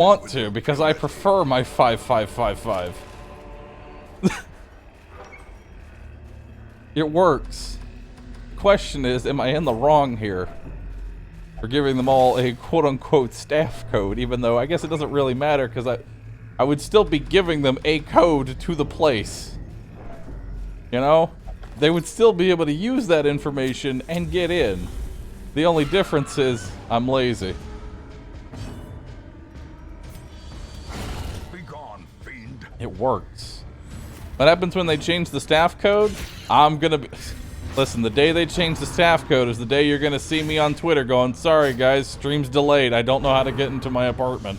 want to, because I prefer my 5555. It works. The question is, am I in the wrong here for giving them all a quote-unquote staff code, even though I guess it doesn't really matter, because I would still be giving them a code to the place. You know? They would still be able to use that information and get in. The only difference is I'm lazy. Be gone, fiend. It works. What happens when they change the staff code? I'm gonna be... Listen, the day they change the staff code is the day you're gonna see me on Twitter going, sorry guys, stream's delayed. I don't know how to get into my apartment.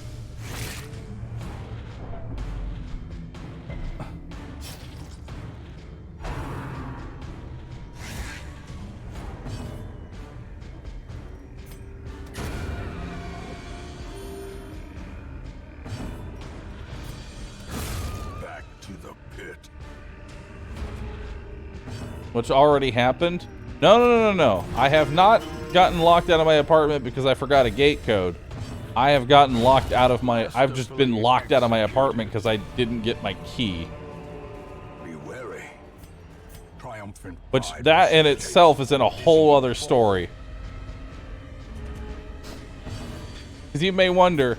Which already happened? No. I have not gotten locked out of my apartment because I forgot a gate code. I have gotten locked out of my... I've just been locked out of my apartment because I didn't get my key. Be wary. Triumphant. Which, that in itself is in a whole other story. Because you may wonder,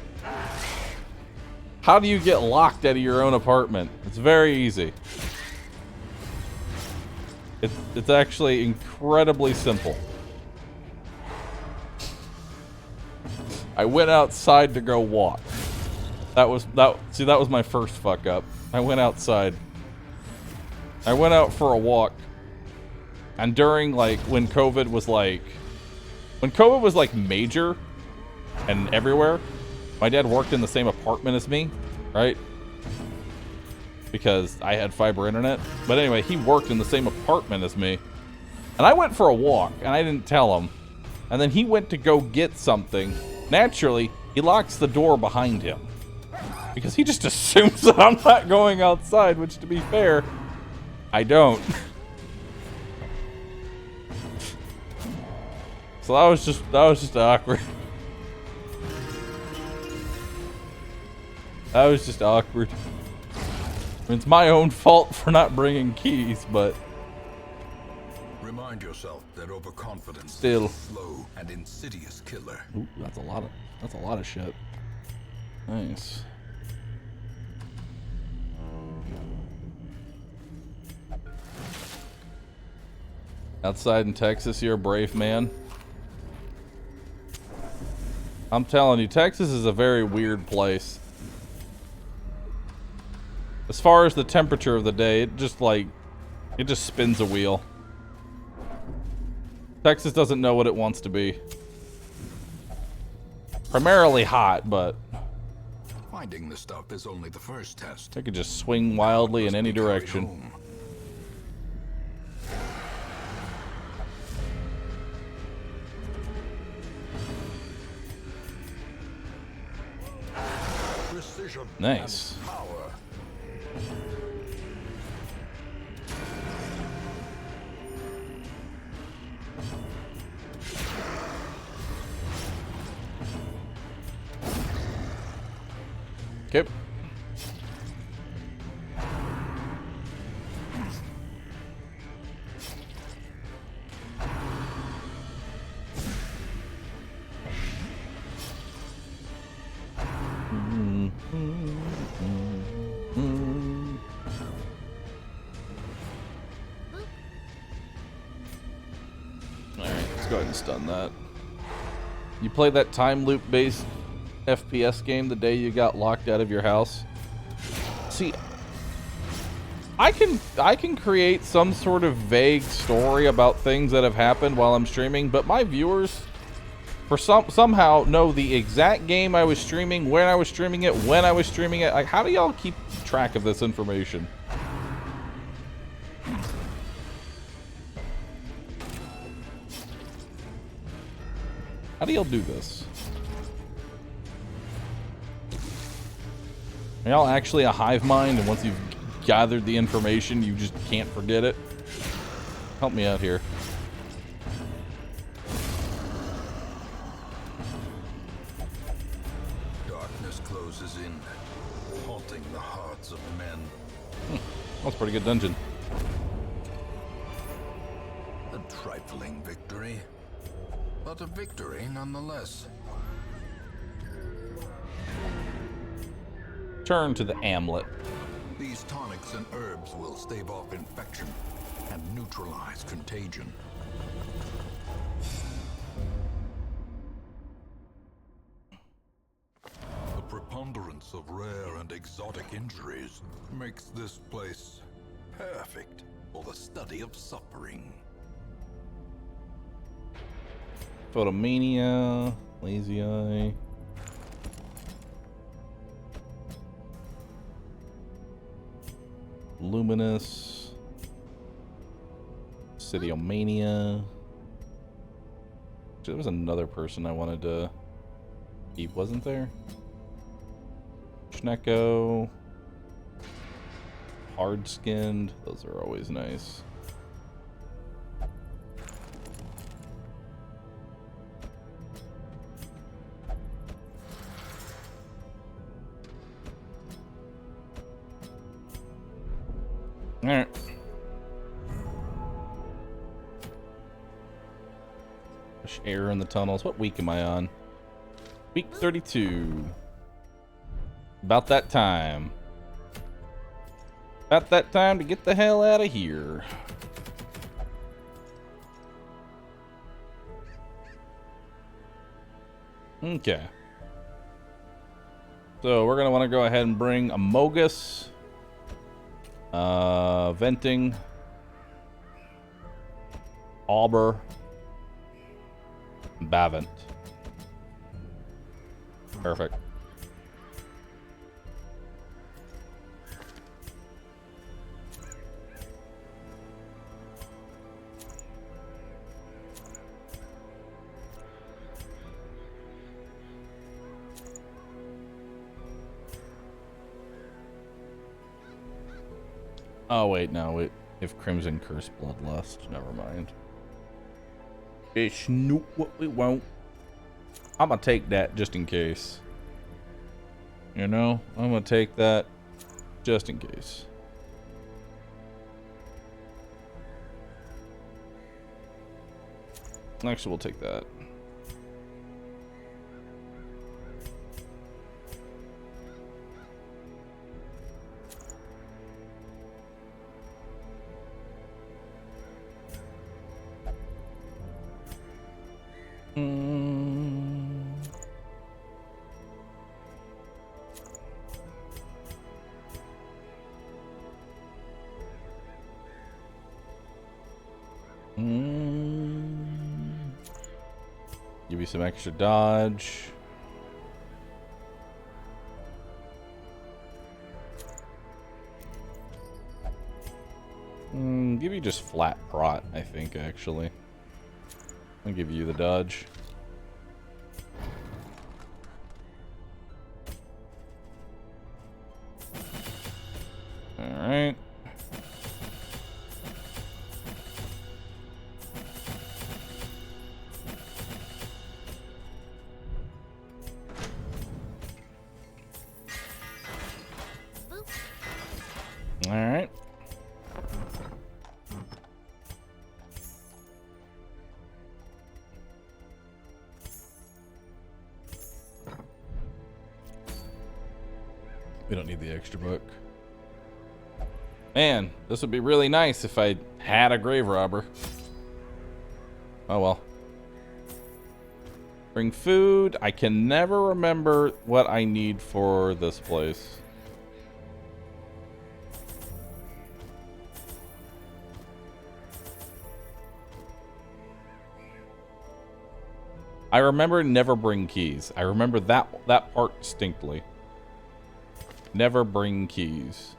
how do you get locked out of your own apartment? It's very easy. It's actually incredibly simple. I went outside to go walk. That was my first fuck up. I went outside. I went out for a walk. And during when COVID was major and everywhere, my dad worked in the same apartment as me, right? Because I had fiber internet. But anyway, he worked in the same apartment as me. And I went for a walk, and I didn't tell him. And then he went to go get something. Naturally, he locks the door behind him. Because he just assumes that I'm not going outside, which to be fair, I don't. So that was just awkward. That was just awkward. I mean, it's my own fault for not bringing keys, but remind yourself that overconfidence still is a slow and insidious killer. Ooh, that's a lot of shit. Nice. Outside in Texas, you're a brave man. I'm telling you, Texas is a very weird place. As far as the temperature of the day, it just spins a wheel. Texas doesn't know what it wants to be. Primarily hot, but finding the stuff is only the first test. It could just swing wildly in any direction. Precision. Nice. Okay. Alright, let's go ahead and stun that. You play that time loop based FPS game the day you got locked out of your house? See, I can create some sort of vague story about things that have happened while I'm streaming, but my viewers somehow know the exact game I was streaming, when I was streaming it, when I was streaming it. Like, how do y'all keep track of this information? How do y'all do this? Are y'all actually a hive mind, and once you've gathered the information, you just can't forget it? Help me out here. Darkness closes. closes in, haunting the hearts of men. That's a pretty good dungeon. A trifling victory, but a victory nonetheless. Turn to the amulet. These tonics and herbs will stave off infection and neutralize contagion. The preponderance of rare and exotic injuries makes this place perfect for the study of suffering. Photomania, lazy eye. Luminous. Cityomania. There was another person I wanted to keep, wasn't there? Schnecko. Hard-skinned. Those are always nice. Alright. Fresh air in the tunnels. What week am I on? Week 32. About that time. About that time to get the hell out of here. Okay. So we're going to want to go ahead and bring a Mogus. Venting. Auber. Bavant. Perfect. Oh, wait, no, wait. If Crimson Curse Bloodlust, never mind. Nope, what we won't. I'm gonna take that just in case. You know, I'm gonna take that just in case. Actually, we'll take that. Give you some extra dodge. Give you just flat prot, I think, actually. I'll give you the dodge. Alright. Alright. We don't need the extra book. Man, this would be really nice if I had a grave robber. Oh well. Bring food. I can never remember what I need for this place. I remember never bring keys. I remember that part distinctly. Never bring keys.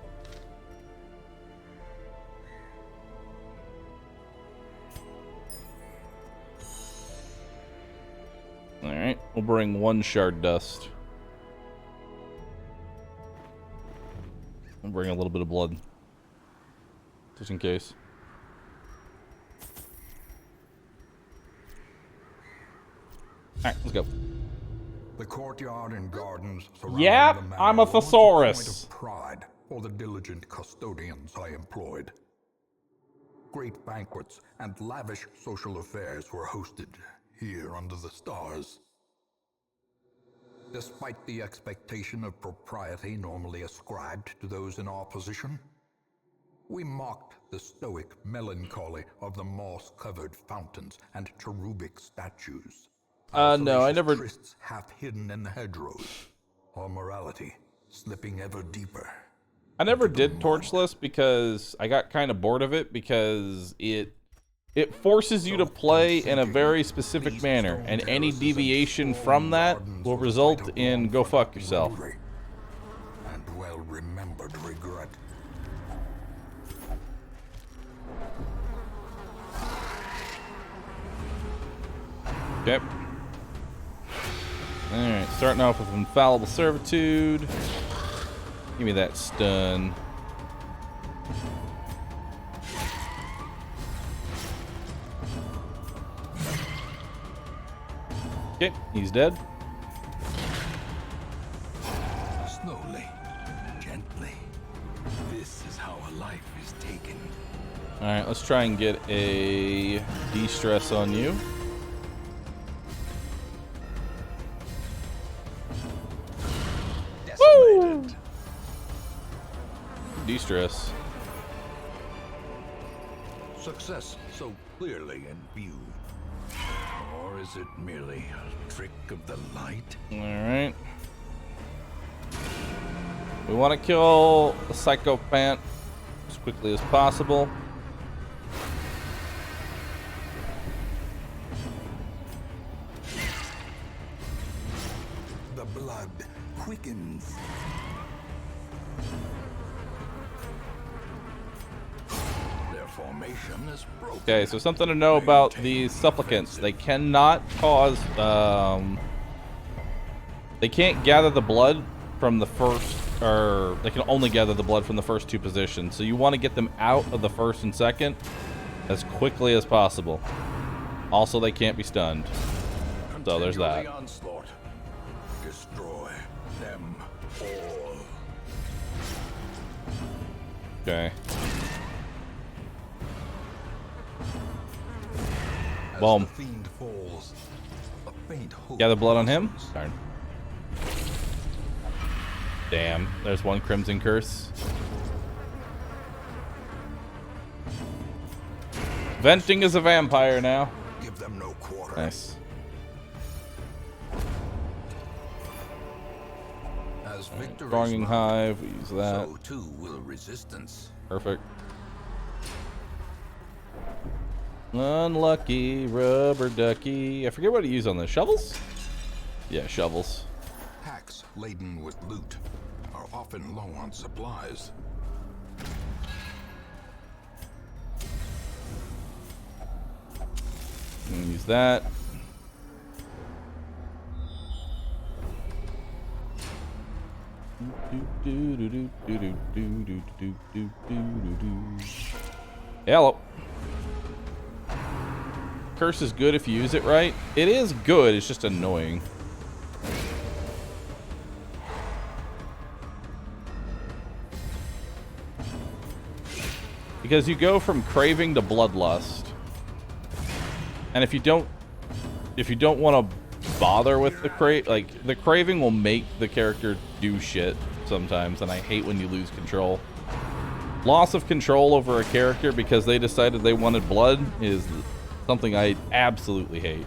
Alright, we'll bring one shard dust. I'll bring a little bit of blood. Just in case. Alright, let's go. The courtyard and gardens surrounding Yep, the manor I'm a were once thesaurus. point of pride for the diligent custodians I employed. Great banquets and lavish social affairs were hosted here under the stars. Despite the expectation of propriety normally ascribed to those in our position, we mocked the stoic melancholy of the moss-covered fountains and cherubic statues. No, I never. Trysts half hidden in the hedgerows, our morality slipping ever deeper. I never did Torchless because I got kind of bored of it because it forces you to play in a very specific manner, and any deviation from that will result in go fuck yourself. And well-remembered regret. Okay. Alright, starting off with Infallible Servitude. Give me that stun. Okay, he's dead. Slowly, gently. This is how a life is taken. Alright, let's try and get a de-stress on you. Woo! De-stress. Success so clearly in view. Or is it merely a trick of the light? Alright. We want to kill the Psychophant as quickly as possible. The blood quickens. Their formation is broken. Okay, so something to know about these supplicants. They cannot cause, they can't gather the blood from the first, or they can only gather the blood from the first two positions. So you want to get them out of the first and second as quickly as possible. Also, they can't be stunned. So there's that. Onslaught. Destroy them all. Okay. Boom. The fiend falls, a faint hope Gather blood on him? blossoms. Darn. Damn, there's one Crimson Curse. Venting is a vampire now. Give them no quarter. Nice. As victory Thronging Hive, we use that. so too will resistance. Perfect. Unlucky rubber ducky. I forget what to use on this. Shovels? Yeah, shovels. Packs laden with loot are often low on supplies. Use that. Hello. Curse is good if you use it right. It is good, it's just annoying. Because you go from craving to bloodlust. And if you don't want to bother with the the craving will make the character do shit sometimes, and I hate when you lose control. Loss of control over a character because they decided they wanted blood is something I absolutely hate.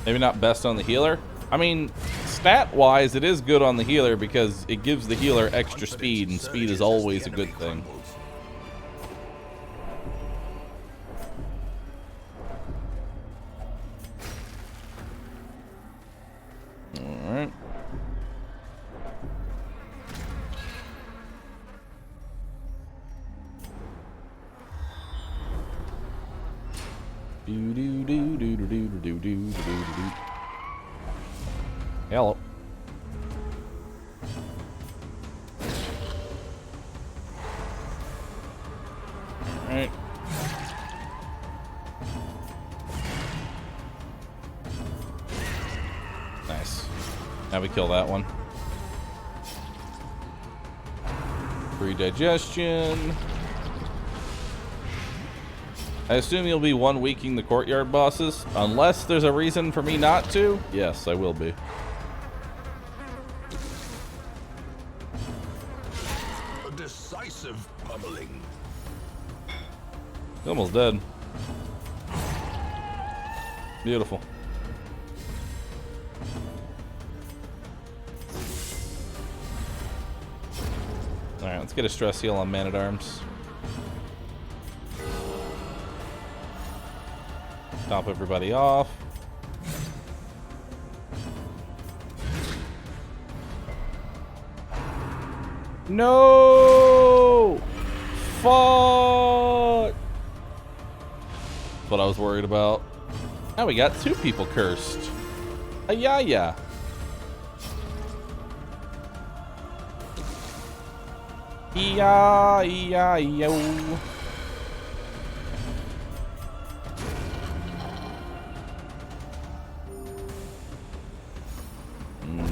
Maybe not best on the healer. I mean, stat-wise, it is good on the healer because it gives the healer extra speed, and speed is always a good thing. Alright. Hello. Alright. Nice. Now we kill that one. Free digestion. I assume you'll be 1 weeking the courtyard bosses, unless there's a reason for me not to. Yes, I will be. A decisive pummeling. Almost dead. Beautiful. Alright, let's get a stress heal on Man-at-Arms. Top everybody off. No! Fuck! That's what I was worried about. Now we got 2 people cursed. Yeah. Yo.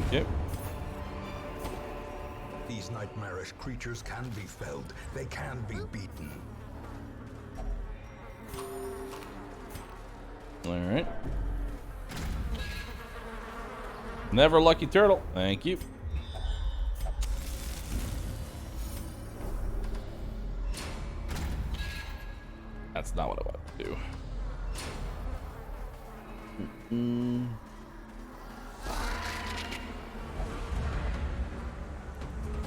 Okay. These nightmarish creatures can be felled. They can be beaten. Alright. Never lucky turtle. Thank you. That's not what I want to do.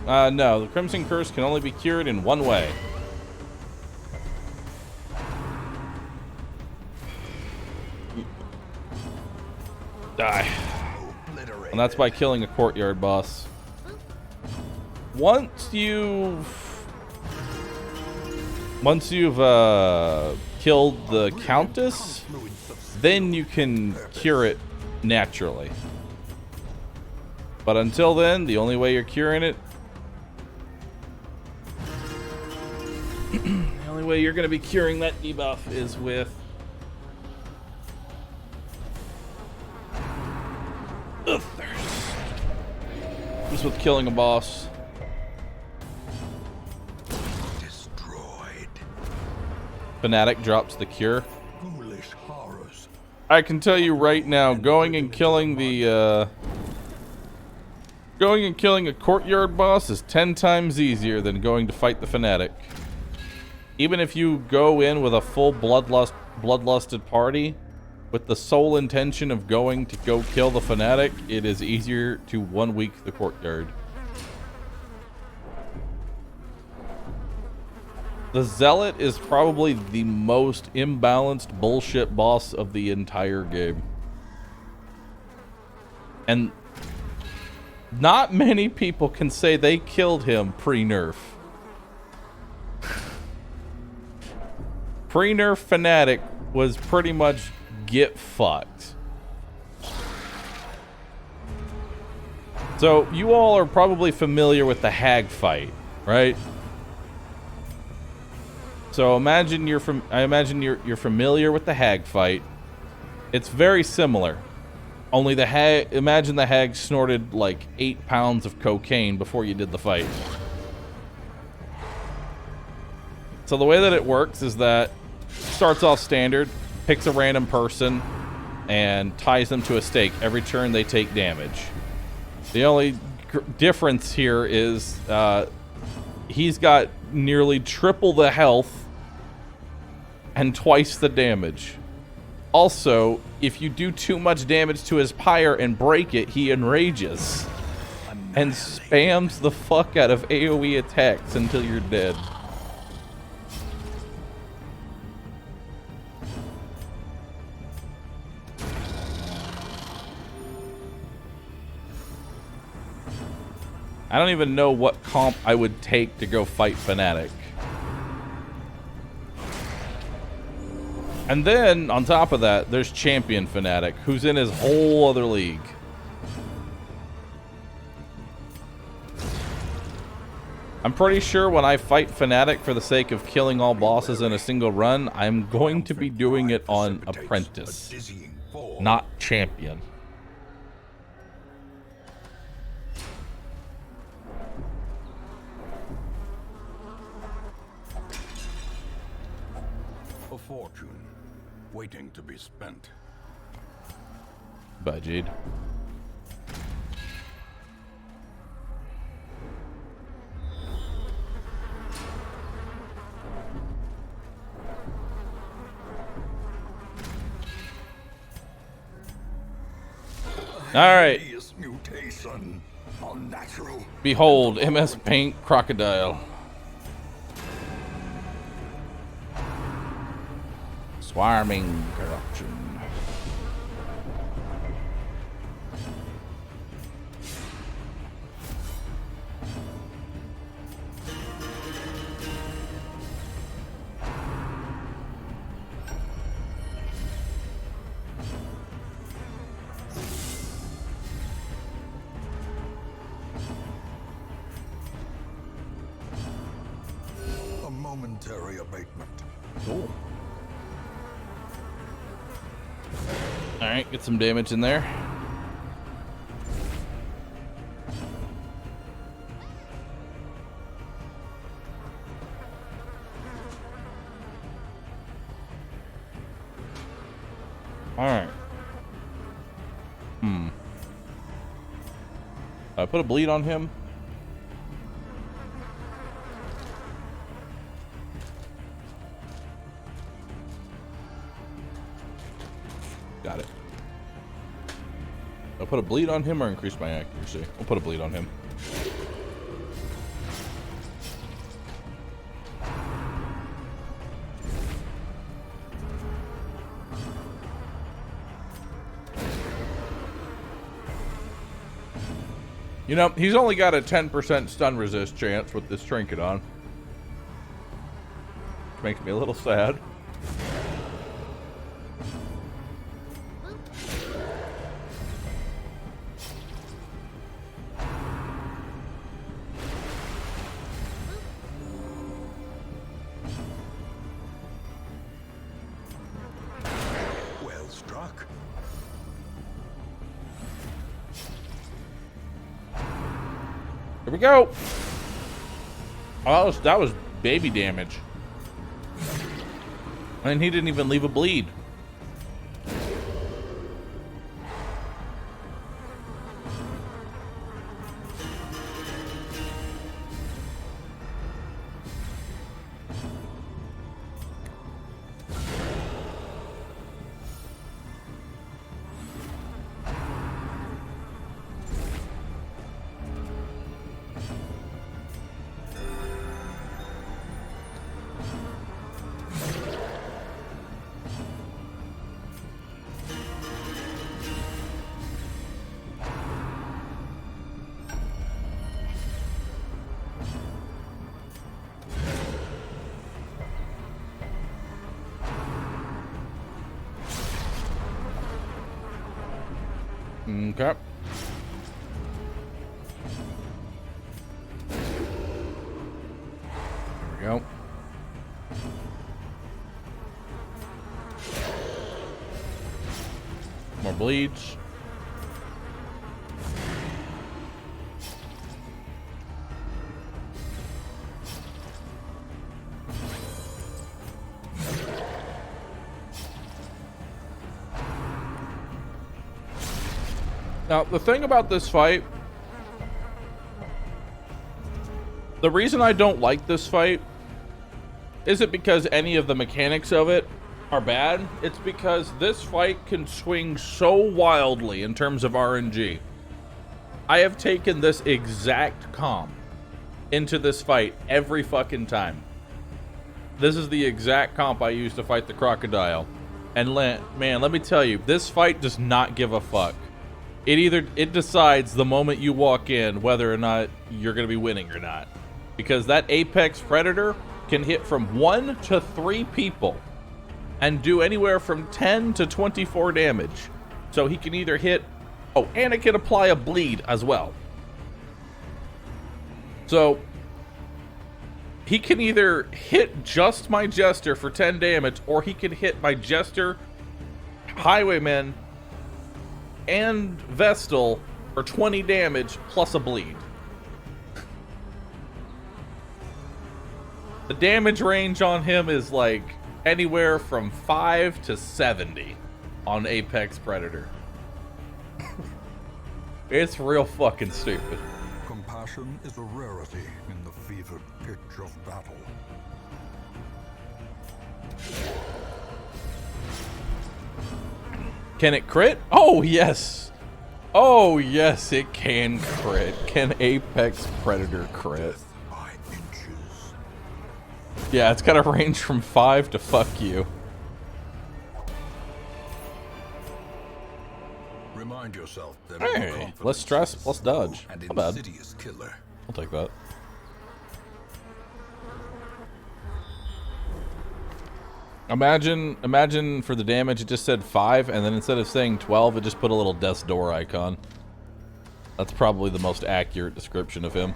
No, the Crimson Curse can only be cured in 1 way. Die. And that's by killing a courtyard boss. Once you've killed the Countess, then you can cure it naturally. But until then, the only way you're curing it, the only way you're going to be curing that debuff is with the thirst. Just with killing a boss. Destroyed. Fanatic drops the cure. Ghoulish horrors. I can tell you right now, going and killing a courtyard boss is 10 times easier than going to fight the Fanatic. Even if you go in with a full bloodlusted party, with the sole intention of going to go kill the Fanatic, it is easier to 1 week the courtyard. The Zealot is probably the most imbalanced bullshit boss of the entire game. And not many people can say they killed him pre-nerf. Pre-nerf Fanatic was pretty much get fucked. So you all are probably familiar with the hag fight, right? So imagine you're familiar with the hag fight. It's very similar. Only the hag, imagine the hag snorted like 8 pounds of cocaine before you did the fight. So the way that it works is that starts off standard, picks a random person, and ties them to a stake. Every turn they take damage. The only difference here is he's got nearly triple the health and twice the damage. Also, if you do too much damage to his pyre and break it, he enrages and spams the fuck out of AoE attacks until you're dead. I don't even know what comp I would take to go fight Fanatic. And then, on top of that, there's Champion Fanatic, who's in his whole other league. I'm pretty sure when I fight Fnatic for the sake of killing all bosses in a single run, I'm going to be doing it on Apprentice, not Champion. A fortune waiting to be spent. Bye, Jade. All right. Mutation, unnatural. Behold, MS Paint Crocodile. Swarming corruption. A momentary abatement. Cool. Alright, get some damage in there. Alright. I put a bleed on him. Got it. I'll put a bleed on him or increase my accuracy. I'll put a bleed on him. You know, he's only got a 10% stun resist chance with this trinket on. Which makes me a little sad. Well struck. Here we go. Oh, that was baby damage. And he didn't even leave a bleed. Okay. There we go. More bleeds. Now, the thing about this fight, the reason I don't like this fight isn't because any of the mechanics of it are bad. It's because this fight can swing so wildly in terms of RNG. I have taken this exact comp into this fight every fucking time. This is the exact comp I used to fight the crocodile. And man, let me tell you, this fight does not give a fuck. It decides the moment you walk in whether or not you're going to be winning or not. Because that Apex Predator can hit from 1 to 3 people and do anywhere from 10 to 24 damage. So he can either hit... Oh, and it can apply a bleed as well. So he can either hit just my Jester for 10 damage, or he can hit my Jester, Highwayman, and Vestal for 20 damage plus a bleed. The damage range on him is like anywhere from 5 to 70 on Apex Predator. It's real fucking stupid. Compassion is a rarity in the fevered pitch of battle. Can it crit? Oh, yes. Oh, yes, it can crit. Can Apex Predator crit? By inches. Yeah, it's got a range from 5 to fuck you. Remind yourself that Hey, less stress plus dodge. and Not bad. insidious killer. I'll take that. Imagine for the damage it just said 5, and then instead of saying 12, it just put a little death's door icon. That's probably the most accurate description of him.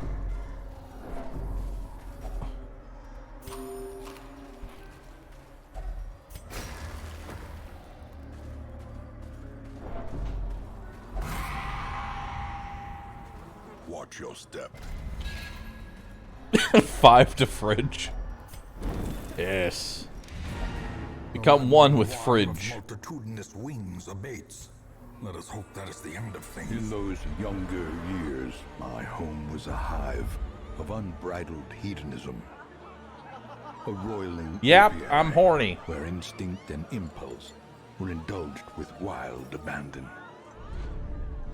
Watch your step. 5 to Fridge. Yes. Become one with Fridge. Multitudinous wings abates. Let us hope that is the end of things. In those younger years, my home was a hive of unbridled hedonism. A roiling Yep, apiary I'm horny. where instinct and impulse were indulged with wild abandon.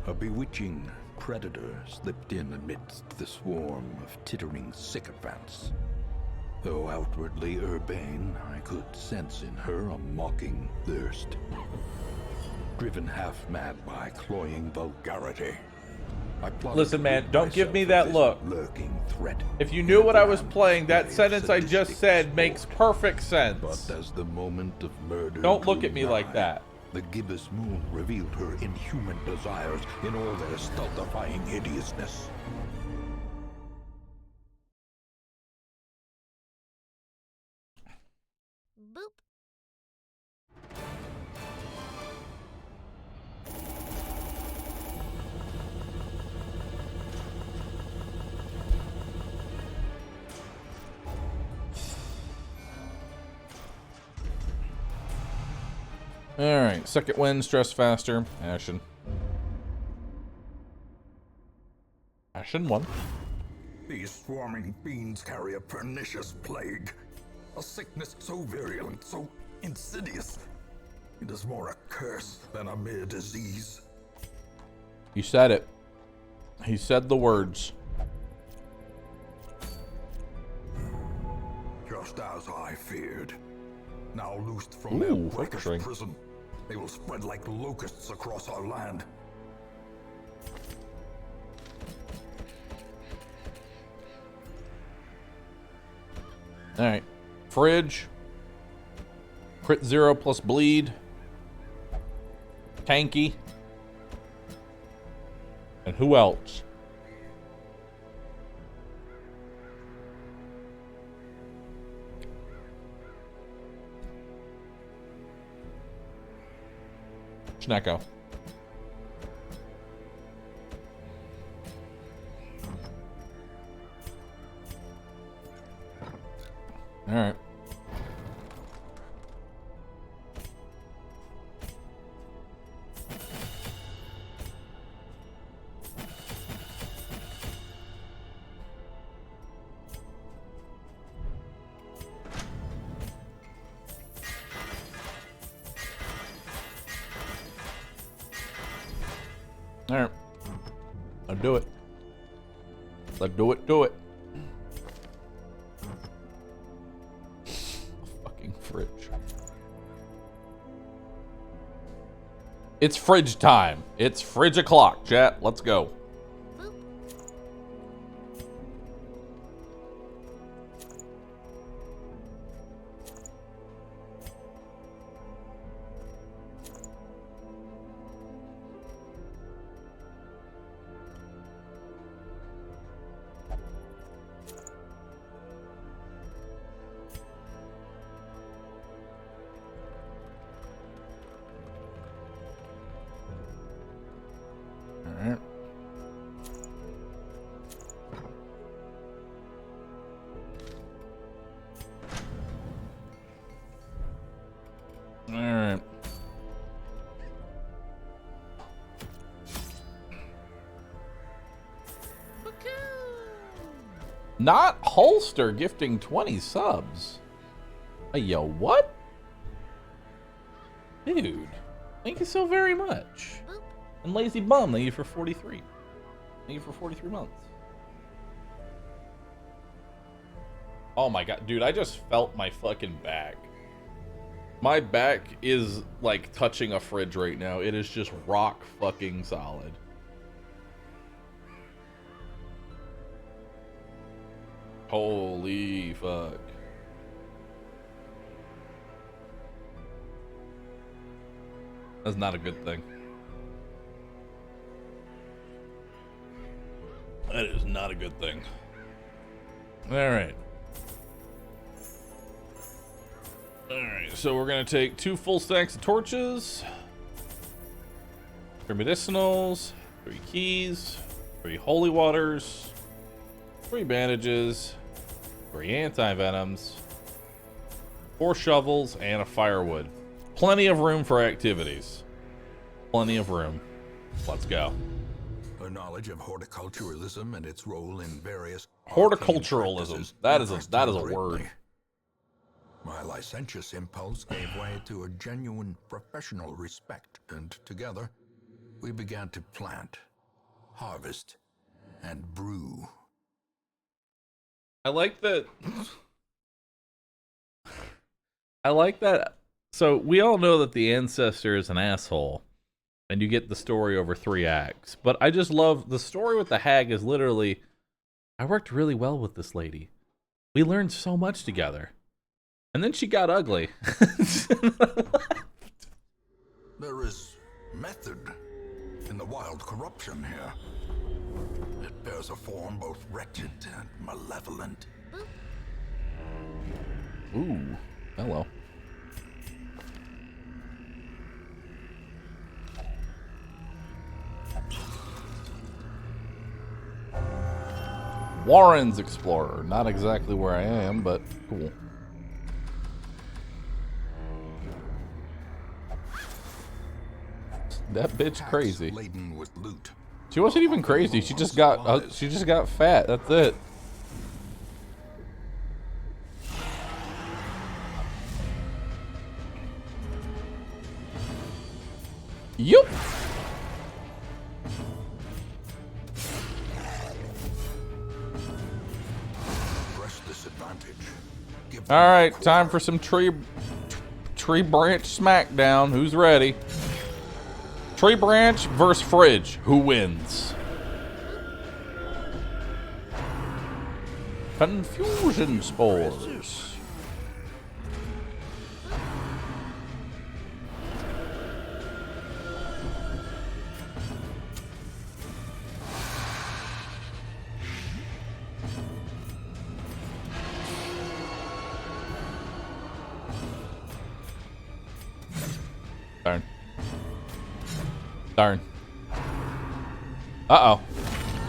A bewitching predator slipped in amidst the swarm of tittering sycophants. Though outwardly urbane, I could sense in her a mocking thirst. Driven half-mad by cloying vulgarity, I plotted Listen, to man, rid don't give me myself that of this look. lurking threat. If you knew what I was Grand playing, that display of sentence I just sadistic said makes sport. perfect But sense. as the moment of murder Don't look drew at me like nigh, that. The gibbous moon revealed her inhuman desires in all their stultifying hideousness. Boop. Alright, second wind, stress faster. Ashen. Ashen 1. These swarming fiends carry a pernicious plague. A sickness so virulent, so insidious. It is more a curse than a mere disease. He said it. He said the words. Just as I feared. Now loosed from Ooh, their focus brackish ring. prison, they will spread like locusts across our land. Alright. Fridge. Crit 0 plus bleed. Tanky. And who else? Schnecko. Alright. Alright. Let's do it. Let's do it, do it. Fucking fridge. It's fridge time. It's fridge o'clock, chat. Let's go. Boop. Alright. Alright. Not Holster gifting 20 subs. Yo, what? Dude, thank you so very much. And Lazy Bum, thank you for 43. Thank you for 43 months. Oh my god, dude, I just felt my fucking back. My back is like touching a fridge right now. It is just rock fucking solid. Holy fuck. That's not a good thing. That is not a good thing. Alright. Alright, so we're gonna take 2 full stacks of torches, 3 medicinals, 3 keys, 3 holy waters, 3 bandages, 3 anti-venoms, 4 shovels, and a firewood. Plenty of room for activities. Plenty of room. Let's go. A knowledge of horticulturalism and its role in various Horticulturalism. That is a word. My licentious impulse gave way to a genuine professional respect, and together we began to plant, harvest, and brew. I like that. I like that. So we all know that the ancestor is an asshole, and you get the story over 3 acts. But I just love the story with the hag is literally, I worked really well with this lady. We learned so much together. And then she got ugly. There is method in the wild corruption here. It bears a form both wretched and malevolent. Ooh, hello. Warren's Explorer. Not exactly where I am, but cool. That bitch crazy. Laden with loot. She wasn't even crazy. She just got fat. That's it. Yup. Press this advantage. All right, time for some tree branch smackdown. Who's ready? Tree branch versus fridge. Who wins? Confusion spores. Darn. Darn. Uh-oh.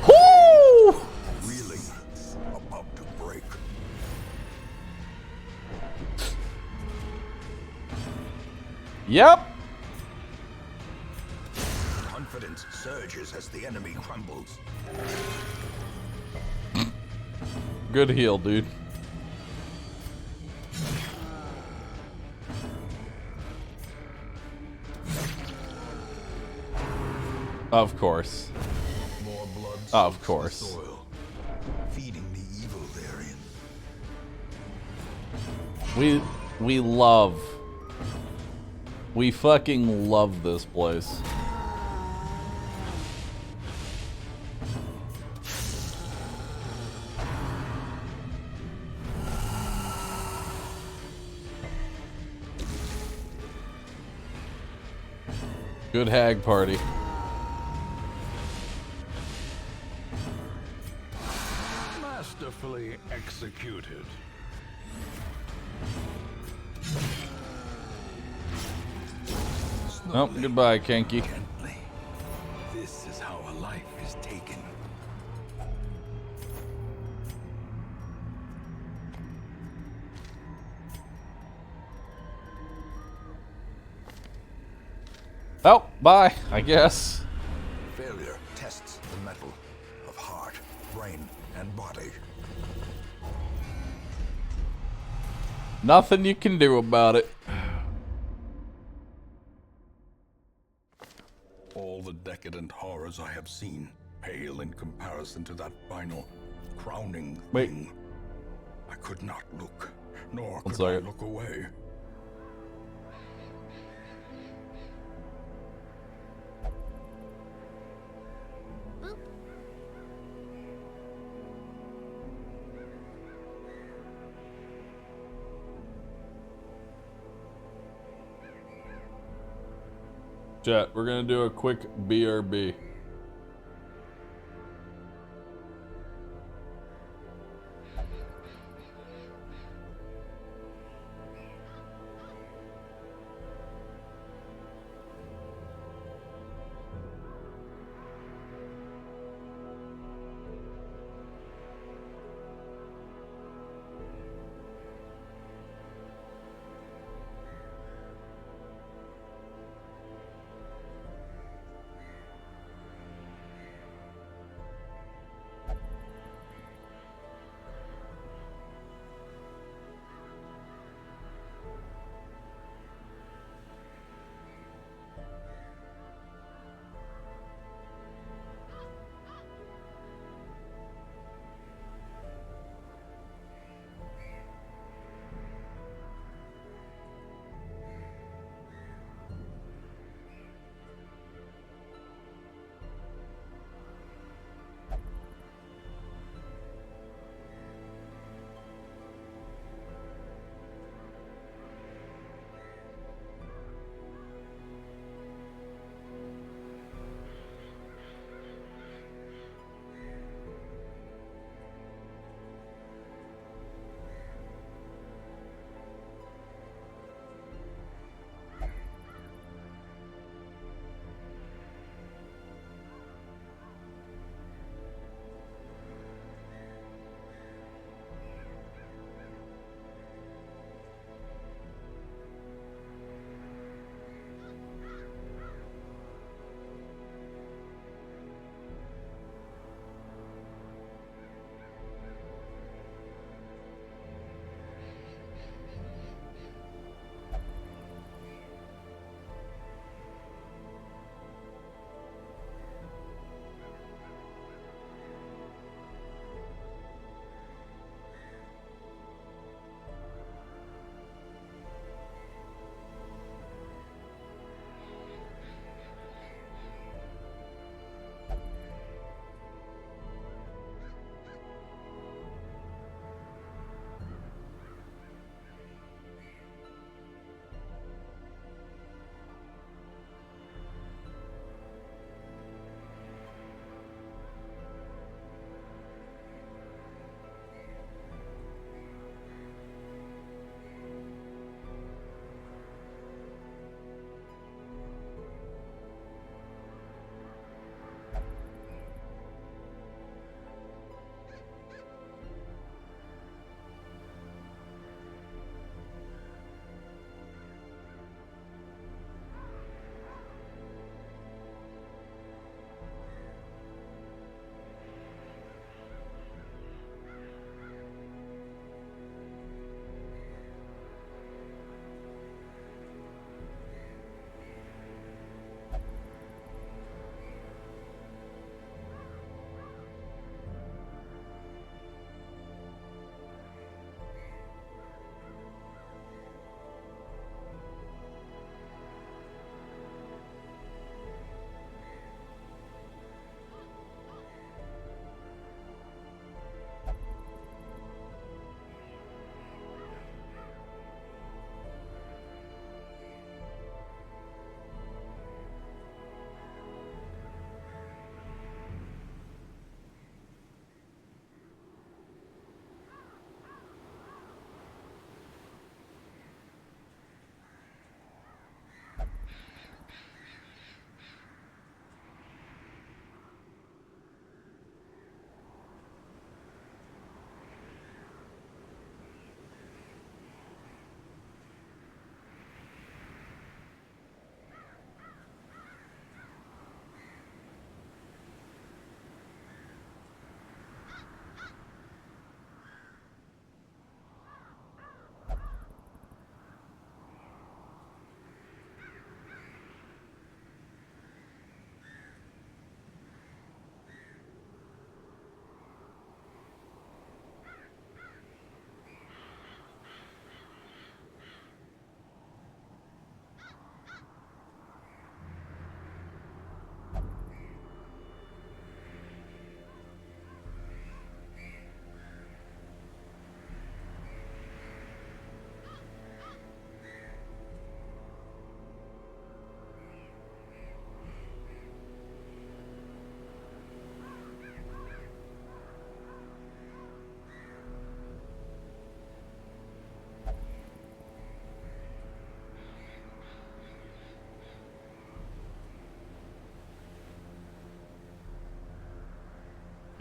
Whoo! Really about to break. Yep. Confidence surges as the enemy crumbles. Good heal, dude. Of course. More blood Of soaks course. the soil, feeding the evil therein. We fucking love this place. Good hag party. Masterfully executed. Oh, goodbye, Kenki. Gently. This is how a is taken. Oh, bye, I guess. Failure tests the mettle of heart, brain, and body. Nothing you can do about it. All the decadent horrors I have seen pale in comparison to that final, crowning Wait. thing. I could not look, nor One could I second. look away. Chat, we're gonna do a quick BRB.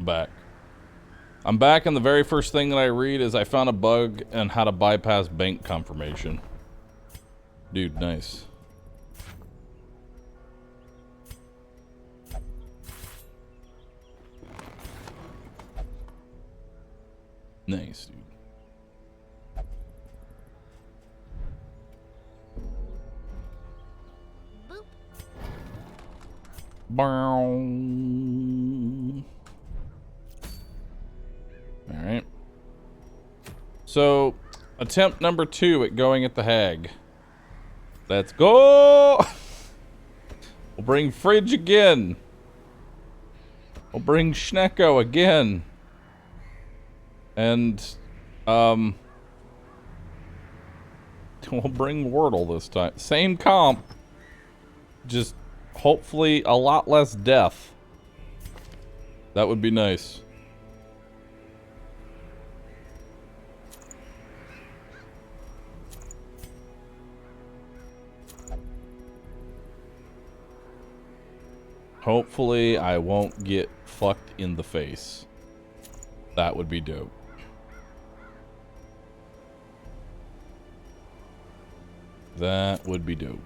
Back. I'm back, and the very first thing that I read is I found a bug on how to bypass bank confirmation. Dude, nice. Nice, dude. Alright. So, attempt number 2 at going at the hag. Let's go! We'll bring Fridge again. We'll bring Schnecko again. And, we'll bring Wordle this time. Same comp. Just, hopefully, a lot less death. That would be nice. Hopefully, I won't get fucked in the face. That would be dope. That would be dope.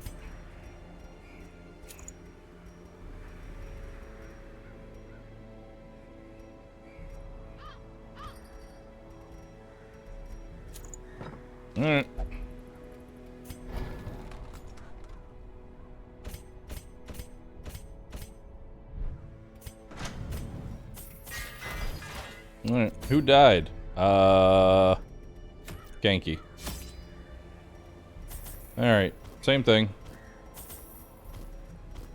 Alright. Alright, who died? Genki. Alright, same thing.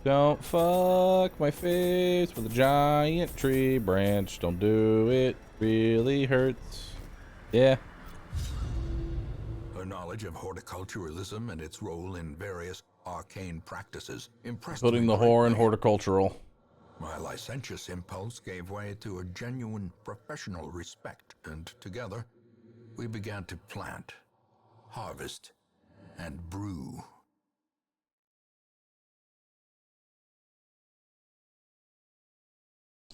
Don't fuck my face with a giant tree branch. Don't do it. Really hurts. Yeah. Her knowledge of horticulturalism and its role in various arcane practices impressed Putting me the whore in greatly. horticultural. My licentious impulse gave way to a genuine professional respect, and together we began to plant, harvest, and brew.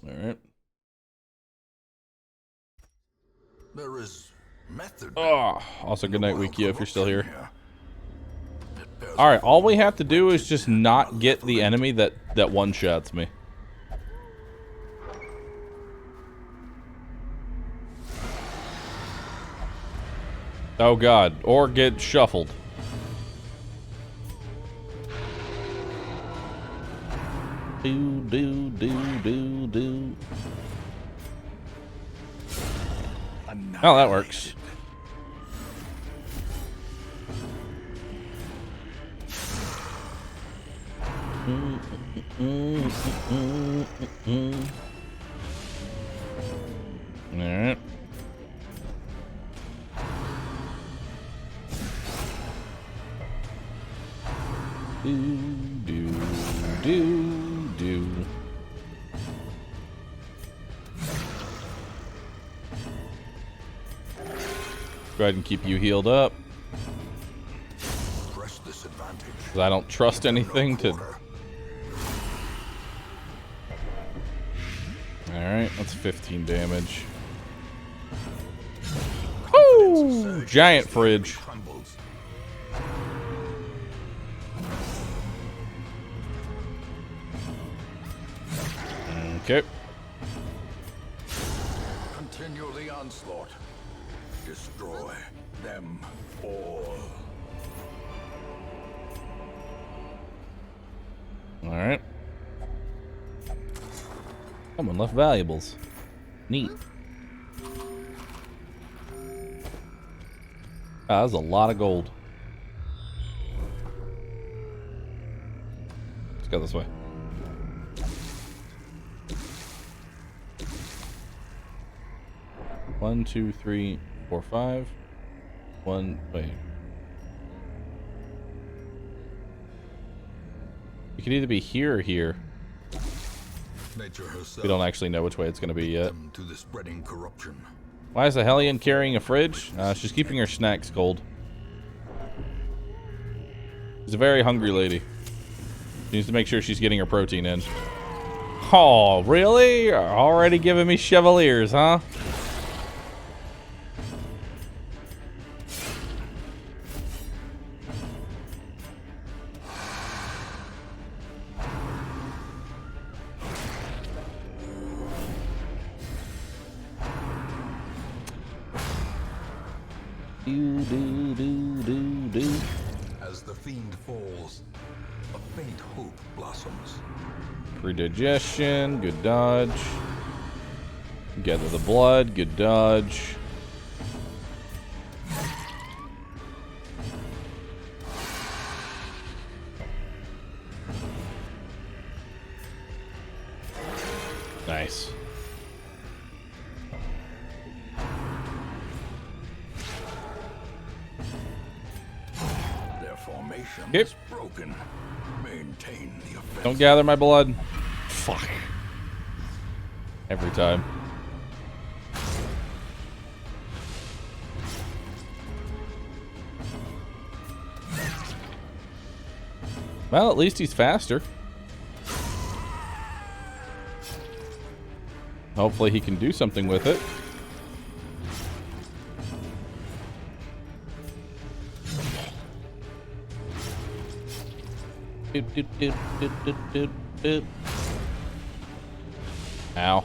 Alright. There is method. Oh, also good night, Wikio, if you're still here. It bears Alright, all we have to do is just not get the enemy that one-shots me. Oh god, or get shuffled. Do, do, do, do, do. Oh, that works. Alright. Do. Go ahead and keep you healed up. Press this advantage. 'Cause I don't trust anything to... Alright, that's 15 damage. Woo! Giant fridge. Crumbles. Okay. Continue the onslaught. Destroy them all. Alright. Someone left valuables. Neat. Ah, that's a lot of gold. Let's go this way. One, two, three, four, five. One, wait. You could either be here or here. Nature herself We don't actually know which way it's going to be yet. them to the spreading corruption. Why is the Hellion carrying a fridge? She's keeping her snacks cold. She's a very hungry lady. She needs to make sure she's getting her protein in. Oh, really? You're already giving me Chevaliers, huh? As the fiend falls, a faint hope blossoms. Predigestion, good dodge. Gather the blood, good dodge. Nice. Their formation Yep. is broken. Maintain the offensive. Don't gather my blood. Fuck. Every time. Well, at least he's faster. Hopefully he can do something with it. Doop, doop, doop, doop, doop, doop, doop. Ow.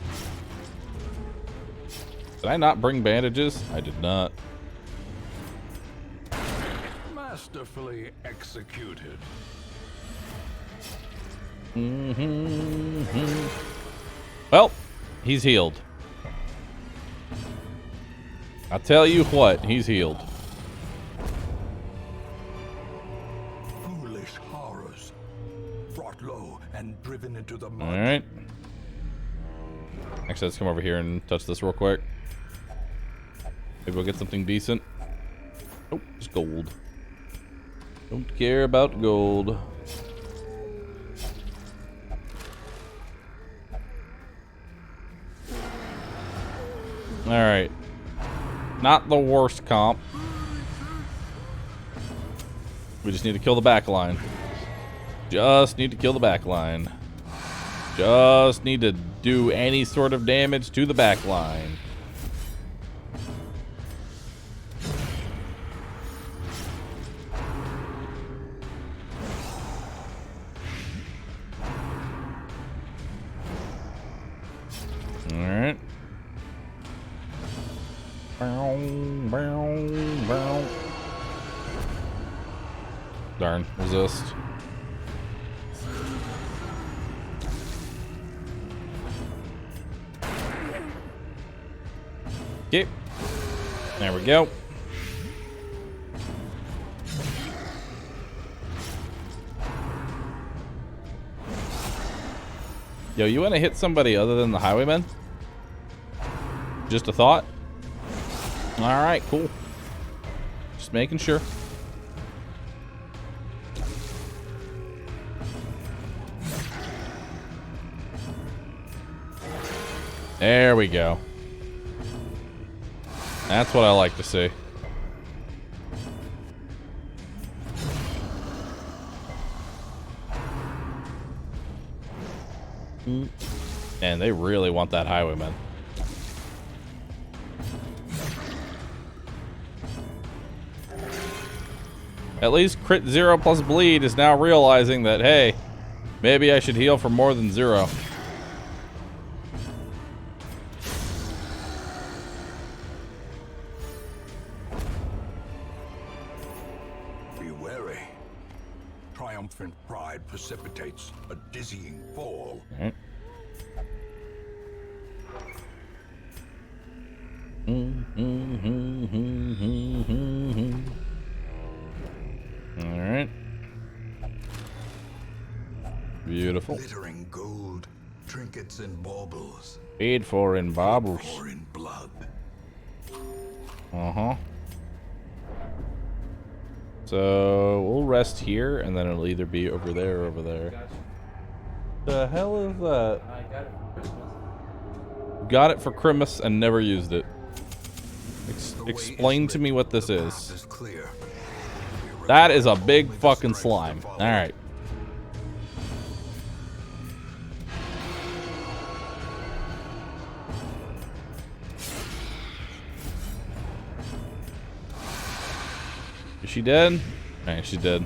Did I not bring bandages? I did not. Masterfully executed. Well, he's healed. I'll tell you what, he's healed. Foolish horrors. Brought low and driven into the mud. Alright. Actually, let's come over here and touch this real quick. Maybe we'll get something decent. Oh, just gold. Don't care about gold. Alright. Not the worst comp. We just need to kill the back line. Just need to kill the back line. Just need to do any sort of damage to the back line. Alright. Darn, resist. Okay. There we go. Yo, you want to hit somebody other than the highwayman? Just a thought? Alright, cool. Just making sure. There we go. That's what I like to see. And they really want that highwayman. At least Crit 0 plus bleed is now realizing that, hey, maybe I should heal for more than 0. Be wary. Triumphant pride precipitates a dizzying fall. Alright. Alright. Beautiful. Glittering gold, trinkets and baubles. Paid for in baubles. Or in blood. Uh-huh. So we'll rest here, and then it'll either be over there or over there. The hell is that? I got it for Christmas. Got it for Christmas and never used it. Explain to me what this is. That is a big fucking slime. Alright. she dead? Alright, she dead.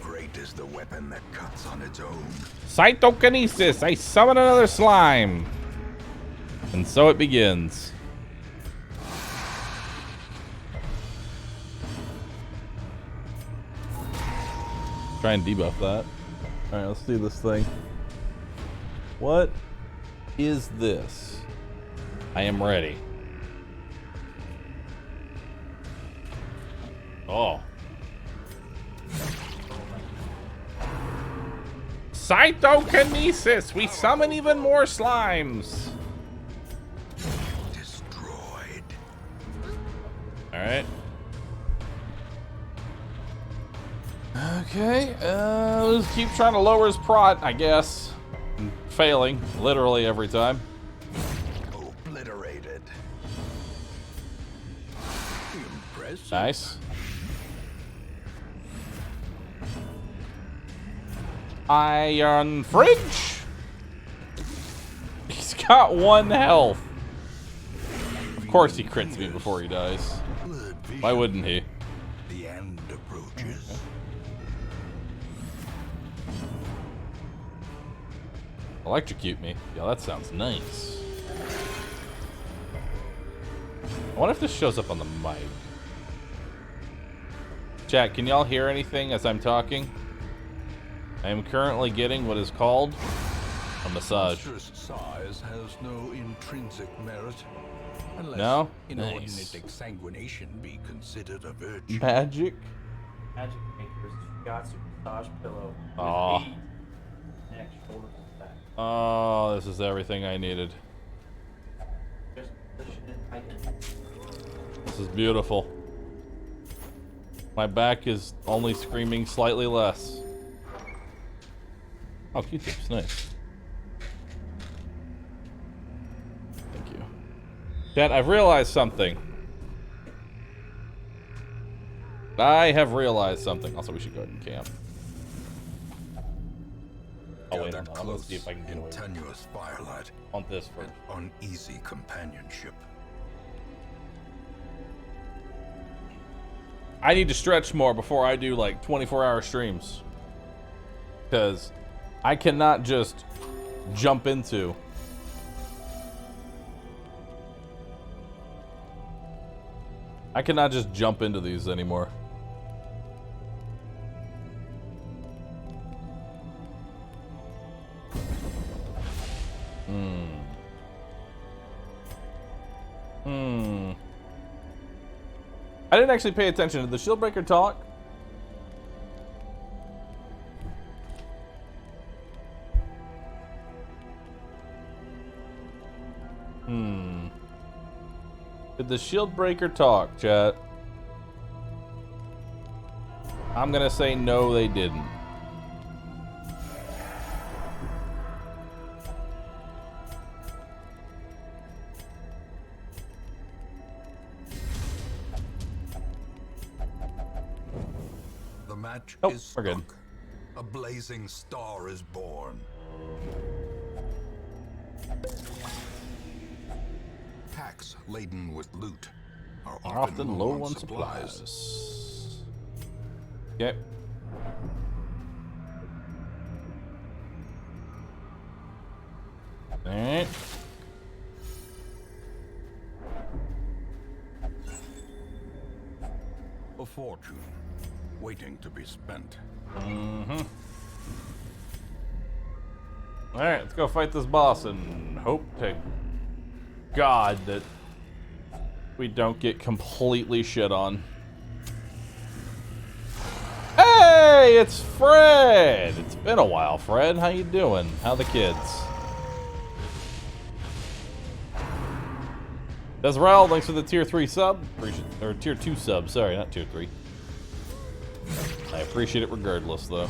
Great is the weapon that cuts on its own. Cytokinesis! I summon another slime! And so it begins. Try and debuff that. Alright, let's do this thing. What is this? I am ready. Oh. Cytokinesis! We summon even more slimes! Destroyed. Alright. Okay, let's keep trying to lower his prot, I guess. I'm failing, literally every time. Obliterated. Impressive. Nice. Iron fridge. He's got 1 health. Of course he crits me before he dies. Why wouldn't he? The end approaches. Electrocute me. Yeah, that sounds nice. I wonder if this shows up on the mic. Chat, can y'all hear anything as I'm talking? I am currently getting what is called a massage. Monstrous size has no intrinsic merit. Unless No? inordinate Nice. exsanguination be considered a virtue. Magic? Magic Maker's Shigatsu massage pillow. with Aw. 8 neck, shoulders, and back. Oh, this is everything I needed. Just push it tight. This is beautiful. My back is only screaming slightly less. Oh, Q-tips, nice. Thank you. Dad, I've realized something. I have realized something. Also, we should go ahead and camp. Oh, wait, Gathered hold on. Let's close see if I can get in away tenuous firelight on this first. and uneasy companionship. I need to stretch more before I do like 24-hour streams. Because I cannot just jump into. I cannot just jump into these anymore. I didn't actually pay attention. Did the Shieldbreaker talk? Did the Shieldbreaker talk, chat? I'm gonna say no, they didn't. The match Oh, is we're good. struck. A blazing star is born. Packs laden with loot are Often low on supplies. Okay. Alright. A fortune waiting to be spent. Alright, let's go fight this boss and hope to God that we don't get completely shit on. Hey, it's Fred! It's been a while, Fred. How you doing? How the kids? Desrel, thanks for the tier 3 sub. Or tier 2 sub, sorry, not tier 3. I appreciate it regardless, though.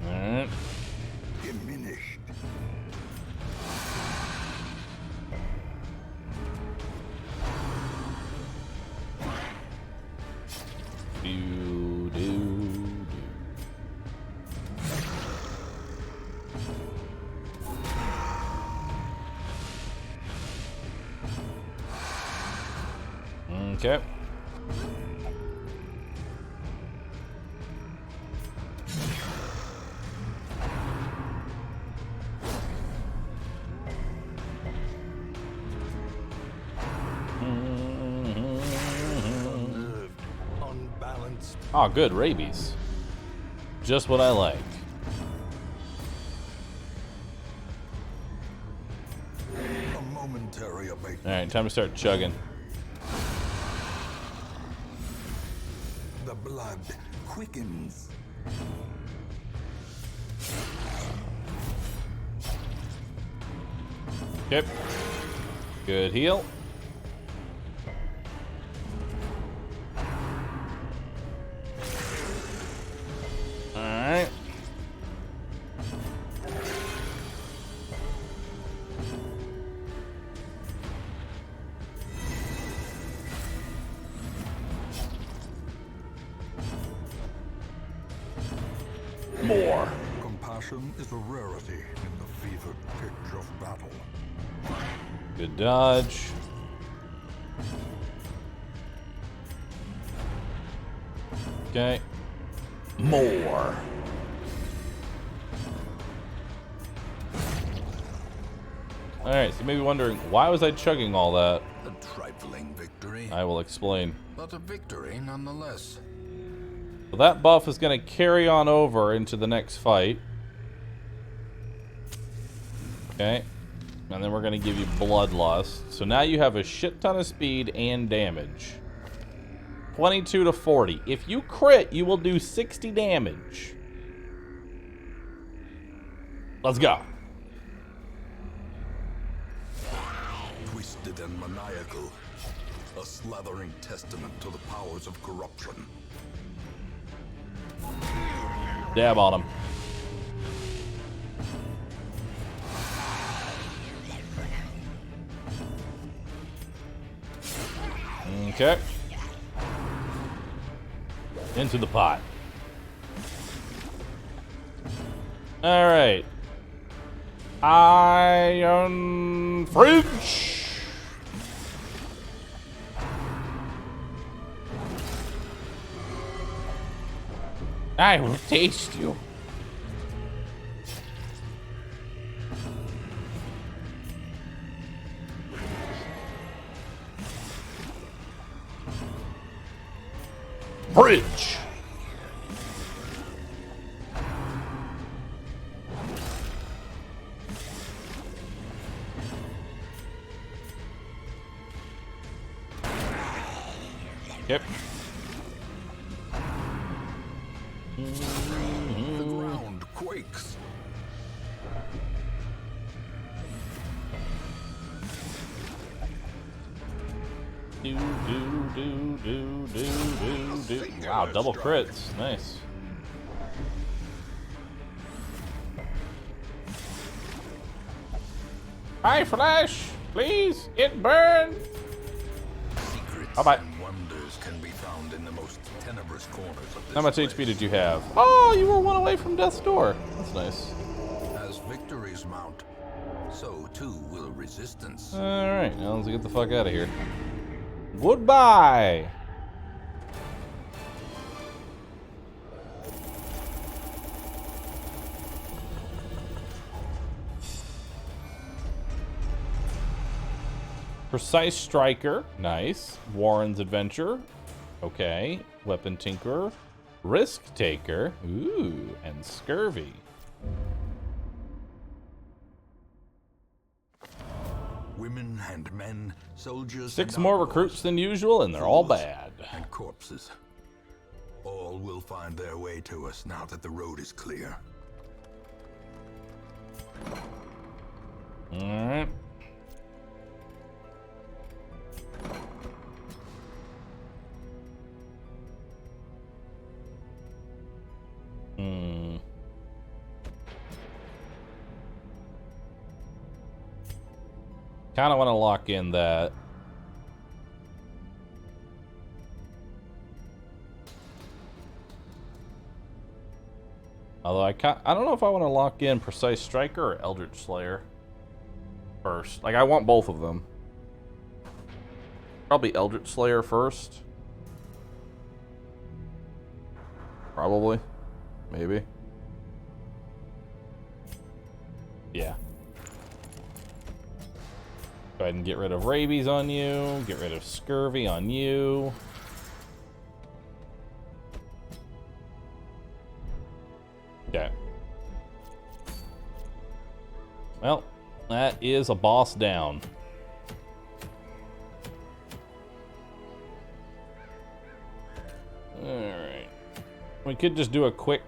Alright. Diminished. Do. Okay. Unnerved, unbalanced. Oh, good. Rabies. Just what I like. A momentary abatement. Alright, time to start chugging. The blood quickens. Okay. Good heal. Alright. More. Compassion is a rarity in the fevered pitch of battle. Good dodge. Okay. More. Alright, so you may be wondering, why was I chugging all that? A trifling victory, I will explain. but a victory nonetheless. Well, that buff is going to carry on over into the next fight. Okay. And then we're going to give you Bloodlust. So now you have a shit ton of speed and damage. 22 to 40. If you crit, you will do 60 damage. Let's go. Twisted and maniacal. A slathering testament to the powers of corruption. Dab on him. Okay. Into the pot. All right. Iron Fridge. I will taste you. Bridge. Yep. The ground quakes. Wow, double crits. Nice. Hi, Flash. Please, it burned. Secrets Bye-bye. and wonders can be found in the most tenebrous corners of this How much place. HP did you have? Oh, you were one away from death's door. That's nice. As victories mount, so too will resistance. Alright, now let's get the fuck out of here. Goodbye! Precise Striker, nice. Warren's Adventure, okay. Weapon Tinkerer, Risk Taker, ooh, and Scurvy. Women and men, soldiers. 6 and more outlaws, recruits than usual, and they're all fools bad. And corpses. All will find their way to us now that the road is clear. Alright. Kind of want to lock in that. Although I don't know if I want to lock in Precise Striker or Eldritch Slayer first. Like, I want both of them. Probably Eldritch Slayer first. Probably. Maybe. Yeah. Go ahead and get rid of rabies on you. Get rid of scurvy on you. Okay. Well, that is a boss down. Alright. We could just do a quick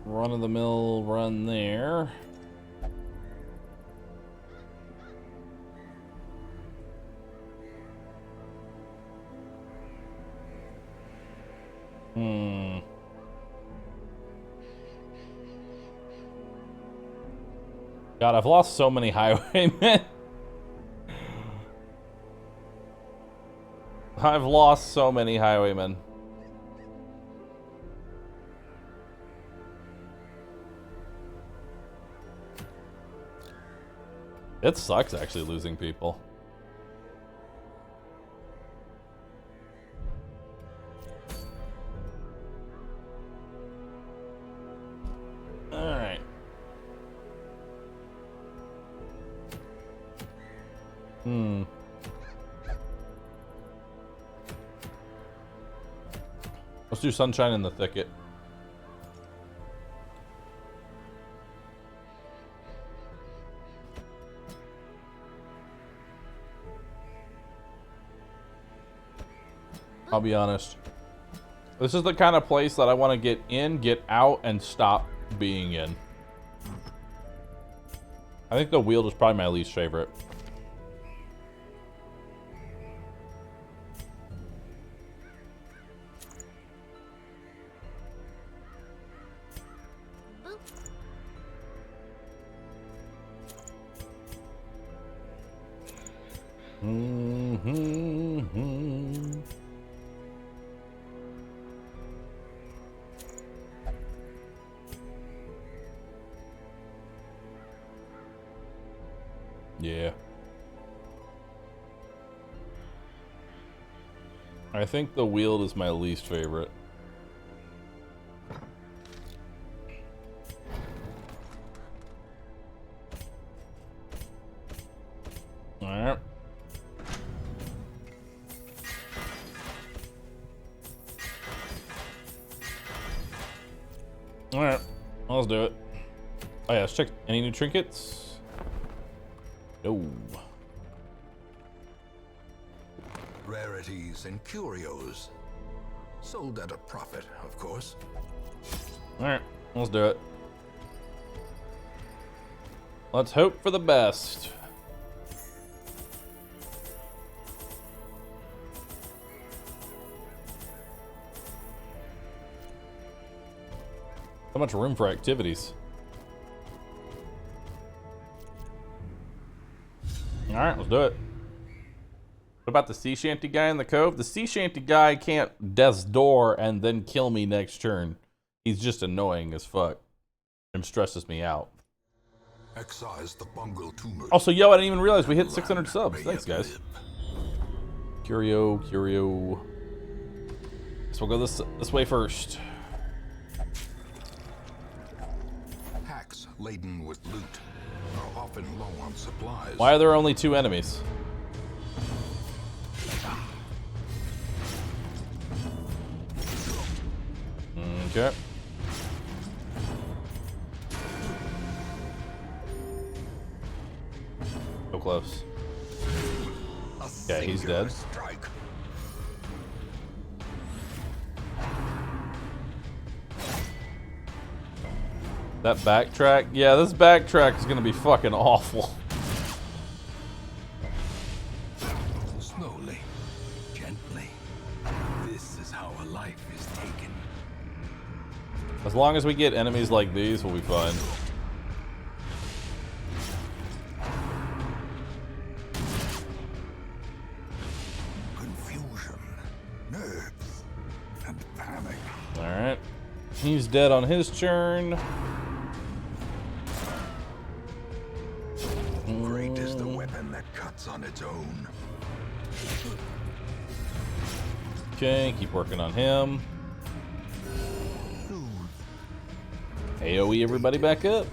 run-of-the-mill run there. God, I've lost so many highwaymen. I've lost so many highwaymen. It sucks actually losing people. Alright. Let's do Sunshine in the Thicket. I'll be honest. This is the kind of place that I want to get in, get out, and stop being in. I think the Weald is probably my least favorite. Yeah. I think the Weald is my least favorite. Alright. Alright, let's do it. Oh yeah, let's check any new trinkets. No. Rarities and curios. Sold at a profit, of course. Alright, let's do it. Let's hope for the best. So much room for activities. Alright, let's do it. What about the sea shanty guy in the cove? The sea shanty guy can't death's door and then kill me next turn. He's just annoying as fuck. And stresses me out. Excise the bungle tumors. Also, yo, I didn't even realize we hit 600 subs. Thanks, guys. Curio. Guess we'll go this way first. Hacks laden with loot are often low on supplies. Why are there only 2 enemies? Okay. So close. Okay, he's dead. Strike. That backtrack? Yeah, this backtrack is gonna be fucking awful. Slowly, gently. This is how a life is taken. As long as we get enemies like these, we'll be fine. Confusion, nerves, and panic. Alright. He's dead on his turn. Great is the fights on its own. Okay, keep working on him. AoE everybody back up.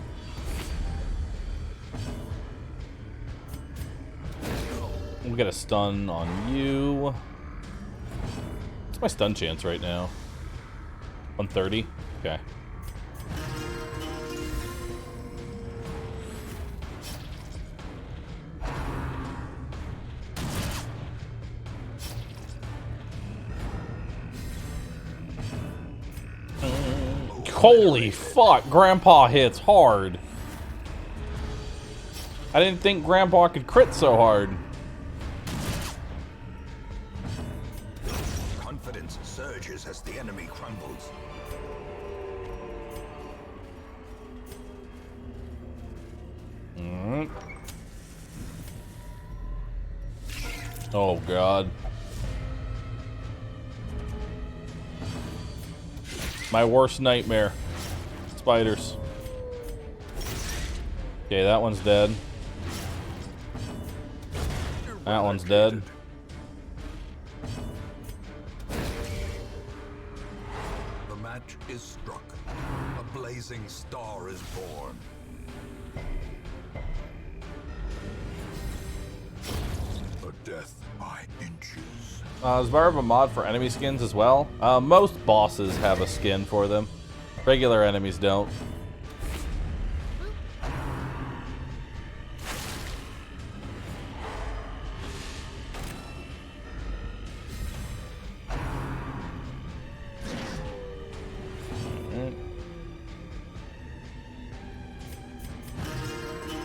We'll get a stun on you. What's my stun chance right now? 130? Okay. Holy fuck, Grandpa hits hard. I didn't think Grandpa could crit so hard. Confidence surges as the enemy crumbles. Alright. Oh god. My worst nightmare. Spiders. Okay, that one's dead. That one's dead. The match is struck. A blazing star is born. A death by inches. Is there a mod for enemy skins as well? Most bosses have a skin for them. Regular enemies don't.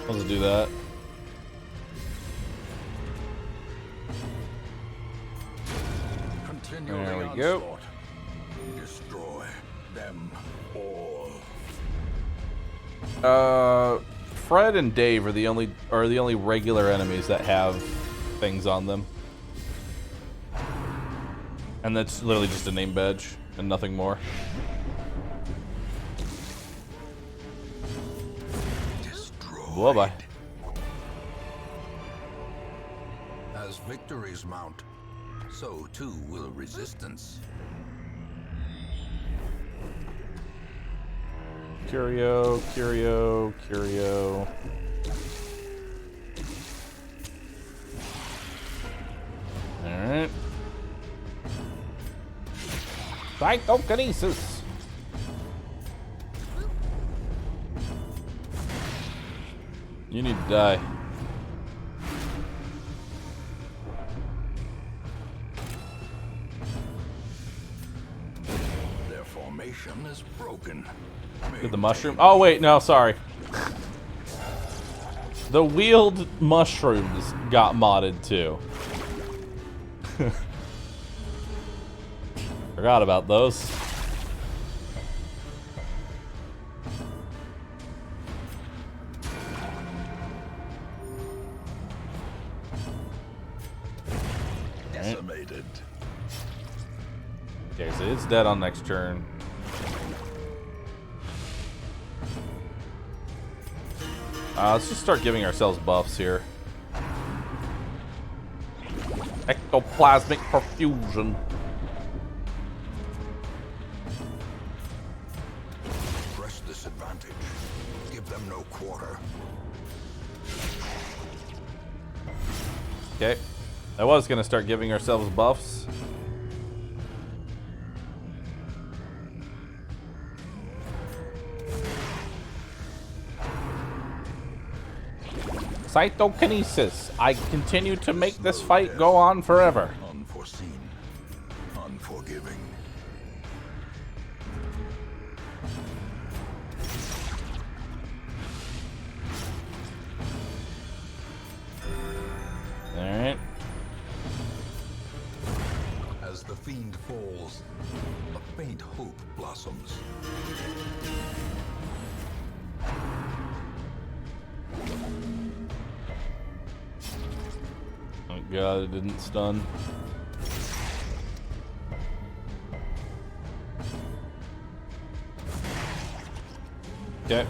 Let's do that. There we go. Destroy them all. Fred and Dave are the only regular enemies that have things on them. And that's literally just a name badge and nothing more. Bye-bye. As victories mount, so too will resistance. Curio, Curio, Curio. Alright. Psychokinesis. You need to die. Their formation is broken. Get the mushroom. Oh wait, no, sorry. The wheeled mushrooms got modded too. Forgot about those. Decimated. Okay, so it's dead on next turn. Let's just start giving ourselves buffs here. Ectoplasmic perfusion. Press this advantage. Give them no quarter. Okay. I was gonna start giving ourselves buffs. Cytokinesis. I continue to make this fight go on forever. Unforeseen. Unforgiving. Alright. As the fiend falls, a faint hope blossoms. Oh god, it didn't stun. Okay.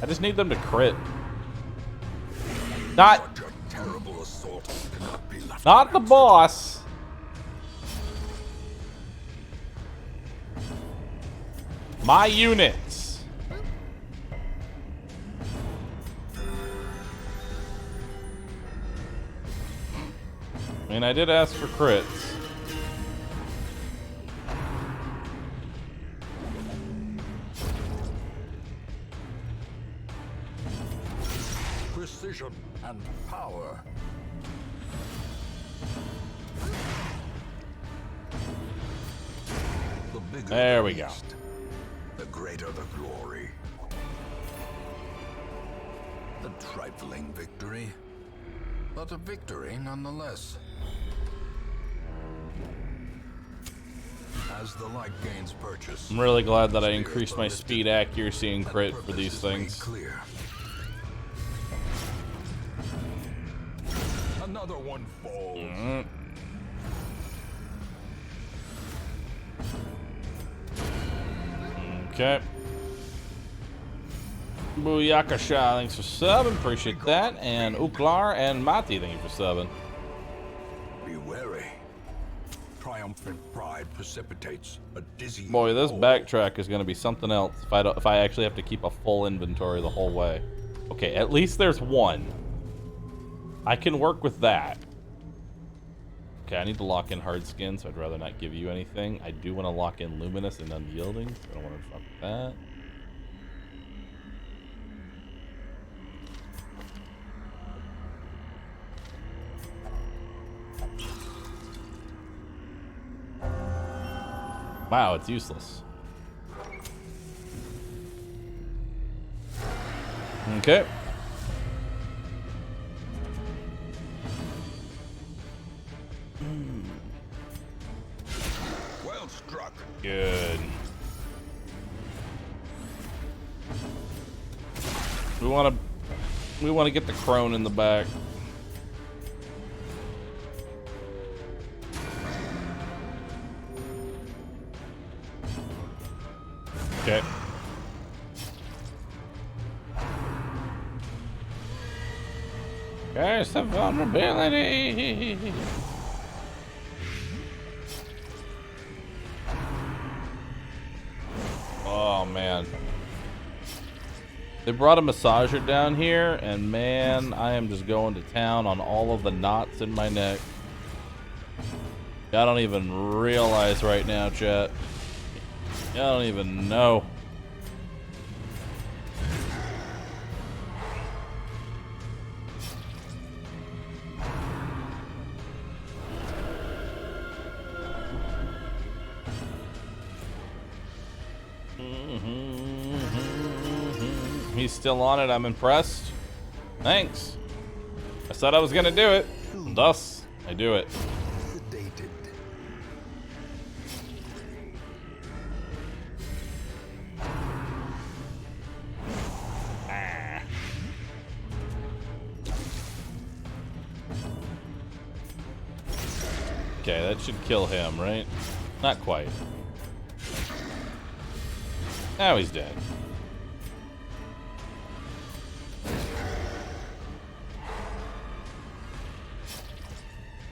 I just need them to crit. Not Such a terrible assault cannot be left Not the boss. My units. I mean, I did ask for crits. precision and power. The bigger There the we go. beast, the greater the glory. A trifling victory, but a victory nonetheless. As the light gains purchase, I'm really glad that I increased my speed, accuracy, and crit for these purpose is made things. clear. Another one falls. Okay. Booyakasha, thanks for subbing. Appreciate that. And Uklar and Mati, thank you for subbing. Be wary. Triumphant pride precipitates a dizzy. Boy, this fall. backtrack is going to be something else if I actually have to keep a full inventory the whole way. Okay, at least there's one. I can work with that. Okay, I need to lock in hard skin, so I'd rather not give you anything. I do want to lock in luminous and unyielding, so I don't want to fuck with that. Wow, it's useless. Okay. Well struck. Good. We want to get the crone in the back. Okay. There's some vulnerability. Oh man. They brought a massager down here, and man, I am just going to town on all of the knots in my neck. I don't even realize right now, chat. I don't even know. He's still on it. I'm impressed. Thanks. I said I was gonna do it. Thus, I do it. Sedated. Okay, that should kill him, right? Not quite. Now he's dead.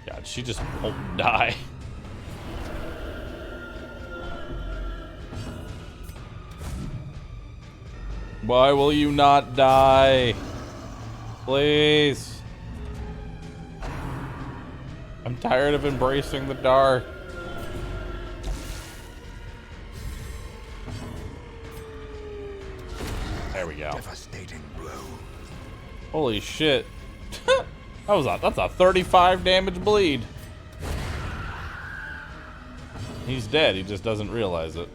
God, she just won't die. Why will you not die? Please. I'm tired of embracing the dark. There we go. Devastating blow. Holy shit. That's a 35 damage bleed. He's dead, he just doesn't realize it.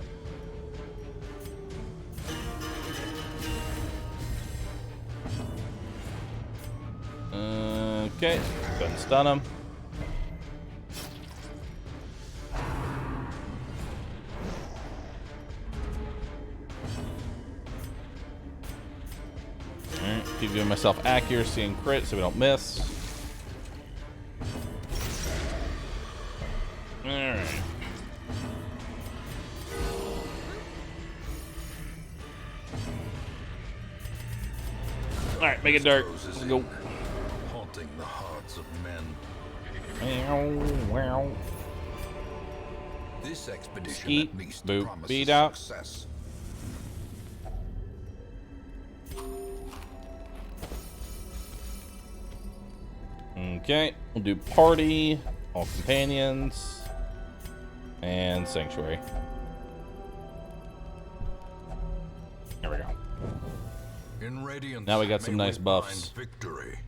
Okay, go ahead and stun him. Alright, keep giving myself accuracy and crit so we don't miss. Alright. Alright, make it dark. Closes Let's go. in, haunting the hearts of men. Wow. This expedition Skeet, at least boop, promises beat out. success. Okay, we'll do party, all companions, and sanctuary. There we go. In Radiance, Now we got some may nice we buffs. find victory.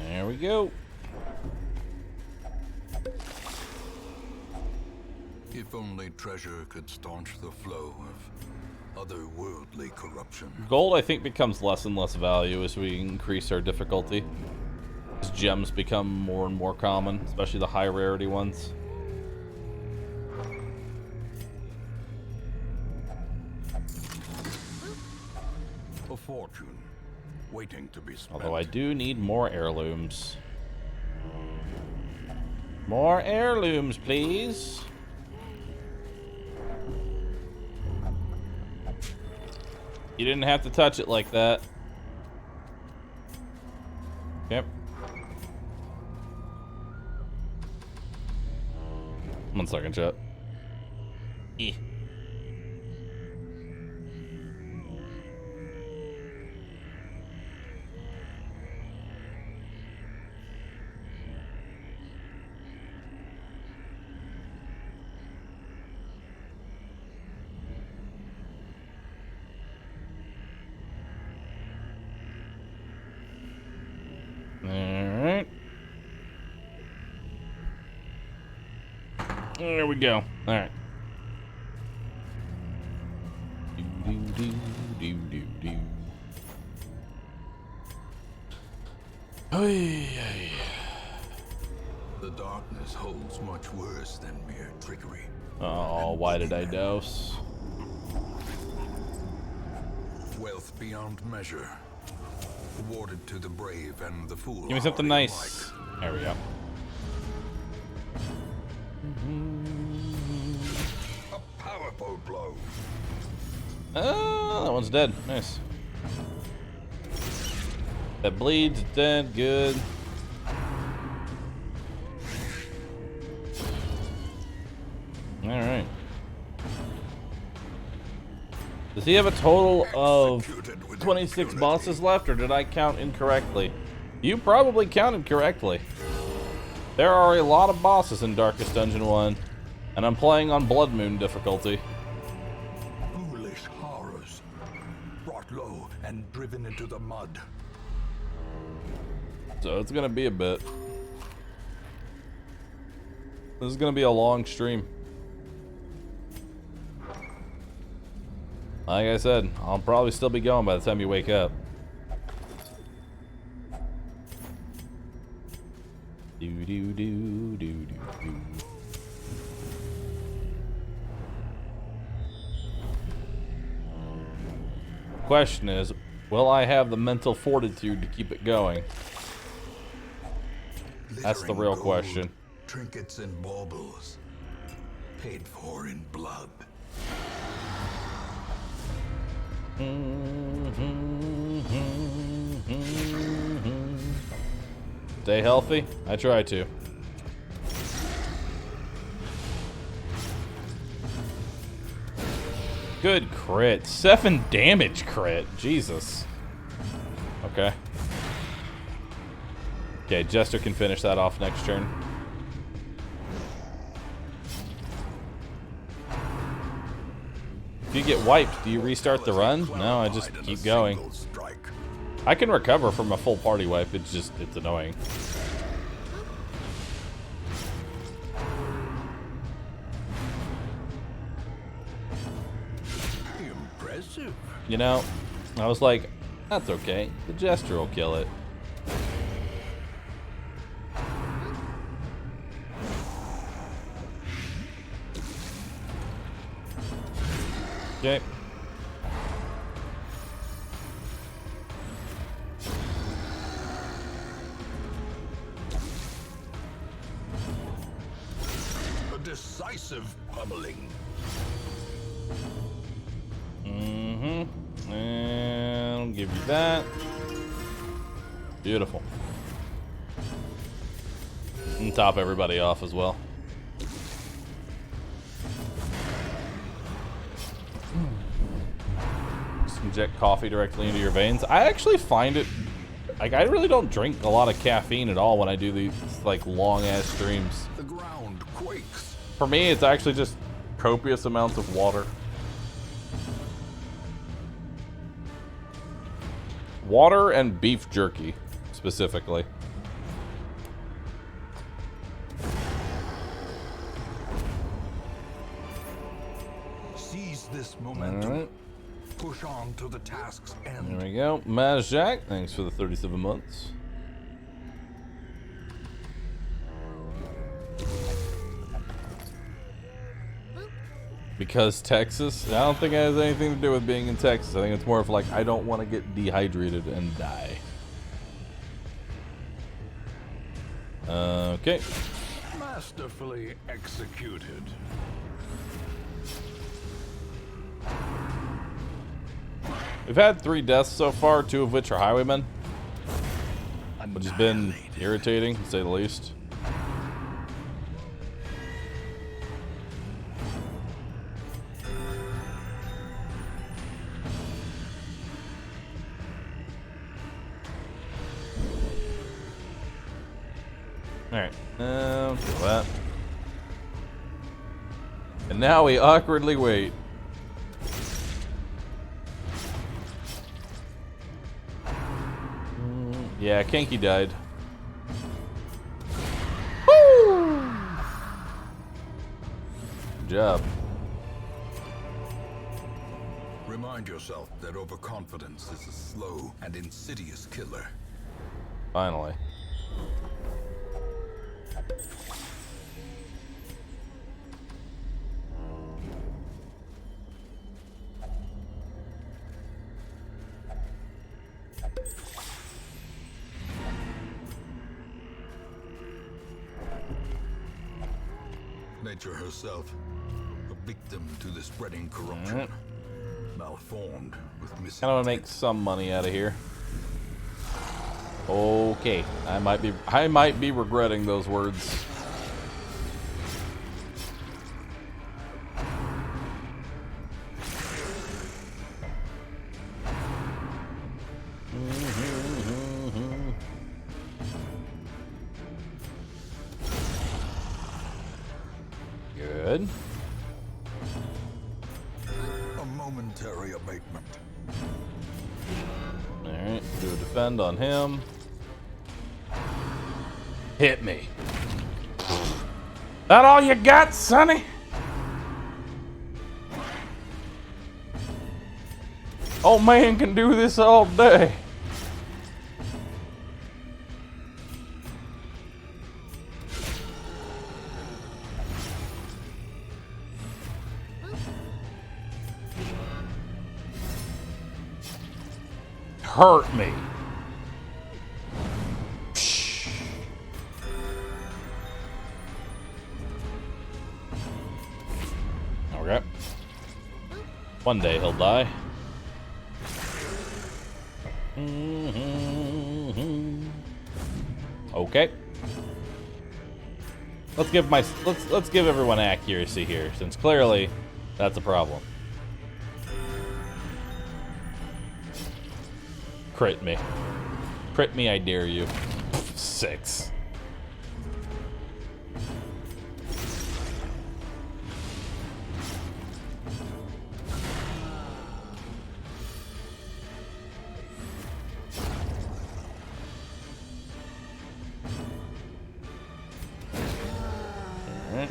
There we go. If only treasure could staunch the flow of otherworldly corruption. Gold, I think, becomes less and less value as we increase our difficulty. As gems become more and more common, especially the high rarity ones. A fortune waiting to be spent. Although I do need more heirlooms. More heirlooms, please. You didn't have to touch it like that. Yep. 1 second, chat. Eh. Alright. There we go. Alright. The darkness holds much worse than mere trickery. Oh, why did I dose? Wealth beyond measure. Awarded to the brave and the fool. Give me something nice. There we go. A powerful blow. Oh, that one's dead. Nice. That bleeds, dead, good. Alright. Does he have a total of 26 bosses left, or did I count incorrectly? You probably counted correctly. There are a lot of bosses in Darkest Dungeon 1, and I'm playing on Bloodmoon difficulty. Foolish horrors. Brought low and driven into the mud. So it's gonna be a bit. This is gonna be a long stream. Like I said, I'll probably still be going by the time you wake up. Do do do do do do. Question is, will I have the mental fortitude to keep it going? That's the real question. Trinkets and baubles. Paid for in blood. Stay healthy? I try to. Good crit. 7 damage crit. Jesus. Okay. Okay, Jester can finish that off next turn. If you get wiped, do you restart the run? No, I just keep going. I can recover from a full party wipe, it's just, it's annoying. Impressive. You know, I was like, that's okay. The Jester will kill it. Okay. A decisive bubbling. Mm-hmm. And I'll give you that. Beautiful. And top everybody off as well. Just inject coffee directly into your veins. I actually find it, like, I really don't drink a lot of caffeine at all when I do these, like, long-ass streams. The ground quakes. For me, it's actually just copious amounts of water. Water and beef jerky, specifically. Seize this momentum. Alright. Push on to the task's end. There we go. Mazjak, thanks for the 37 months. Because Texas? I don't think it has anything to do with being in Texas. I think it's more of like, I don't want to get dehydrated and die. Okay. Masterfully executed. We've had 3 deaths so far, 2 of which are highwaymen. Which has been irritating, to say the least. Alright, kill that. And now we awkwardly wait. Yeah, Kenki died. Woo! Good job. Remind yourself that overconfidence is a slow and insidious killer. Finally. Nature herself, a victim to the spreading corruption. Malformed with missing. I want to make some money out of here. Okay, I might be regretting those words. Good. A momentary abatement. Alright, do a defend on him. Hit me. That all you got, Sonny? Old man can do this all day. Hurt me. Okay. One day he'll die. Okay. Let's give everyone accuracy here, since clearly that's a problem. Crit me. Crit me, I dare you. 6. Alright.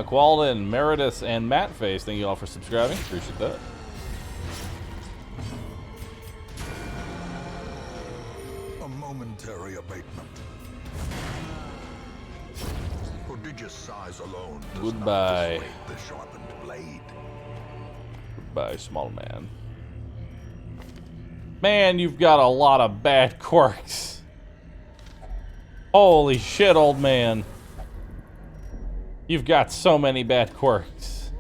Qualden, Meredith, and Mattface, thank you all for subscribing. Appreciate that. A momentary abatement. Prodigious size alone does Goodbye. not dissuade the sharpened blade. blade. Goodbye, small man. Man, you've got a lot of bad quirks. Holy shit, old man. You've got so many bad quirks.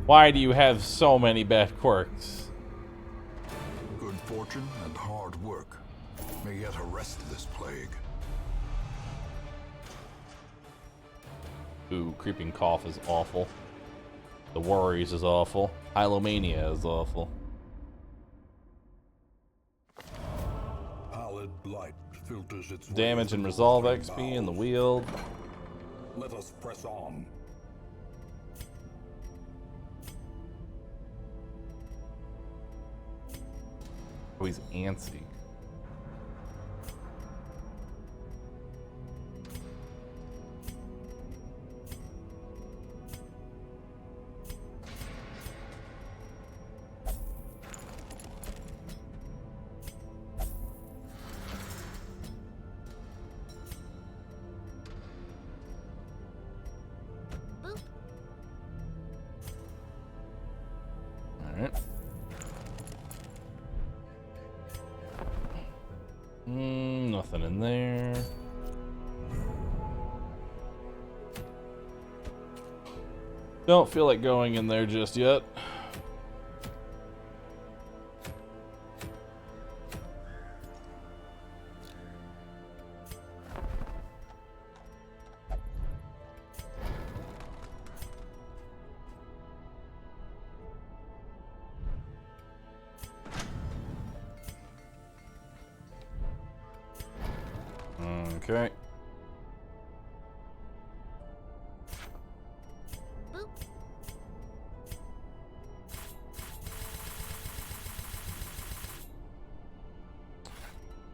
Why do you have so many bad quirks? Good fortune and hard work may yet arrest this plague. Ooh, creeping cough is awful. The worries is awful. Hylomania is awful. Pallid blight filters its way Damage and through resolve northern XP in the bowels. wield. Let us press on. Oh, he's antsy. Alright. Nothing in there. Don't feel like going in there just yet. Okay.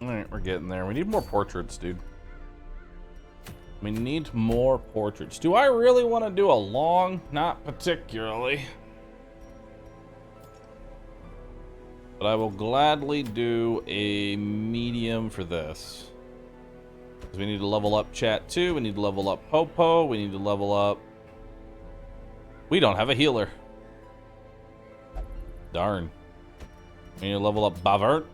Alright, we're getting there. We need more portraits, dude. We need more portraits. Do I really want to do a long? Not particularly. But I will gladly do a medium for this. Because we need to level up Chat 2. We need to level up Popo. We need to level up... We don't have a healer. Darn. We need to level up Bavert.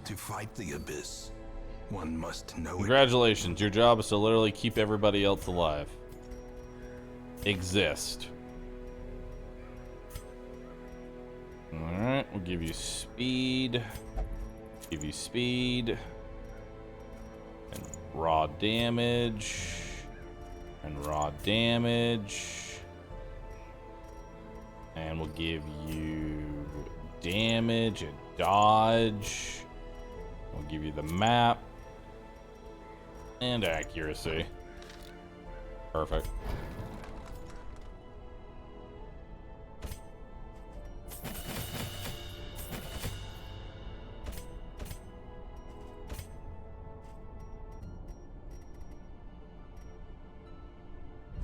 To fight the abyss, one must know it. Congratulations. Your job is to literally keep everybody else alive. Exist. Alright, we'll give you speed. Give you speed. And raw damage. And raw damage. And we'll give you damage and dodge. We'll give you the map. And accuracy. Perfect.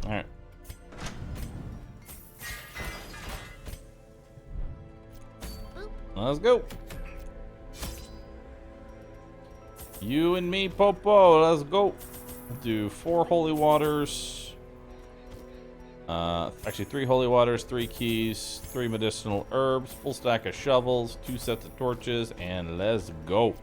Alright. Let's go. You and me, Popo. Let's go. Do 4 holy waters. Actually 3 holy waters, 3 keys, 3 medicinal herbs, full stack of shovels, 2 sets of torches, and let's go.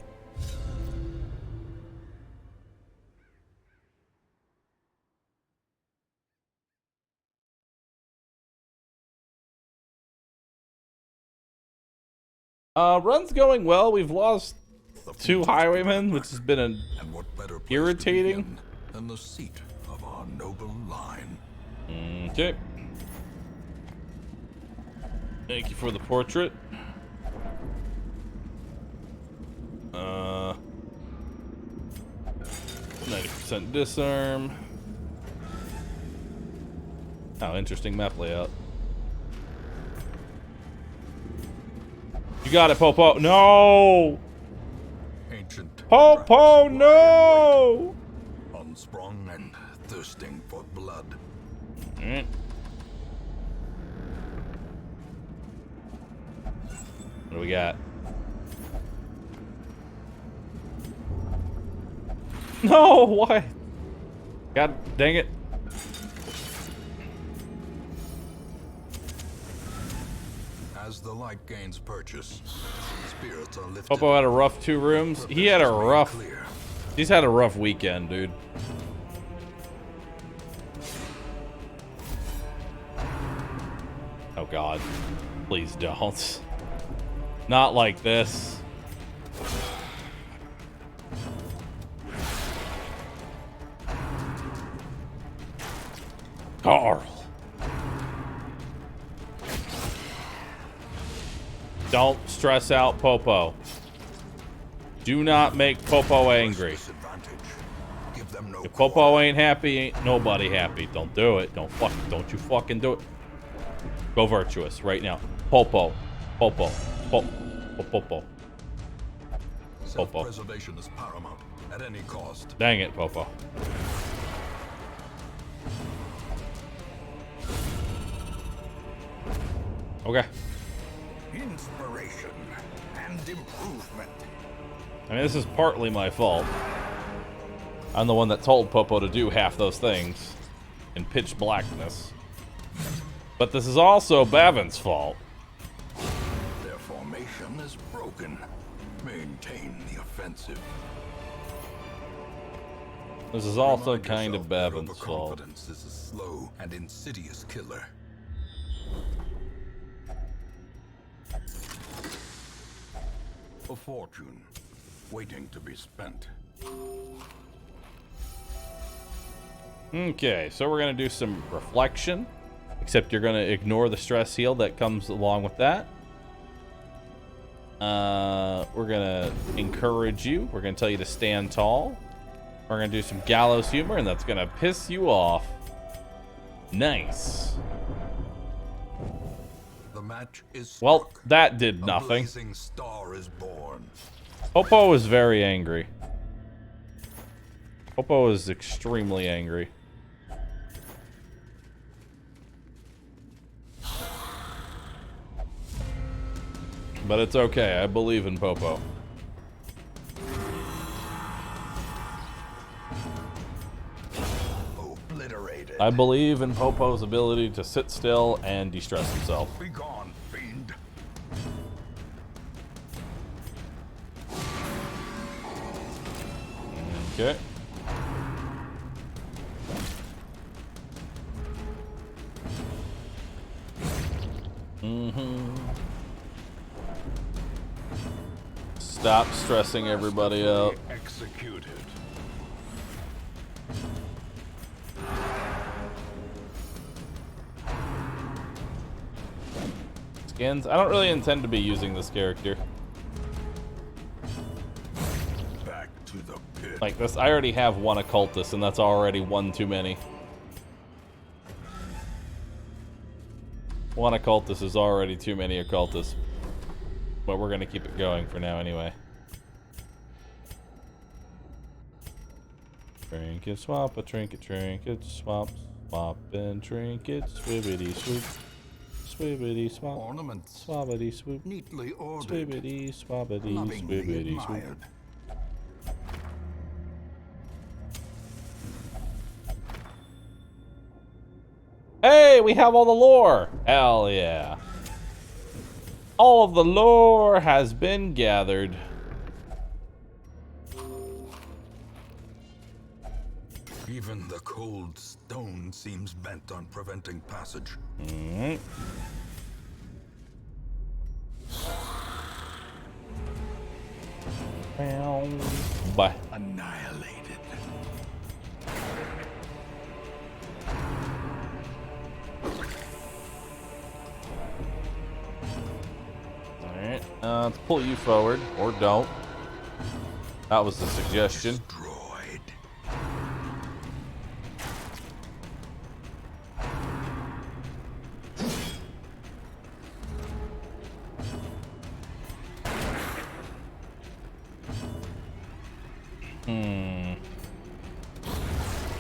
Run's going well. We've lost 2 highwaymen, which has been And what better place to irritating. begin than the seat of our noble line. Okay. Thank you for the portrait. 90% disarm. Oh, interesting map layout. You got it, Popo. No! Ancient Popo, tracks lie no! in wait, unsprung and thirsting for blood. Alright. What do we got? No, why? God dang it. As the light gains purchase, spirits are lifted. Popo had a rough 2 rooms. He had a Purpose is made rough... clear. He's had a rough weekend, dude. Oh God, please don't. Not like this. Carl. Don't stress out Popo. Do not make Popo angry. Give them no If Popo ain't happy, ain't nobody happy. Don't do it. Don't you fucking do it. Go virtuous right now. Popo. Popo. Popo. Popo. Self-preservation is paramount at any cost. Dang it, Popo. Okay. Inspiration and improvement. I mean, this is partly my fault. I'm the one that told Popo to do half those things in pitch blackness. But this is also Bavin's fault. Their formation is broken. Maintain the offensive. This is also Remind kind of yourself that Bavin's fault. overconfidence is a slow and insidious killer. A fortune waiting to be spent. Okay, so we're going to do some reflection. Except you're going to ignore the stress heal that comes along with that. We're going to encourage you. We're going to tell you to stand tall. We're going to do some gallows humor, and that's going to piss you off. Nice. The match is Well, struck. that did A nothing. blazing star is born. Popo is very angry. Popo is extremely angry. But it's okay. I believe in Popo. Obliterated. I believe in Popo's ability to sit still and de-stress himself. Be gone, fiend. Okay. Stop stressing everybody out. Executed. Skins? I don't really intend to be using this character. Back to the pit. Like this, I already have one occultist, and that's already one too many. One occultist is already too many occultists. But we're gonna keep it going for now anyway. Trinket swap, a trinket, swap, swap, and trinket, swibbity swoop. Swibbity swap, Ornaments swabbity swoop. neatly ordered. Swibbity swabbity Lovingly swibbity swoop. admired. Hey, we have all the lore! Hell yeah. All of the lore has been gathered. Even the cold stone seems bent on preventing passage. Bye. Annihilated. Alright, let's pull you forward, or don't. That was the suggestion. Destroyed.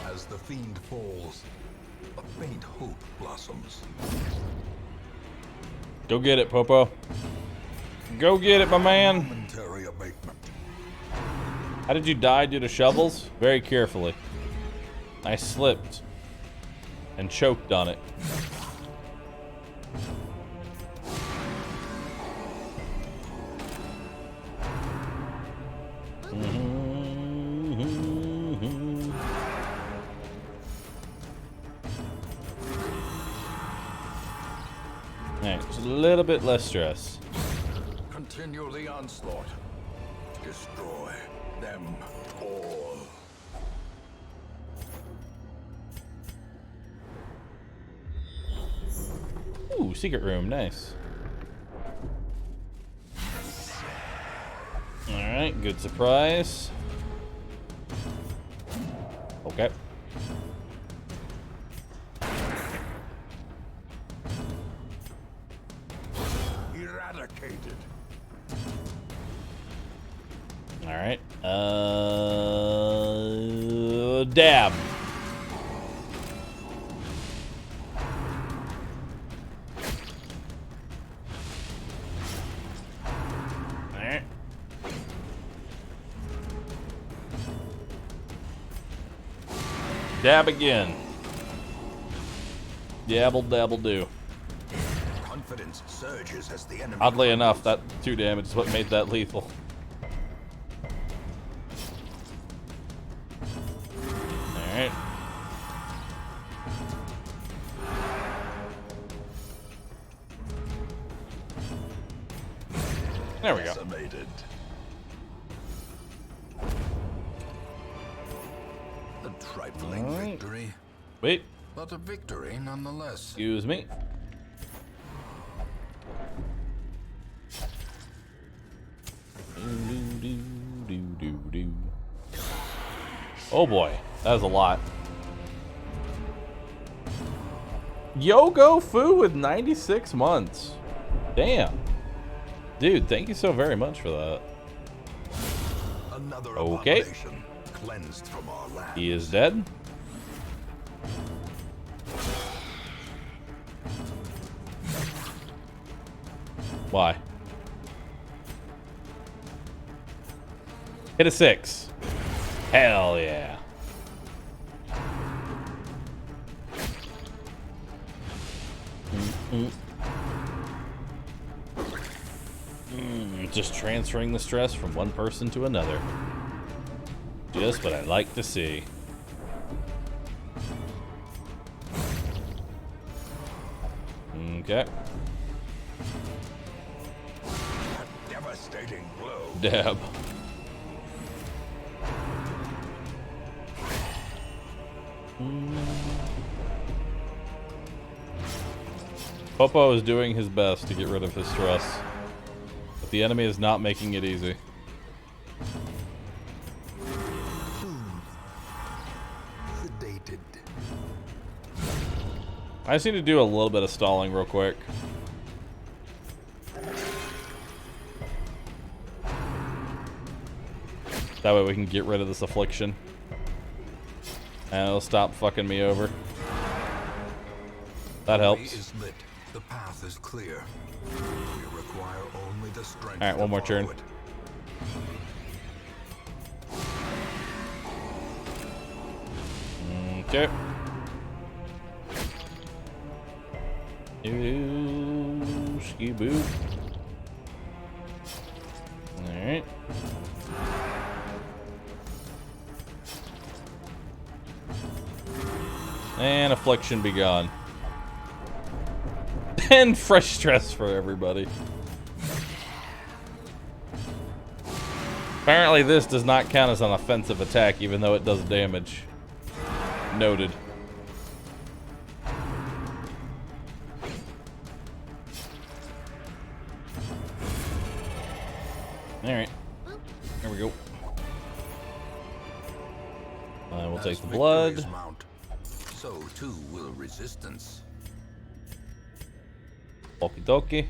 As the fiend falls, a faint hope blossoms. Go get it, Popo. Go get it, my man. Momentary abatement. How did you die due to shovels? Very carefully. I slipped and choked on it. Alright, just a little bit less stress. Continue the onslaught. Destroy them all. Ooh, secret room, nice. Alright, good surprise. Okay. Eradicated. Alright. Dab. Alright. Dab again. Dabble, dabble, do. Confidence surges as the enemy. Oddly enough, that 2 damage is what made that lethal. Alright. There we go. Decimated. A trifling victory, Wait, But a victory nonetheless. excuse me. Oh boy, that was a lot. Yogo Fu with 96 months. Damn. Dude, thank you so very much for that. Another Okay. abomination cleansed from our land. He is dead. Why? Hit a 6. Hell yeah. Just transferring the stress from one person to another. Just what I like to see. Okay. A devastating blow. Dab. Popo is doing his best to get rid of his stress, but the enemy is not making it easy. Sedated. I just need to do a little bit of stalling real quick. That way we can get rid of this affliction. And it'll stop fucking me over. That The way helps. is lit. The path is clear. We require only the strength. Alright, one to more turn. follow it. Okay. Ooh, ski boo. Alright. And affliction be gone. And fresh stress for everybody. Apparently this does not count as an offensive attack, even though it does damage. Noted. Alright. There we go. We'll As take the blood. victories mount, so too will resistance. Okie dokie.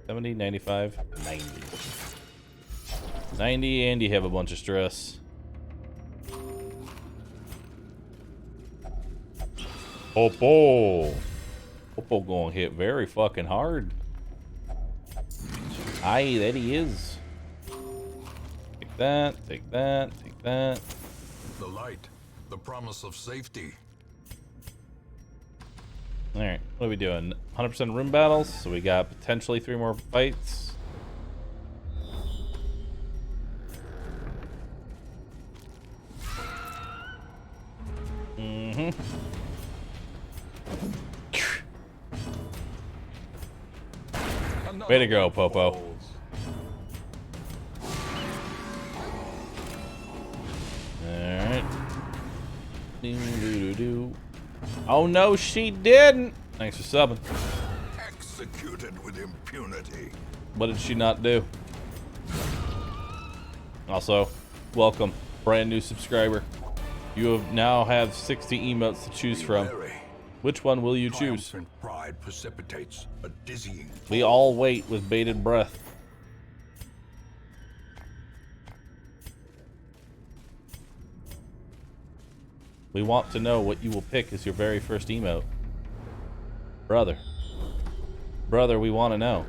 70, 95, 90. 90, and you have a bunch of stress. Popo. Popo gonna hit very fucking hard. Aye, that he is. Take that, take that, take that. The light, the promise of safety. Alright, what are we doing? 100% room battles, so we got potentially 3 more fights. Way to go, Popo. Alright. Oh no, she didn't! Thanks for subbing. Executed with impunity. What did she not do? Also, welcome, brand new subscriber. You now have 60 emotes to choose from. Which one will you choose? Triumphant pride precipitates a dizzying. We all wait with bated breath. We want to know what you will pick as your very first emote. Brother. Brother, we want to know.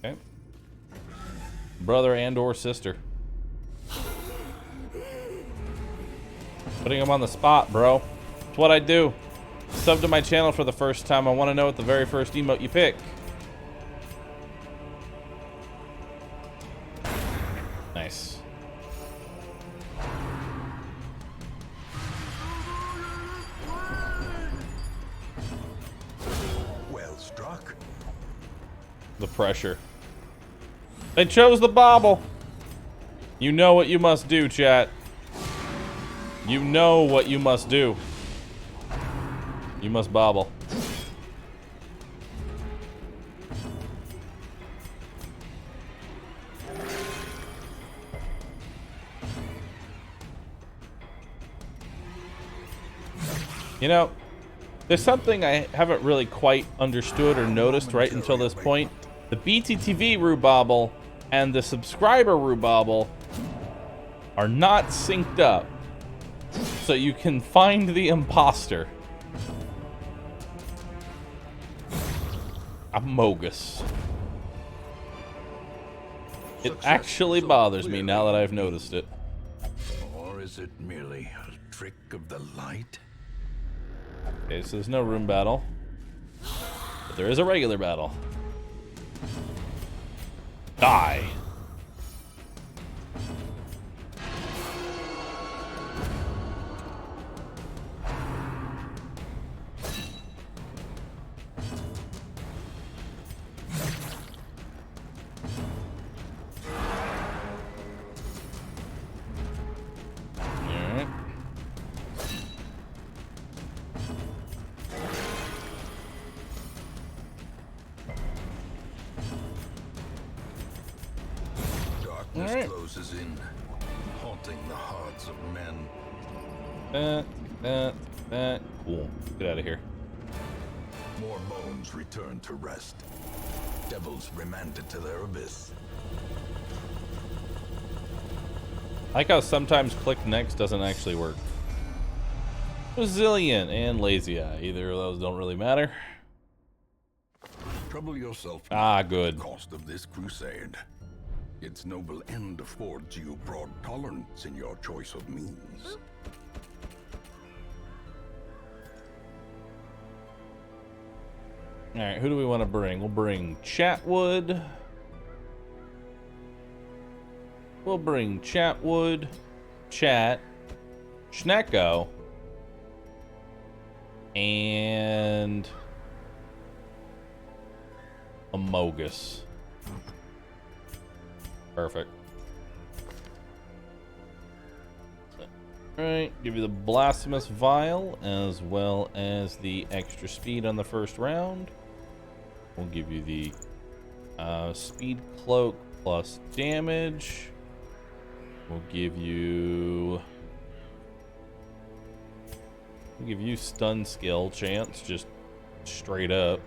Okay. Brother and or sister. Putting him on the spot, bro. It's what I do. Sub to my channel for the first time. I want to know what the very first emote you pick. Nice. Well struck. The pressure. They chose the bobble. You know what you must do, chat. You know what you must do. You must bobble. You know, there's something I haven't really quite understood or noticed right until this point. The BTTV Rubobble and the subscriber Rubobble are not synced up. So you can find the imposter. Amogus. It actually bothers me now that I've noticed it. Or is it merely a trick of the light? Okay, so there's no room battle. But there is a regular battle. Die. Darkness closes in, haunting the hearts of men. That. Cool. Get out of here. More bones return to rest. Devils remanded to their abyss. I like how sometimes click next doesn't actually work. Resilient and lazy eye. Either of those don't really matter. Trouble yourself. Ah, good. The cost of this crusade. Its noble end affords you broad tolerance in your choice of means. Alright, who do we want to bring? We'll bring Chatwood. We'll bring Chatwood, Chat, Schnecko, and Amogus. Perfect. Alright, give you the Blasphemous Vial as well as the extra speed on the first round. We'll give you the Speed Cloak plus damage. We'll give you stun skill chance, just straight up.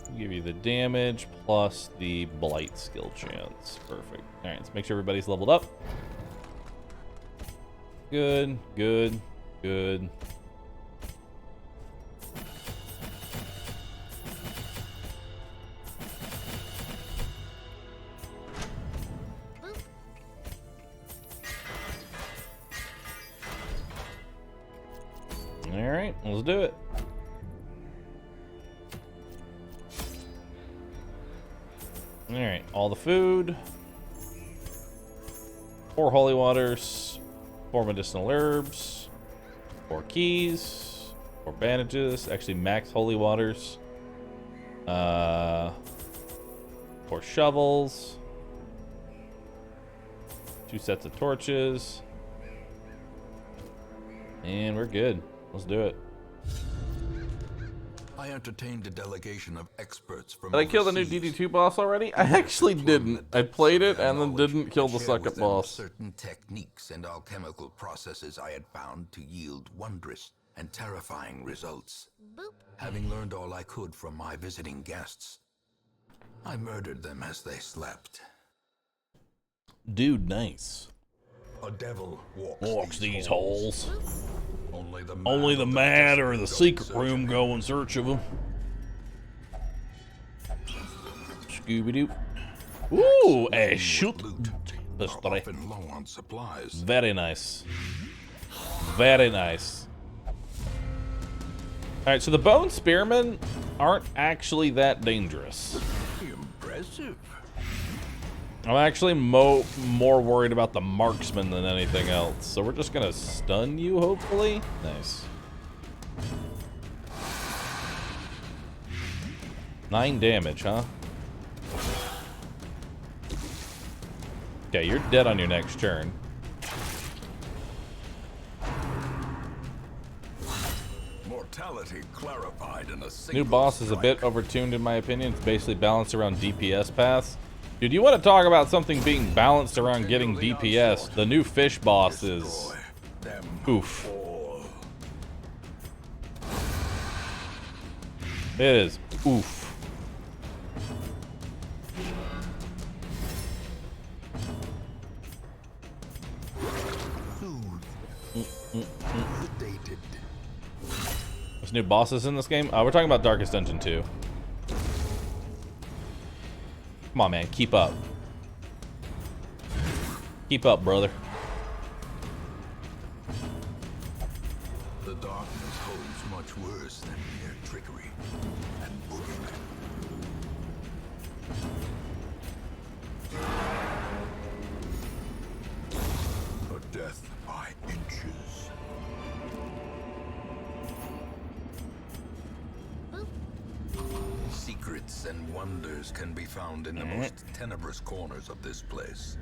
We'll give you the damage plus the blight skill chance. Perfect. Alright, let's make sure everybody's leveled up. Good, good, good. All right, let's do it. All right, all the food, 4 holy waters, 4 medicinal herbs, 4 keys, 4 bandages, actually max holy waters, 4 shovels, 2 sets of torches, and we're good. Let's do it. I entertained a delegation of experts from Did I kill the new overseas. DD2 boss already? I actually didn't. I played it and then didn't kill the Share with second them boss. certain techniques and alchemical processes I had found to yield wondrous and terrifying results. Having learned all I could from my visiting guests, I murdered them as they slept. Dude, nice. A devil Walks these holes. Only the mad or the go secret search room of go in search of them. Scooby-Doo. Ooh, a shoot. are often low on supplies. Very nice. Very nice. Alright, so the bone spearmen aren't actually that dangerous. Impressive. I'm actually more worried about the marksman than anything else. So we're just gonna stun you, hopefully. Nice. 9 damage, huh? Okay, you're dead on your next turn. Mortality clarified in a single New boss is a bit overtuned in my opinion. It's basically balanced around DPS paths. Dude, you want to talk about something being balanced around getting DPS? The new fish boss is oof. It is oof. There's new bosses in this game? We're talking about Darkest Dungeon 2. Come on, man. Keep up. Keep up, brother. The darkness holds much worse than mere trickery and boogeymen. A death by inches. Secrets and wonders can be found in the most tenebrous corners of this place.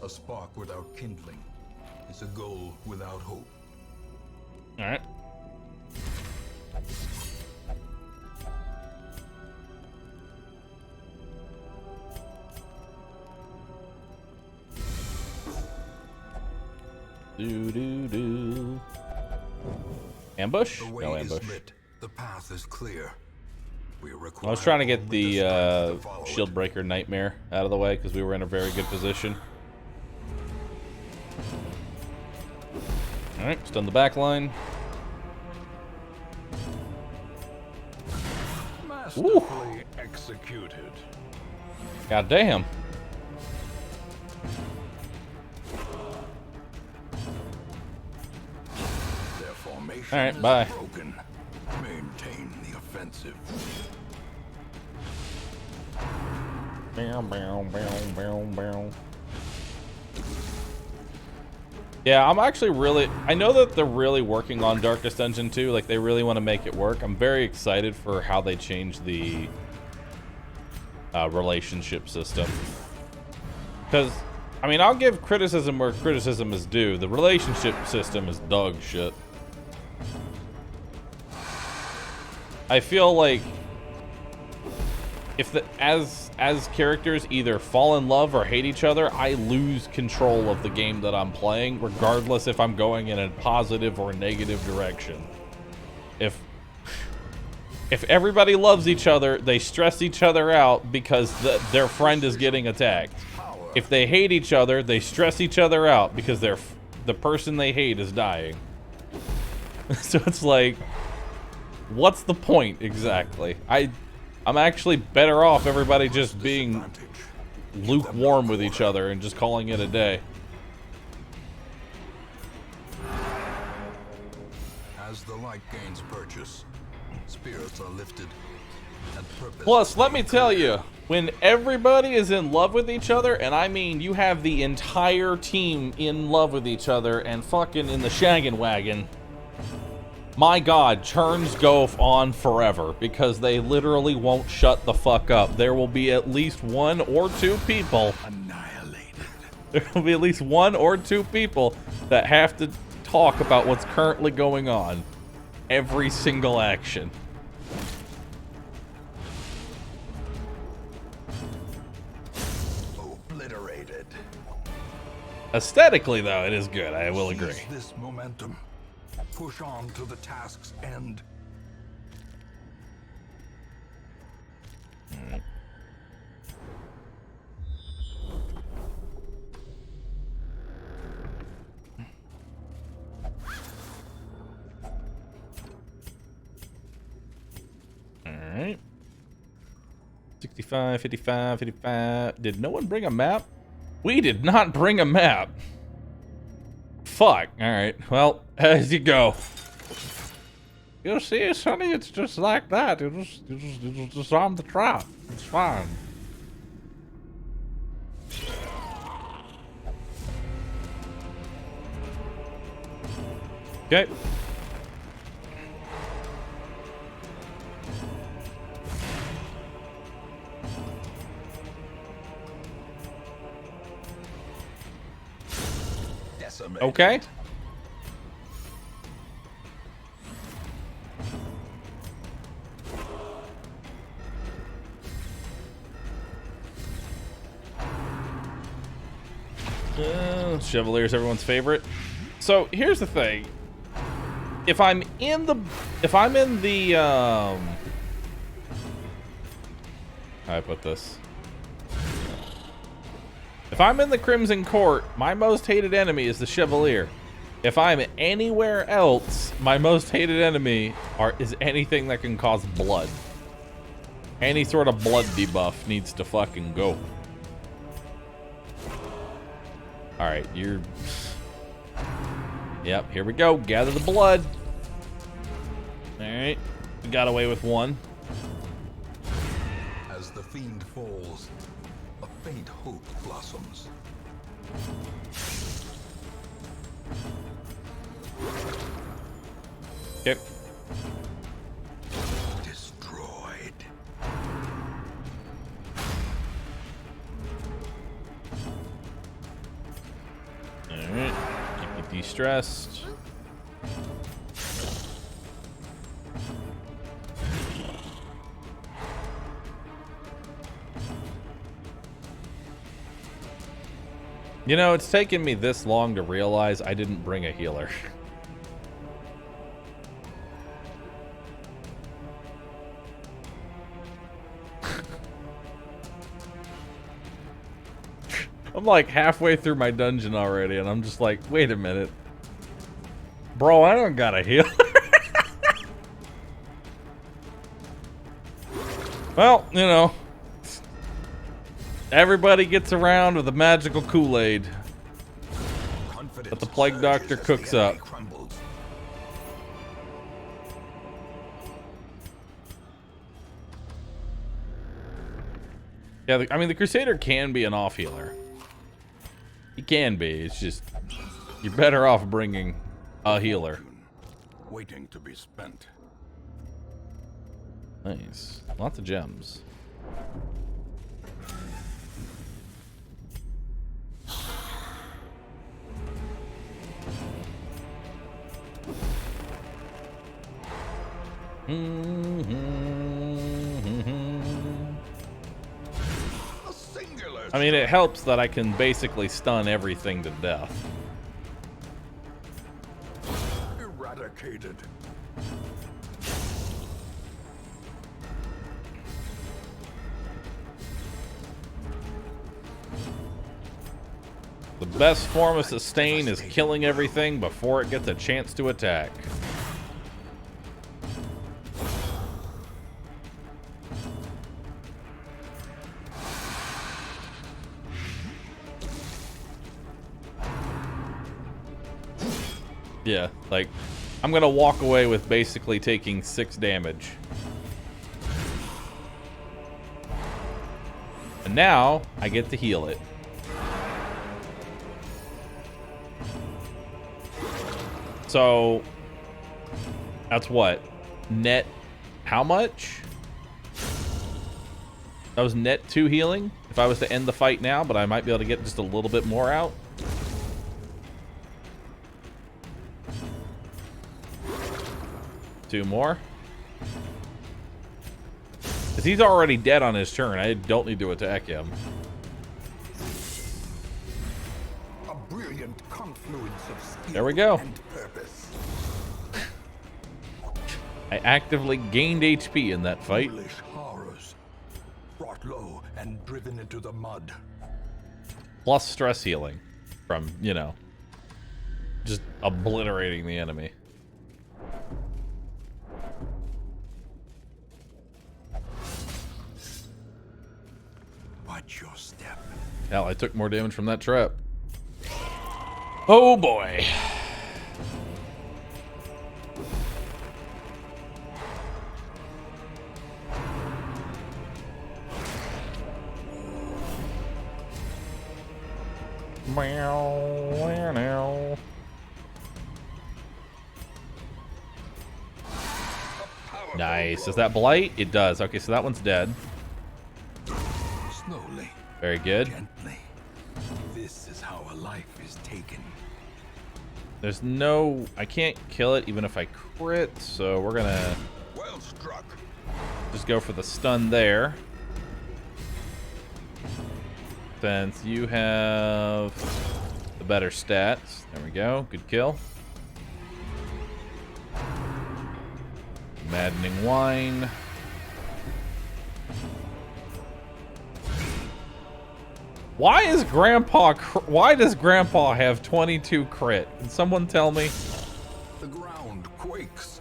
A spark without kindling is a goal without hope. All right. Do. Ambush? The way No is ambush. lit. The path is clear. We I require was trying to get only the strength to follow shield it. breaker nightmare out of the way because we were in a very good position. All right, stun the back line. Masterfully executed. God damn. Their formation All right, is bye. broken. Maintain the offensive. Bow, bow, bow, bow, bow. Yeah, I'm actually really... I know that they're really working on Darkest Dungeon 2. Like, they really want to make it work. I'm very excited for how they change the relationship system. Because, I mean, I'll give criticism where criticism is due. The relationship system is dog shit. I feel like as characters either fall in love or hate each other, I lose control of the game that I'm playing, regardless if I'm going in a positive or negative direction. If everybody loves each other, they stress each other out because their friend is getting attacked. If they hate each other, they stress each other out because the person they hate is dying. So it's like, what's the point exactly? I'm actually better off everybody just being lukewarm with each other and just calling it a day. As the light gains purchase, spirits are lifted and purpose. Plus, let me tell you, when everybody is in love with each other, and I mean you have the entire team in love with each other and fucking in the shaggin' wagon, my god, churns go on forever because they literally won't shut the fuck up. There will be at least one or two people Annihilated. There will be at least one or two people that have to talk about what's currently going on. Every single action. Obliterated. Aesthetically, though, it is good. I will agree. Seize this momentum. Push on to the task's end. Alright. 65, 55, 55. Did no one bring a map? We did not bring a map. Fuck. Alright. Well, as you go. You see, Sonny, it's just like that. You just disarm the trap. It's fine. Okay. Okay. Chevalier's everyone's favorite. So here's the thing. If I'm in the how I put this. If I'm in the Crimson Court, my most hated enemy is the Chevalier. If I'm anywhere else, my most hated enemy is anything that can cause blood. Any sort of blood debuff needs to fucking go. Alright, you're... Yep, here we go. Gather the blood. Alright, we got away with one. As the fiend falls, a faint hope blossoms. Okay. Destroyed. Alright, keep you de-stressed. You know, it's taken me this long to realize I didn't bring a healer. I'm like halfway through my dungeon already, and I'm just like, wait a minute. Bro, I don't got a healer. Well, you know. Everybody gets around with a magical Kool-Aid that the Plague Doctor cooks up. Yeah, I mean, the Crusader can be an off-healer. He can be. It's just, you're better off bringing a healer. Waiting to be spent. Nice. Lots of gems. I mean, it helps that I can basically stun everything to death. Eradicated. The best form of sustain is killing everything before it gets a chance to attack. Yeah, like, I'm gonna walk away with basically taking 6 damage. And now, I get to heal it. So, that's what? Net, how much? That was net 2 healing? If I was to end the fight now, but I might be able to get just a little bit more out. Two more. Because he's already dead on his turn. I don't need to attack him. A brilliant confluence of skill There we go. and purpose. I actively gained HP in that fight. Foolish horrors, brought low and driven into the mud. Plus stress healing from, you know, just obliterating the enemy. Watch your step. Hell, I took more damage from that trap. Oh boy. Nice. Does that blight? It does. Okay, so that one's dead. Slowly, Very good. gently. This is how a life is taken. There's no... I can't kill it even if I crit, so we're gonna Well struck. just go for the stun there. Since you have the better stats. There we go. Good kill. Maddening Wine. Why is Grandpa... Why does Grandpa have 22 crit? Can someone tell me? The ground quakes.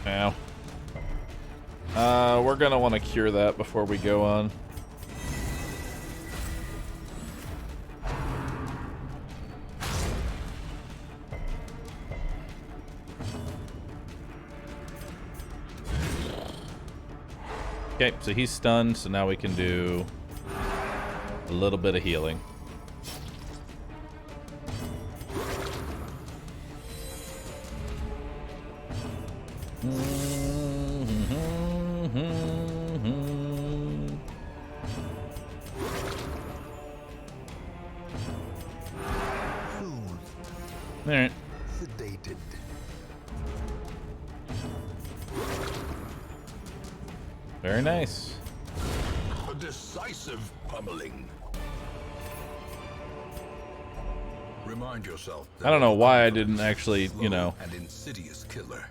Ow. We're gonna want to cure that before we go on. Okay, so he's stunned, so now we can do a little bit of healing. Alright. Sedated. Very nice. A decisive pummeling. Remind yourself that I don't know why I didn't actually, you know... an insidious killer.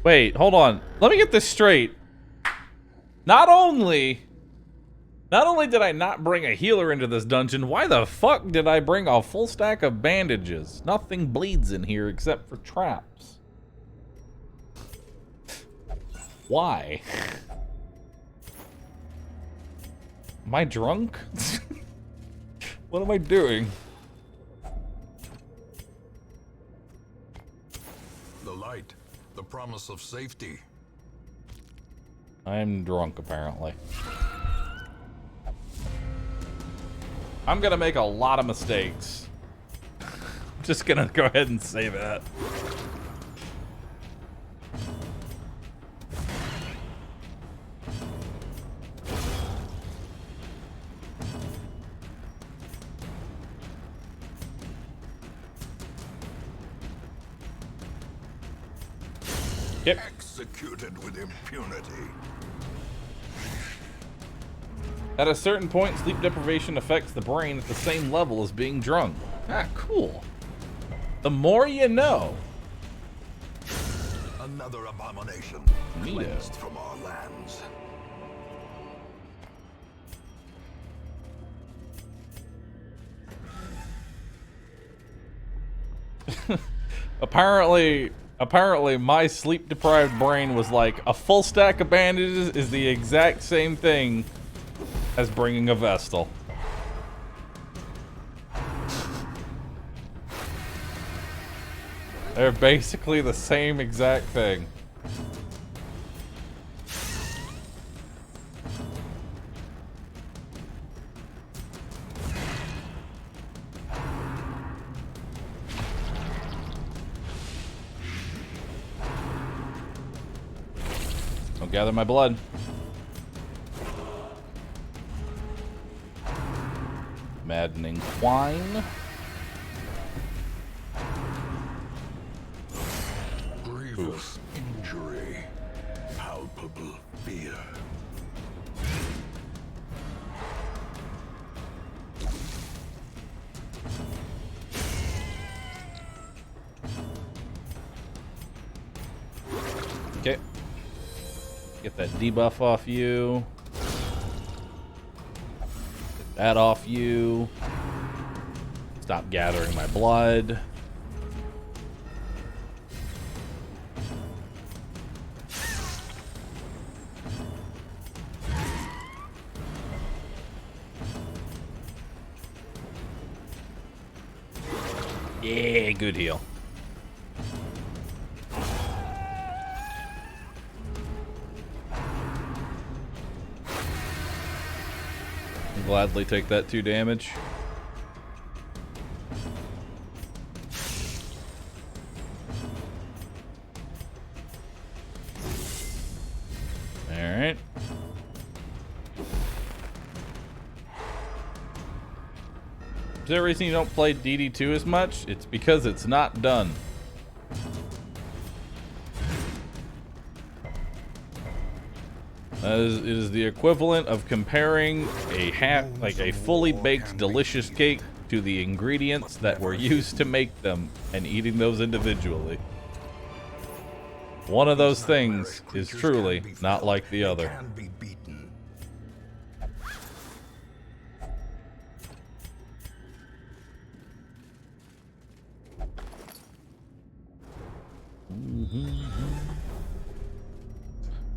Wait, hold on. Let me get this straight. Not only did I not bring a healer into this dungeon, why the fuck did I bring a full stack of bandages? Nothing bleeds in here except for traps. Why? Am I drunk? What am I doing? The light, the promise of safety. I'm drunk, apparently. I'm gonna make a lot of mistakes. I'm just gonna go ahead and say that. Yep. Executed with impunity. At a certain point, sleep deprivation affects the brain at the same level as being drunk. Ah, cool. The more you know. Another abomination Neato. cleansed from our lands. Apparently my sleep deprived brain was like, a full stack of bandages is the exact same thing as bringing a Vestal. They're basically the same exact thing. Don't gather my blood. Maddening Twine. Grievous injury. Palpable fear. Okay. Get that debuff off you. Get that off you. Stop gathering my blood. Yeah, good heal. Gladly take that 2 damage. Alright. Is there a reason you don't play DD2 as much? It's because it's not done. It is the equivalent of comparing a fully baked delicious cake to the ingredients that were used to make them and eating those individually. One of those things is truly not like the other. Can be beaten.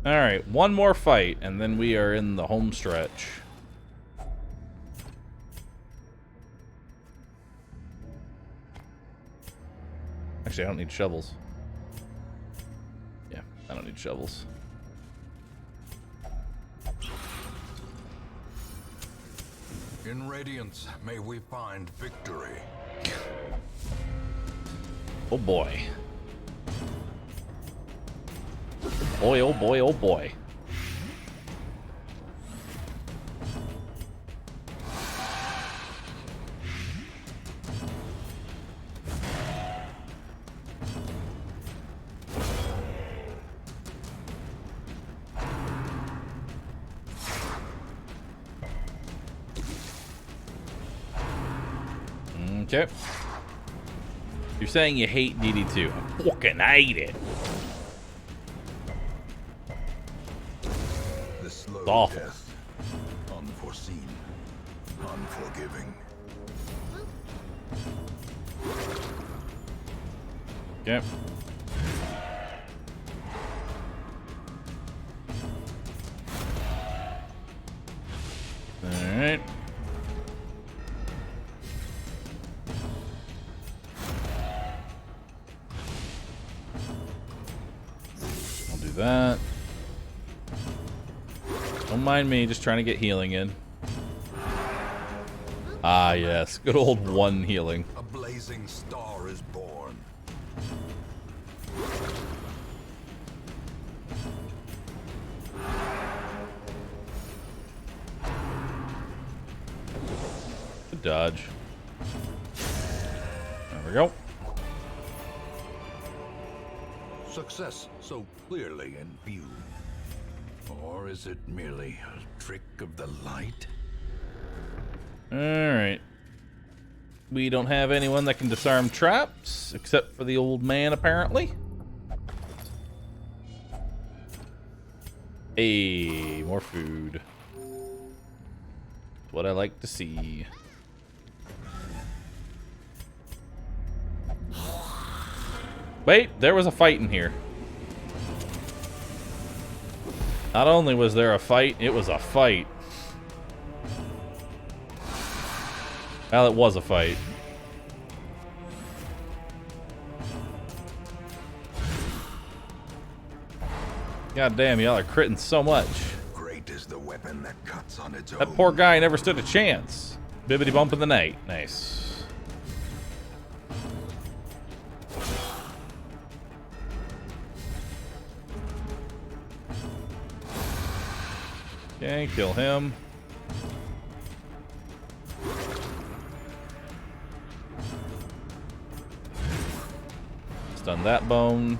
Alright, one more fight, and then we are in the home stretch. Actually, I don't need shovels. Yeah, I don't need shovels. In Radiance, may we find victory. Oh boy. Boy, oh boy, oh boy. Okay. You're saying you hate DD2. I fucking hate it. The slow awful. death, unforeseen, unforgiving. Okay. Alright. I'll do that. Don't mind me, just trying to get healing in. Ah, yes. Good old 1 healing. A blazing star is born. Good dodge. There we go. success so clearly in view? Or is it merely a trick of the light? Alright. We don't have anyone that can disarm traps, except for the old man, apparently. Hey, more food. What I like to see. Wait, there was a fight in here. Not only was there a fight, it was a fight. Well, it was a fight. God damn, y'all are critting so much. Great is the weapon that cuts on its own. That poor guy never stood a chance. Bibbity bump in the night. Nice. Okay, kill him. Stun that bone.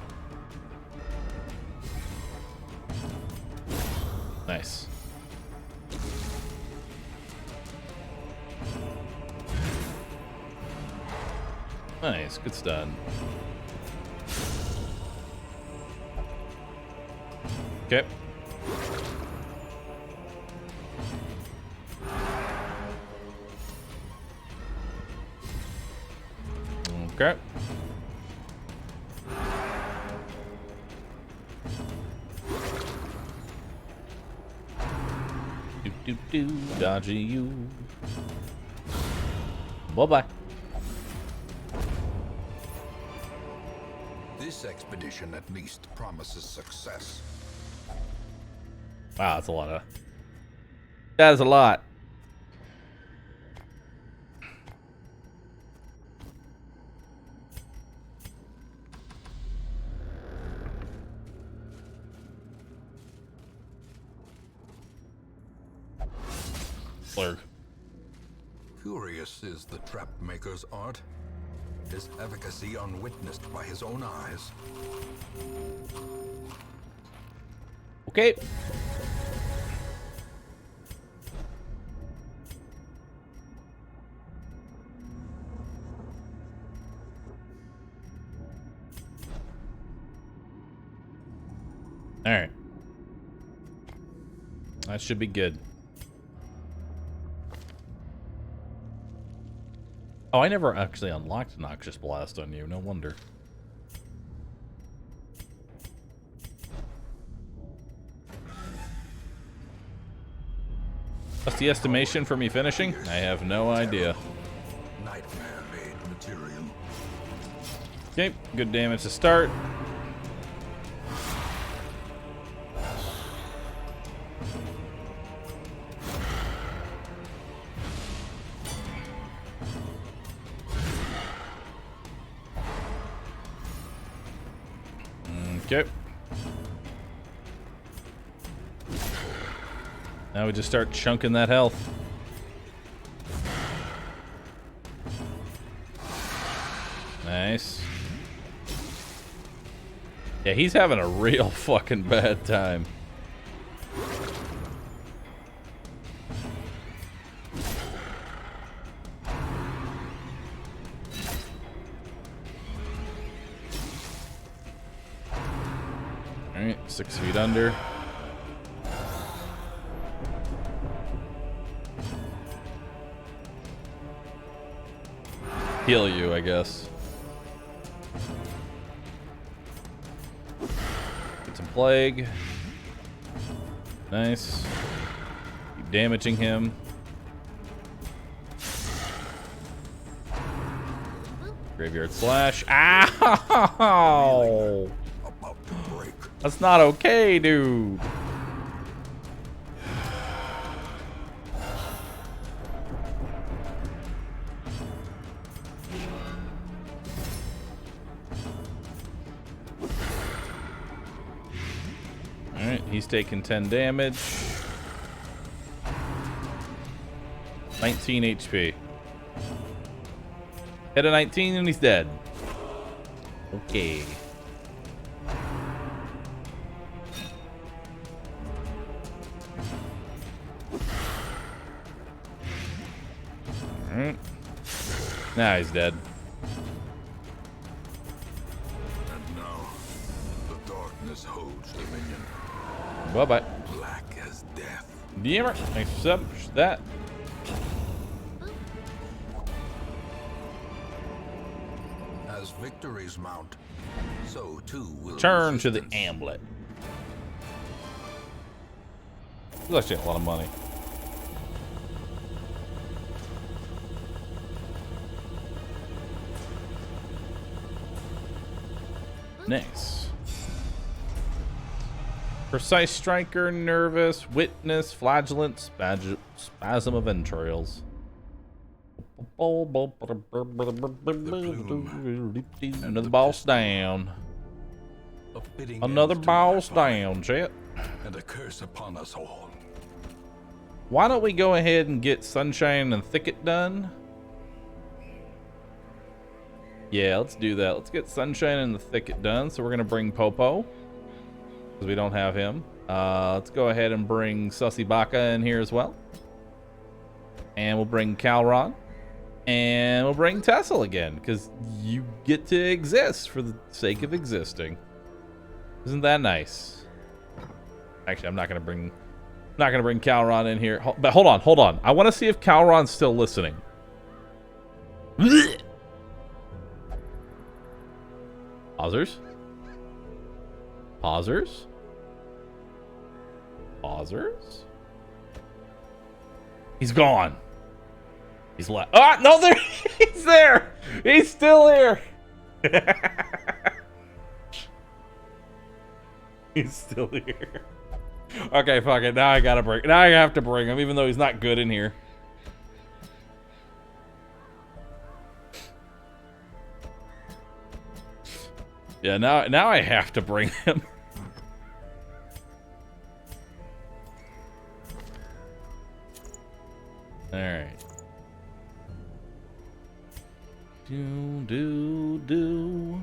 Nice. Nice, good stun. Okay. Okay. Dodgy you. Bye-bye. This expedition at least promises success. Wow, that's a lot of... That is a lot. Slurg. Curious is the trap maker's art. His efficacy unwitnessed by his own eyes. Okay. All right. That should be good. Oh, I never actually unlocked Noxious Blast on you. No wonder. What's the estimation for me finishing? I have no idea. Nightmare-made material. Okay, good damage to start. Okay. Now we just start chunking that health. Nice. Yeah, he's having a real fucking bad time. Alright, 6 feet under. Heal you, I guess. Get some plague. Nice. Keep damaging him. Graveyard slash. Ow! About to break. That's not okay, dude. Alright, he's taking 10 damage. 19 HP. Hit a 19 and he's dead. Okay. Alright. Now he's dead. And now, the darkness holds dominion. Bye-bye. Black as death. Dimmer. Thanks for sub. For that. As victories mount, so too will Turn to the resistance. amulet. This is actually a lot of money. Nice. Precise striker, nervous, witness, flagellant, spasm of entrails. Another boss down. A fitting Another end to boss my fight, down, chat. and a curse upon us all. Why don't we go ahead and get Sunshine and Thicket done? Yeah, let's do that. Let's get Sunshine and the Thicket done. So we're going to bring Popo, because we don't have him. Let's go ahead and bring Sussy Baka in here as well. And we'll bring Calron. And we'll bring Tessel again, because you get to exist for the sake of existing. Isn't that nice? Actually, I'm not going to bring Calron in here. But hold on. I want to see if Calron's still listening. Pausers? He's gone. He's left. Ah, no, there. He's there. He's still here. He's still here. Okay, fuck it. Now I gotta bring. Now I have to bring him, even though he's not good in here. Yeah, now I have to bring him. All right. Do.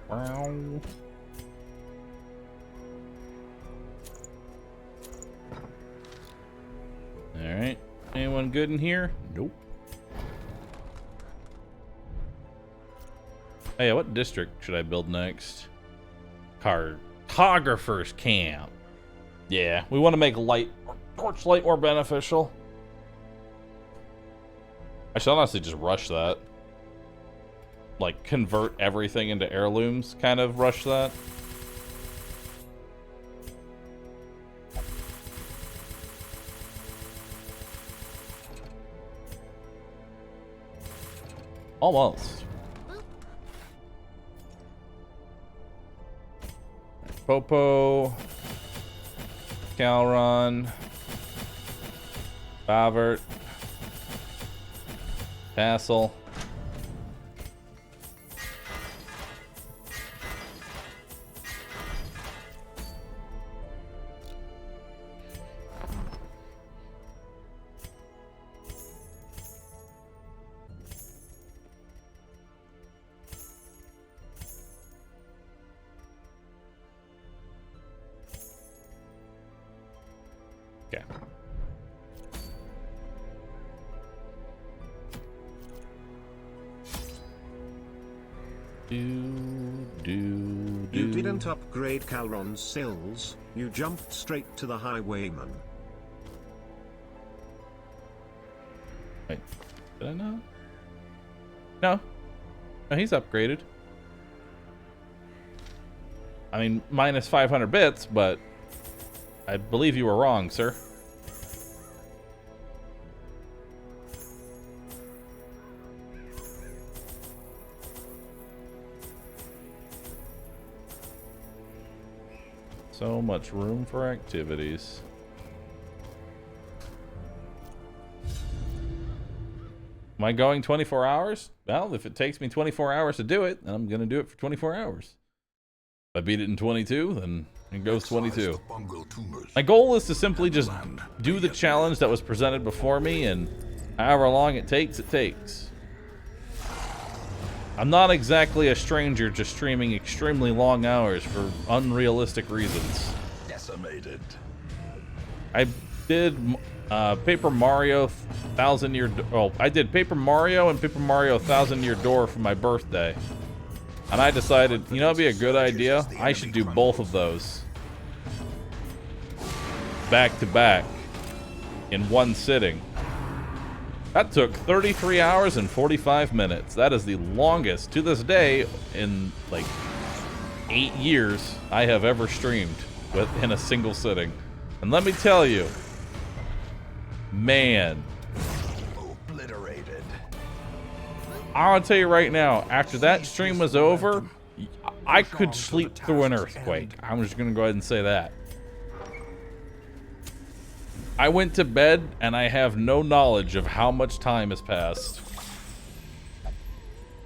Wow. Alright. Anyone good in here? Nope. Hey, what district should I build next? Cartographer's camp. Yeah, we want to make torchlight more beneficial. I should honestly just rush that. Like, convert everything into heirlooms, kind of rush that. Almost. Popo. Calron. Bavert. Tassel. Okay. You didn't upgrade Calron's sills, you jumped straight to the highwayman. Wait, did I know? No. No, he's upgraded. I mean, minus 500 bits, but I believe you were wrong, sir. So much room for activities. Am I going 24 hours? Well, if it takes me 24 hours to do it, then I'm going to do it for 24 hours. If I beat it in 22, then it goes 22. My goal is to simply just do the challenge that was presented before me, and however long it takes, it takes. I'm not exactly a stranger to streaming extremely long hours for unrealistic reasons. Decimated. I did Paper Mario 1000 Year... Oh, I did Paper Mario and Paper Mario 1000 Year Door for my birthday. And I decided, you know, it'd be a good idea. I should do both of those. Back to back. In one sitting. That took 33 hours and 45 minutes. That is the longest, to this day, in like 8 years, I have ever streamed in a single sitting. And let me tell you, man. Obliterated. I'll tell you right now, after that stream was over, I could sleep through an earthquake. I'm just gonna go ahead and say that. I went to bed and I have no knowledge of how much time has passed.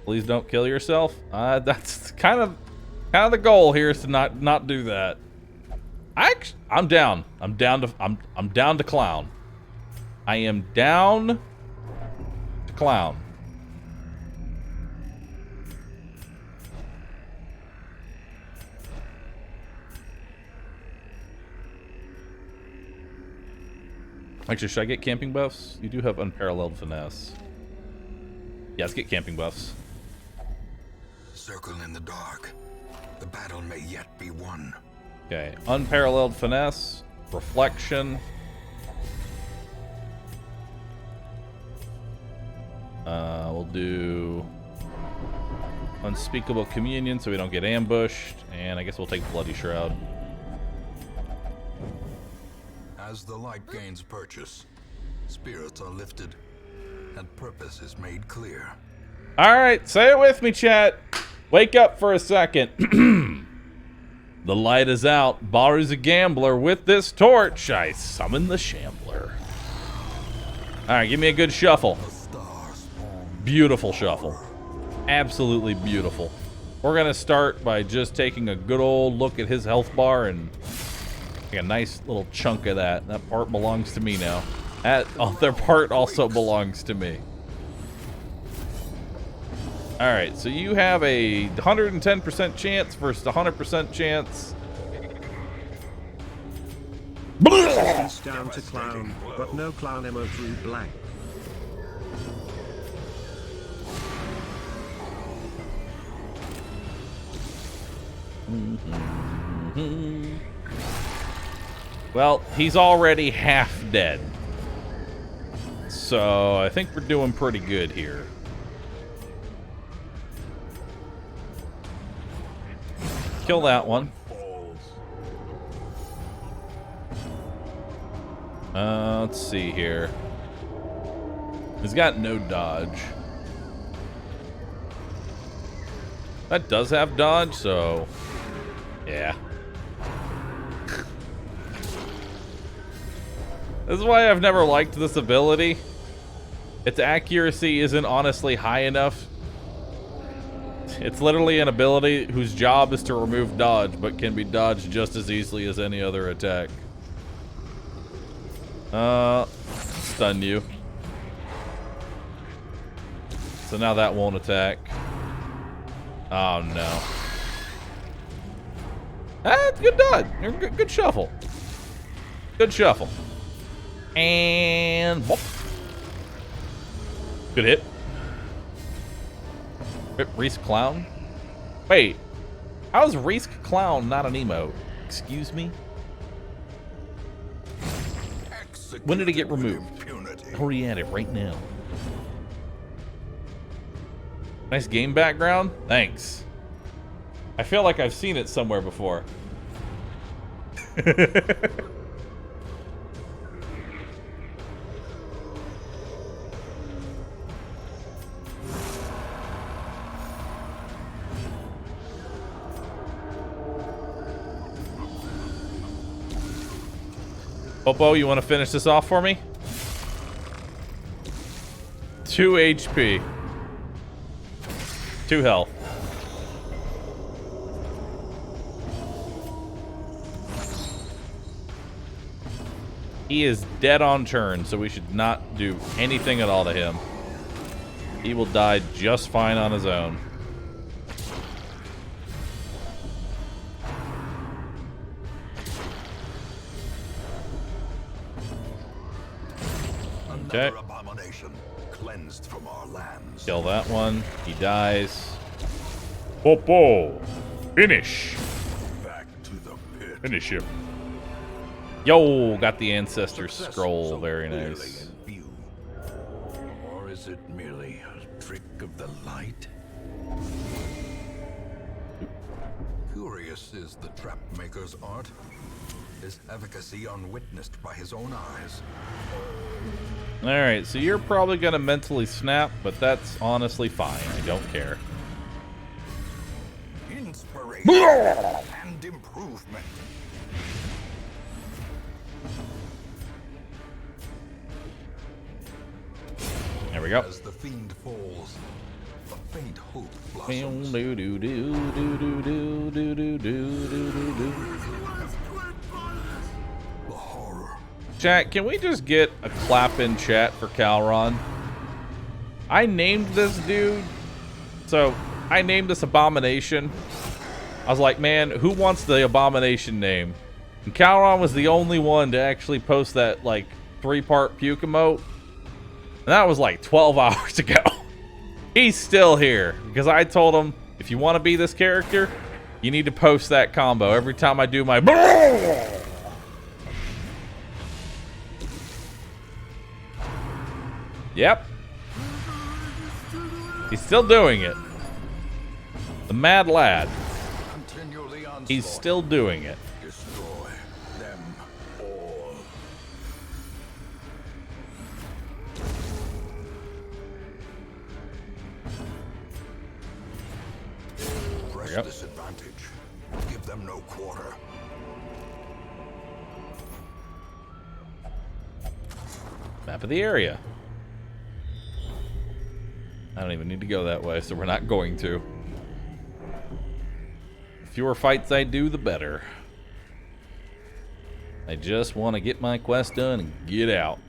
Please don't kill yourself. That's kind of the goal here, is to not do that. I'm down. I'm down to clown. I am down to clown. Actually, should I get camping buffs? You do have unparalleled finesse. Yeah, let's get camping buffs. Circle in the dark. The battle may yet be won. Okay, unparalleled finesse, reflection. We'll do unspeakable communion so we don't get ambushed, and I guess we'll take bloody shroud. As the light gains purchase, spirits are lifted, and purpose is made clear. All right, say it with me, chat. Wake up for a second. The light is out. Bahroo's a gambler. With this torch, I summon the Shambler. All right, give me a good shuffle. Beautiful shuffle. Absolutely beautiful. We're going to start by just taking a good old look at his health bar and take a nice little chunk of that. That part belongs to me now. That other part also belongs to me. Alright, so you have a 110% chance versus a 100% chance. It's down to clown, but no clown ammo through blank. Well, he's already half dead. So I think we're doing pretty good here. Kill that one. Let's see here. He's got no dodge. That does have dodge, so yeah. This is why I've never liked this ability. Its accuracy isn't honestly high enough. It's literally an ability whose job is to remove dodge, but can be dodged just as easily as any other attack. Stun you. So now that won't attack. Oh no. That's good dodge. Good shuffle. Good shuffle. And whoop. Good hit. Reese Clown? Wait. How is Reese Clown not an emote? Excuse me? When did it get removed? Hurry at it right now. Nice game background? Thanks. I feel like I've seen it somewhere before. Popo, you want to finish this off for me? 2 HP. 2 health. He is dead on turn, so we should not do anything at all to him. He will die just fine on his own. Another abomination cleansed from our lands. Kill that one. He dies. Popo. Finish. Back to the pit. Finish him. Yo, got the ancestor Success scroll. so Very clearly nice. in view. Or is it merely a trick of the light? Curious is the trap maker's art. His efficacy unwitnessed by his own eyes. Alright, so you're probably gonna mentally snap, but that's honestly fine. I don't care. Inspiration and improvement. There we go. As the fiend falls, a faint hope Do blossoms. do do do do do do do do do do do. The horror. Chat, can we just get a clap in chat for Calron? I named this dude. So, I named this abomination. I was like, man, who wants the abomination name? And Calron was the only one to actually post that, like, 3-part puke emote. And that was like 12 hours ago. He's still here. Because I told him, if you want to be this character, you need to post that combo every time I do my... Yep. He's still doing it. The mad lad. Continually onslaught. He's still doing it. Destroy them all. Press Yep. this advantage. Give them no quarter. Map of the area. I don't even need to go that way, so we're not going to. The fewer fights I do, the better. I just want to get my quest done and get out.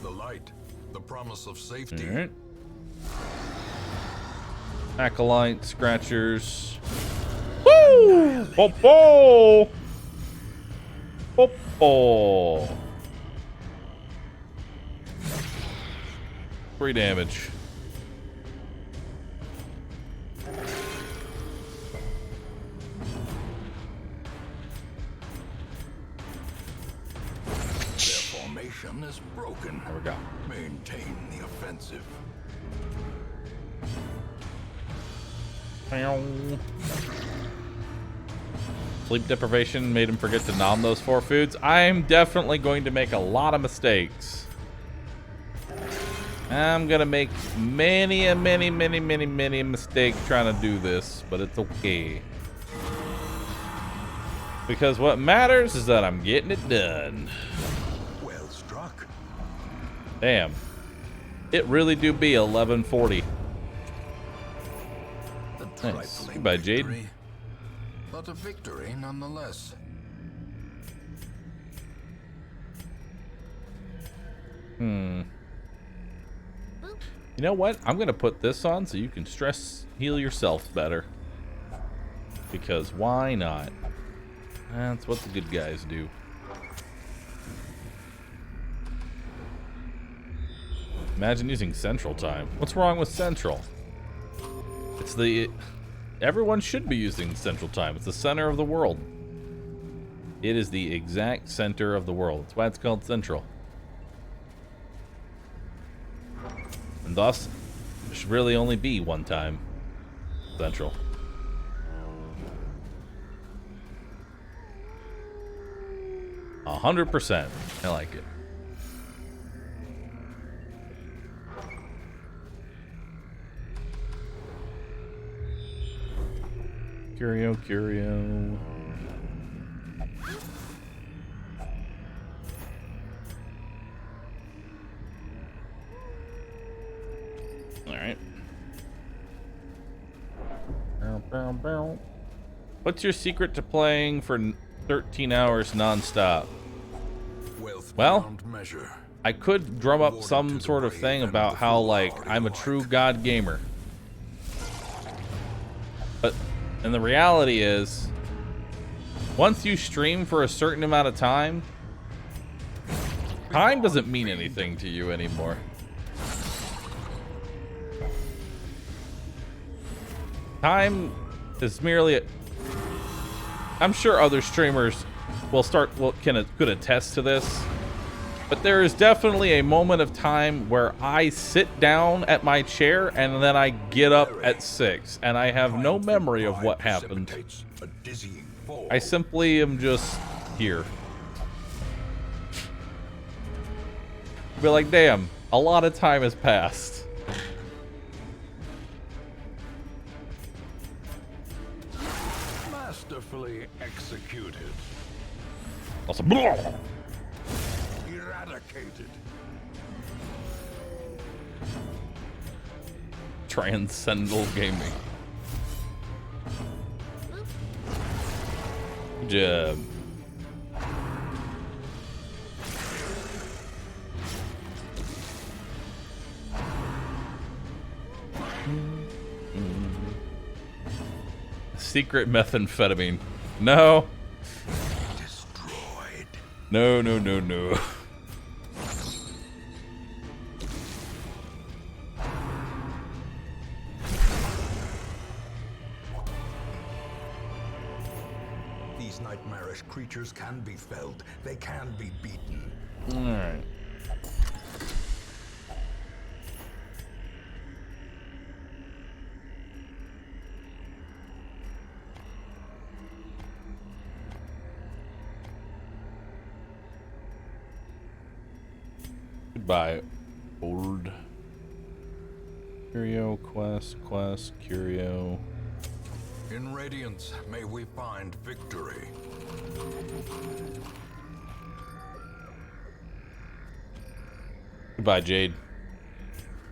The light, the promise of safety. Alright. Acolyte, Scratchers. Woo! Popo! Popo! 3 damage. Their formation is broken. There we go. Maintain the offensive. Sleep deprivation made him forget to nom those 4 foods. I'm definitely going to make a lot of mistakes. I'm gonna make many a mistake trying to do this, but it's okay. Because what matters is that I'm getting it done. Well struck. Damn. It really do be 11:40. A Nice. trifling Goodbye, Jade. victory, but a victory nonetheless. You know what? I'm gonna put this on so you can stress heal yourself better. Because why not? That's what the good guys do. Imagine using Central Time. What's wrong with Central? It's the... Everyone should be using Central Time. It's the center of the world. It is the exact center of the world. That's why it's called Central. And thus, there should really only be one time. Central. A 100%. I like it. Curio, curio. Alright. What's your secret to playing for 13 hours non-stop? Wealth Well, beyond measure. I could drum up some sort of thing about how, like, I'm a true god gamer. And the reality is, once you stream for a certain amount of time, time doesn't mean anything to you anymore. Time is merely I'm sure other streamers could attest to this, but there is definitely a moment of time where I sit down at my chair and then I get up at 6, and I have no memory of what happened. I simply am just here. Be like, damn, a lot of time has passed. Masterfully executed. Also, Eradicated. transcendental gaming. Good job. Secret methamphetamine. No. Destroyed. No, no, no, no. These nightmarish creatures can be felled. They can be beaten. Alright. Goodbye, old. Curio, quest, curio. In Radiance, may we find victory. Goodbye, Jade.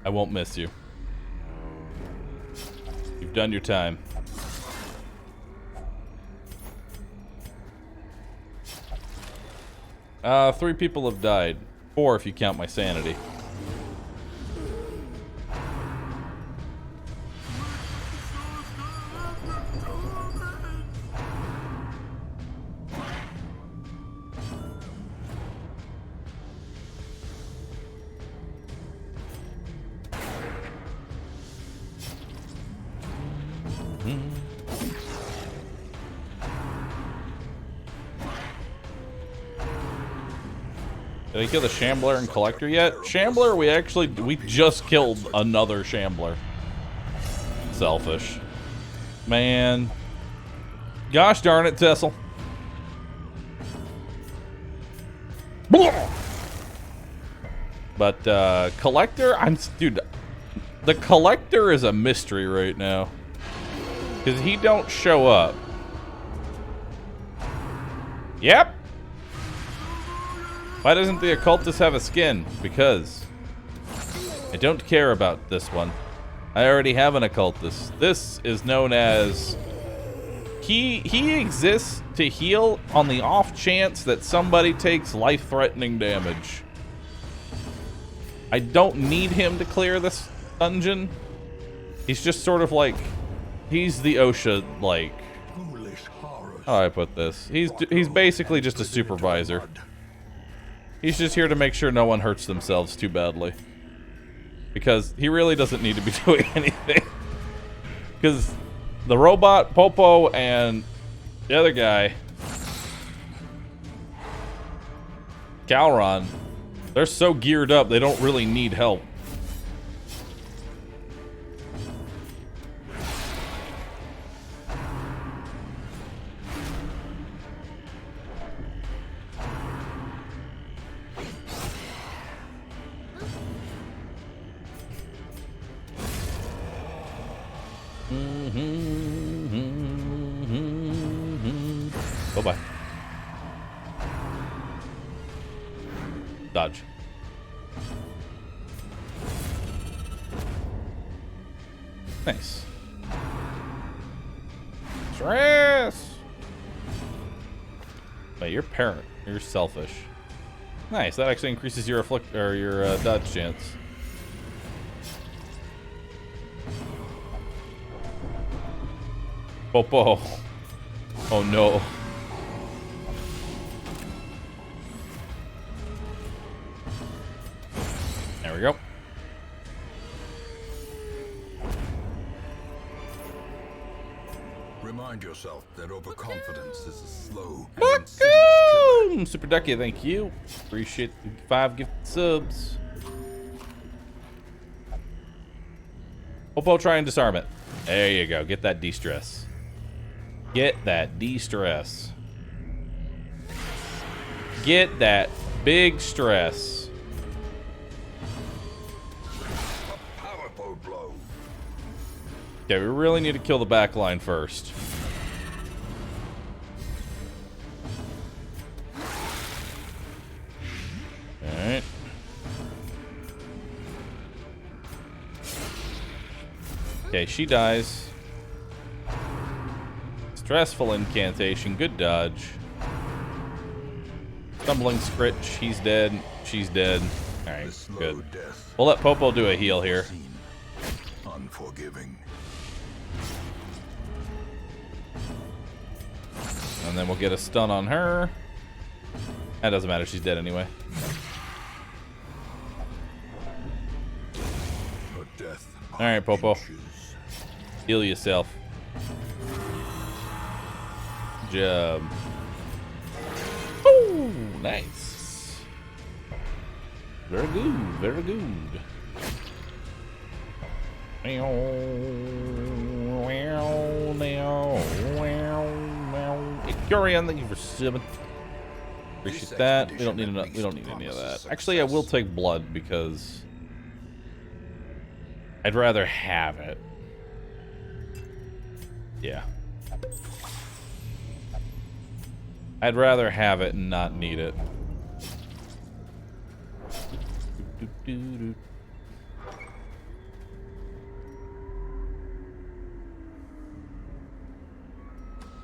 I won't miss you. You've done your time. Three people have died. 4 if you count my sanity. Did I kill the Shambler and Collector yet? Shambler, we just killed another Shambler. Selfish. Man. Gosh darn it, Tessel. But, Collector, dude, the Collector is a mystery right now. Because he don't show up. Yep. Why doesn't the occultist have a skin? Because I don't care about this one. I already have an occultist. This is known as he exists to heal on the off chance that somebody takes life-threatening damage. I don't need him to clear this dungeon. He's just sort of like, he's the OSHA, like, how do I put this? He's basically just a supervisor. He's just here to make sure no one hurts themselves too badly. Because he really doesn't need to be doing anything. Because the robot, Popo, and the other guy, Calron, they're so geared up, they don't really need help. Bye-bye. Dodge. Nice. Stress! Wait, you're parent. You're selfish. Nice, that actually increases your dodge chance. Popo. Oh no. There we go. Remind yourself that overconfidence is a slow and insidious killer. Boom! Super Ducky, thank you. Appreciate the 5 gifted subs. Popo, try and disarm it. There you go. Get that de-stress. Get that de-stress. Get that big stress. A powerful blow. Okay, we really need to kill the back line first. Alright. Okay, she dies. Stressful incantation. Good dodge. Stumbling Scritch. He's dead. She's dead. Alright, This slow good. death We'll let Popo do a heal here. seem unforgiving. And then we'll get a stun on her. That doesn't matter. She's dead anyway. Her death All right, Popo. inches. Heal yourself. Good job. Oh, nice. Very good. Very good. Curion, thank you for subbing. Appreciate that. We don't need enough. We don't need any of that. Actually, I will take blood because I'd rather have it. Yeah. I'd rather have it and not need it.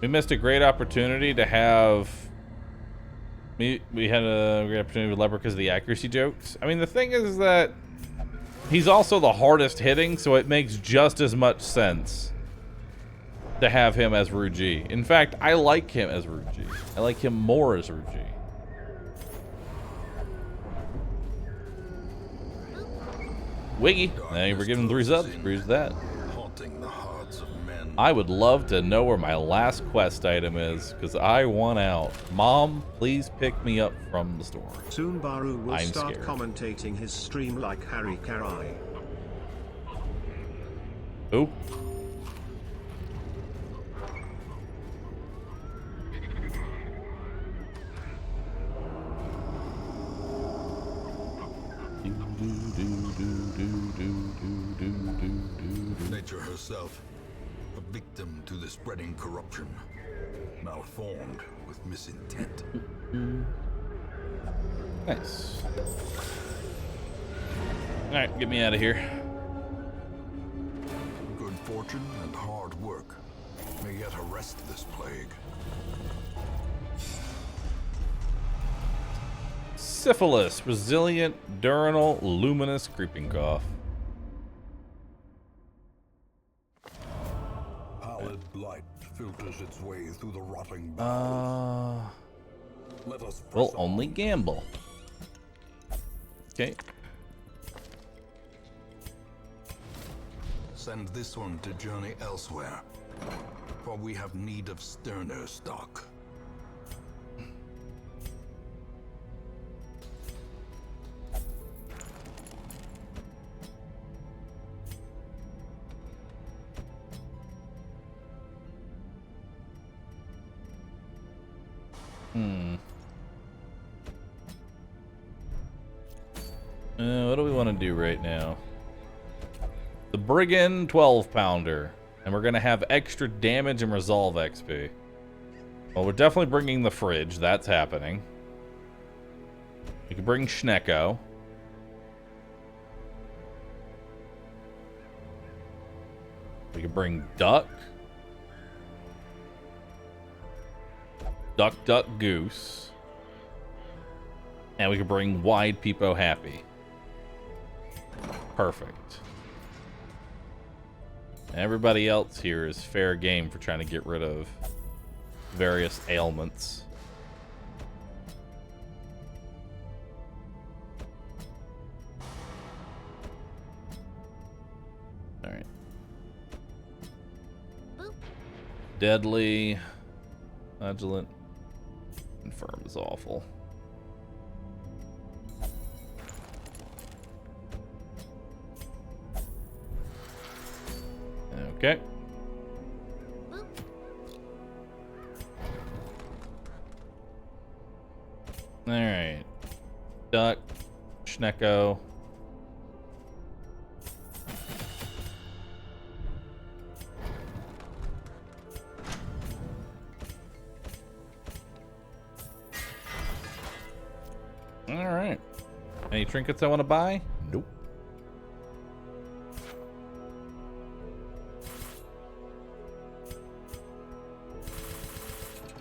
We missed a great opportunity to have... We had a great opportunity with Leper because of the accuracy jokes. I mean, the thing is that he's also the hardest hitting, so it makes just as much sense to have him as Ruji. In fact, I like him as Ruji. I like him more as Ruji. Wiggy, thank you for giving 3 subs. Appreciate that. Haunting the hearts of men. I would love to know where my last quest item is, because I want out. Mom, please pick me up from the store. Soon Bahroo will I'm start scared. commentating his stream like Harry Karai. Oop. Nature herself, a victim to the spreading corruption, malformed with misintent. Nice. Alright, get me out of here. Good fortune and hard work may yet arrest this plague. Syphilis, resilient, diurnal, luminous, creeping cough. Pallid light filters its way through the rotting bowels. Let us We'll press only on. gamble. Okay. Send this one to journey elsewhere, for we have need of sterner stock. What do we want to do right now? The Brigand 12-pounder. And we're going to have extra damage and resolve XP. Well, we're definitely bringing the fridge. That's happening. We can bring Schnecko. We can bring Duck. Duck, Duck, Goose. And we can bring Wide Peepo Happy. Perfect. Everybody else here is fair game for trying to get rid of various ailments. Alright. Deadly. Vigilant. Confirm is awful. Okay. Alright. Duck. Schnecko. Alright. Any trinkets I want to buy? Nope.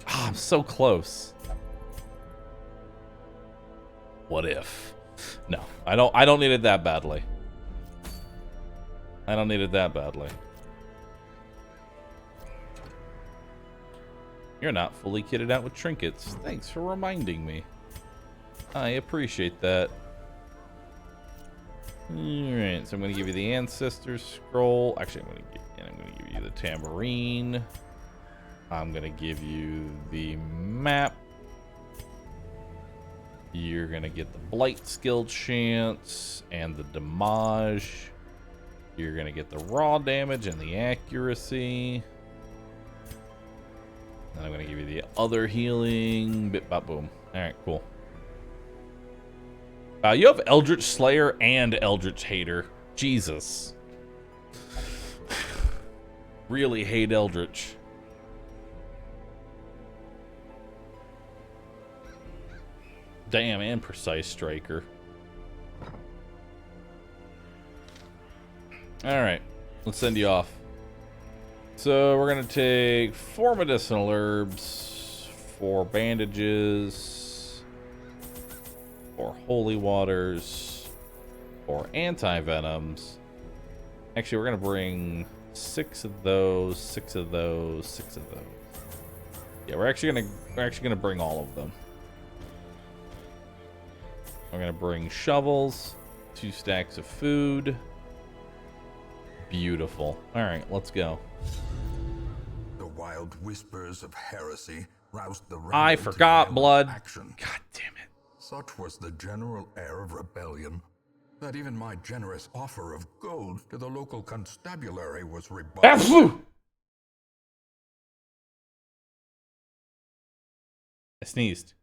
I'm so close. What if? No, I don't need it that badly. I don't need it that badly. You're not fully kitted out with trinkets. Thanks for reminding me. I appreciate that. Alright, so I'm gonna give you the Ancestor Scroll. Actually, I'm gonna give you the Tambourine. I'm gonna give you the map. You're gonna get the Blight skill chance and the damage. You're gonna get the raw damage and the accuracy. And I'm gonna give you the other healing. Bit bop boom. Alright, cool. You have Eldritch Slayer and Eldritch Hater. Jesus. Really hate Eldritch. Damn, and Precise Striker. Alright, let's send you off. So we're gonna take 4 medicinal herbs, 4 bandages, 4 holy waters, 4 anti-venoms. Actually, we're gonna bring 6 of those, 6 of those, 6 of those. Yeah, we're actually gonna bring all of them. We're gonna bring shovels, 2 stacks of food. Beautiful. All right, let's go. The wild whispers of heresy roused the I remnant forgot to blood. action. God damn it. Such was the general air of rebellion that even my generous offer of gold to the local constabulary was rebuffed. I sneezed.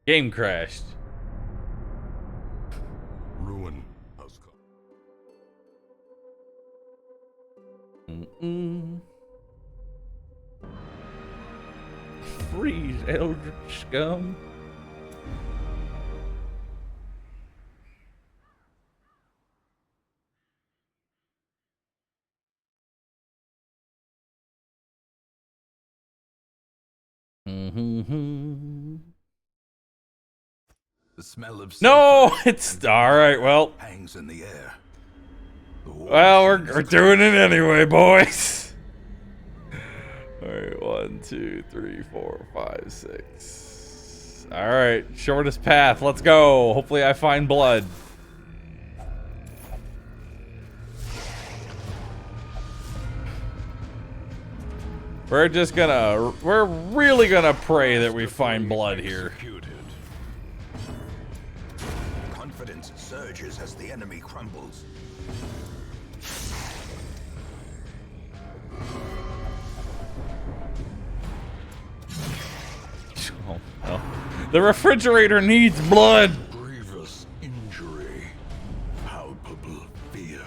Game crashed. Ruin has come. Freeze, Eldritch scum. The smell of No, it's all right. Well, hangs in the air. we're doing it anyway, boys. All right, 1, 2, 3, 4, 5, 6. All right, shortest path. Let's go. Hopefully, I find blood. We're really gonna pray that we find blood here. Confidence surges as the enemy crumbles. Oh, no. The refrigerator needs blood. Grievous injury. Palpable fear.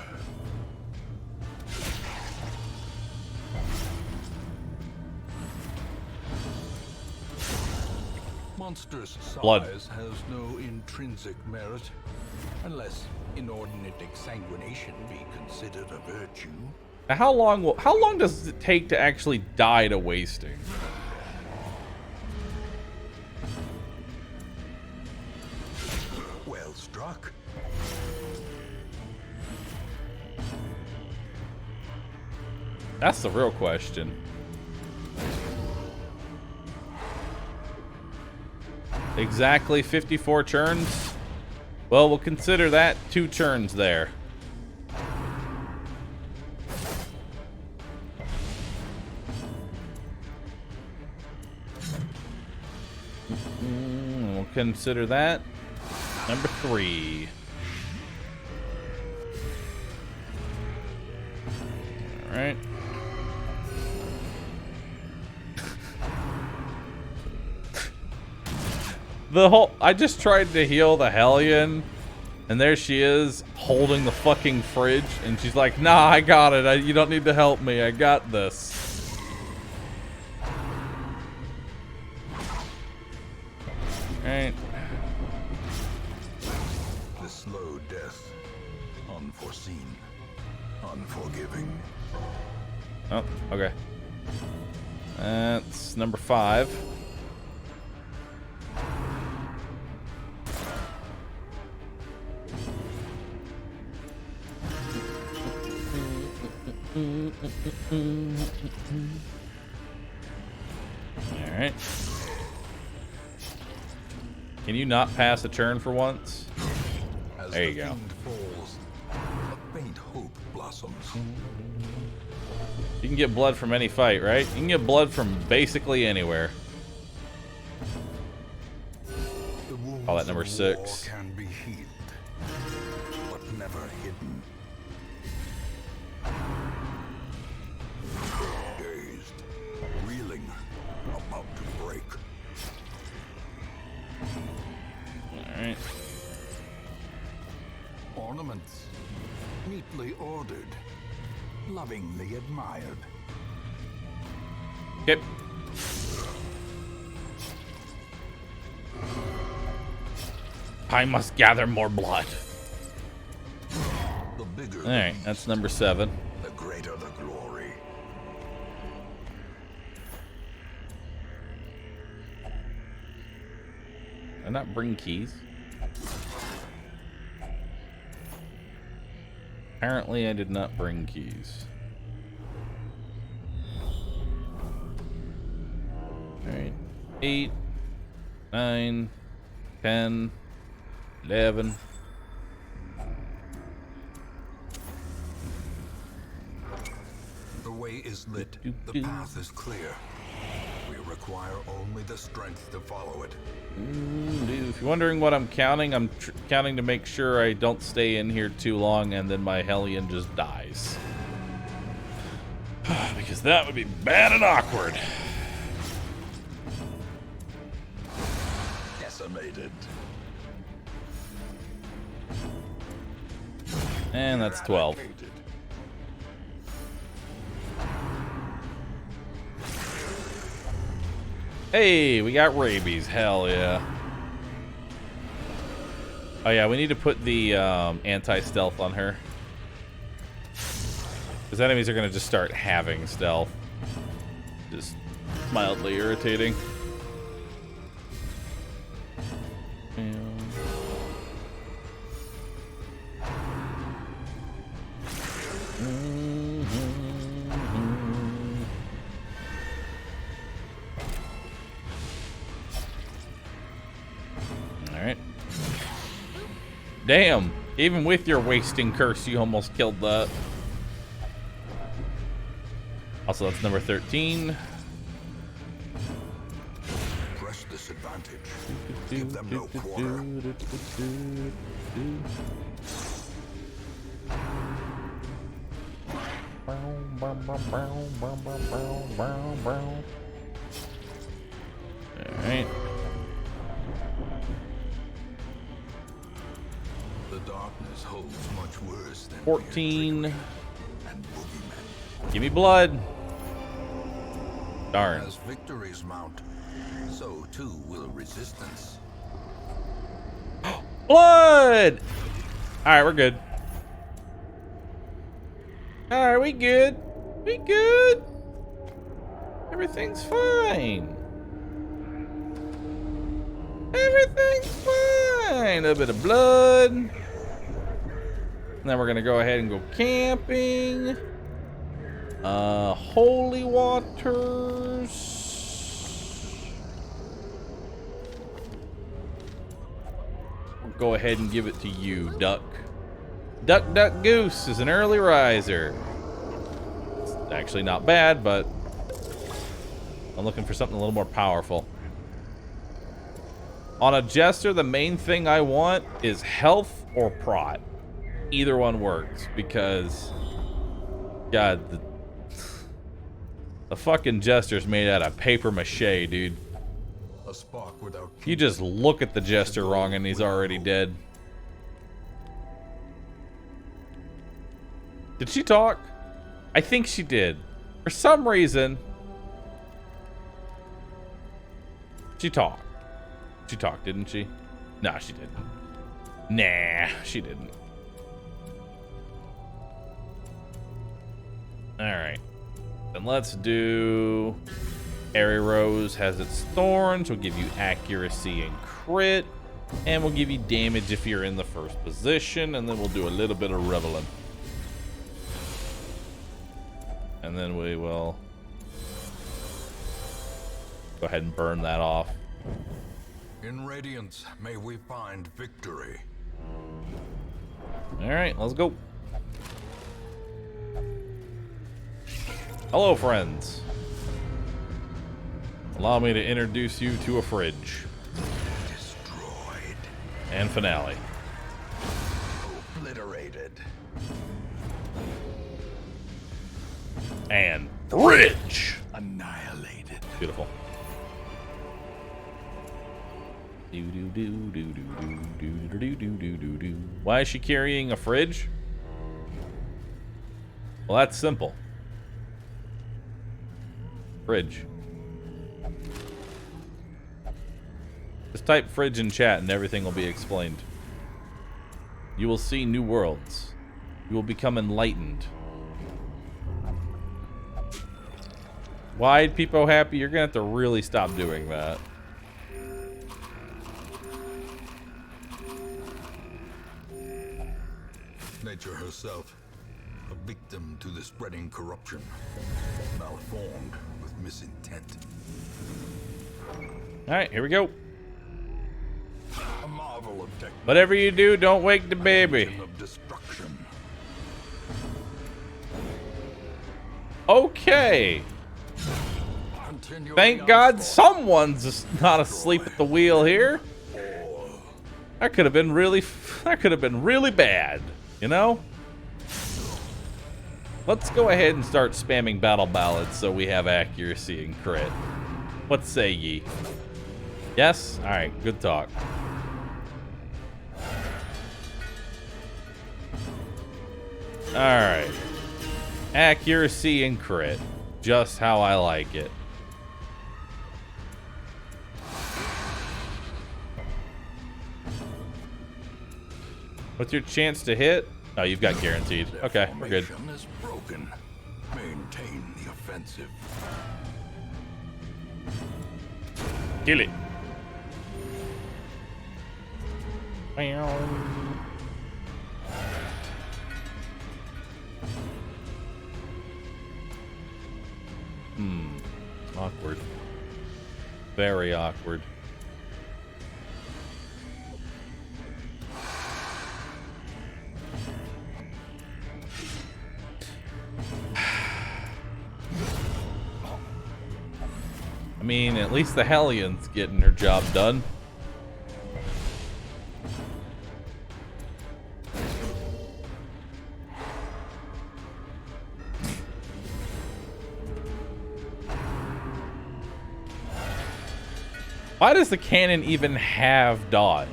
Monstrous Blood. size has no intrinsic merit, unless inordinate exsanguination be considered a virtue. Now, how long does it take to actually die to wasting? luck? That's the real question. Exactly 54 churns? Well, we'll consider that 2 churns there. We'll consider that number 3. All right. I just tried to heal the Hellion, and there she is holding the fucking fridge, and she's like, nah, I got it. You don't need to help me. I got this. Alright. The slow death. Unforeseen. Unforgiving. Oh, okay. That's number 5. Alright. Can you not pass a turn for once? As There you the go. fiend falls, a faint hope blossoms. You can get blood from any fight, right? You can get blood from basically anywhere. The wounds Call that number of 6. war can be healed, but never hidden. Dazed, reeling, about to break. Alright. Ornaments, neatly ordered, lovingly admired. Okay. I must gather more blood. The bigger the Alright, beast, that's number 7. the greater the glory. Did I not bring keys? Apparently I did not bring keys. Alright. 8, 9, 10, 11. The way is lit, the path is clear. We require only the strength to follow it. If you're wondering what I'm counting, I'm counting to make sure I don't stay in here too long and then my Hellion just dies. Because that would be bad and awkward. Decimated. And that's 12. Eradicated. Hey, we got rabies. Hell yeah. Oh yeah, we need to put the anti-stealth on her. Because enemies are going to just start having stealth. Just mildly irritating. Alright. Damn! Even with your wasting curse, you almost killed that. Also, that's number 13. Press this advantage. Give them no quarter. Alright. The darkness holds much worse than 14. and boogeymen. Give me blood. Darn. As victories mount, so too will resistance. Blood! Alright, we're good. Alright, we good. We good. Everything's fine. Everything's fine. A little bit of blood. And then we're gonna go ahead and go camping. Holy waters. We'll go ahead and give it to you, duck. Duck, duck, goose is an early riser. It's actually not bad, but I'm looking for something a little more powerful. On a jester, the main thing I want is health or prot. Either one works because, God, the fucking jester's made out of paper mache, dude. A spark without You just look at the jester wrong and he's already dead. Did she talk? I think she did. For some reason, she talked. She talked, didn't she? Nah, she didn't. Nah, she didn't. Alright. Then let's do... Airy Rose has its thorns. Will give you accuracy and crit. And we'll give you damage if you're in the first position. And then we'll do a little bit of reveling. And then we will go ahead and burn that off. In Radiance, may we find victory. Alright, let's go. Hello, friends. Allow me to introduce you to a fridge. Destroyed. And finale. Obliterated. And fridge! Annihilated. Beautiful. Why is she carrying a fridge? Well, that's simple. Fridge. Just type fridge in chat and everything will be explained. You will see new worlds. You will become enlightened. Wide Peepo happy? You're gonna have to really stop doing that. Nature herself, a victim to the spreading corruption, malformed with misintent. Alright, here we go. A marvel of technology. Whatever you do, don't wake the baby. Of destruction. Okay. Continue Thank the God onslaught. someone's not asleep at the wheel here. That could have been really bad, you know? Let's go ahead and start spamming battle ballads so we have accuracy and crit. What say ye? Yes? Alright, good talk. Alright. Accuracy and crit. Just how I like it. What's your chance to hit? Oh, you've got guaranteed. Okay, we're good. Formation is broken. Maintain the offensive. Kill it. Awkward. Very awkward. I mean, at least the Hellions getting her job done. Why does the cannon even have dodge?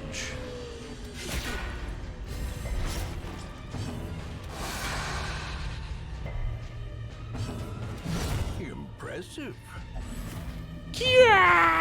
Impressive. Yeah!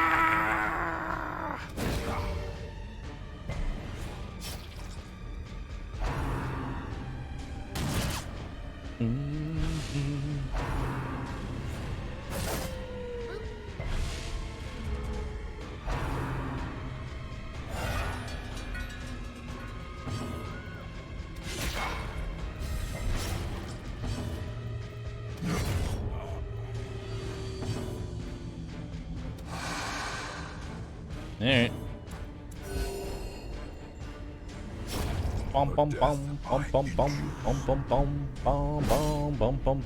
Alright. Bum bum bum bum bum bum bum bum bum bum bum bum bum bum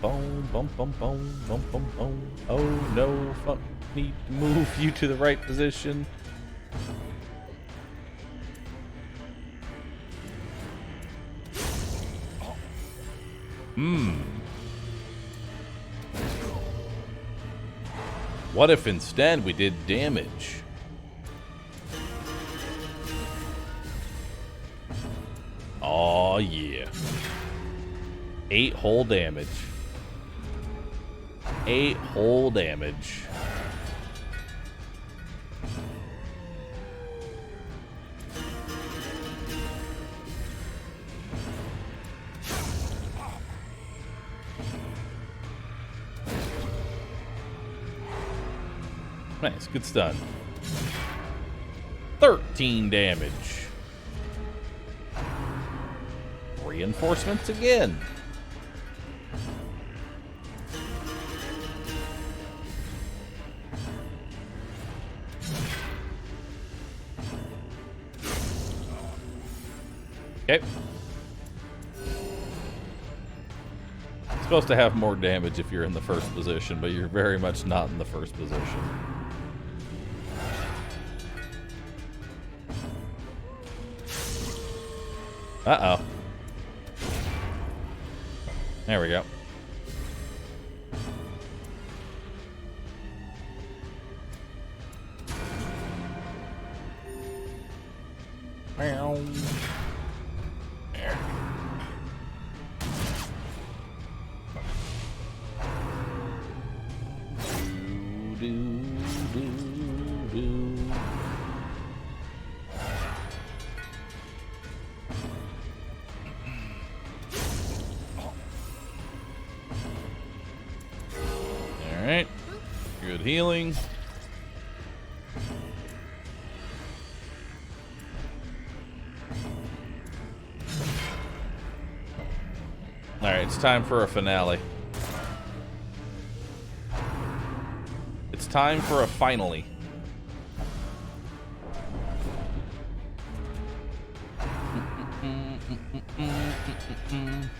bum bum bum bum bum bum. Oh no, fuck, need to move you to the right position. What if instead we did damage? Oh yeah. 8 whole damage. 8 whole damage. Nice, good stun. 13 damage. Reinforcements again. Okay. Supposed to have more damage if you're in the first position, but you're very much not in the first position. Uh-oh. There we go. Meow. There. Do, do, do, do. Alright. Good healing. Alright, it's time for a finale. It's time for a finally.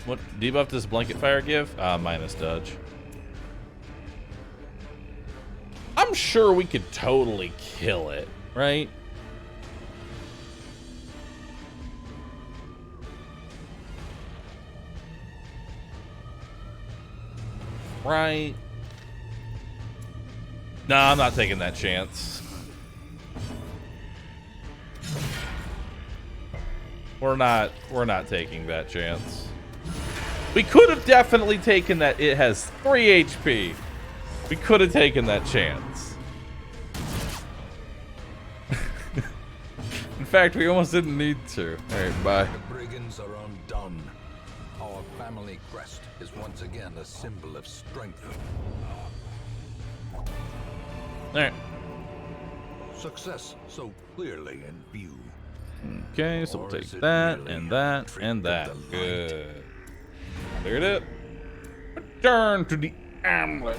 What debuff does blanket fire give? Minus dodge. I'm sure we could totally kill it, right? Right? No, I'm not taking that chance. We're not taking that chance. We could have definitely taken that. It has 3 HP. We could have taken that chance. In fact, we almost didn't need to. Alright, bye. The brigands are undone. Our family crest is once again a symbol of strength. Alright. Success so clearly in view. Okay, so we'll Or take is it that merely and a that trick and of that. the light? Good. Cleared it. Return to the amulet.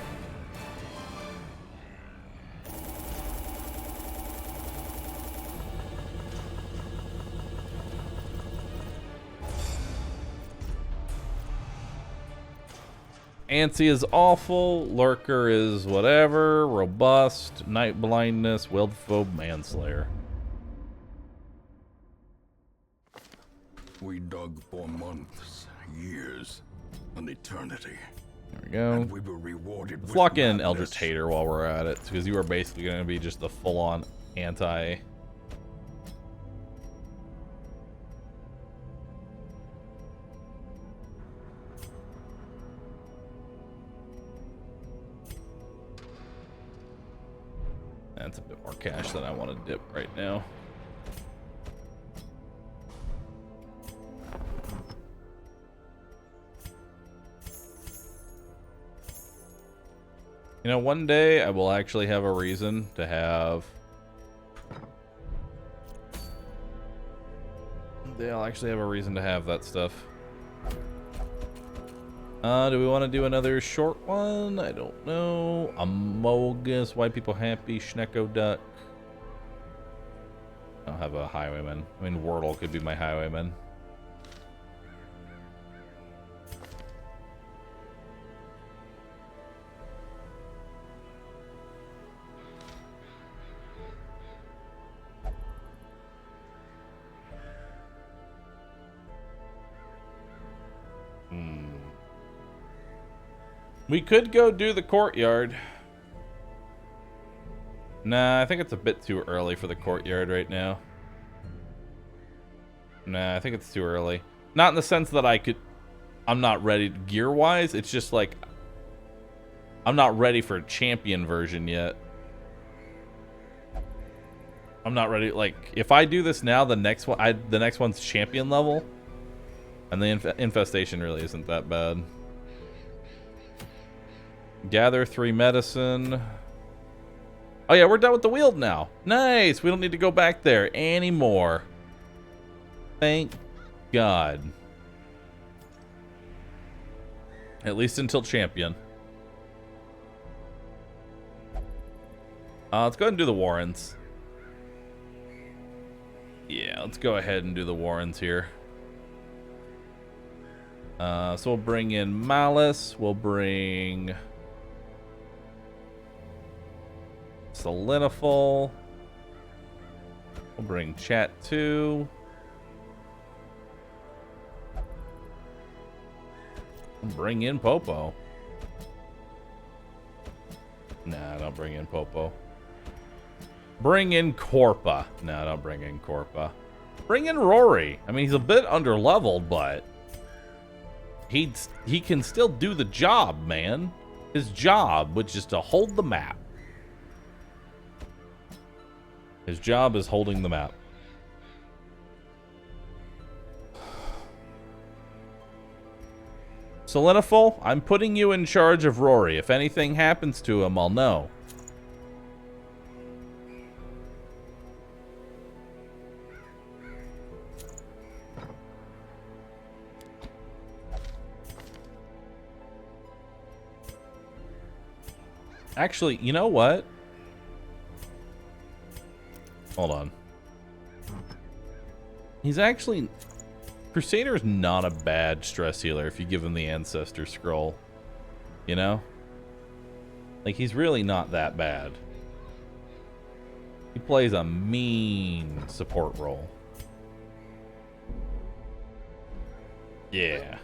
Antsy is awful. Lurker is whatever. Robust. Night blindness. Wildphobe. Manslayer. We dug for months, years, an eternity. There we go. And we were rewarded Let's with lock in madness. Eldritch Hater while we're at it, because you are basically going to be just the full-on anti. That's a bit more cash than I want to dip right now. You know, one day I will actually have a reason to have... They'll actually have a reason to have that stuff. Do we want to do another short one? I don't know. Amogus, White People Happy, Schnecko Duck. have a highwayman. I mean, Wordle could be my highwayman. We could go do the courtyard. Nah, I think it's a bit too early for the courtyard right now. Nah, I think it's too early. Not in the sense that I'm not ready gear-wise. It's just like I'm not ready for a champion version yet. I'm not ready. Like, if I do this now, the next one's champion level, and the infestation really isn't that bad. Gather 3 medicine. Oh yeah, we're done with the Weald now. Nice. We don't need to go back there anymore. Thank God. At least until champion. Let's go ahead and do the Warrens. Yeah, let's go ahead and do the Warrens here. So we'll bring in Malice. We'll bring Seleniful. We'll bring Pt.2. Bring in Popo. Nah, don't bring in Popo. Bring in Corpa. No, don't bring in Corpa. Bring in Rory. I mean, he's a bit underleveled, but he can still do the job, man. His job, which is to hold the map. His job is holding the map. Seleniful, I'm putting you in charge of Rory. If anything happens to him, I'll know. Actually, you know what? Hold on. He's actually... Crusader's not a bad stress healer if you give him the Ancestor Scroll. You know? Like, he's really not that bad. He plays a mean support role. Yeah.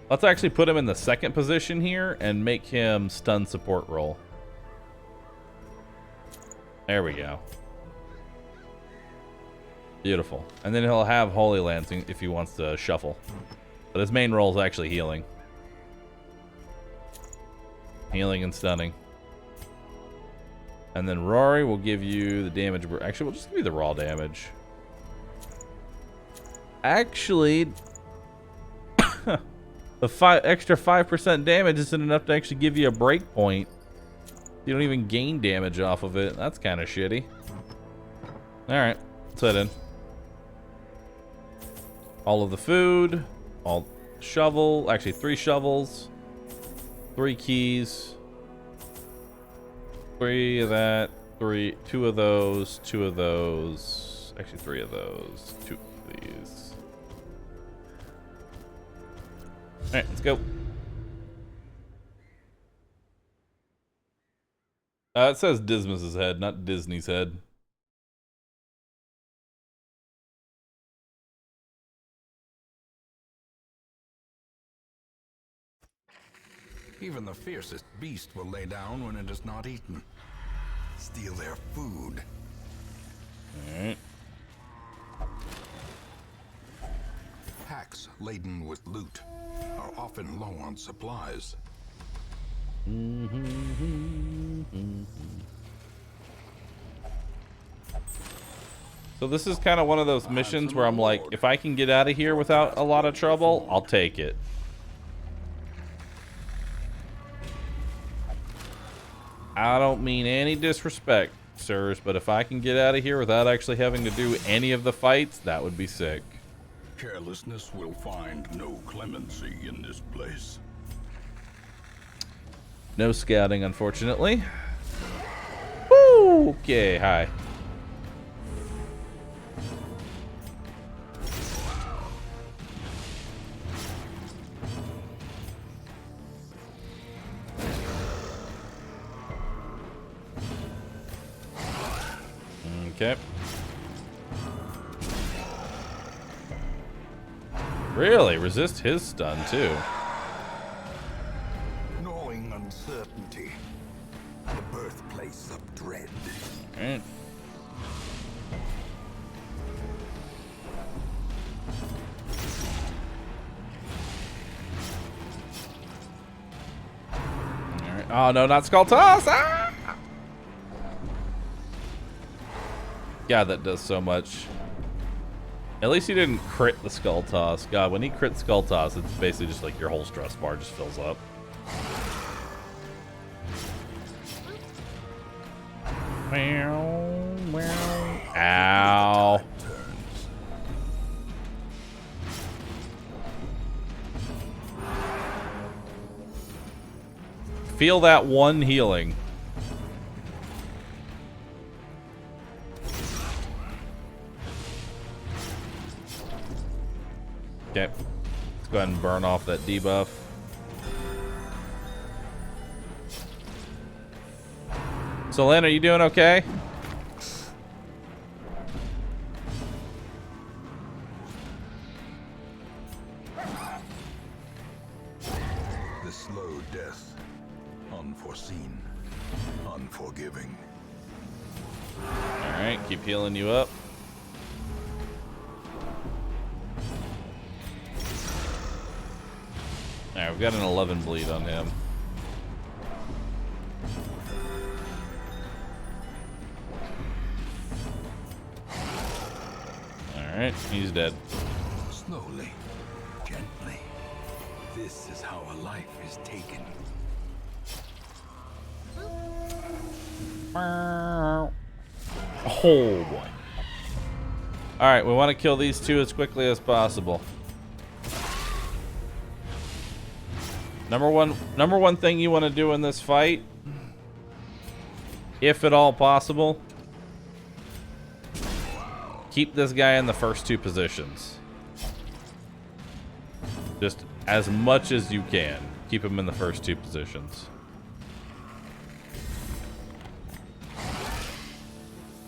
Let's actually put him in the second position here and make him stun support role. There we go. Beautiful. And then he'll have Holy Lance if he wants to shuffle. But his main role is actually healing. Healing and stunning. And then Rory will give you the damage. Actually, we'll just give you the raw damage. Actually, the extra 5% damage isn't enough to actually give you a break point. You don't even gain damage off of it. That's kind of shitty. Alright, let's head in. All of the food, all shovel, actually 3 shovels, 3 keys, 3 of that, 2 of those, 2 of those, actually 3 of those, 2 of these. Alright, let's go. It says Dismas's head, not Disney's head. Even the fiercest beast will lay down when it is not eaten. Steal their food. Alright. Packs laden with loot are often low on supplies. So this is kind of one of those missions where I'm like, if I can get out of here without a lot of trouble, I'll take it. I don't mean any disrespect, sirs, but if I can get out of here without actually having to do any of the fights, that would be sick. Carelessness will find no clemency in this place. No scouting, unfortunately. Woo! Okay, hi. Okay. Really? Resist his stun, too. Gnawing uncertainty. The birthplace of dread. Alright. Alright. Oh, no, not Skull Toss! Ah! God, that does so much. At least he didn't crit the Skull Toss. God, when he crits Skull Toss, it's basically just like your whole stress bar just fills up. Ow. Feel that one healing. Okay. Let's go ahead and burn off that debuff. So, Lynn, are you doing okay? The slow death. Unforeseen. Unforgiving. Alright, keep healing you up. Alright, we've got an 11 bleed on him. Alright, he's dead. Slowly. Gently. This is how a life is taken. Oh boy. Alright, we want to kill these two as quickly as possible. Number one thing you want to do in this fight, if at all possible, keep this guy in the first two positions. Just as much as you can. Keep him in the first two positions.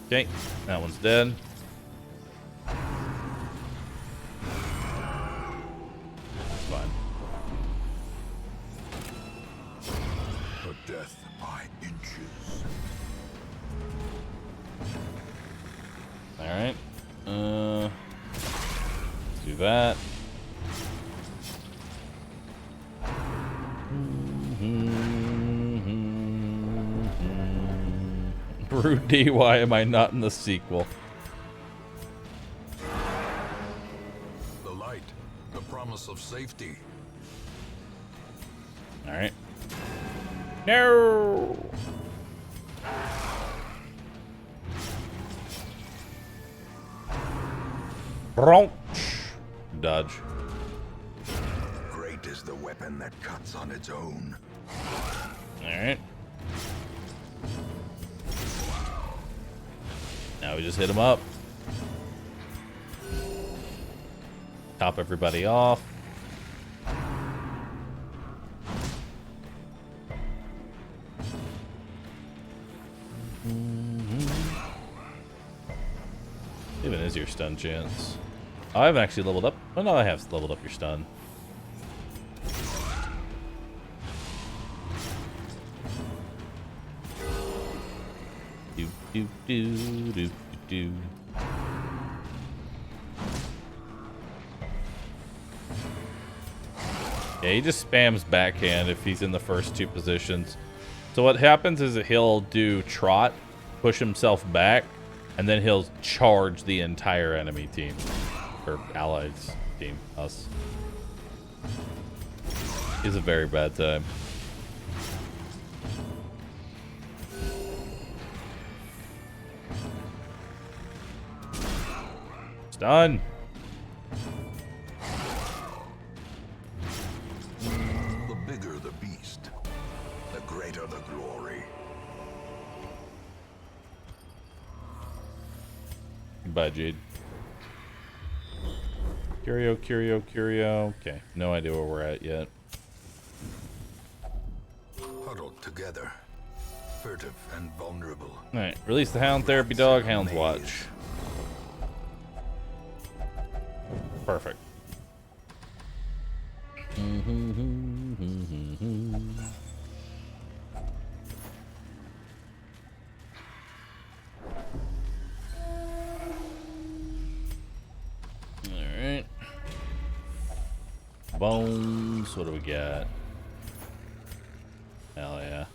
Okay, that one's dead. Fine. Her death by inches. Alright. Let's do that. Brood D, why am I not in the sequel? The light. The promise of safety. Alright. No! Bronch. Dodge. Great is the weapon that cuts on its own. Alright. Now we just hit him up. Top everybody off. Even is your stun chance. Oh, I haven't actually leveled up. Oh no, I have leveled up your stun. Do do do do do. Yeah, he just spams backhand if he's in the first two positions. So what happens is that he'll do trot, push himself back, and then he'll charge the entire enemy team. Or allies team, us. It's a very bad time. It's done. The bigger the beast, the greater the glory. Bye, Jade. Curio, Curio, Curio. Okay, no idea where we're at yet. Huddled together, furtive and vulnerable. Alright, release the hound therapy dog, hounds watch. Perfect. Alright. Bones, what do we got? Hell yeah.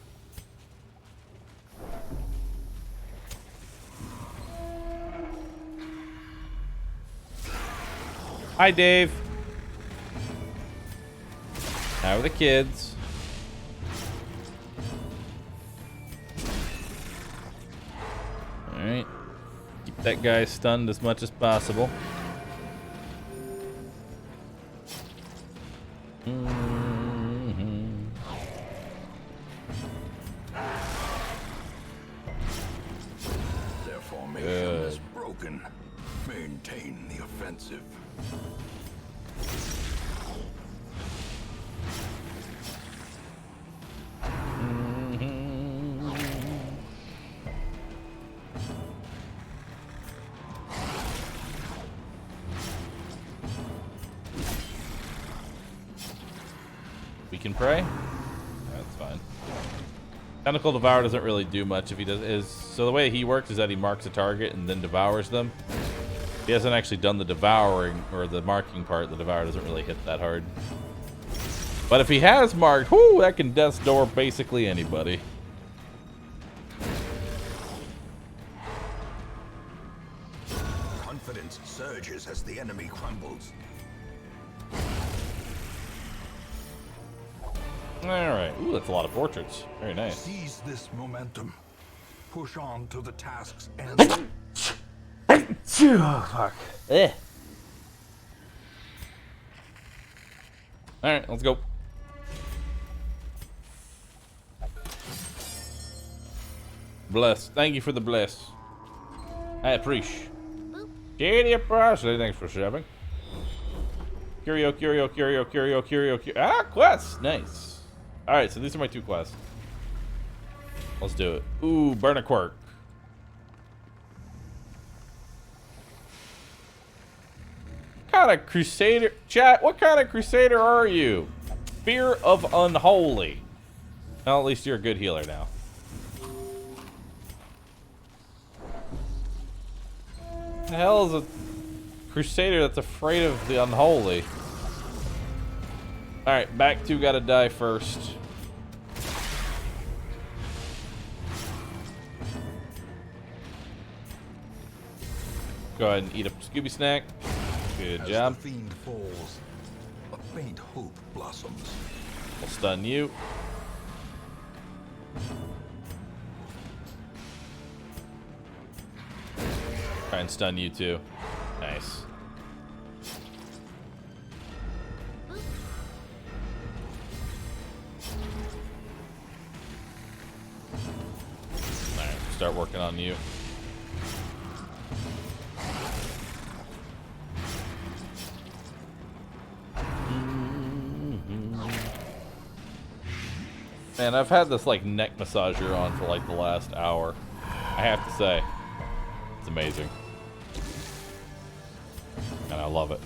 Hi, Dave. How are the kids? Alright. Keep that guy stunned as much as possible. Their formation is broken. Maintain the offensive. We can pray? That's fine. Tentacle Devour doesn't really do much if he does so the way he works is that he marks a target and then devours them. He hasn't actually done the devouring or the marking part. The devour doesn't really hit that hard. But if he has marked, whoo, that can death's door basically anybody. Confidence surges as the enemy crumbles. Alright. Ooh, that's a lot of portraits. Very nice. Seize this momentum. Push on to the task's end. Oh, fuck. Eh. Alright, let's go. Bless. Thank you for the bless. I appreciate. Thanks for shoving. Curio. Ah, quests. Nice. Alright, so these are my 2 quests. Let's do it. Ooh, burn a quirk. What kind of crusader? Chat, what kind of crusader are you? Fear of unholy. Well, at least you're a good healer now. What the hell is a crusader that's afraid of the unholy? Alright, back 2 gotta die first. Go ahead and eat a Scooby snack. Good job. As the fiend falls, a faint hope blossoms. We'll stun you. Try and stun you too. Nice. Alright, start working on you. Man, I've had this like neck massager on for like the last hour. I have to say, it's amazing. And I love it.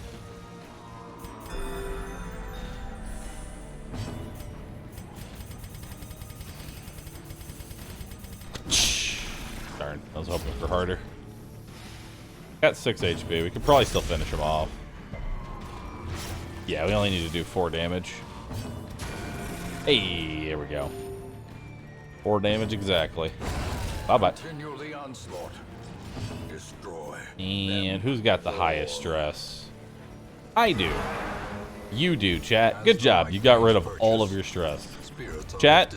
Darn, I was hoping for harder. Got 6 HP. We could probably still finish him off. Yeah, we only need to do 4 damage. Hey, there we go. 4 damage exactly. Bye-bye. Continue the onslaught. Destroy. And who's got the highest stress? I do. You do, chat. Good job. You got rid of all of your stress. Chat,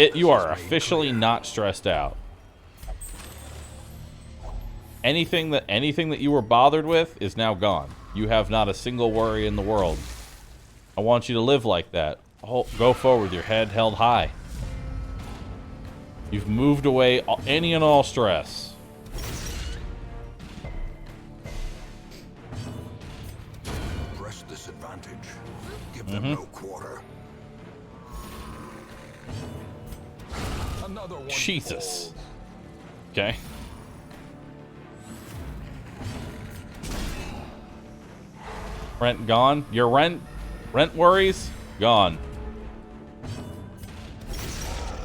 you are officially not stressed out. Anything that you were bothered with is now gone. You have not a single worry in the world. I want you to live like that. Go forward with your head held high. You've moved away any and all stress. Press this advantage. Give them no quarter. Another one Jesus. falls. Okay. Rent gone. Your rent worries gone.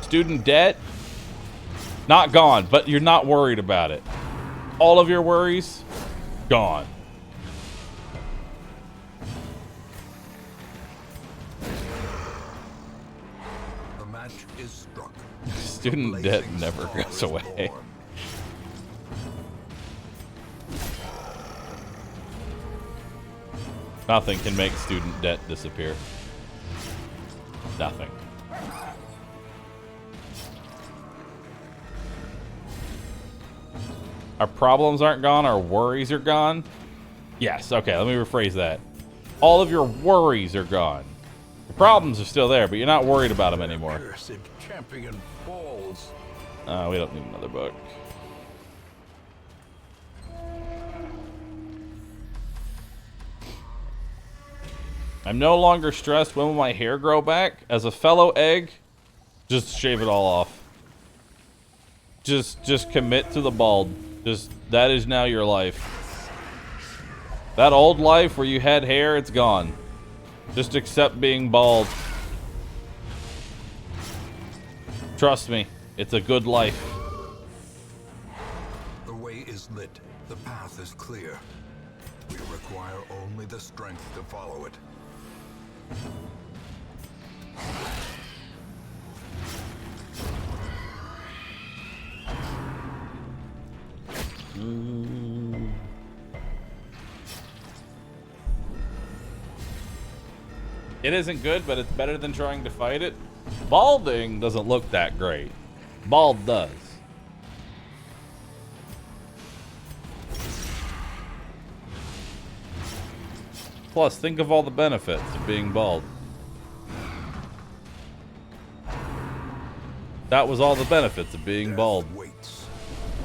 Student debt not gone, but you're not worried about it. All of your worries gone. The match is struck. Student debt Blazing never star goes is away. born. Nothing can make student debt disappear. Nothing. Our problems aren't gone, our worries are gone. Yes, okay, let me rephrase that. All of your worries are gone. Your problems are still there, but you're not worried about them anymore. Cursed champion falls. We don't need another book. I'm no longer stressed. When will my hair grow back? As a fellow egg, just shave it all off. Just commit to the bald. That is now your life. That old life where you had hair, it's gone. Just accept being bald. Trust me, it's a good life. The way is lit. The path is clear. We require only the strength to follow it. It isn't good, but it's better than trying to fight it. Balding doesn't look that great. Bald does. Plus, think of all the benefits of being bald. That was all the benefits of being bald. Death waits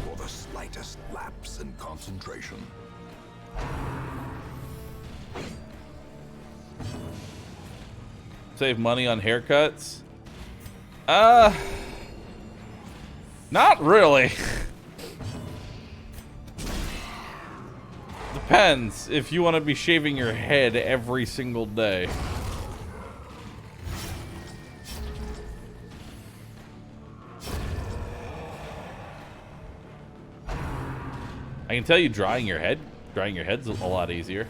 for the slightest lapse in concentration. Save money on haircuts? Not really. Depends if you want to be shaving your head every single day. I can tell you drying your head's a lot easier.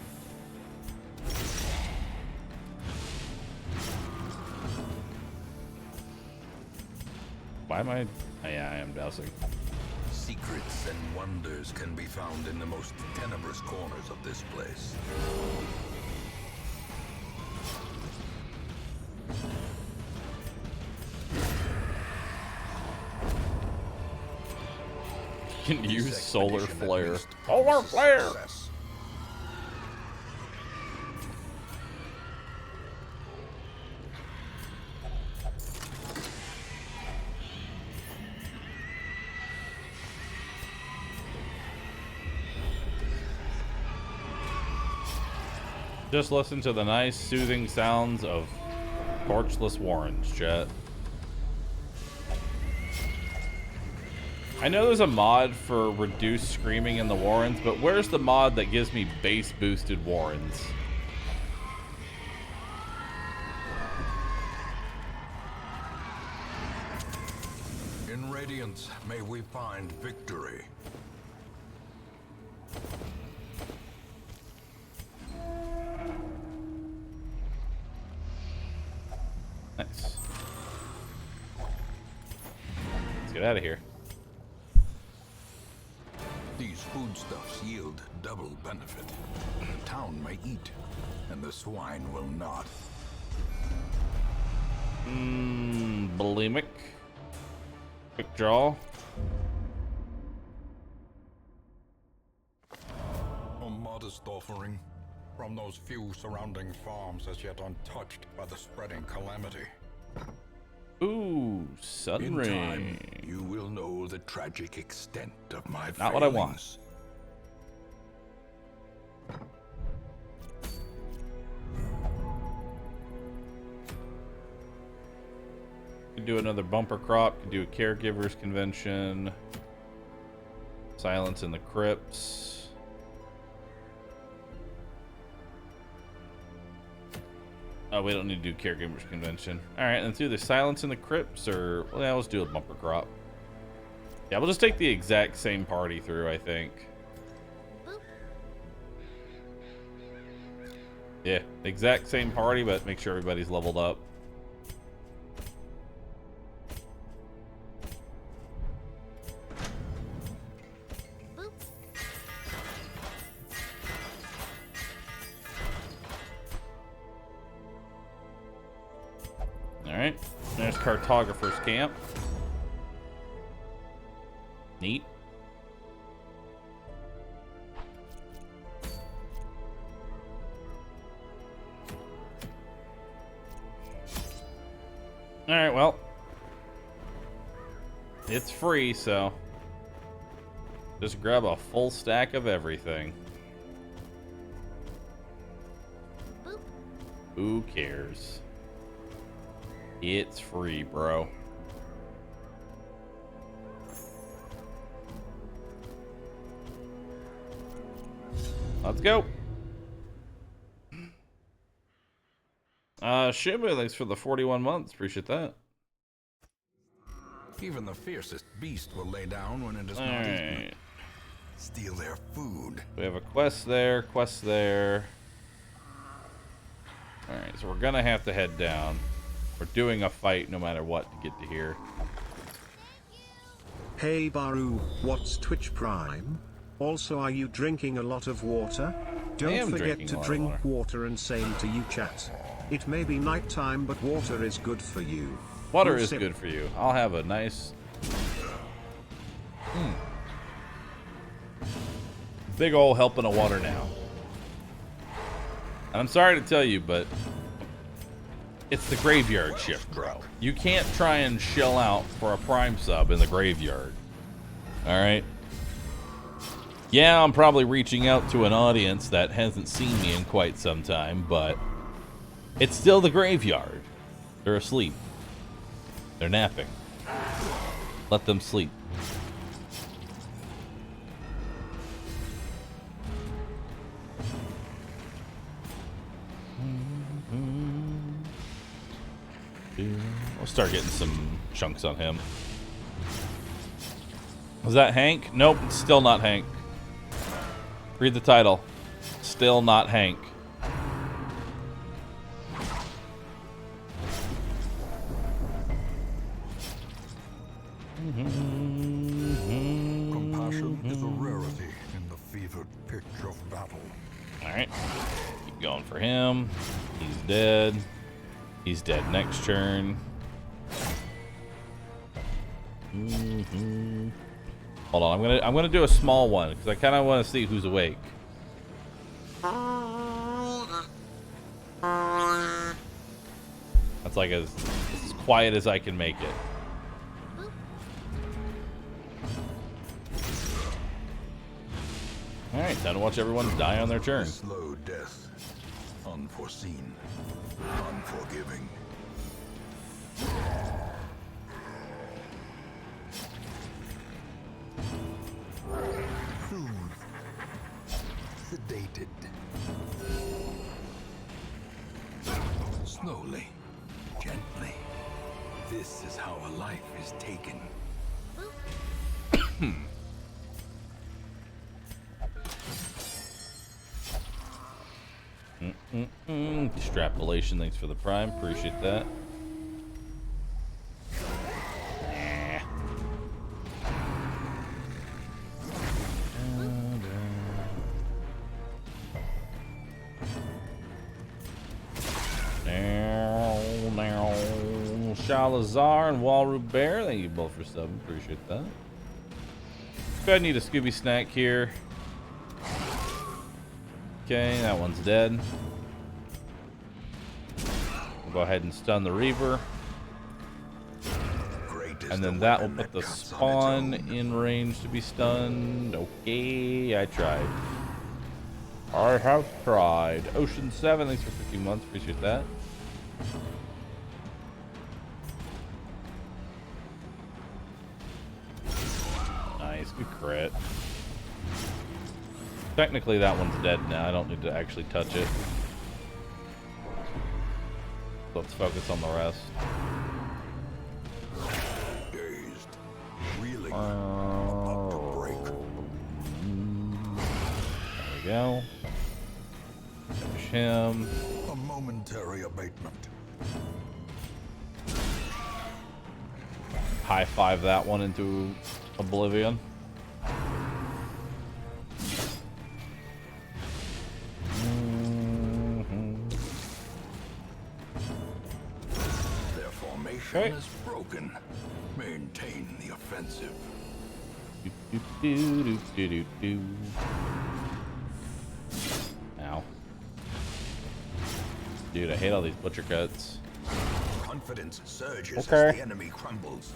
Why am I? Oh, yeah, I am dousing. Secrets and wonders can be found in the most tenebrous corners of this place. You can use This solar expedition at flare. least Solar promises flare! success. Just listen to the nice, soothing sounds of torchless warrens, chat. I know there's a mod for reduced screaming in the warrens, but where's the mod that gives me bass boosted warrens? In Radiance, may we find victory. Nice. Let's get out of here. These foodstuffs yield double benefit. The town may eat, and the swine will not. Bulimic. Quick draw. A modest offering from those few surrounding farms as yet untouched by the spreading calamity. Ooh, sun In ring. time, you will know the tragic extent of my Not what I want. failings. Could do another bumper crop. Could do a caregivers convention. Silence in the crypts. Oh, we don't need to do caregivers convention. All right, and do the silence in the crypts, or well, yeah, let's do a bumper crop. Yeah, we'll just take the exact same party through, I think. Yeah, exact same party, but make sure everybody's leveled up. Alright, there's Cartographer's Camp. Neat. Alright, well. It's free, so just grab a full stack of everything. Boop. Who cares? It's free, bro. Let's go. Shibu, thanks for the 41 months. Appreciate that. Even the fiercest beast will lay down when it is not eaten. Alright. Steal their food. We have a quest there, quest there. Alright, so we're gonna have to head down. We're doing a fight no matter what to get to here. Hey Bahroo, what's Twitch Prime? Also, are you drinking a lot of water? Don't forget to drink water, and same to you chat. It may be nighttime, but water is good for you. Water is good for you. I'll have a nice big ol' helping of water now. And I'm sorry to tell you, but it's the graveyard shift, bro. You can't try and shell out for a Prime sub in the graveyard. Alright? Yeah, I'm probably reaching out to an audience that hasn't seen me in quite some time, but it's still the graveyard. They're asleep. They're napping. Let them sleep. We'll start getting some chunks on him. Was that Hank? Nope, it's still not Hank. Read the title. Still not Hank. Compassion is a rarity in the fevered pitch of battle. Alright. Keep going for him. He's dead. He's dead next turn. Hold on, I'm gonna do a small one because I kind of want to see who's awake. That's like as quiet as I can make it. All right, time to watch everyone die on their turn. Slow death, unforeseen, unforgiving. Sedated. Slowly, gently. This is how a life is taken. Extrapolation, thanks for the Prime. Appreciate that. Shalazar and Walroo Bear, thank you both for subbing. Appreciate that. Go ahead and need a Scooby snack here. Okay, that one's dead. We'll go ahead and stun the Reaver. And then that will put the spawn in range to be stunned. Okay, I tried. I have tried. Ocean 7, thanks for 15 months. Appreciate that. Nice, good crit. Technically, that one's dead now. I don't need to actually touch it. Let's focus on the rest. Dazed, reeling, about to break. There we go. Finish him. A momentary abatement. High five that one into oblivion. Their formation Okay. is broken. Maintain the offensive. Ow. Dude, I hate all these butcher cuts. Confidence surges Okay. as the enemy crumbles.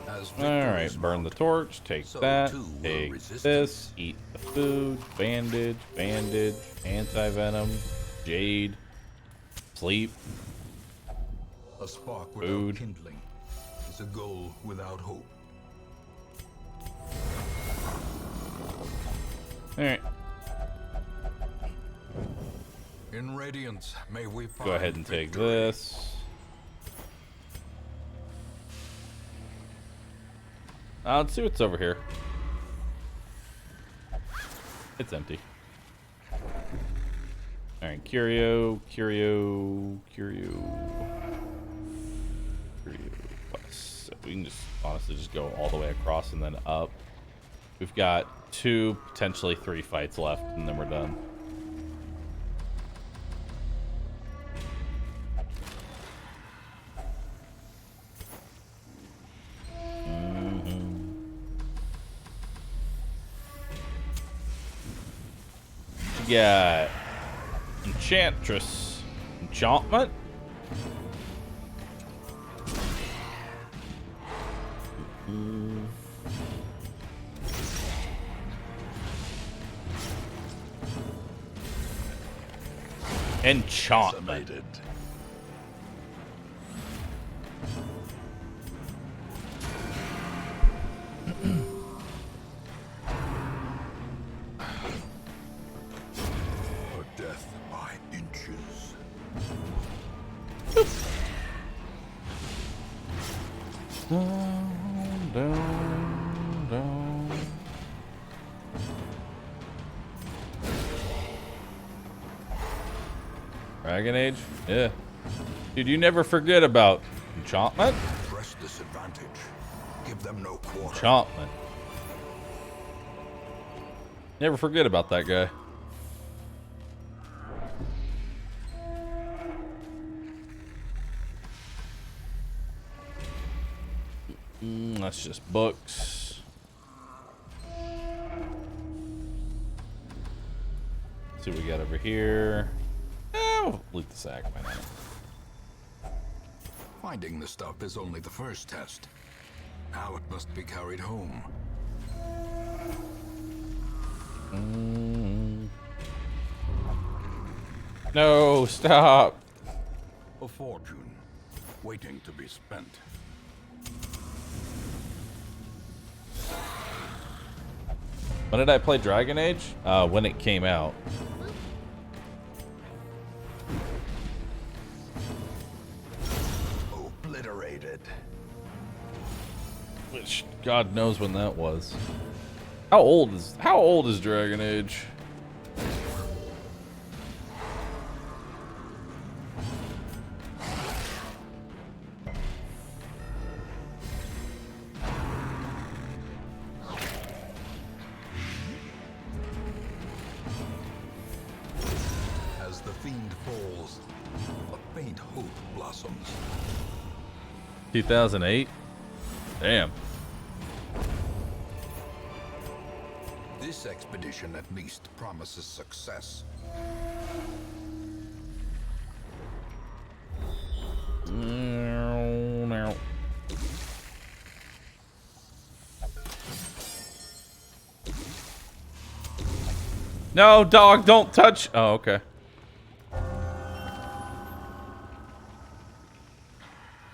As victory Alright, is burn the marked, torch, take so that, too will take resistance. this, eat the food, bandage, bandage, anti-venom, jade, sleep. A spark without Food. kindling is a goal without hope. Alright, In Radiance, may we find go ahead and take victory. this. Let's see what's over here. It's empty. Alright, Curio. So we can just honestly just go all the way across and then up. We've got 2, potentially 3 fights left, and then we're done. We got Enchantress. Enchantment. Enchantment. Decimated. A death by inches. Down. Dragon Age? Yeah. Dude, you never forget about enchantment? Press disadvantage. Give them no quarter. Enchantment. Never forget about that guy. That's just books. See what we got over here. Oh, loot the sack. Why not? Finding the stuff is only the first test. Now it must be carried home. No, stop. A fortune waiting to be spent. When did I play Dragon Age? When it came out. Obliterated. Which God knows when that was. How old is Dragon Age? As the fiend falls, a faint hope blossoms. 2008? Damn. This expedition at least promises success. No. No, dog, don't touch. Oh, okay.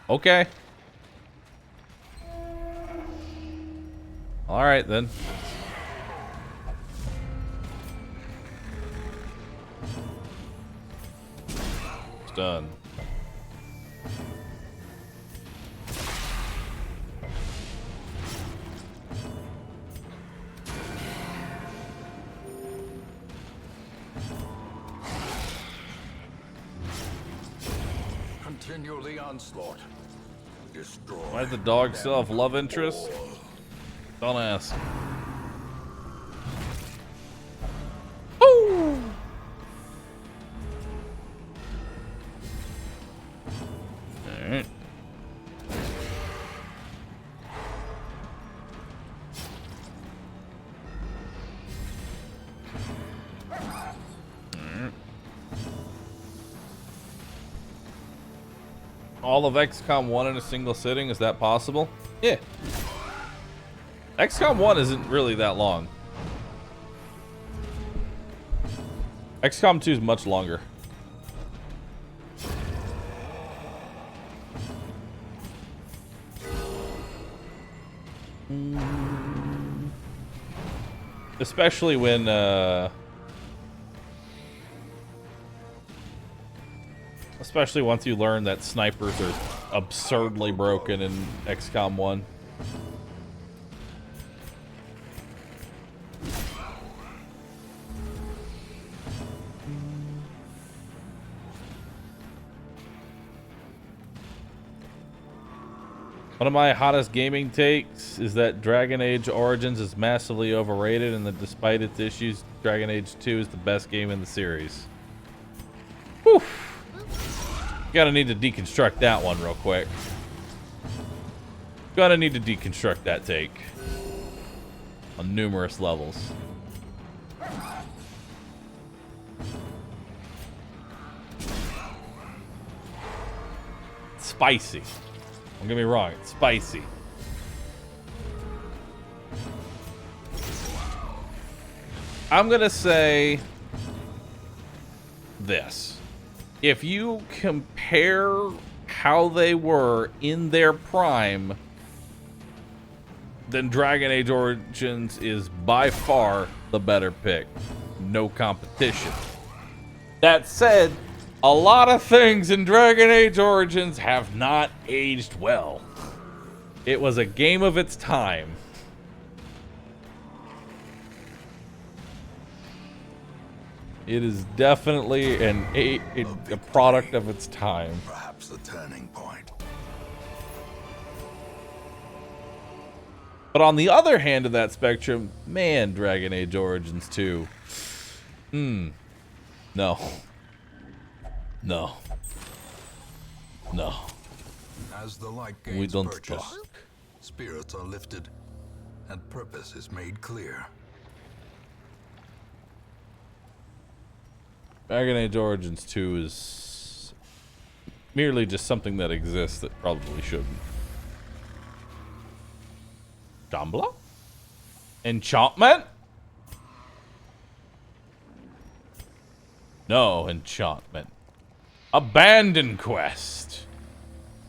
Okay. All right then. It's done. Continue the onslaught. Destroy. Why does the dog still have love interest? Don't ask. Woo! Alright. All of XCOM 1 in a single sitting, is that possible? Yeah. XCOM 1 isn't really that long. XCOM 2 is much longer. Especially when especially once you learn that snipers are absurdly broken in XCOM 1. One of my hottest gaming takes is that Dragon Age Origins is massively overrated and that despite its issues, Dragon Age 2 is the best game in the series. Whew. Gotta need to deconstruct that one real quick. Gonna need to deconstruct that take. On numerous levels. Spicy. Don't get me wrong, it's spicy. I'm gonna say this. If you compare how they were in their prime, then Dragon Age Origins is by far the better pick. No competition. That said, a lot of things in Dragon Age Origins have not aged well. It was a game of its time. It is definitely a product of its time. Perhaps a turning point. But on the other hand of that spectrum, man, Dragon Age Origins 2. No. No. No. As the light We gains don't purchase, talk. spirits are lifted, and purpose is made clear. Dragon Age Origins 2 is merely just something that exists that probably shouldn't. Shambhala? Enchantment? No, enchantment. Abandon quest.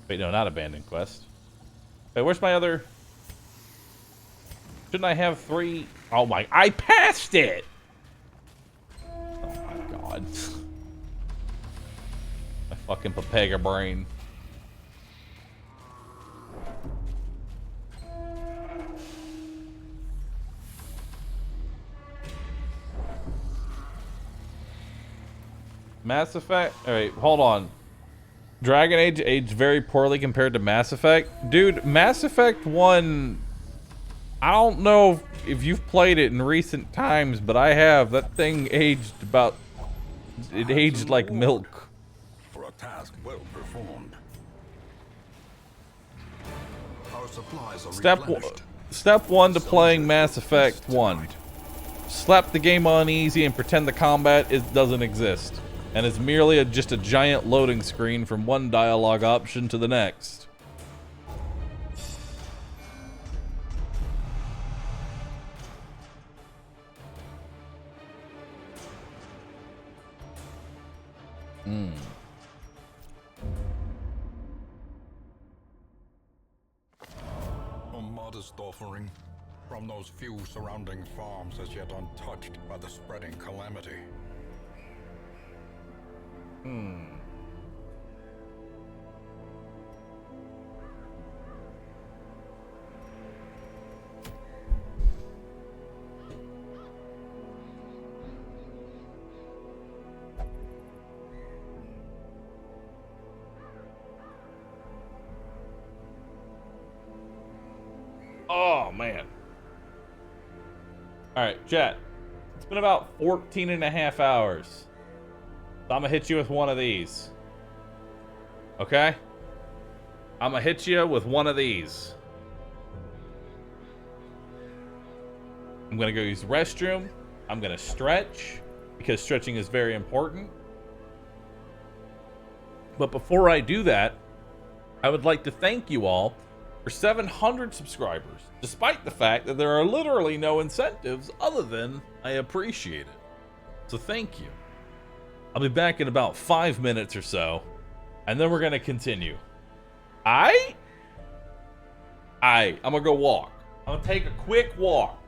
Wait, no, not abandon quest. Wait, where's my other? Shouldn't I have 3? Oh my, I passed it! Oh my god. My fucking Papega brain. Mass Effect? Alright, hold on. Dragon Age aged very poorly compared to Mass Effect. Dude, Mass Effect 1... I don't know if you've played it in recent times, but I have. That thing aged about... It aged like milk. For a task well performed. Our supplies are replenished. Step 1 to playing Mass Effect 1. Slap the game on easy and pretend the combat doesn't exist. And it's merely just a giant loading screen from one dialogue option to the next. A modest offering, from those few surrounding farms as yet untouched by the spreading calamity. Oh, man. Alright, chat. It's been about 14 and a half hours. So I'm gonna hit you with one of these. Okay? I'm gonna hit you with one of these. I'm gonna go use the restroom. I'm gonna stretch, because stretching is very important. But before I do that, I would like to thank you all for 700 subscribers, despite the fact that there are literally no incentives other than I appreciate it. So thank you. I'll be back in about 5 minutes or so, and then we're gonna continue. I'm gonna go walk. I'm gonna take a quick walk.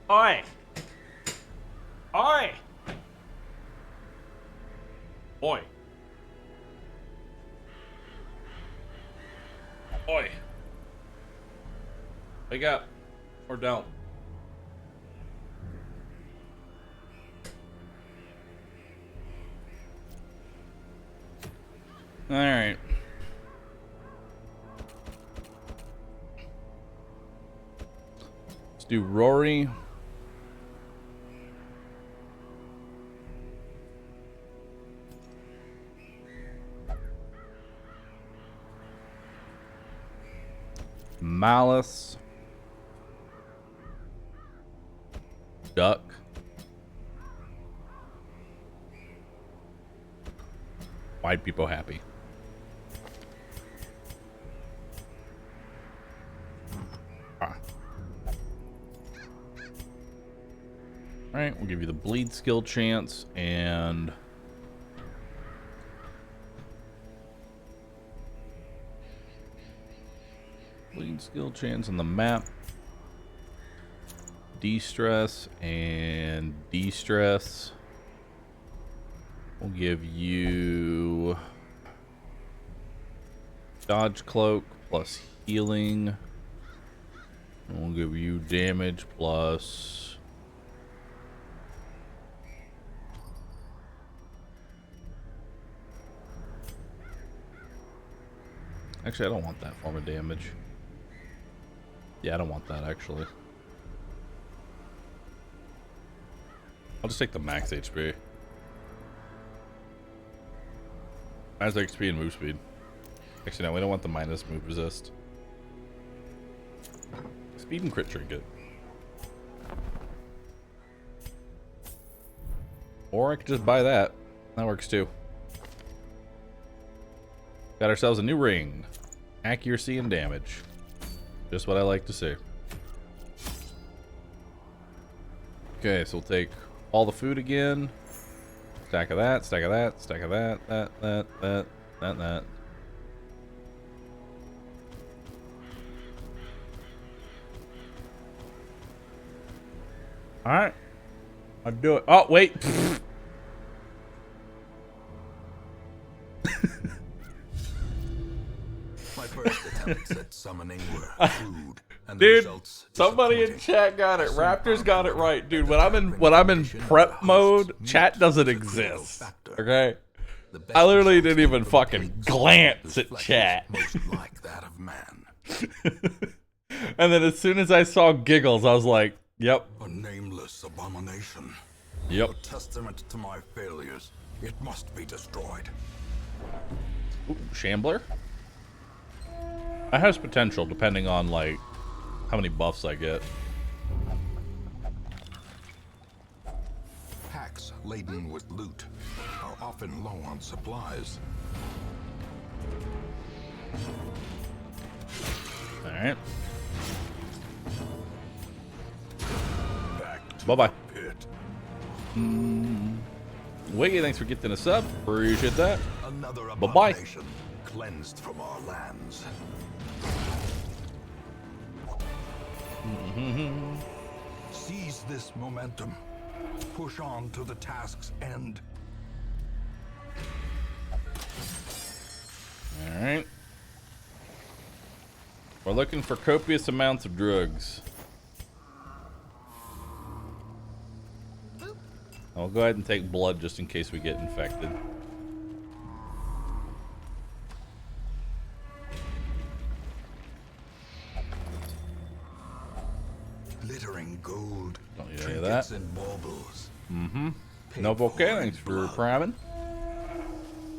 Oi! Oi! Oi. Oi. Wake up. Or don't. Alright. Let's do Rory. Malice. Duck. White people happy. Alright, we'll give you the bleed skill chance and bleed skill chance on the map. De-stress and de-stress. We'll give you dodge cloak plus healing. And we'll give you damage plus actually, I don't want that form of damage. Yeah, I don't want that actually. I'll just take the max HP. Minus XP and move speed. Actually, no, we don't want the minus move resist. Speed and crit trinket. Or I could just buy that. That works too. Got ourselves a new ring. Accuracy and damage. Just what I like to see. Okay, so we'll take all the food again. Stack of that, stack of that, stack of that, that. Alright. I'll do it. Oh, wait. My first attempts at summoning were crude, and the Dude, results somebody in disappointing. chat got it. Raptors got it right. Dude, when I'm in prep mode, chat doesn't exist. Okay? The best I literally results didn't even come from fucking pigs, glance whose at flesh is chat. most like that of man. And then as soon as I saw giggles, I was like, yep. A nameless abomination. Yep. A testament to my failures. It must be destroyed. Ooh, Shambler? That has potential depending on like how many buffs I get. Packs laden with loot are often low on supplies. Alright. Back to Bye-bye. the pit. Wiggy, thanks for getting a sub. Appreciate that. Another Bye-bye. abomination cleansed from our lands. Seize this momentum. Push on to the task's end. Alright. We're looking for copious amounts of drugs. I'll go ahead and take blood just in case we get infected. Glittering gold. Don't need any of trinkets that. and baubles. No Paid bouquet, for thanks in for blood. priming.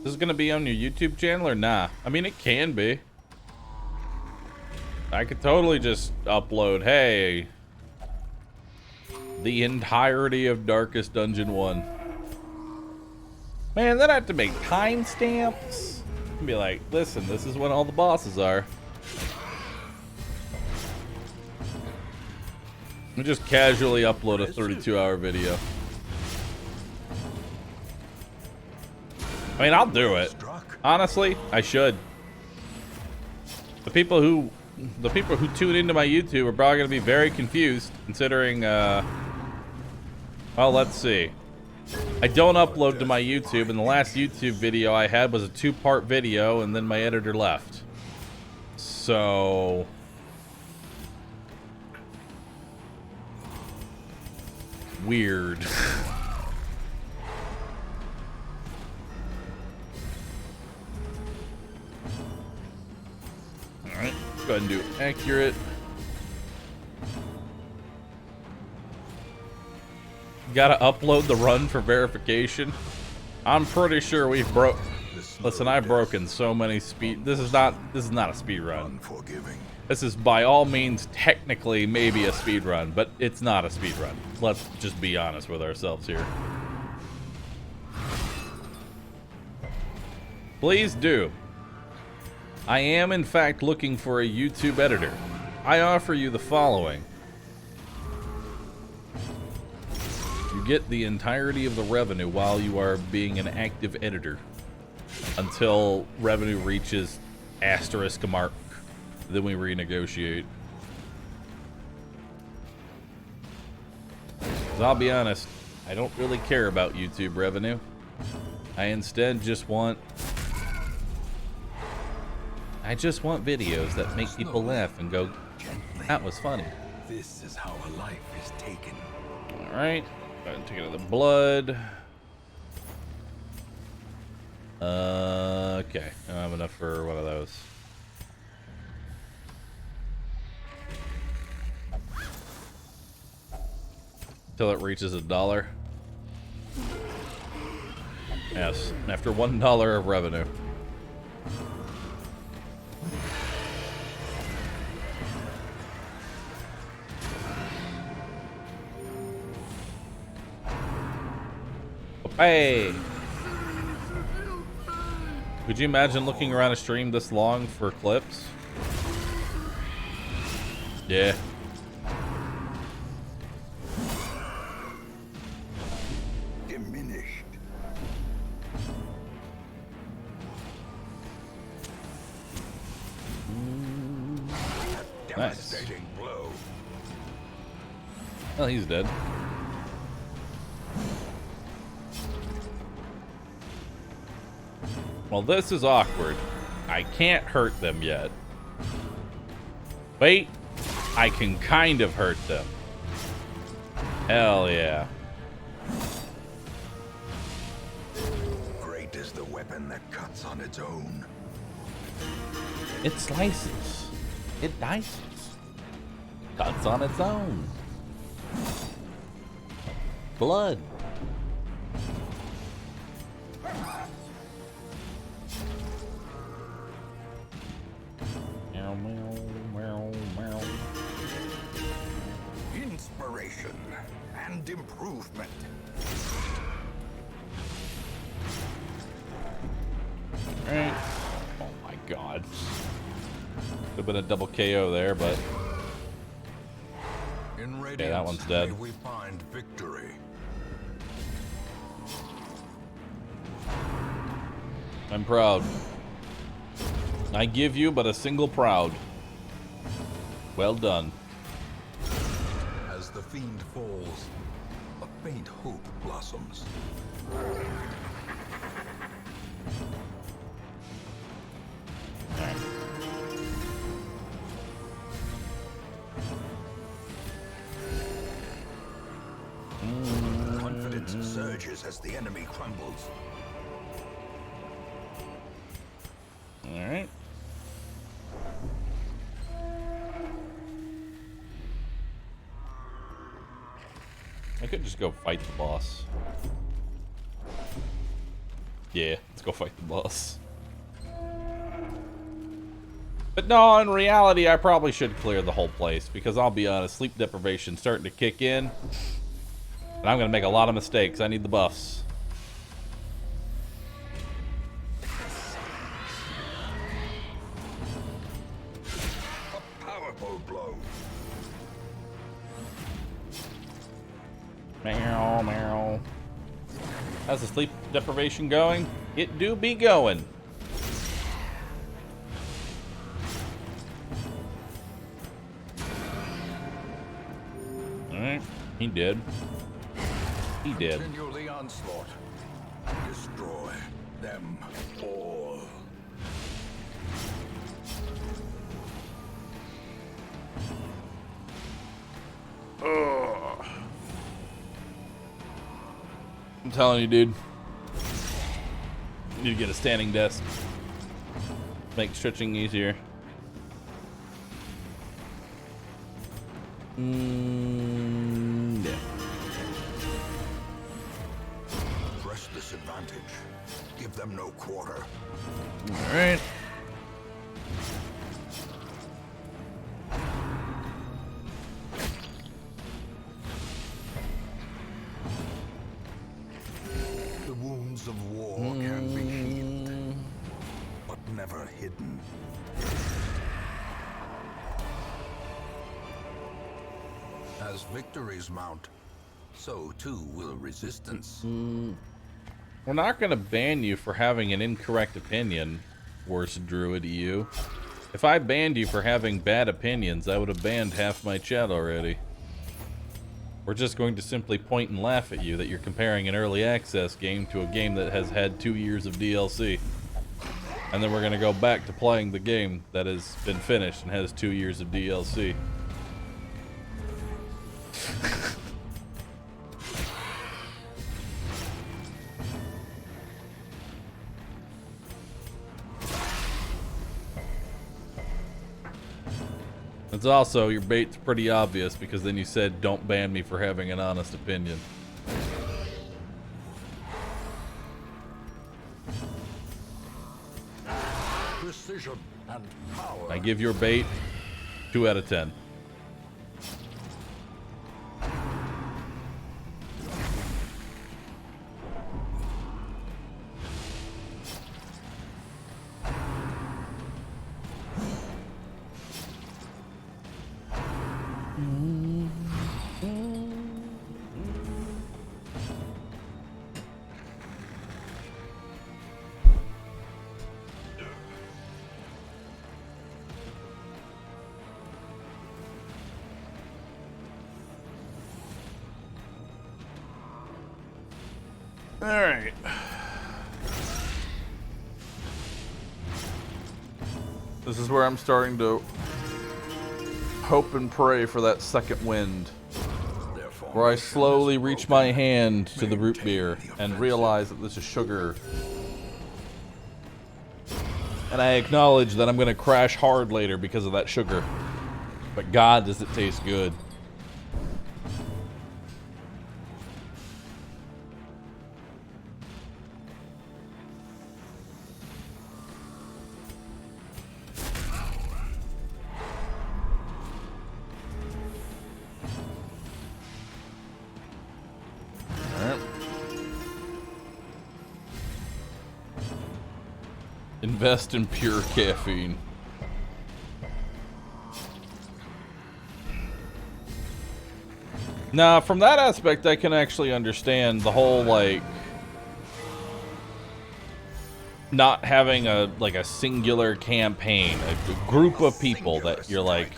This is gonna be on your YouTube channel or nah? I mean, it can be. I could totally just upload, hey, the entirety of Darkest Dungeon 1. Man, then I have to make timestamps. And be like, listen, this is when all the bosses are. And just casually upload a 32-hour video. I mean, I'll do it. Honestly, I should. The people who tune into my YouTube are probably gonna be very confused, considering Well, let's see. I don't upload to my YouTube, and the last YouTube video I had was a 2-part video, and then my editor left. So... weird. Alright, go ahead and do accurate. Gotta upload the run for verification. I'm pretty sure we've broke. Listen, I've broken so many speed. This is not a speed run. This is by all means technically maybe a speed run, but it's not a speed run. Let's just be honest with ourselves here. Please do. I am in fact looking for a YouTube editor. I offer you the following. You get the entirety of the revenue while you are being an active editor until revenue reaches asterisk mark. Then we renegotiate. 'Cause I'll be honest, I don't really care about YouTube revenue. I instead just want videos that make people laugh and go, that was funny. This is how a life is taken. Alright. Go ahead and take another blood. Okay. I don't have enough for one of those. Till it reaches $1. Yes, after $1 of revenue. Hey! Could you imagine looking around a stream this long for clips? Yeah. Diminished. Nice. Devastating blow. Well, he's dead. Well, this is awkward. I can't hurt them yet. Wait, I can kind of hurt them. Hell yeah. Great is the weapon that cuts on its own. It slices. It dices. Cuts on its own. Blood. Inspiration and improvement. Right. Oh my god. Could have been a double KO there, but In okay, that one's dead. may we find victory. I'm proud. I give you but a single proud. Well done. As the fiend falls, a faint hope blossoms. Confidence surges as the enemy crumbles. Alright. I could just go fight the boss. Yeah, let's go fight the boss. But no, in reality, I probably should clear the whole place, because I'll be honest, sleep deprivation's starting to kick in. And I'm gonna make a lot of mistakes. I need the buffs. A powerful blow. Meow, meow. How's the sleep deprivation going? It do be going. Alright, he did. He did. Continue the onslaught. Destroy them all. Ugh. I'm telling you, dude. You need to get a standing desk. Make stretching easier. Yeah. Press this advantage. Give them no quarter. All right. The wounds of war can be healed, but never hidden. As victories mount, so too will resistance. We're not going to ban you for having an incorrect opinion, worst druid EU. If I banned you for having bad opinions, I would have banned half my chat already. We're just going to simply point and laugh at you that you're comparing an early access game to a game that has had 2 years of DLC. And then we're going to go back to playing the game that has been finished and has 2 years of DLC. It's also, your bait's pretty obvious because then you said don't ban me for having an honest opinion. Precision and power. I give your bait 2 out of 10. Alright. This is where I'm starting to hope and pray for that second wind. Where I slowly reach my hand to the root beer and realize that this is sugar. And I acknowledge that I'm going to crash hard later because of that sugar. But God, does it taste good. Invest in pure caffeine. Now, from that aspect, I can actually understand the whole, like, not having a singular campaign, a group of people that you're like,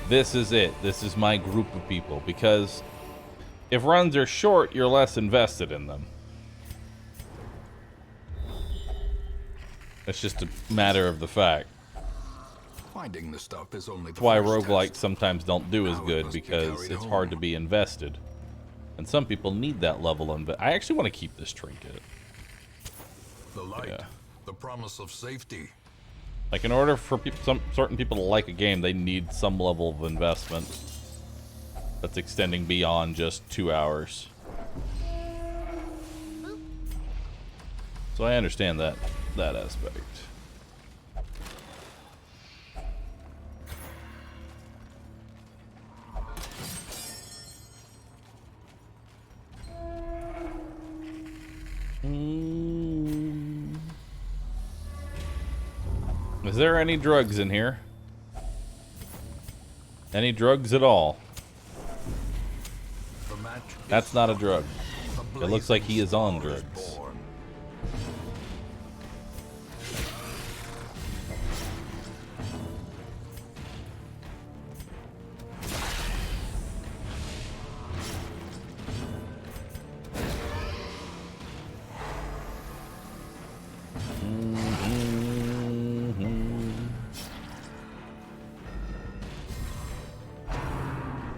this is it, this is my group of people, because if runs are short, you're less invested in them. It's just a matter of the fact. Finding the stuff is only the That's why first roguelikes test. sometimes don't do as Now it good, must be because carried it's home. hard to be invested. And some people need that level of I actually want to keep this trinket. The light, Yeah. the promise of safety. Like, in order for some certain people to like a game, they need some level of investment that's extending beyond just 2 hours. So I understand that aspect. Is there any drugs in here? Any drugs at all? The match That's is not a struck. drug. A It looks like he is on blazing drugs. star is born.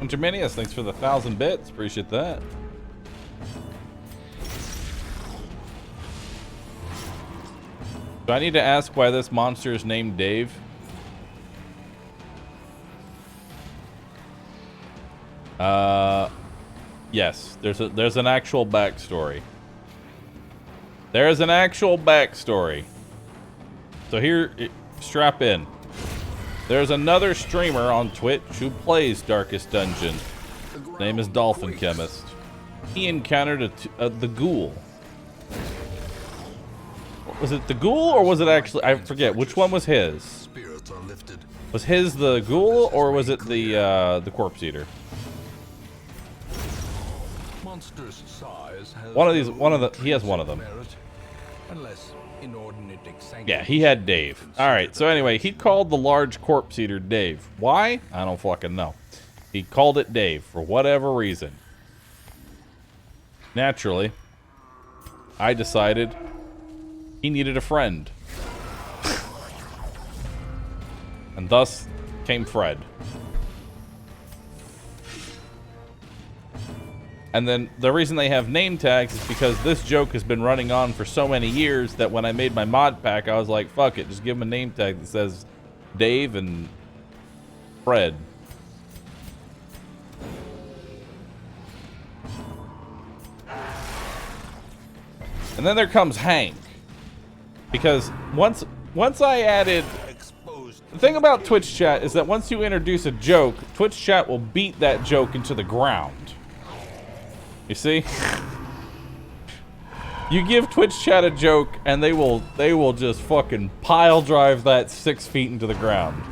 Interminius, thanks for the 1,000 bits. Appreciate that. Do I need to ask why this monster is named Dave? Yes. There's an actual backstory. There's an actual backstory. So here, strap in. There's another streamer on Twitch who plays Darkest Dungeon. His name is Dolphin Chemist. He encountered the ghoul. Was it the ghoul or was it actually? I forget which one was his. Was his the ghoul or was it the corpse eater? Monster's size has He has one of them. merit, unless inordinate Yeah, he had Dave. All right. So anyway, he called the large corpse eater Dave. Why? I don't fucking know. He called it Dave for whatever reason. Naturally, I decided he needed a friend. And thus came Fred. And then the reason they have name tags is because this joke has been running on for so many years that when I made my mod pack, I was like, fuck it, just give him a name tag that says Dave and Fred. And then there comes Hank. Because once I added... The thing about Twitch chat is that once you introduce a joke, Twitch chat will beat that joke into the ground. You see? You give Twitch chat a joke and they will just fucking pile drive that 6 feet into the ground.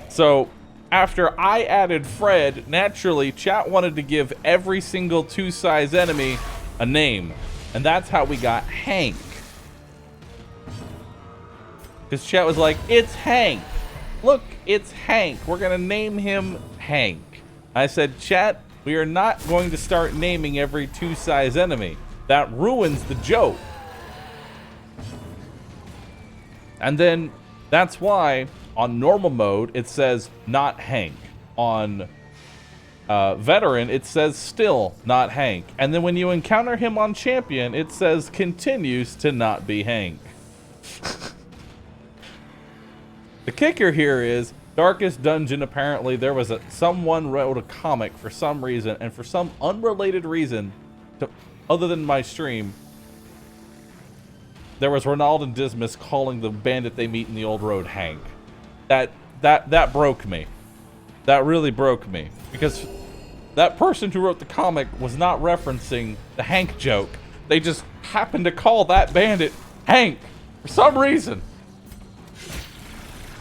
So, after I added Fred, naturally chat wanted to give every single 2-size enemy a name. And that's how we got Hank. Because chat was like, it's Hank. Look, it's Hank. We're going to name him Hank. I said, chat, we are not going to start naming every 2-size enemy. That ruins the joke. And then that's why on normal mode it says not Hank. On veteran it says still not Hank. And then when you encounter him on champion it says continues to not be Hank. The kicker here is Darkest Dungeon, apparently there was someone wrote a comic for some reason, and for some unrelated reason, other than my stream, there was Ronald and Dismas calling the bandit they meet in the old road Hank. That broke me. That really broke me. Because that person who wrote the comic was not referencing the Hank joke. They just happened to call that bandit Hank for some reason.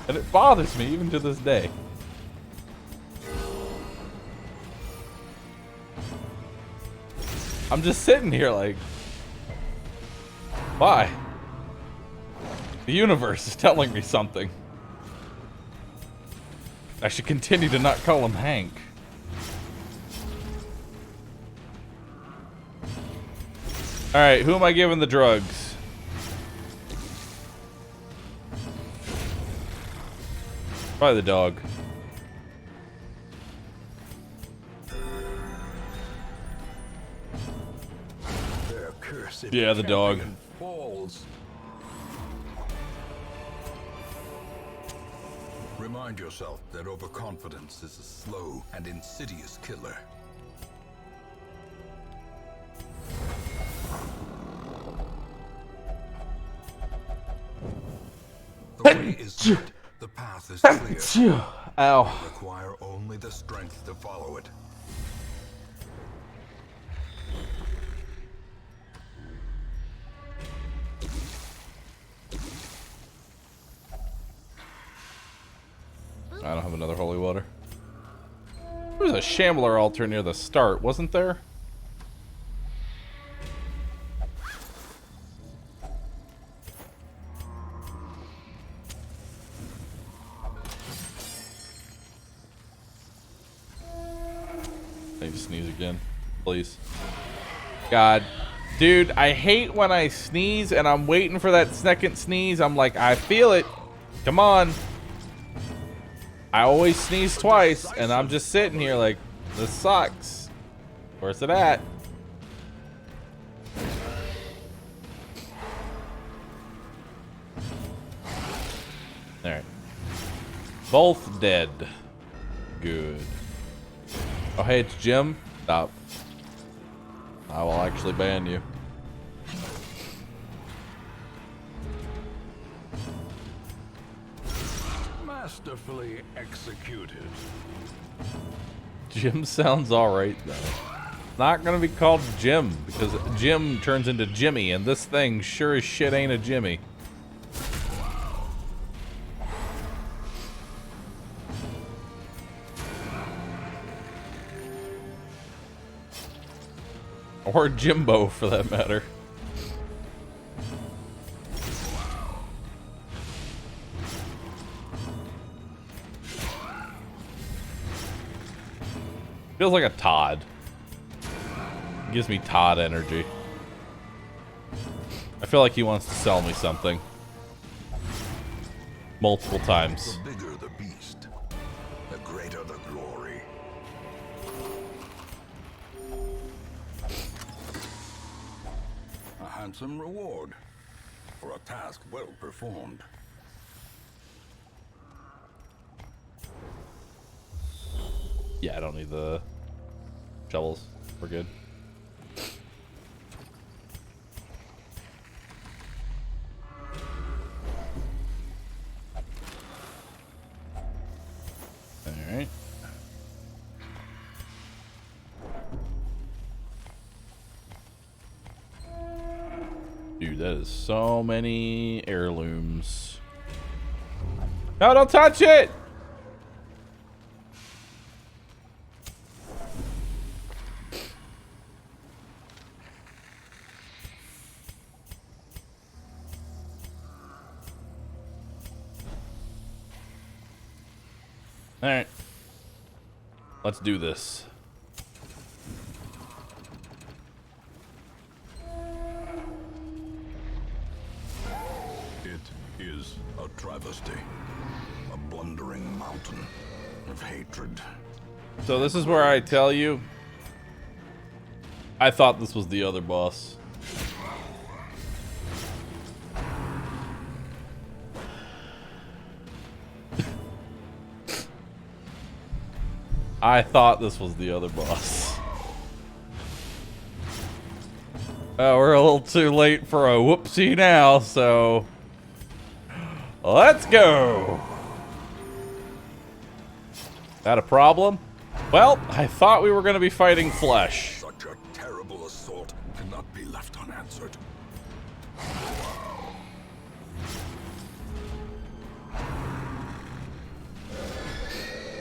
And it bothers me even to this day. I'm just sitting here like, why? The universe is telling me something. I should continue to not call him Hank. Alright, who am I giving the drugs? Probably the dog. Yeah, the dog. Remind yourself that overconfidence is a slow and insidious killer. The way is lit. The path is clear. Ow. Require only the strength to follow it. I don't have another holy water. There was a Shambler altar near the start, wasn't there? I need to sneeze again, please. God. Dude, I hate when I sneeze and I'm waiting for that second sneeze. I'm like, I feel it. Come on. I always sneeze twice, and I'm just sitting here like, this sucks. Where's it at? Alright. Both dead. Good. Oh, hey, it's Jim. Stop. I will actually ban you. Masterfully executed. Jim sounds alright, though. Not gonna be called Jim, because Jim turns into Jimmy, and this thing sure as shit ain't a Jimmy. Or Jimbo, for that matter. Feels like a Todd. Gives me Todd energy. I feel like he wants to sell me something. Multiple times. The bigger the beast, the greater the glory. A handsome reward for a task well performed. Yeah, I don't need the shovels. We're good. Alright. Dude, that is so many heirlooms. No, don't touch it! Alright. Let's do this. It is a travesty. A blundering mountain of hatred. So this is where I tell you, I thought this was the other boss. I thought this was the other boss. We're a little too late for a whoopsie now, so let's go. That a problem? Well, I thought we were going to be fighting flesh. Such a terrible assault cannot be left unanswered.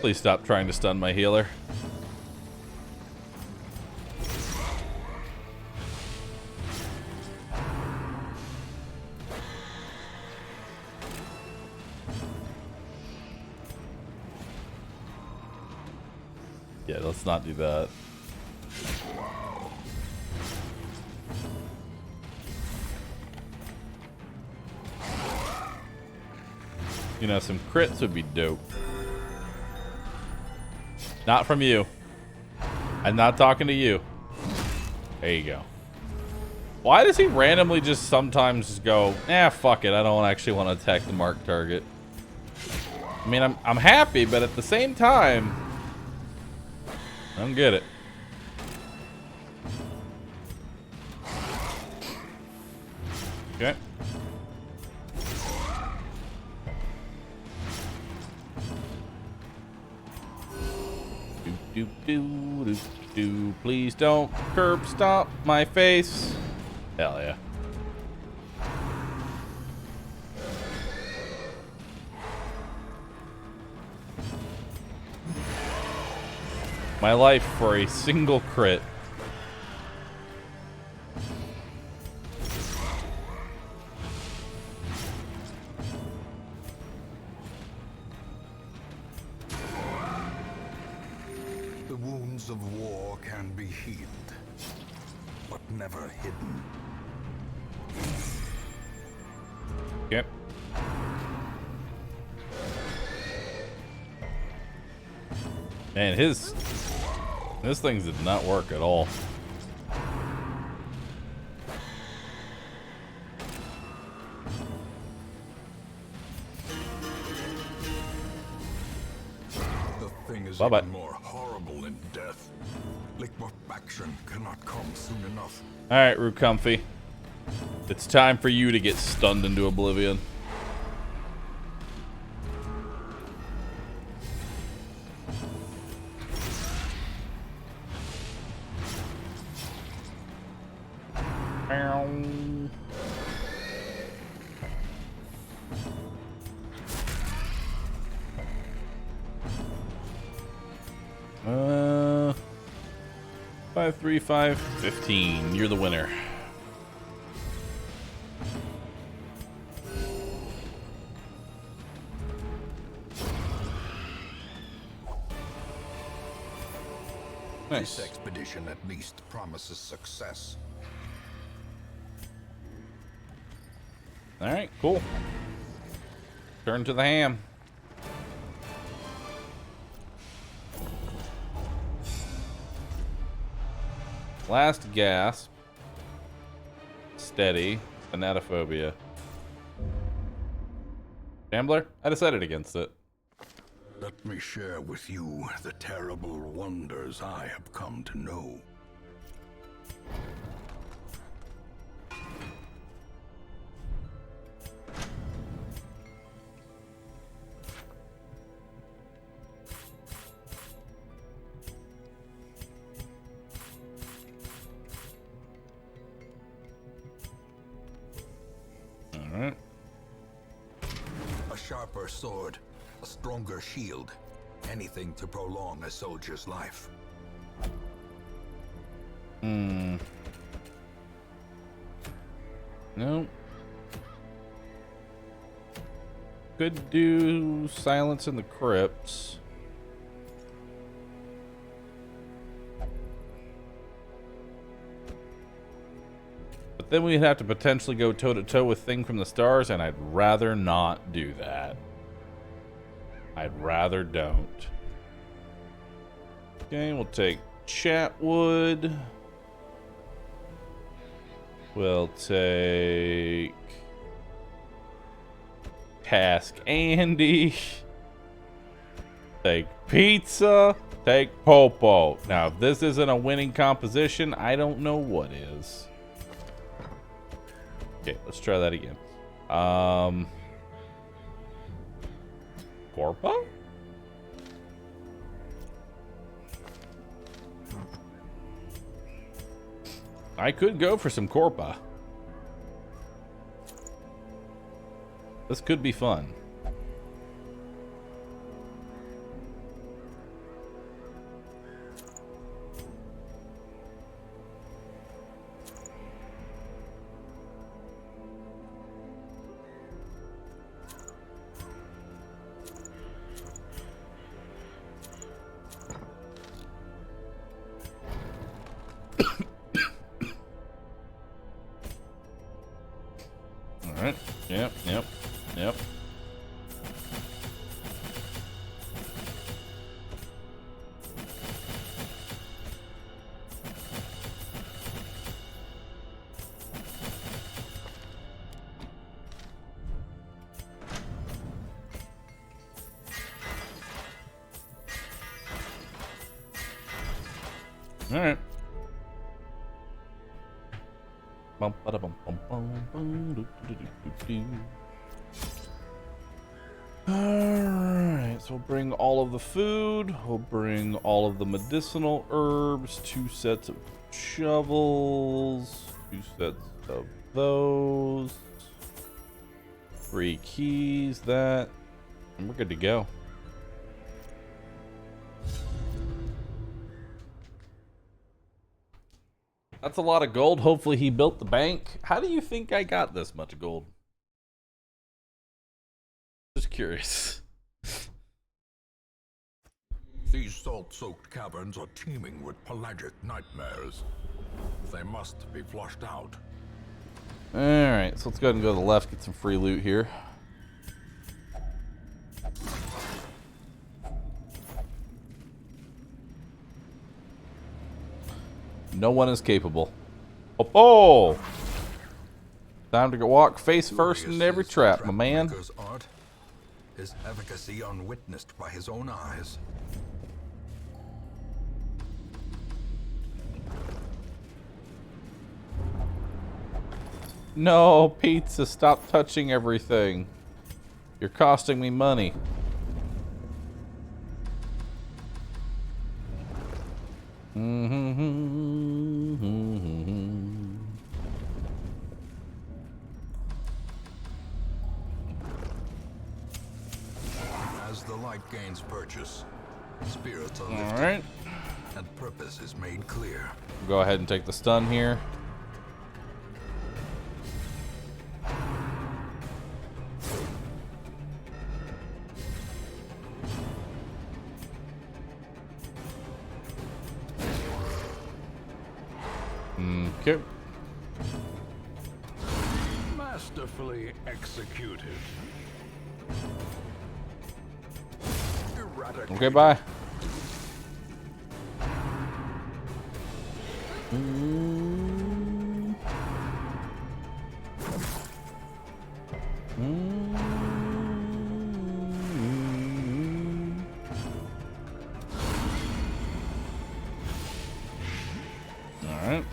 Please stop trying to stun my healer. Yeah, let's not do that. You know, some crits would be dope. Not from you. I'm not talking to you. There you go. Why does he randomly just sometimes just go, fuck it, I don't actually want to attack the marked target? I mean, I'm happy, but at the same time, I don't get it. Okay. Do. Please don't curb stomp my face. Hell yeah. My life for a single crit. The wounds of war can be healed, but never hidden. Yep. Man, his things did not work at all. The thing is Bye-bye. even more horrible than death. Liquefaction cannot come soon enough. Alright, Roo Comfy. It's time for you to get stunned into oblivion. Uh, 5, 3, 5, 15. You're the winner. Nice. This expedition at least promises success. Alright, cool. Turn to the ham. Last gasp. Steady. Thanatophobia. Gambler? I decided against it. Let me share with you the terrible wonders I have come to know. Alright. A sharper sword, a stronger shield, anything to prolong a soldier's life. No. Could do Silence in the Crypts. But then we'd have to potentially go toe-to-toe with Thing from the Stars, and I'd rather not do that. I'd rather don't. Okay, we'll take Chatwood. We'll take Task Andy. Take Pizza. Take Popo. Now, if this isn't a winning composition, I don't know what is. Okay, let's try that again. Corpo? I could go for some Corpa. This could be fun. Alright. Yep. Alright. Alright, so we'll bring all of the food, we'll bring all of the medicinal herbs, 2 sets of shovels, 2 sets of those, 3 keys, that, and we're good to go. That's a lot of gold. Hopefully he built the bank. How do you think I got this much gold? Just curious. These salt-soaked caverns are teeming with pelagic nightmares. They must be flushed out. Alright, so let's go ahead and go to the left, get some free loot here. No one is capable. Oh! Time to go walk face first in every trap, my man. Trapbreaker's art, his efficacy unwitnessed by his own eyes. No, pizza, stop touching everything. You're costing me money. As the light gains purchase, spirits are lifted, Alright. and purpose is made clear. Go ahead and take the stun here. Okay. Masterfully executed. Okay, bye. Alright.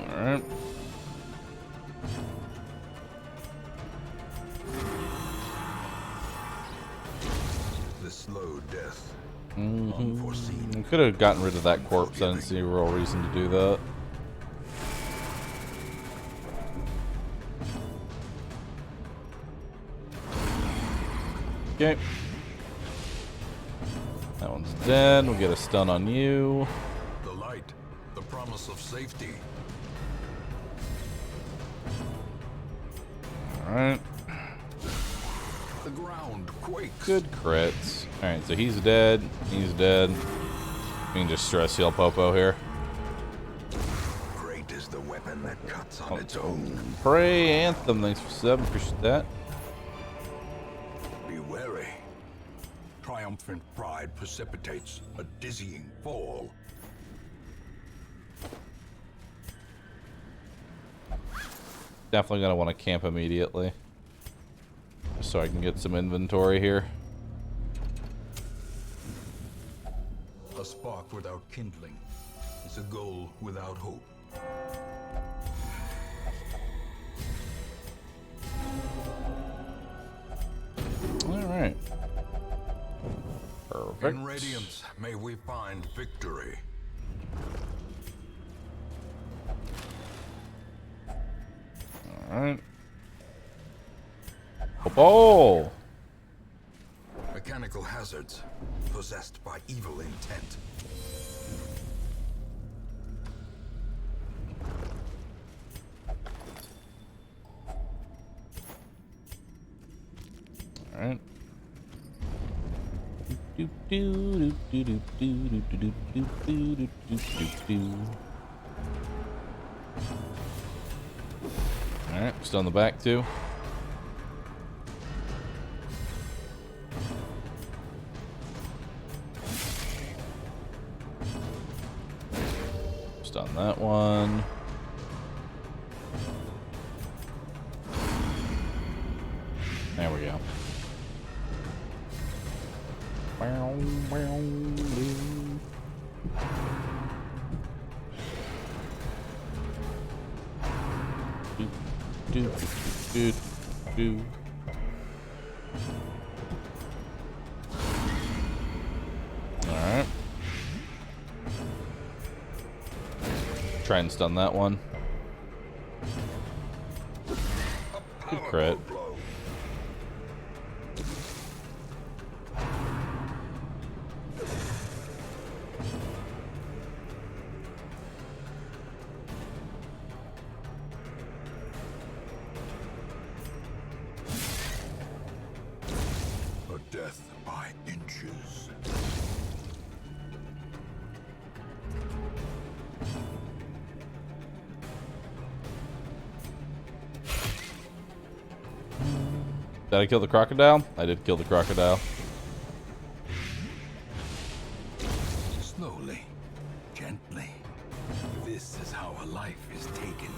Alright. The slow death, unforeseen. We could have gotten rid of that corpse. I didn't see a real reason to do that. Okay. That one's dead. We'll get a stun on you. The light, the promise of safety. Alright. The ground quakes. Good crits. Alright, so he's dead. He's dead. We can just stress heal Popo here. Great is the weapon that cuts on its own. Pray Anthem. Thanks for 7. Appreciate that. Be wary. Triumphant pride precipitates a dizzying fall. Definitely gonna want to camp immediately. Just so I can get some inventory here. A spark without kindling is a goal without hope. Alright. Perfect. In Radiance, may we find victory. Alright. Oh! Mechanical hazards possessed by evil intent. Alright. Alright, still on the back too. Just on that one. There we go. Do. Alright. Try and stun that one. Good crit. A death by inches. Did I kill the crocodile? I did kill the crocodile. Slowly, gently. This is how a life is taken.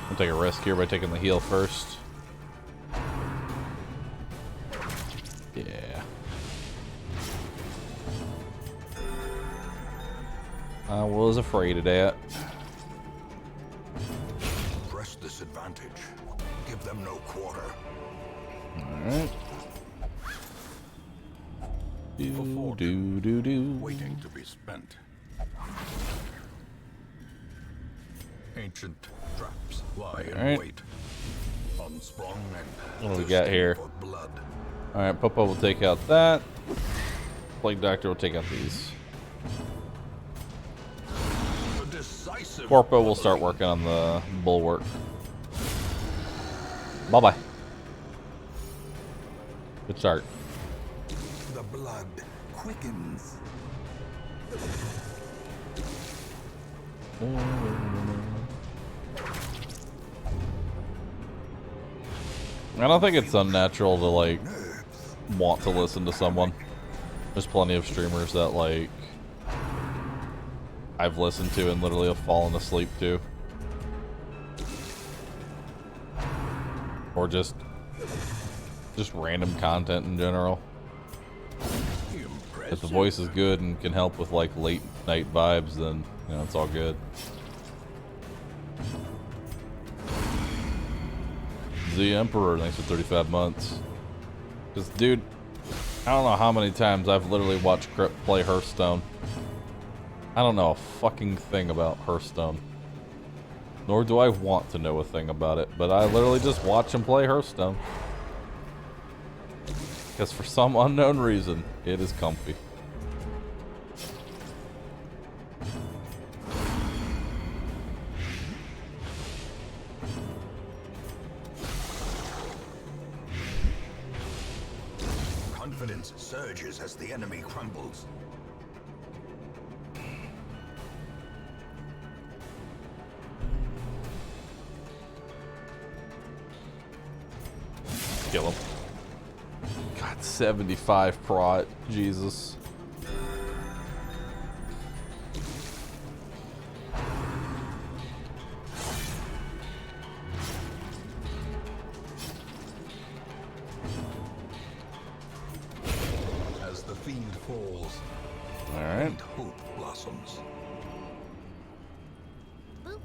I'll take a risk here by taking the heal first. Yeah. I was afraid of that. Press this advantage. Give them no quarter. Alright. Do. Waiting to be spent. Ancient traps lie in Alright. wait. Unsprung and What do we got here? for blood. Alright, Popo will take out that. Plague Doctor will take out these. A decisive Corpo will start working on the bulwark. Bye-bye. Good start. The blood quickens. I don't think it's unnatural to, like, want to listen to someone. There's plenty of streamers that, like, I've listened to and literally have fallen asleep to. Or just random content in general. If the voice is good and can help with, like, late night vibes, then, you know, it's all good. The Emperor, thanks for 35 months. Because, dude, I don't know how many times I've literally watched Crypt play Hearthstone. I don't know a fucking thing about Hearthstone. Nor do I want to know a thing about it, but I literally just watch him play Hearthstone. Because for some unknown reason, it is comfy. Confidence surges as the enemy crumbles. Kill him. God, 75 prot. Jesus. As the fiend falls, Alright. and hope blossoms. Boop.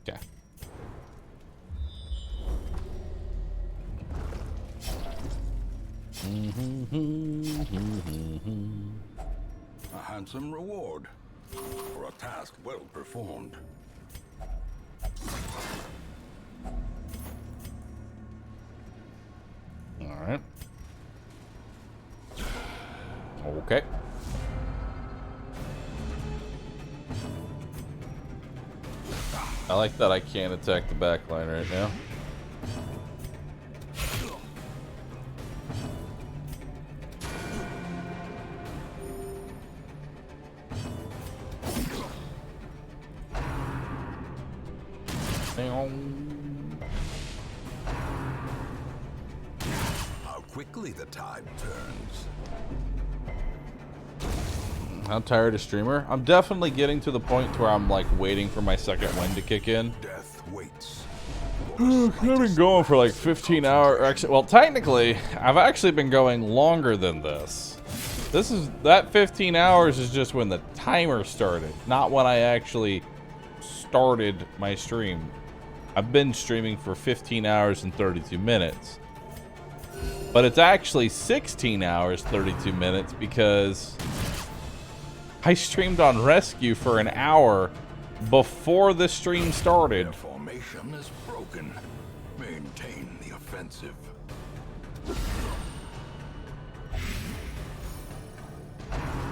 Okay. A handsome reward for a task well performed. Alright. Okay. I like that I can't attack the back line right now. How quickly the tide turns. How tired a streamer? I'm definitely getting to the point where I'm like waiting for my second wind to kick in. Death waits. I've been going for like 15 hours. Actually, well, technically, I've actually been going longer than this. That 15 hours is just when the timer started, not when I actually started my stream. I've been streaming for 15 hours and 32 minutes. But it's actually 16 hours, 32 minutes because I streamed on Rescue for an hour before the stream started. Their formation is broken. Maintain the offensive.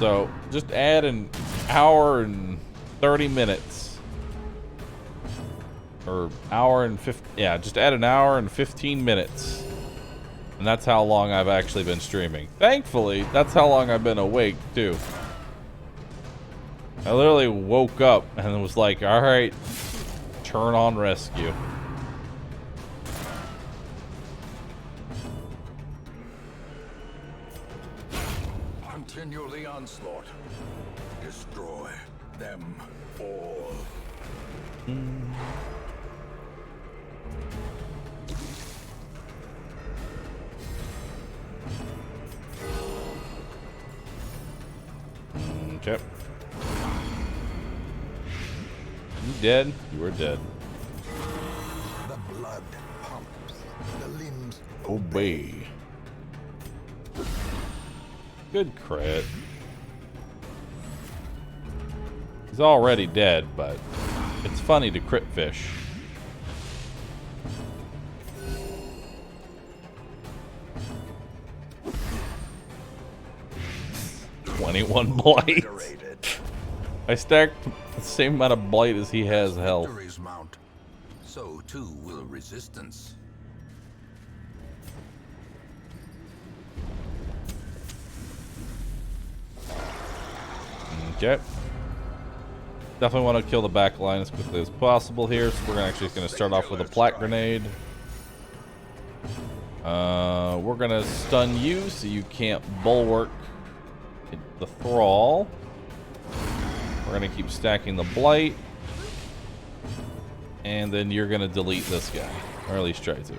So just add an hour and 30 minutes Or hour and 15, yeah, just add an hour and 15 minutes. And that's how long I've actually been streaming. Thankfully, that's how long I've been awake, too. I literally woke up and was like, alright, turn on rescue. Continue the onslaught. Destroy them all. Okay. You dead? You are dead. The blood pumps, the limbs Obey. Good crit. He's already dead, but it's funny to crit fish. $21 blight. I stacked the same amount of blight as he has health. victories mount. So too will resistance. Okay. Definitely want to kill the back line as quickly as possible here, so we're actually going to start off with a plat grenade. We're going to stun you so you can't bulwark the thrall. We're going to keep stacking the blight. And then you're going to delete this guy, or at least try to.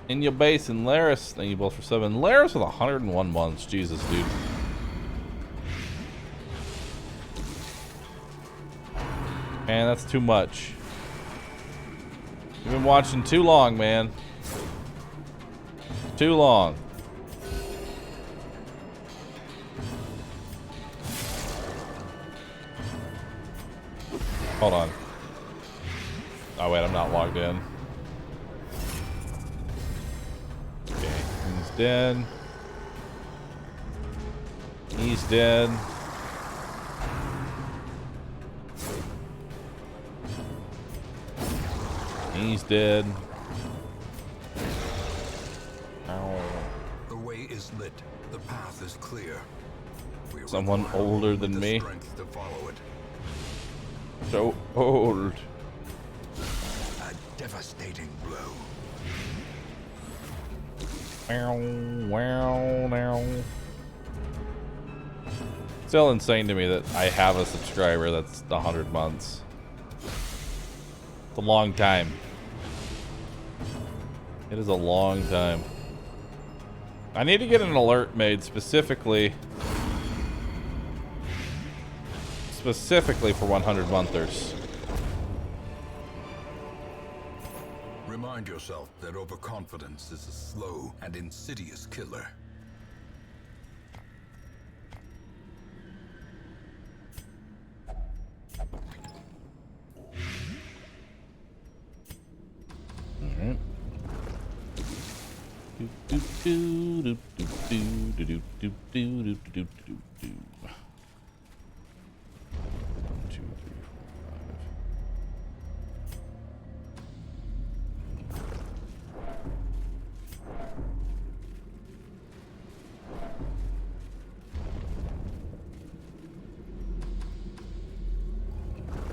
In your base, and Laris, thank you both for 7. Laris with 101 months. Jesus, dude. Man, that's too much. You've been watching too long, man. Too long. Hold on. Oh, wait, I'm not logged in. Okay, he's dead. He's dead. He's dead. Ow. The way is lit. The path is clear. We Someone require older with than the me. strength to follow it. So old. A devastating blow. Wow. Still insane to me that I have a subscriber that's 100 months. It's a long time. It is a long time. I need to get an alert made specifically for 100-monthers. Remind yourself that overconfidence is a slow and insidious killer. Alright.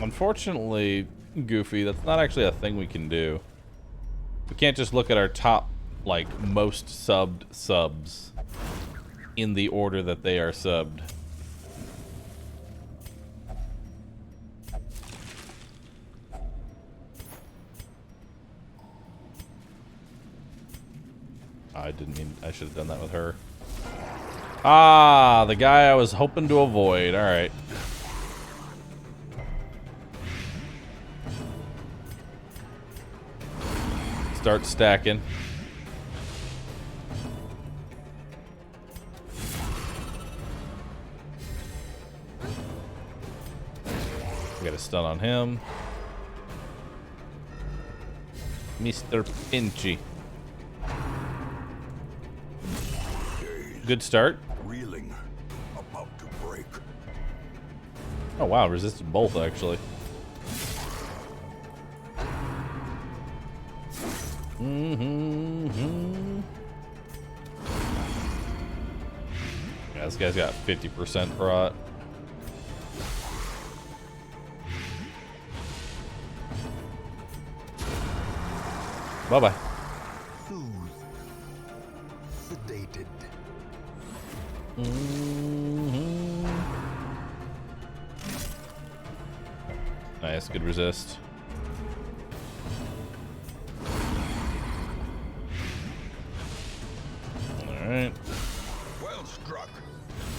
Unfortunately, Goofy, that's not actually a thing we can do. We can't just look at our top, like, most subbed subs in the order that they are subbed. I didn't mean, I should have done that with her. Ah, the guy I was hoping to avoid. All right. Start stacking. We gotta a stun on him. Mr. Pinchy. Good start. Reeling, about to break. Oh wow, resisted both actually. Yeah, this guy's got 50% prot. Bye-bye. Soothed. Sedated. Nice, good resist. Alright. Well struck.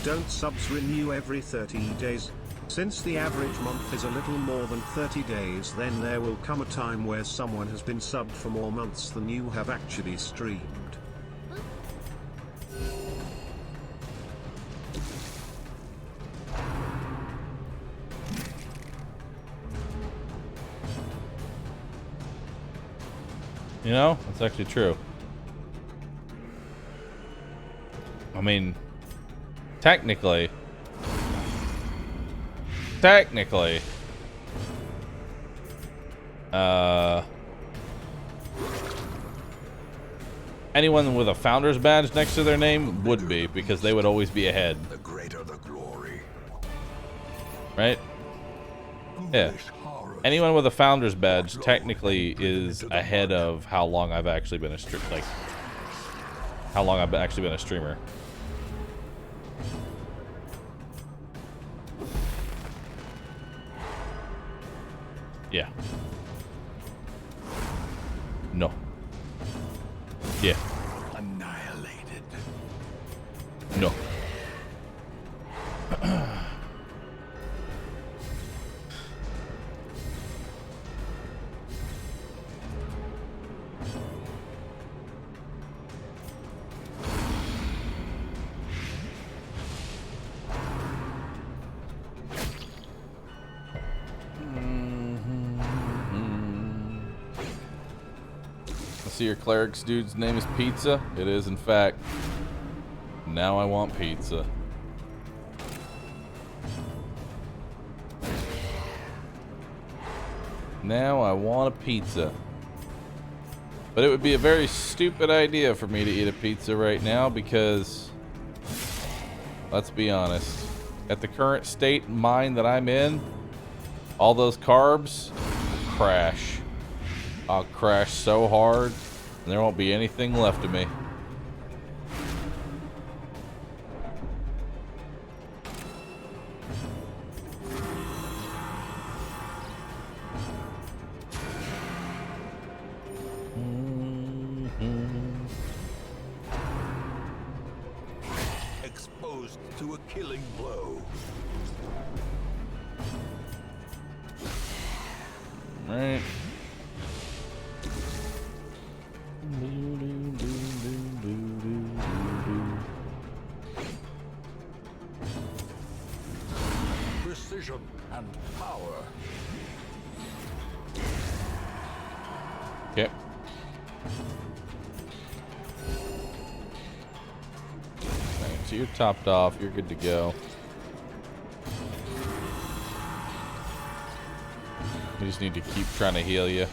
Don't subs renew every 30 days? Since the average month is a little more than 30 days, then there will come a time where someone has been subbed for more months than you have actually streamed. You know, that's actually true. I mean, technically, anyone with a founder's badge next to their name would be, because they would always be ahead. The greater the glory. Right? Yeah. Anyone with a founder's badge technically is ahead of how long I've actually been a streamer. Yeah. No. Yeah. Annihilated. No. See, your cleric's dude's name is Pizza? It is, in fact. Now I want pizza. Now I want a pizza. But it would be a very stupid idea for me to eat a pizza right now because, let's be honest, at the current state of mind that I'm in, all those carbs crash. I'll crash so hard, and there won't be anything left of me. Exposed to a killing blow. Right. Precision and power. Okay. So you're topped off. You're good to go. We just need to keep trying to heal you.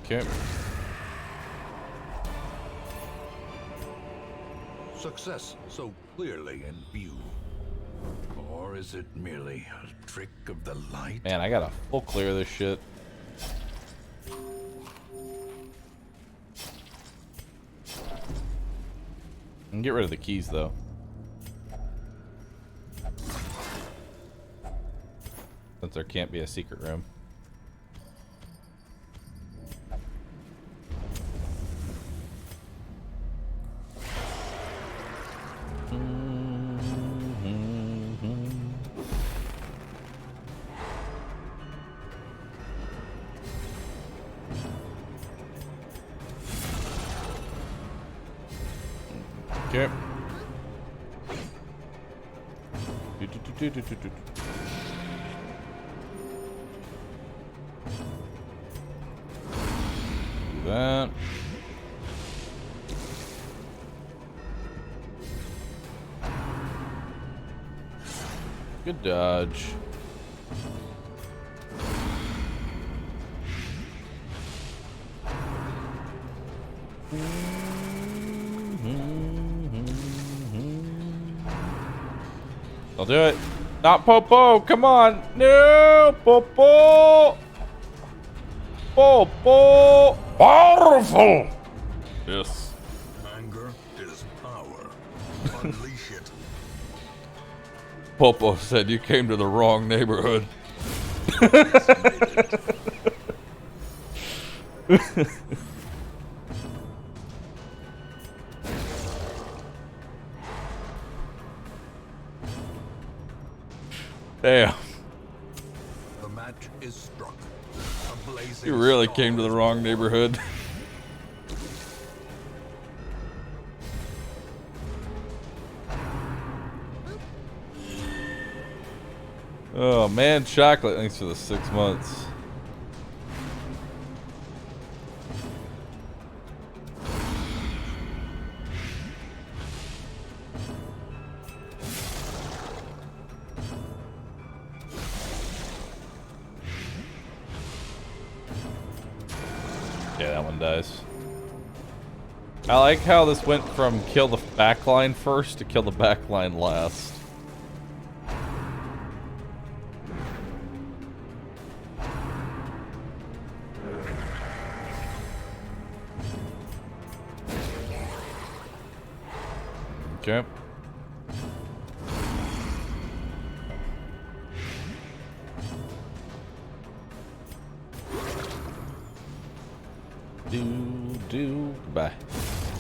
Okay. Success so clearly in view. Or is it merely a trick of the light? Man, I gotta full clear this shit. And get rid of the keys though. Since there can't be a secret room. Okay. Do that. Good dodge. I'll do it. Not Popo. Come on. No, Popo. Popo. Powerful. Yes. Anger is power. Unleash it. Popo said you came to the wrong neighborhood. Damn. The match is struck. A blazing You really star came to the is wrong born. neighborhood. Oh man, chocolate, thanks for the 6 months. Yeah, that one dies. I like how this went from kill the backline first to kill the backline last. Okay. Goodbye.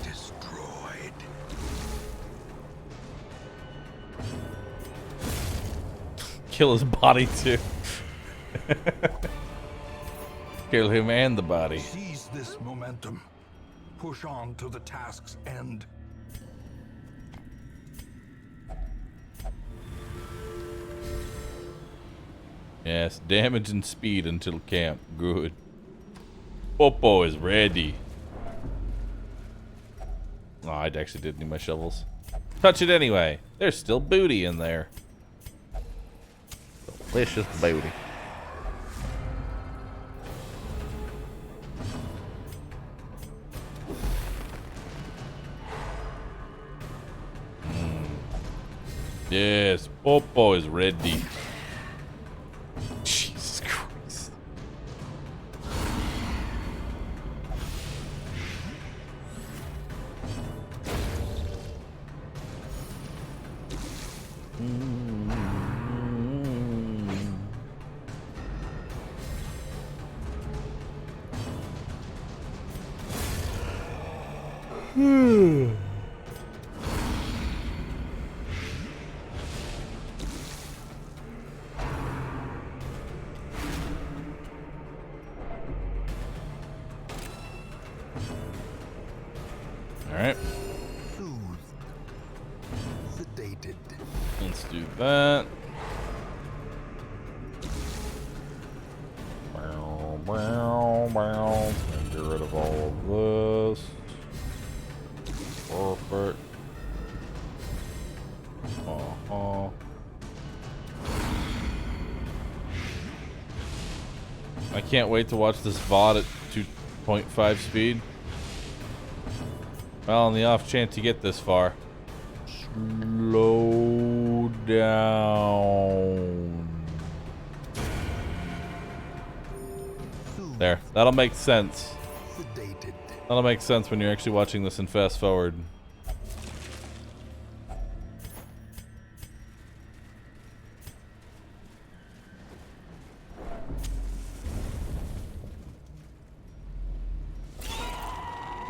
Destroyed. Kill his body too. Kill him and the body. Seize this momentum. Push on to the task's end. Yes, damage and speed until camp. Good. Popo is ready. Oh, I actually did need my shovels. Touch it anyway. There's still booty in there. Delicious booty. Yes, Popo is ready. Jesus Christ. Alright, Soothed. Sedated. let's do that. And get rid of all of this. Perfect. I can't wait to watch this VOD at 2.5 speed. Well, on the off chance you get this far. Slow down. There. That'll make sense. Sedated. That'll make sense when you're actually watching this in fast forward.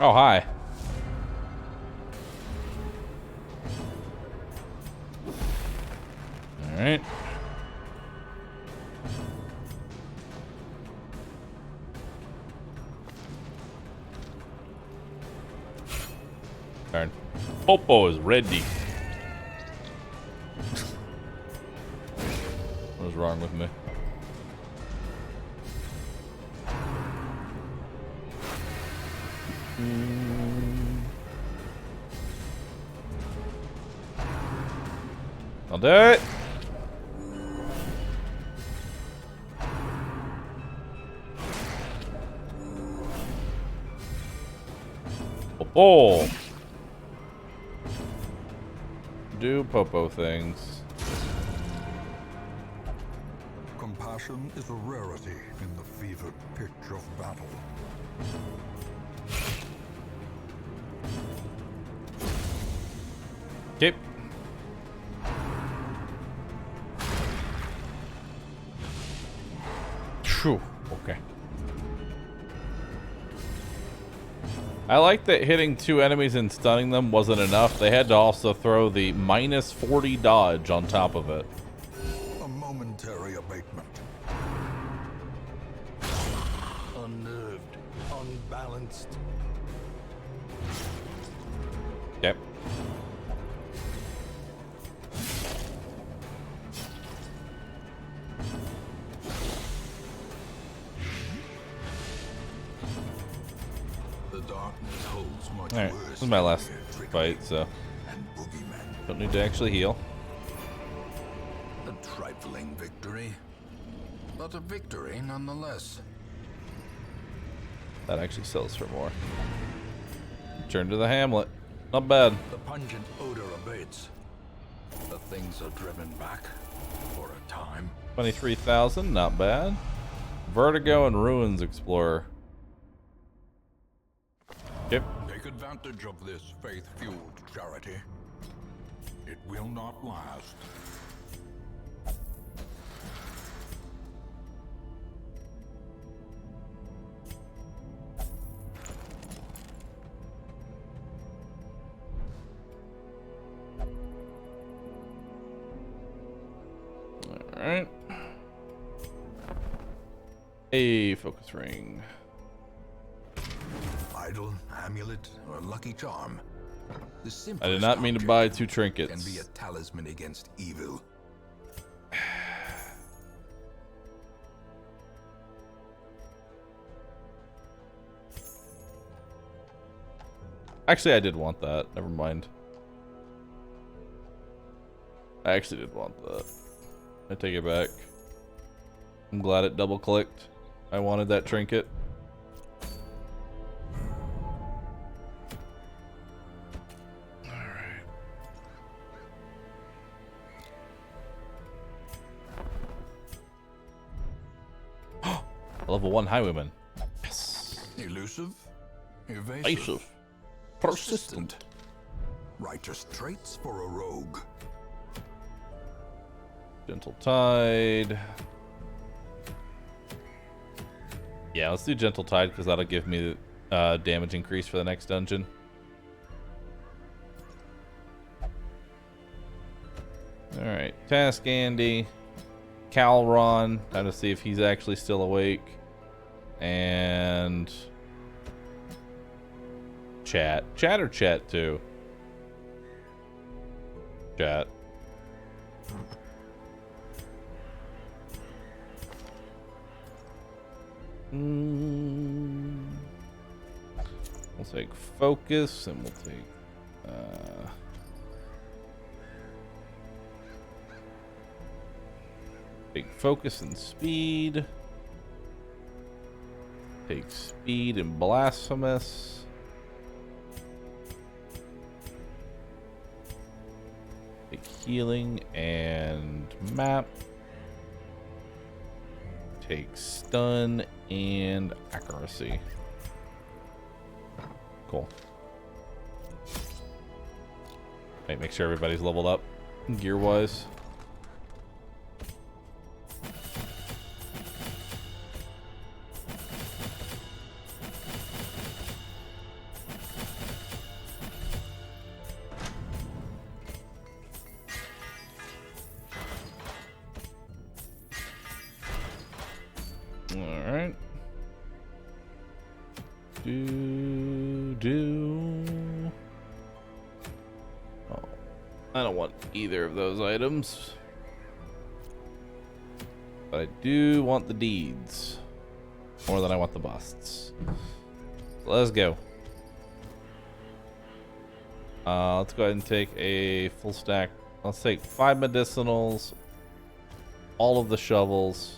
Oh, hi. All right. Darn. Popo is ready. What is wrong with me? I'll do it. Popo. Do Popo things. Compassion is a rarity in the fevered pitch of battle. Okay. Phew. Okay. I like that hitting 2 enemies and stunning them wasn't enough. They had to also throw the minus 40 dodge on top of it. A momentary abatement. Unnerved, unbalanced. Yep. The darkness holds much Alright, worse this is my last than trickery fight, so and boogeymen. don't need to actually heal. A trifling victory, but a victory nonetheless. That actually sells for more. Turn to the Hamlet. Not bad. The pungent odor abates. The things are driven back for a time. 23,000, not bad. Vertigo and Ruins Explorer. Yep. Take advantage of this faith-fueled charity. It will not last. Alright. A focus ring. Idol, amulet, or lucky charm. The I simplest did not mean to object buy 2 can trinkets. be a talisman against evil. Actually, I did want that. Never mind. I actually did want that. I take it back. I'm glad it double clicked. I wanted that trinket. Alright. Level 1 highwayman. Yes. Elusive, evasive, Evasive. Persistent. righteous traits for a rogue. Gentle Tide. Yeah, let's do Gentle Tide because that'll give me damage increase for the next dungeon. Alright, Task Andy. Calron. Time to see if he's actually still awake. And Chat. Chat or Chat 2? Chat. We'll take focus and we'll take focus and speed. Take speed and blasphemous. Take healing and map. Take stun and accuracy. Cool. Right, make sure everybody's leveled up gear wise. Alright. I don't want either of those items. But I do want the deeds. More than I want the busts. Let's go. Let's go ahead and take a full stack. Let's take 5 medicinals. All of the shovels.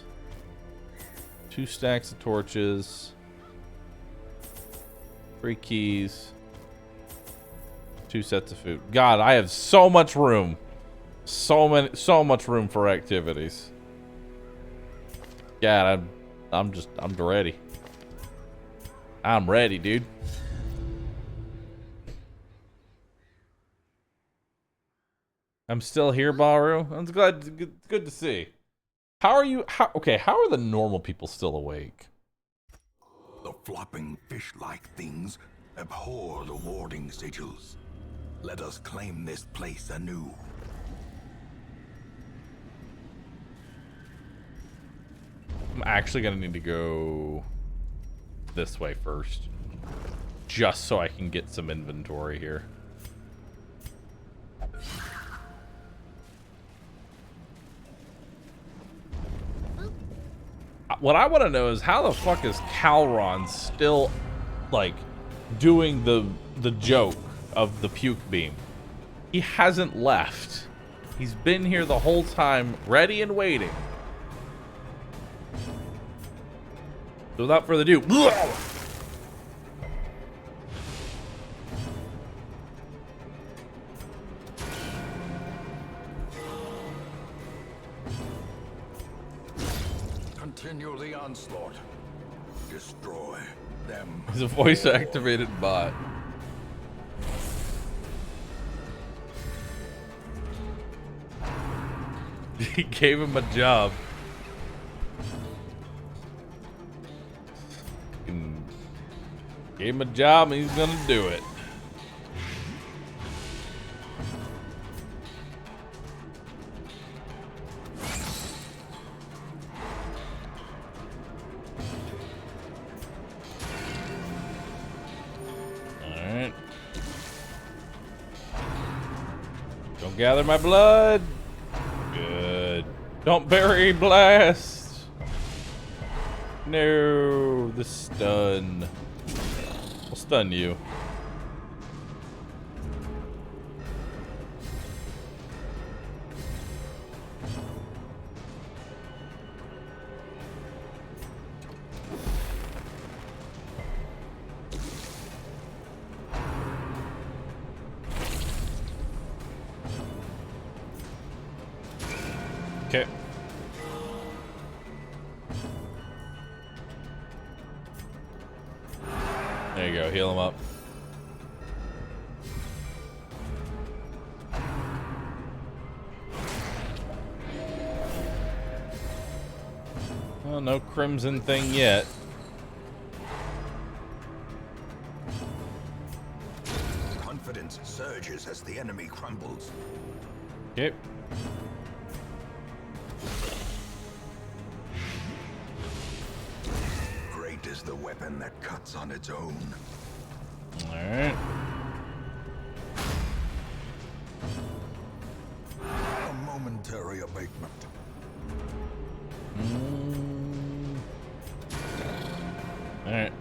2 stacks of torches. 3 keys. 2 sets of food. God, I have so much room. So much room for activities. God, I'm ready. I'm ready, dude. I'm still here, Bahroo. I'm glad. Good to see. How are you? How are the normal people still awake? The flopping fish-like things abhor the warding sigils. Let us claim this place anew. I'm actually gonna need to go this way first, just so I can get some inventory here. What I want to know is how the fuck is Calron still, like, doing the joke of the puke beam? He hasn't left. He's been here the whole time, ready and waiting. So without further ado, Continue the onslaught. Destroy them. he's a voice-activated bot. He gave him a job. Gave him a job and he's gonna do it. Alright. Don't gather my blood. Good. Don't bury blast. No, the stun. I'll stun you. Okay. There you go, heal him up. Well, no crimson thing yet. Confidence surges as the enemy crumbles. Okay. Great is the weapon that cuts on its own. Alright. A momentary abatement. Alright.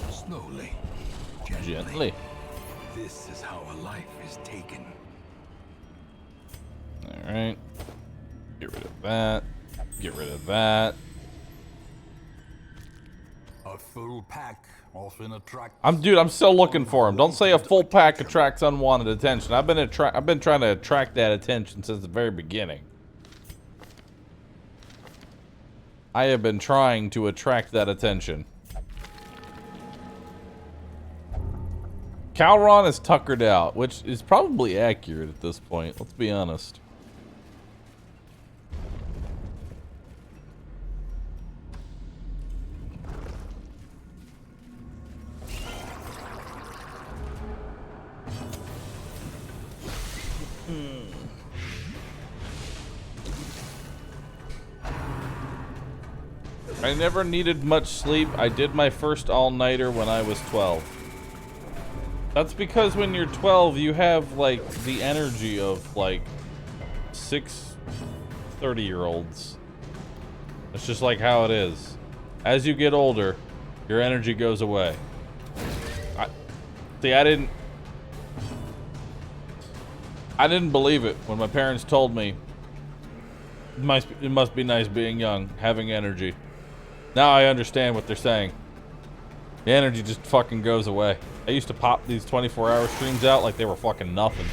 Slowly. Gently. This is how a life is taken. Alright. Get rid of that. Get rid of that. A full pack often attracts. I'm still looking for him. Don't say a full pack attracts unwanted attention. I've been trying to attract that attention since the very beginning. I have been trying to attract that attention. Calron is tuckered out, which is probably accurate at this point. Let's be honest. I never needed much sleep. I did my first all-nighter when I was 12. That's because when you're 12, you have, like, the energy of, like, 6 30-year-olds. It's just like how it is. As you get older, your energy goes away. I didn't believe it when my parents told me it must be nice being young, having energy. Now I understand what they're saying. The energy just fucking goes away. I used to pop these 24-hour streams out like they were fucking nothing.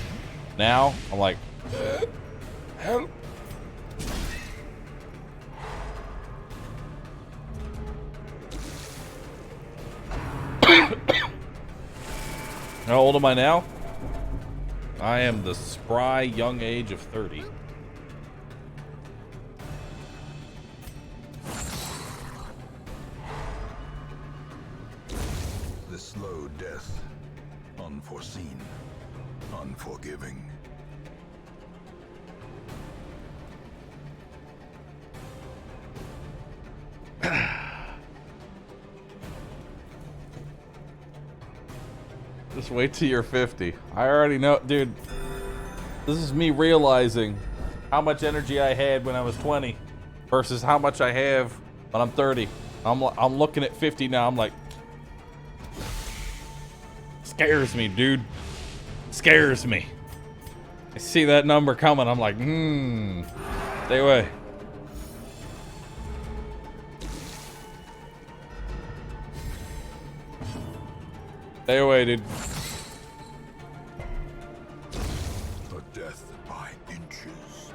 Now, I'm like, help. How old am I now? I am the spry young age of 30. The slow death, unforeseen, unforgiving. Just wait till you're 50. I already know, dude. This is me realizing how much energy I had when I was 20 versus how much I have when I'm 30. I'm looking at 50 now. I'm like, scares me, dude. Scares me. I see that number coming. I'm like, stay away. Stay away, dude. A death by inches.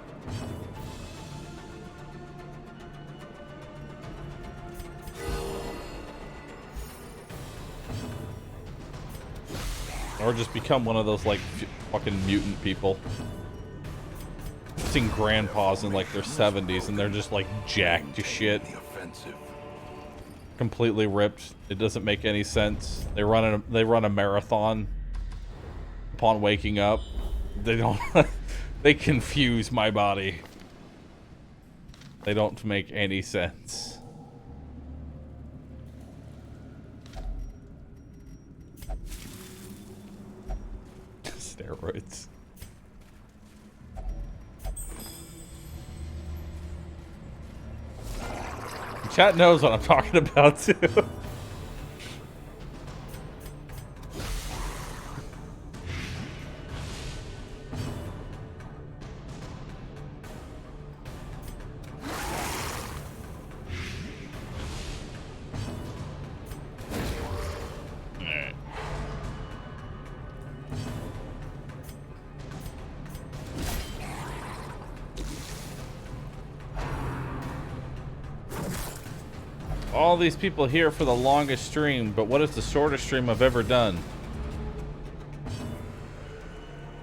Or just become one of those, like, fucking mutant people. I've seen grandpas in, like, their 70s, and they're just, like, jacked to shit. The offensive. Completely ripped. It doesn't make any sense. They run a marathon upon waking up. They don't they confuse my body. They don't make any sense. Steroids. Chat knows what I'm talking about too. All these people here for the longest stream, but what is the shortest stream I've ever done?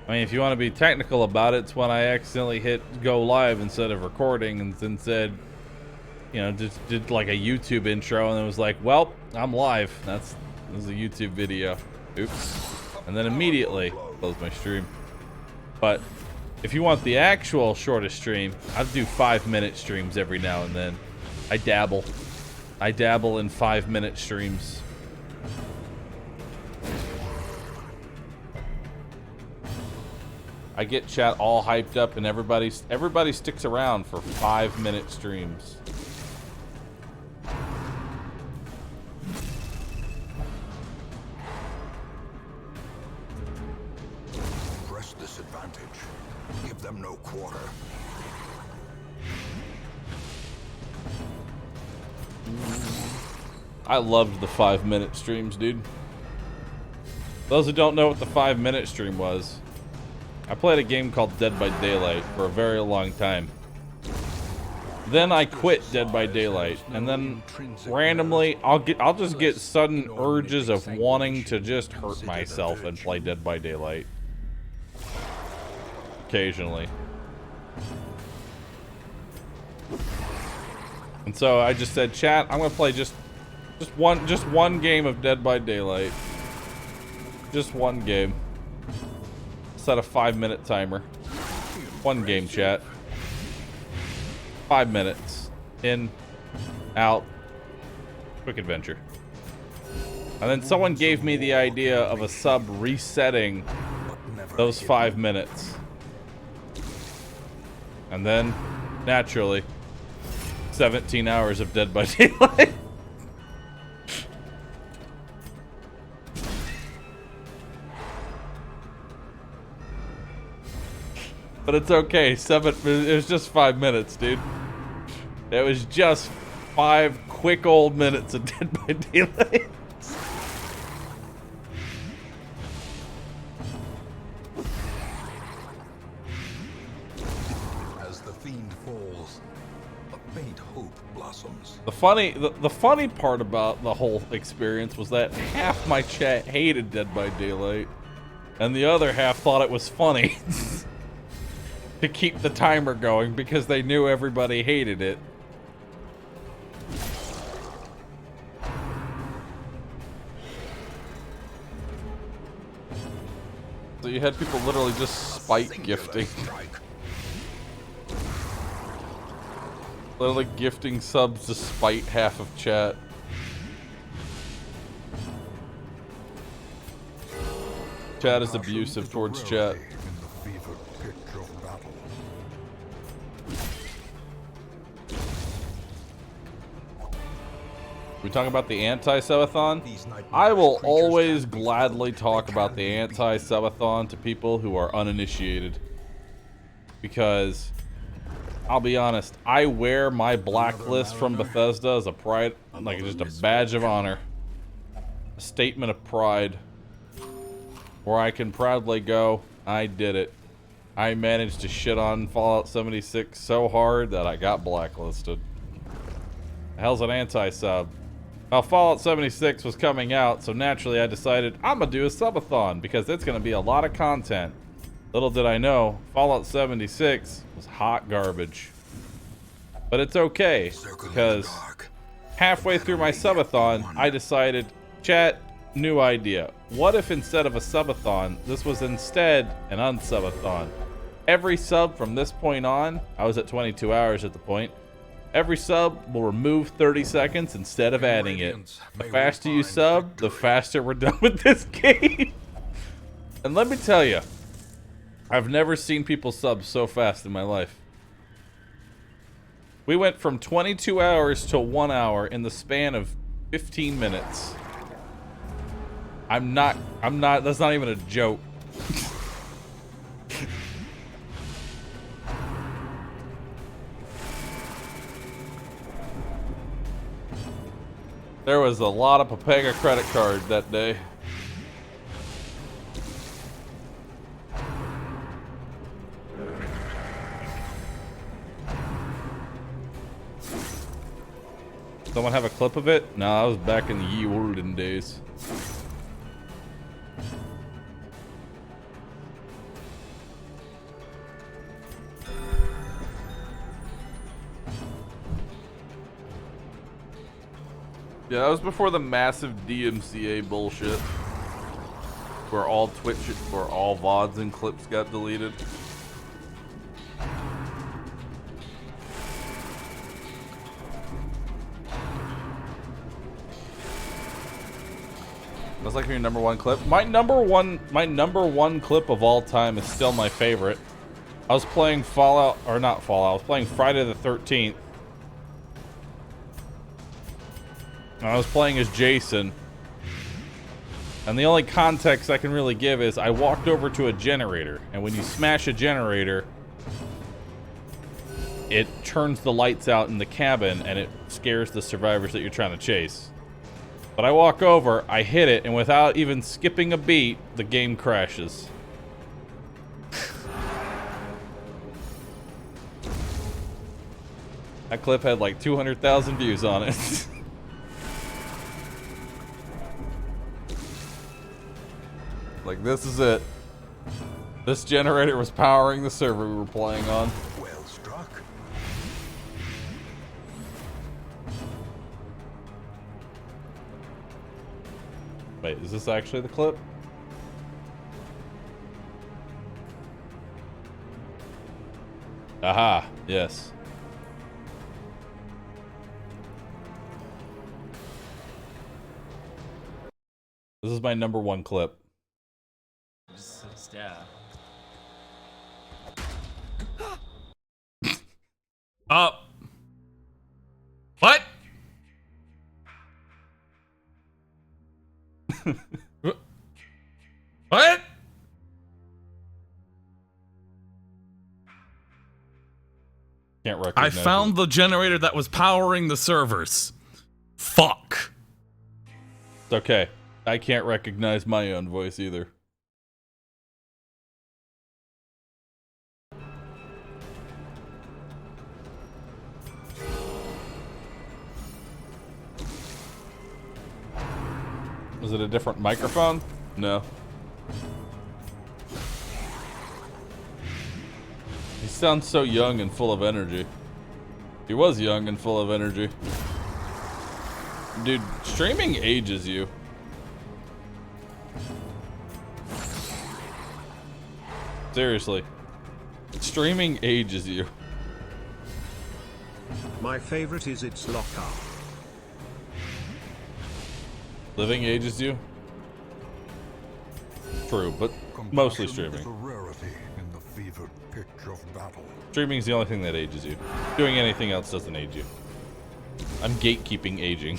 I mean, if you want to be technical about it, it's when I accidentally hit go live instead of recording and then said, you know, just did like a YouTube intro and it was like, well, I'm live. This is a YouTube video. Oops. And then immediately close my stream. But if you want the actual shortest stream, I do 5-minute streams every now and then. I dabble in 5-minute streams. I get chat all hyped up and everybody sticks around for 5-minute streams. Press this advantage. Give them no quarter. I loved the 5-minute streams, dude. Those who don't know what the 5-minute stream was, I played a game called Dead by Daylight for a very long time. Then I quit Dead by Daylight, and then randomly I'll just get sudden urges of wanting to just hurt myself and play Dead by Daylight. Occasionally. And so I just said, chat, I'm gonna play just one game of Dead by Daylight. Just one game. Set a 5-minute timer. One game, chat. 5 minutes. In, out, Quick adventure. And then someone gave me the idea of a sub resetting those 5 minutes. And then, naturally, 17 hours of Dead by Daylight. But it's okay. It was just 5 minutes, dude. It was just 5 quick old minutes of Dead by Daylight. As the fiend falls, a faint hope blossoms. The funny part about the whole experience was that half my chat hated Dead by Daylight, and the other half thought it was funny. To keep the timer going because they knew everybody hated it. So you had people literally just spite gifting. Literally gifting subs to spite half of chat. Chat is abusive towards chat. We talk about the anti-subathon? I will always gladly talk about the anti-subathon to people who are uninitiated. Because, I'll be honest, I wear my blacklist from Bethesda as a pride, like just a badge of honor. A statement of pride. Where I can proudly go, I did it. I managed to shit on Fallout 76 so hard that I got blacklisted. The hell's an anti-sub? Well, Fallout 76 was coming out, so naturally I decided I'm gonna do a subathon because it's gonna be a lot of content. Little did I know, Fallout 76 was hot garbage. But it's okay, because halfway through my subathon, I decided, chat, new idea. What if instead of a subathon, this was instead an unsubathon? Every sub from this point on, I was at 22 hours at the point, every sub will remove 30 seconds instead of adding it. The faster you sub, the faster we're done with this game. And let me tell you, I've never seen people sub so fast in my life. We went from 22 hours to 1 hour in the span of 15 minutes. That's not even a joke. There was a lot of Papega credit card that day. Someone have a clip of it? No, I was back in the ye olden days. Yeah, that was before the massive DMCA bullshit. Where all VODs and clips got deleted. That's like your number one clip. My number one clip of all time is still my favorite. I was playing Fallout, or not Fallout, I was playing Friday the 13th. And I was playing as Jason. And the only context I can really give is I walked over to a generator. And when you smash a generator, it turns the lights out in the cabin and it scares the survivors that you're trying to chase. But I walk over, I hit it, and without even skipping a beat, the game crashes. That clip had like 200,000 views on it. Like, this is it. This generator was powering the server we were playing on. Well struck. Wait, is this actually the clip? Aha, yes. is my #1 clip. Just yeah. What? What? Can't I recognize found it. the generator that was powering the servers. Fuck. It's okay. I can't recognize my own voice either. Was it a different microphone? No. He sounds so young and full of energy. He was young and full of energy. Dude, streaming ages you. Seriously. Streaming ages you. My favorite is its lockup. Living ages you? True, but mostly Compassion streaming. is a rarity in the fevered pitch of battle. Streaming is the only thing that ages you. Doing anything else doesn't age you. I'm gatekeeping aging.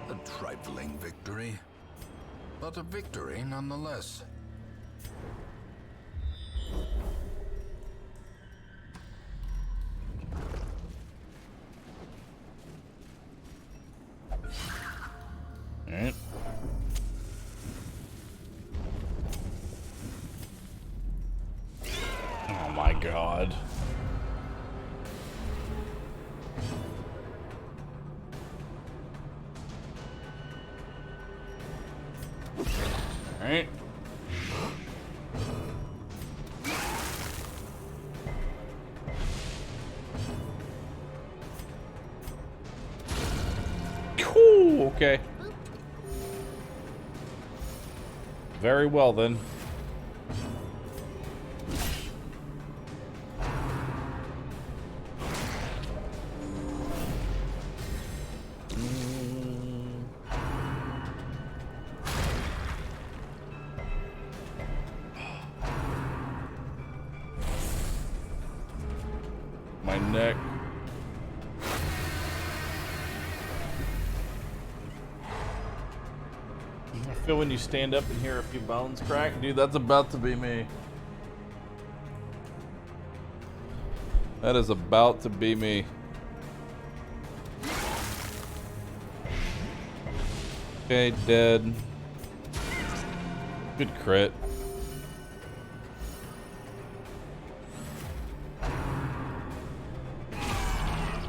A trifling victory, but a victory nonetheless. Alright. Oh my god. Alright. Cool, okay. Very well then. My neck. I feel when you stand up and hear a few bones crack. Dude, that's about to be me. That is about to be me. Okay, dead. Good crit.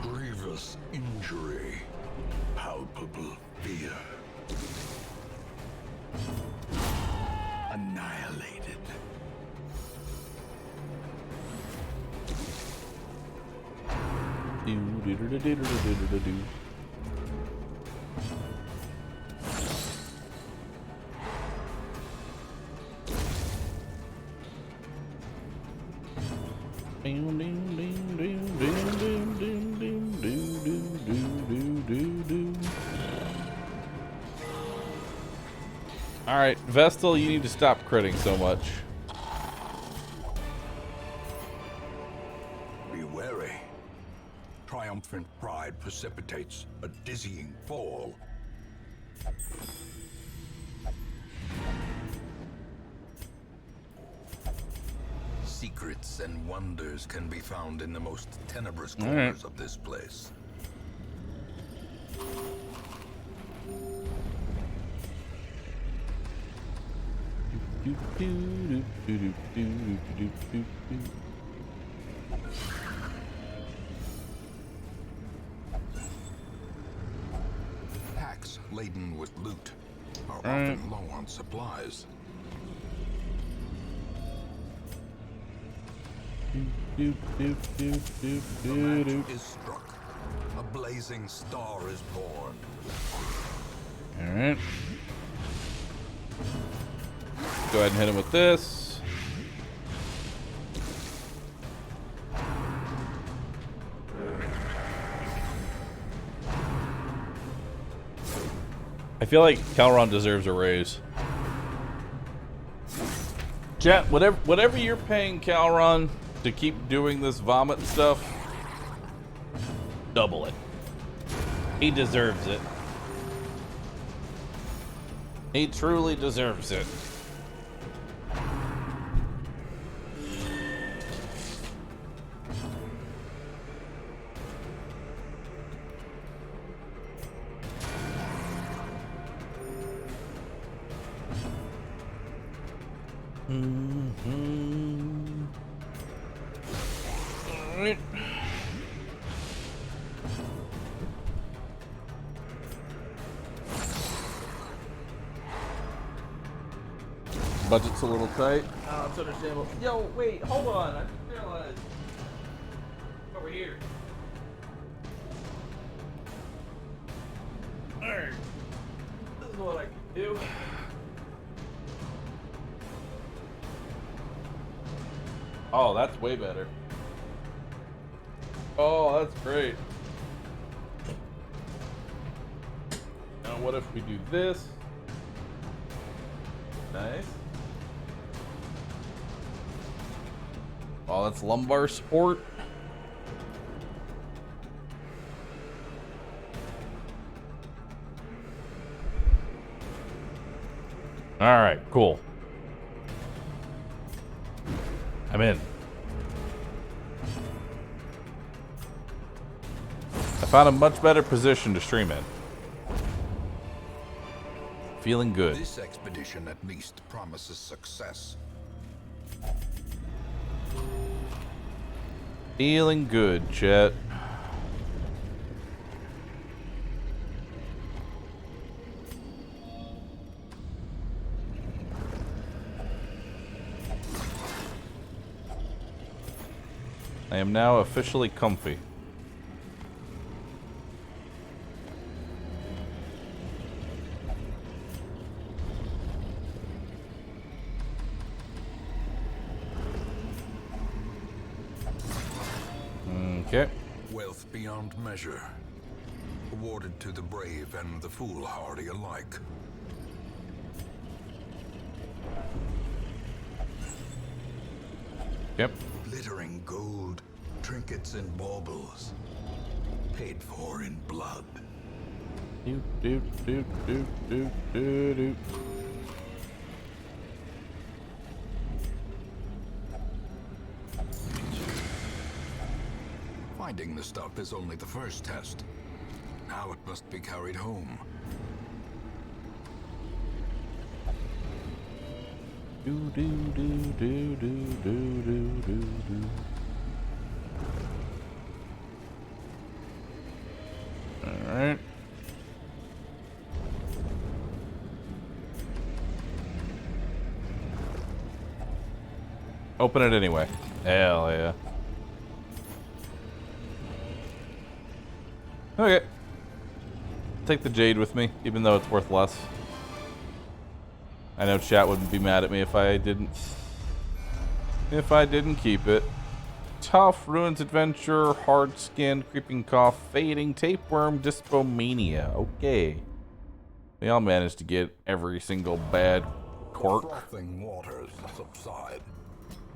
Grievous injury. Palpable fear. Annihilated. Do-do-do-do-do-do-do-do-do. Alright, Vestal, you need to stop critting so much. Be wary. Triumphant pride precipitates a dizzying fall. Secrets and wonders can be found in the most tenebrous corners of this place. Packs laden with loot are often low on supplies. The match is struck. A blazing star is born. Alright. Go ahead and hit him with this. I feel like Calron deserves a raise. Chat, whatever you're paying Calron to keep doing this vomit stuff, double it. He deserves it. He truly deserves it. Alright. Budget's a little tight. Oh, it's understandable. Yo, wait, hold on. I just realized. Over here. Alright. This is what I can do. Oh, that's way better. Oh, that's great. Now what if we do this? Nice. Oh, that's lumbar support. All right, cool. I'm in. I found a much better position to stream in. Feeling good. This expedition at least promises success. Feeling good, chat. I am now officially comfy. Okay. Wealth beyond measure, awarded to the brave and the foolhardy alike. Yep. Glittering gold, trinkets and baubles, paid for in blood. Do do do do do do do. Finding the stuff is only the first test. Now it must be carried home. Do do do do do do do do do. All right. Open it anyway. Hell yeah. Okay. Take the jade with me, even though it's worth less. I know chat wouldn't be mad at me if I didn't keep it. Tough, Ruins Adventure, Hard Skin, Creeping Cough, Fading, Tapeworm, Dyspomania. Okay. We all managed to get every single bad quirk. Frothing waters subside.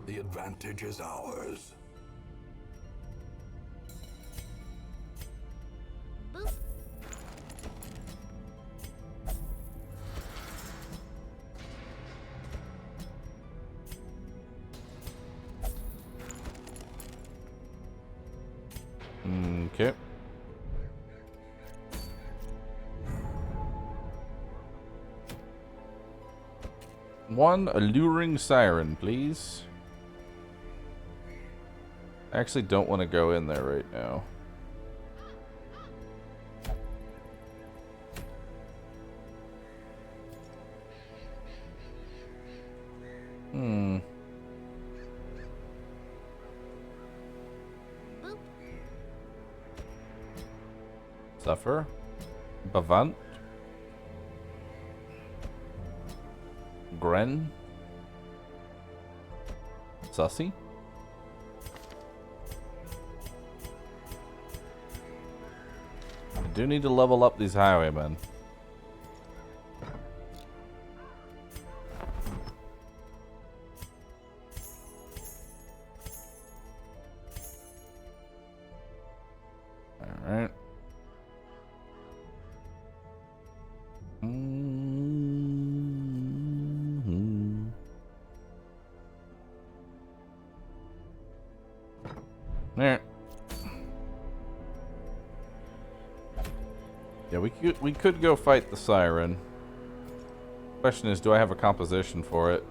The advantage is ours. Boop. Okay. One alluring siren, please. I actually don't want to go in there right now. Boop. Suffer. Bavant. Gren. Sussy. I do need to level up these highwaymen. Alright. Yeah, we could go fight the siren. Question is, do I have a composition for it?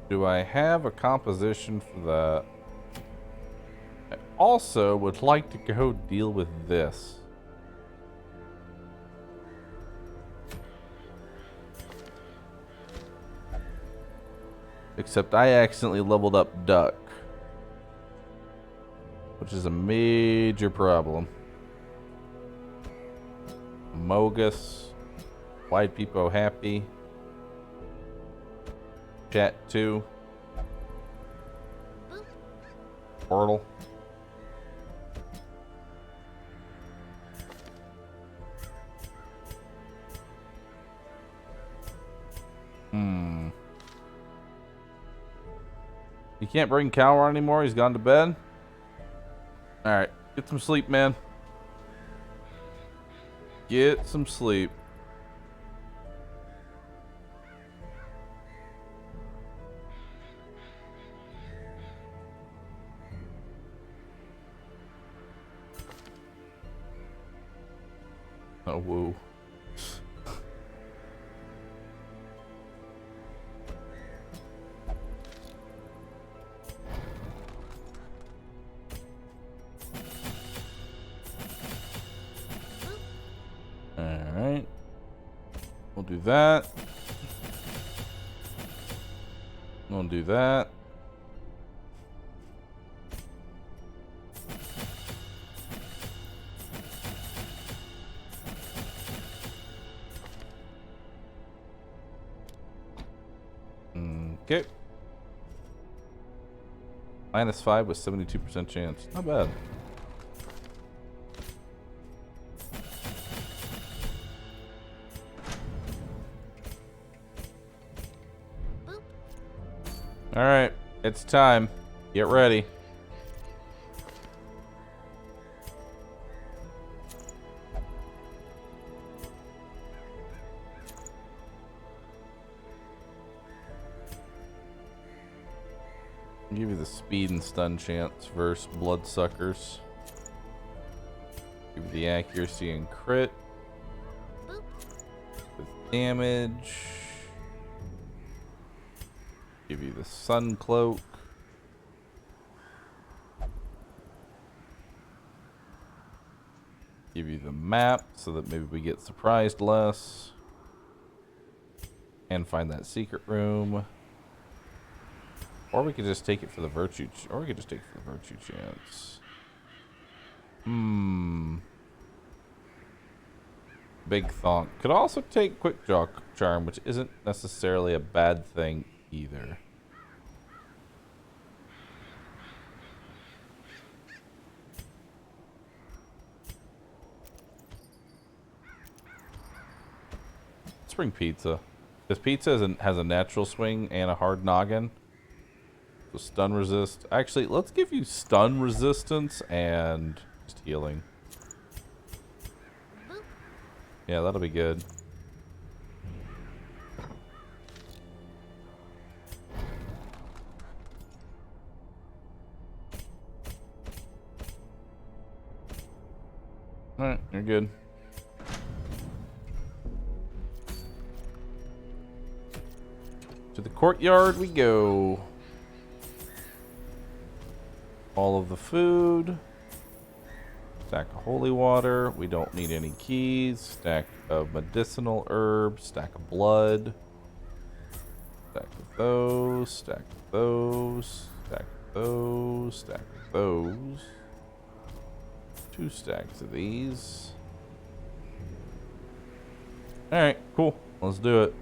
Do I have a composition for that? I also would like to go deal with this. Except I accidentally leveled up Duck, which is a major problem. Mogus, White People Happy, Pt.2, Portal. You can't bring Calron anymore? He's gone to bed? Alright, get some sleep, man. Get some sleep. Oh, woo. Alright. We'll do that. We'll do that. Okay. -5 with 72% chance. Not bad. Alright, it's time. Get ready. I'll give you the speed and stun chance versus bloodsuckers. Give you the accuracy and crit. With damage. Give you the sun cloak. Give you the map so that maybe we get surprised less. And find that secret room. Or we could just take it for the virtue. Or we could just take it for the virtue chance. Big thonk. Could also take quick draw charm, which isn't necessarily a bad thing either. Let's bring pizza. Because pizza has a natural swing and a hard noggin. So stun resist. Actually, let's give you stun resistance and just healing. Yeah, that'll be good. Alright, you're good. To the courtyard we go. All of the food. Stack of holy water. We don't need any keys. Stack of medicinal herbs. Stack of blood. Stack of those. Stack of those. Stack of those. Stack of those. 2 stacks of these. Alright, cool. Let's do it.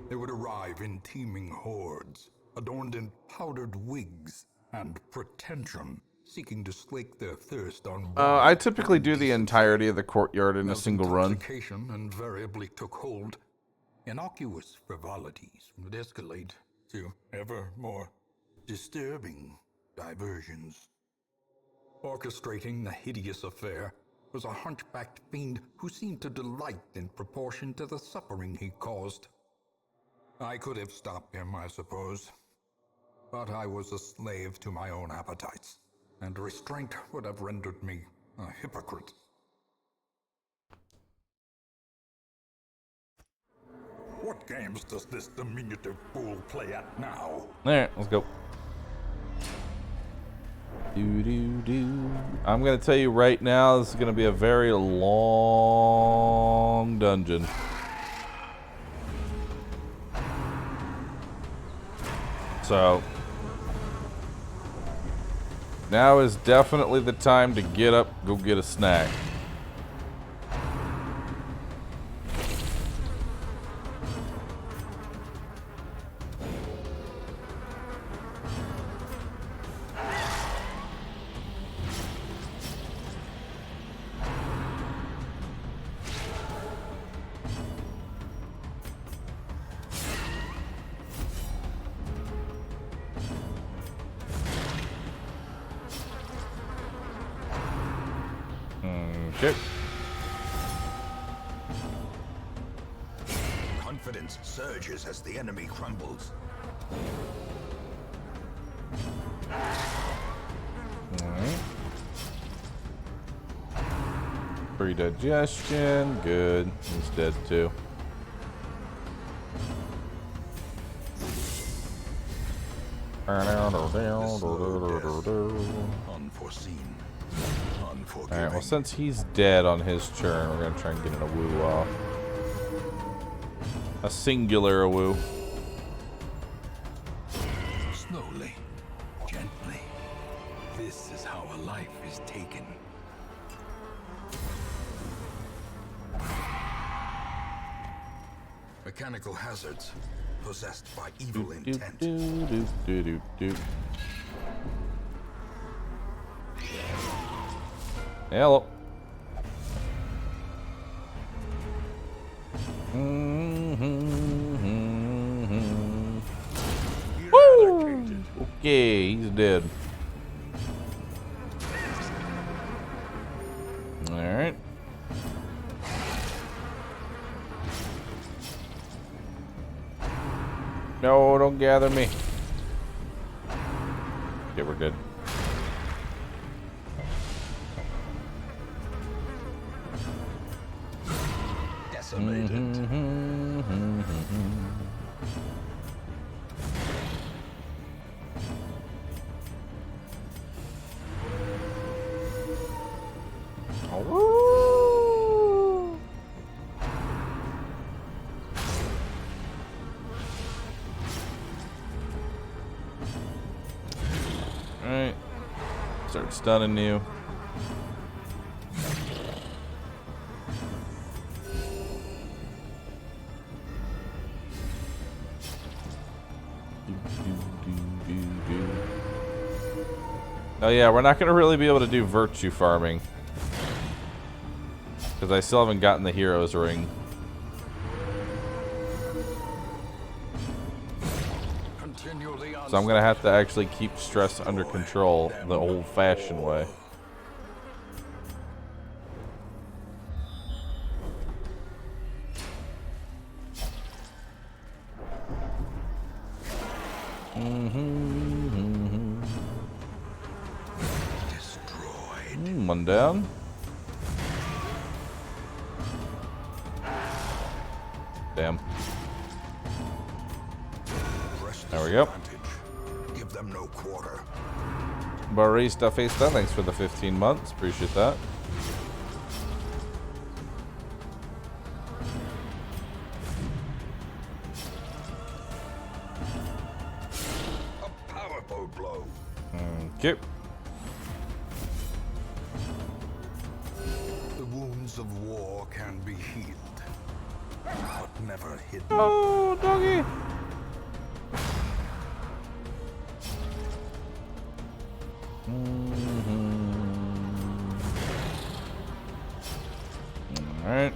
They would arrive in teeming hordes, adorned in powdered wigs and pretension, seeking to slake their thirst on I typically do the entirety of the courtyard in a single run. Intoxication invariably took hold. Innocuous frivolities would escalate to ever more disturbing diversions. Orchestrating the hideous affair was a hunchbacked fiend who seemed to delight in proportion to the suffering he caused. I could have stopped him, I suppose, But I was a slave to my own appetites, and restraint would have rendered me a hypocrite. What games does this diminutive fool play at now? Alright, let's go. I'm gonna tell you right now, this is gonna be a very long dungeon. So now is definitely the time to get up, go get a snack. Okay. Confidence surges as the enemy crumbles. Alright. Free digestion, good. He's dead too. Unforeseen. Alright, well, since he's dead on his turn, we're gonna try and get an awoo off. A singular awoo. Slowly, gently. This is how a life is taken. Mechanical hazards possessed by evil intent. Hello. Woo! Okay, he's dead. Alright. No, don't gather me. Okay, we're good. Alright. Start stunning you. Oh yeah, we're not going to really be able to do virtue farming. Because I still haven't gotten the hero's ring. So I'm going to have to actually keep stress under control the old-fashioned way. One down. Damn. There we go. Give them no quarter. Barista Festa, thanks for the 15 months. Appreciate that. A powerful blow. Okay. The wounds of war can be healed, but never hidden. Oh, doggy. Alright.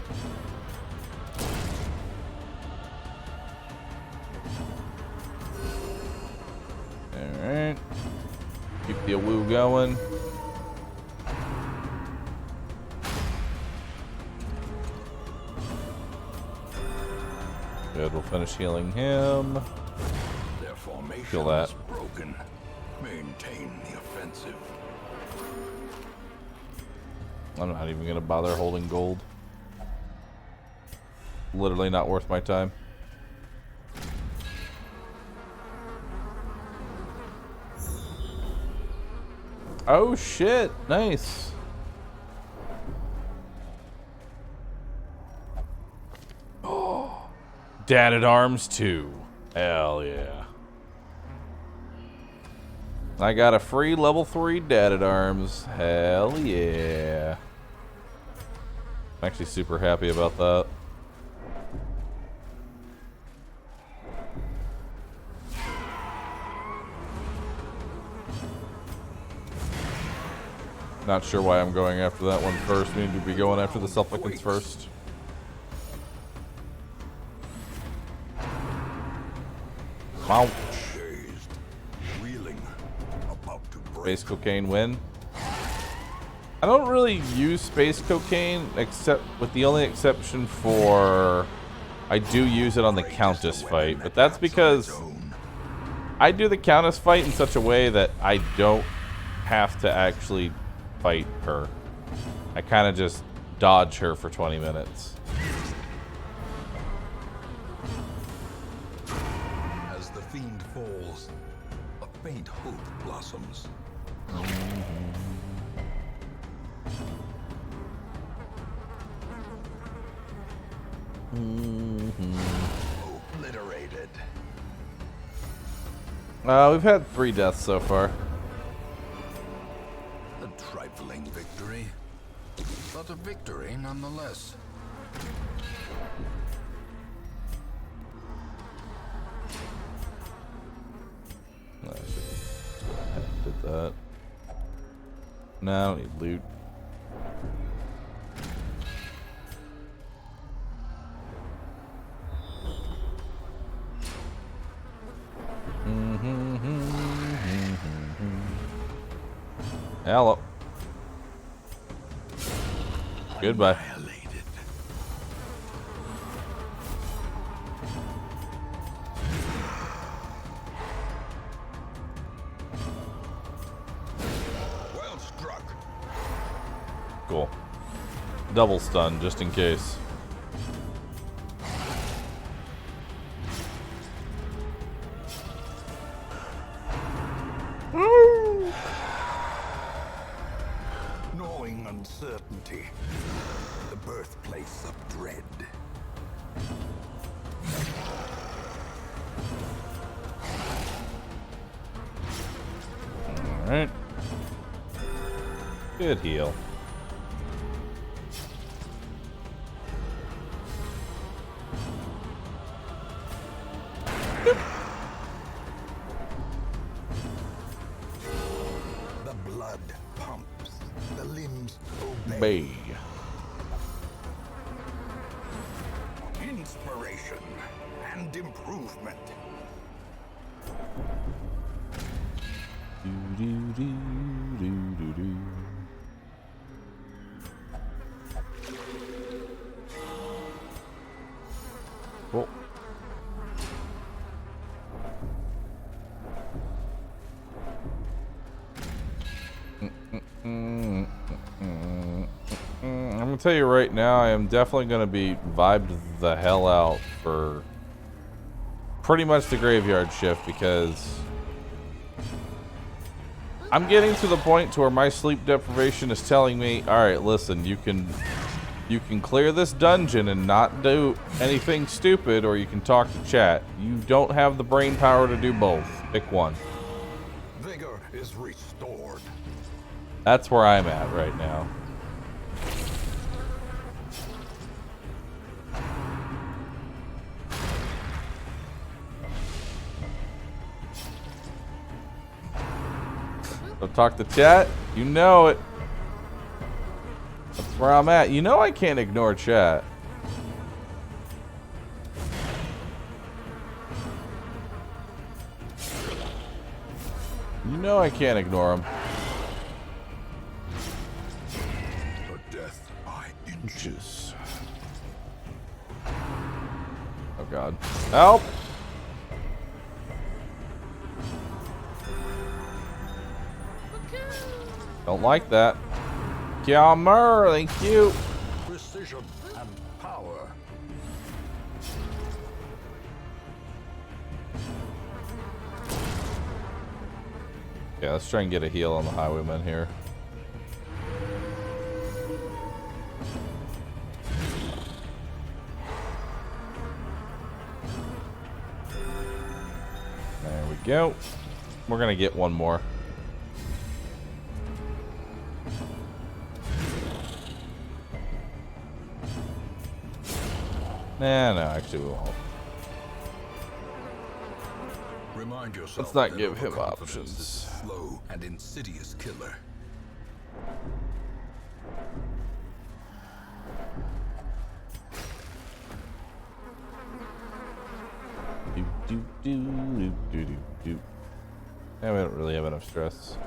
Alright. Keep the woo going. Good, we'll finish healing him. Their formation Feel that. is broken. Maintain the offensive. I'm not even gonna bother holding gold. Literally not worth my time. Oh shit, nice. Oh, Dad at Arms 2. Hell yeah. I got a free level 3 Dad at Arms. Hell yeah. I'm actually super happy about that. Not sure why I'm going after that one first. We need to be going after the supplicants first. Ouch. Space cocaine win. I don't really use space cocaine except with the only exception for I do use it on the Countess fight, but that's because I do the Countess fight in such a way that I don't have to actually fight her. I kind of just dodge her for 20 minutes. As the fiend falls, a faint hope blossoms. Obliterated. We've had 3 deaths so far. A trifling victory, but a victory nonetheless. I should have did that. No, I don't need loot. Hello. Goodbye. Annihilated. Well struck. Cool. Double stun, just in case. Gnawing uncertainty. The birthplace of dread. Alright. Good heal. The blood pumps. The limbs obey. Bay. Inspiration and improvement. Do, do, do, do, do. Cool. I'm gonna tell you right now, I am definitely gonna be vibed the hell out for pretty much the graveyard shift because I'm getting to the point to where my sleep deprivation is telling me, all right, listen, you can clear this dungeon and not do anything stupid, or you can talk to chat. You don't have the brain power to do both. Pick one. Vigor is restored. That's where I'm at right now. So talk to chat. You know it. That's where I'm at. You know I can't ignore chat. You know I can't ignore them. The death by Inches. Oh god. Help! Don't like that. Kiamer, thank you. Precision and power. Yeah, let's try and get a heal on the highwayman here. There we go. We're gonna get one more. Nah, no, actually we won't. Remind yourself Let's not that give him overconfidence options. is a slow and insidious killer. Do. Yeah, we don't really have enough stress.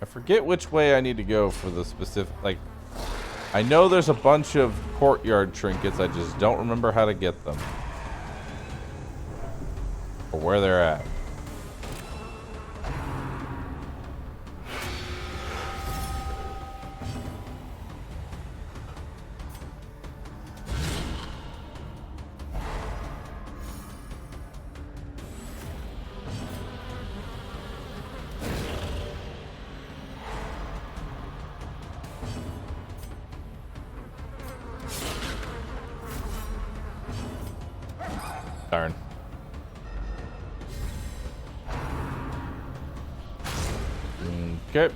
I forget which way I need to go for the specific, like, I know there's a bunch of courtyard trinkets, I just don't remember how to get them. Or where they're at. Darn. Okay.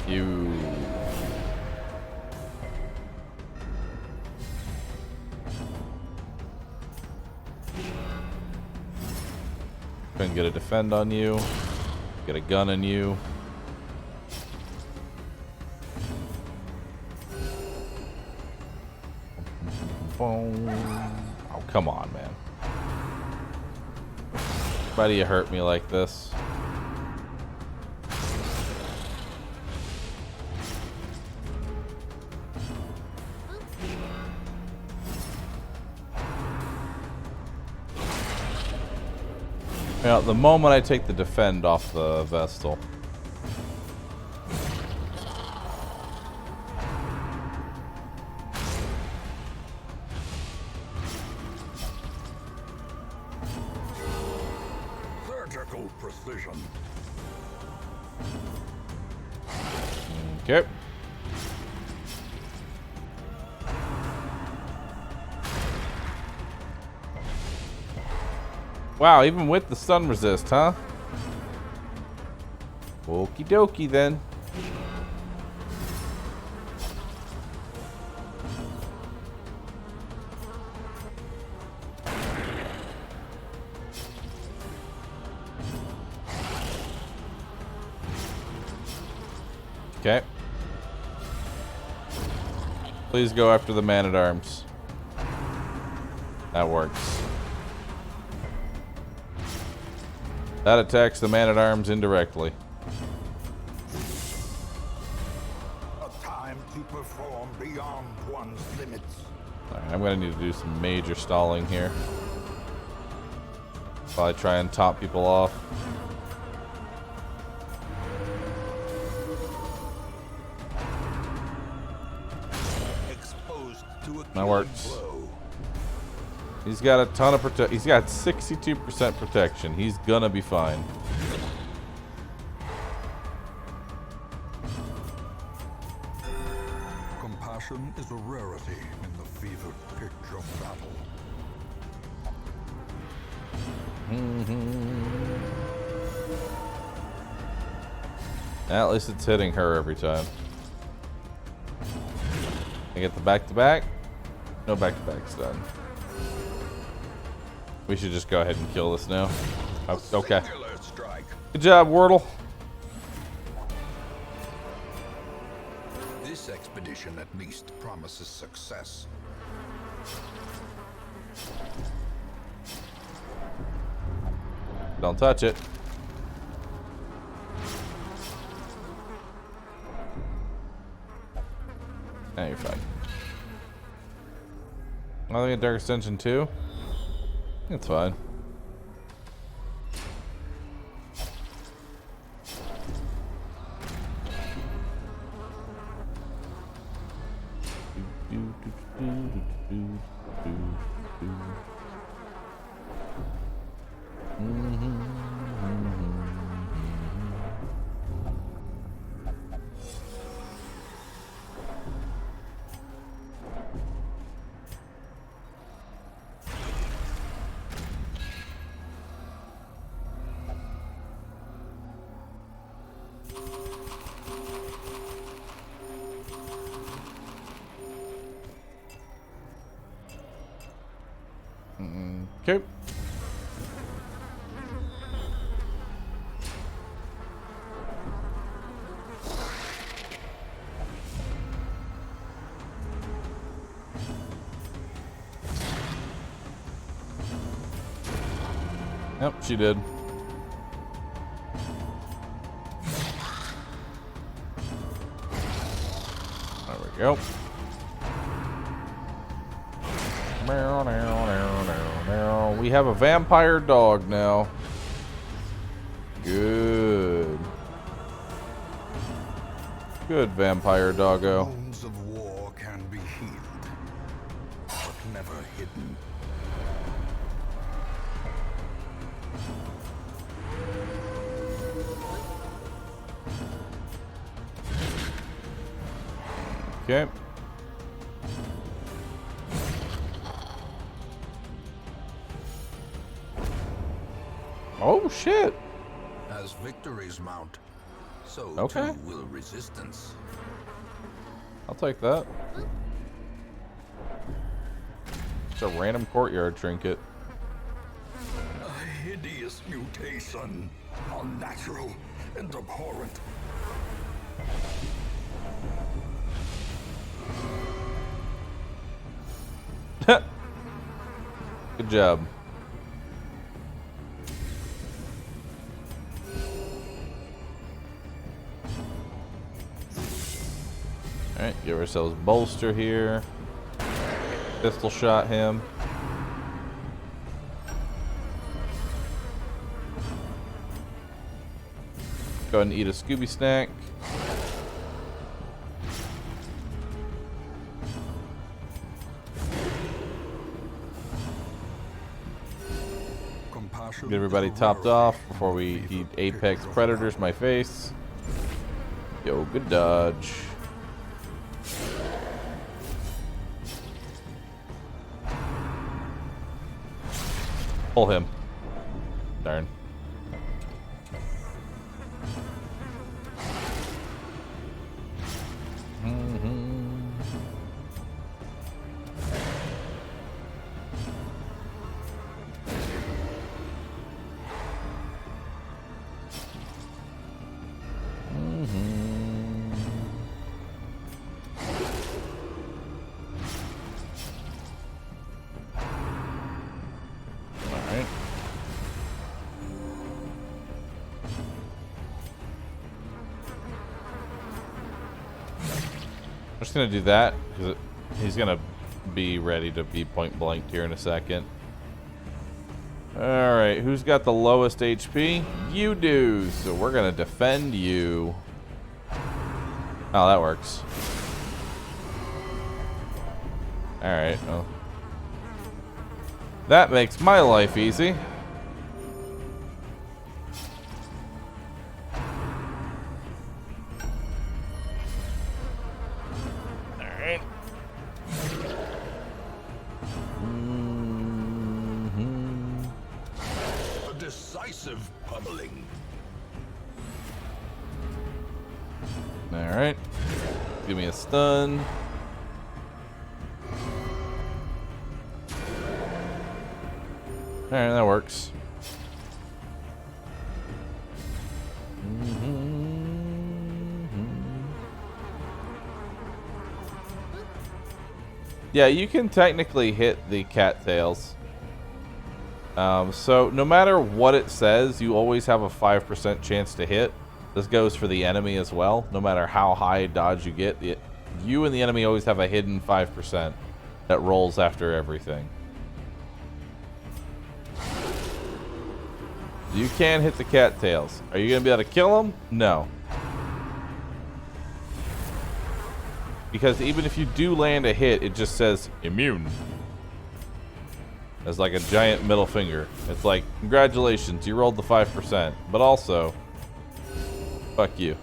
You. Couldn't get a defend on you. Get a gun on you. Oh, come on, man. Why do you hurt me like this? Now, the moment I take the defend off the Vestal. Surgical precision. Okay. Wow, even with the stun resist, huh? Okie dokie then. Okay. Please go after the man-at-arms. That works. That attacks the man-at-arms indirectly. A time to perform beyond one's limits. Alright, I'm gonna need to do some major stalling here. While I try and top people off. That works. He's got a ton of protection. He's got 62% protection. He's gonna be fine. Compassion is a rarity in the fevered pitch of battle. At least it's hitting her every time. I get the back-to-back. No back-to-back's done. We should just go ahead and kill this now. Oh, okay. Good job, Wordle. This expedition at least promises success. Don't touch it. Now you're fine. I think a Dark Extension too. It's fine. Okay. Yep, she did. There we go. We have a vampire dog now. Good. Good vampire doggo. Wounds of war can be healed, but never hidden. Okay. Oh shit. As victories mount, so Okay. too will resistance. I'll take that. It's a random courtyard trinket. A hideous mutation, unnatural and abhorrent. Good job. Alright, give ourselves bolster here. Pistol shot him. Go ahead and eat a Scooby snack. Compassion Get everybody is a topped rarity off in before the we evil eat pit Apex of Predators life. my face. Yo, good dodge. Pull him. Darn. Alright. I'm just gonna do that because he's gonna be ready to be point blank here in a second. Alright, who's got the lowest HP? You do, so we're gonna defend you. Oh, that works. Alright, well. That makes my life easy. Alright. A decisive pummeling. Alright. Give me a stun. Alright, that works. Yeah, you can technically hit the cattails. So no matter what it says, you always have a 5% chance to hit. This goes for the enemy as well. No matter how high dodge you get, you and the enemy always have a hidden 5%. that rolls after everything. You can hit the cattails. Are you going to be able to kill them? No. Because even if you do land a hit, it just says immune. As like a giant middle finger. It's like, congratulations, you rolled the 5%. But also, fuck you.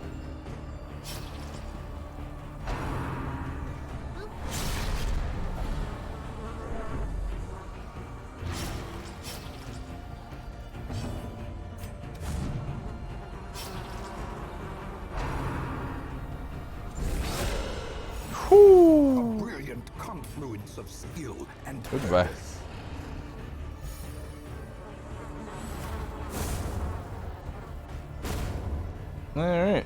A brilliant confluence of skill and Goodbye. purpose. Alright.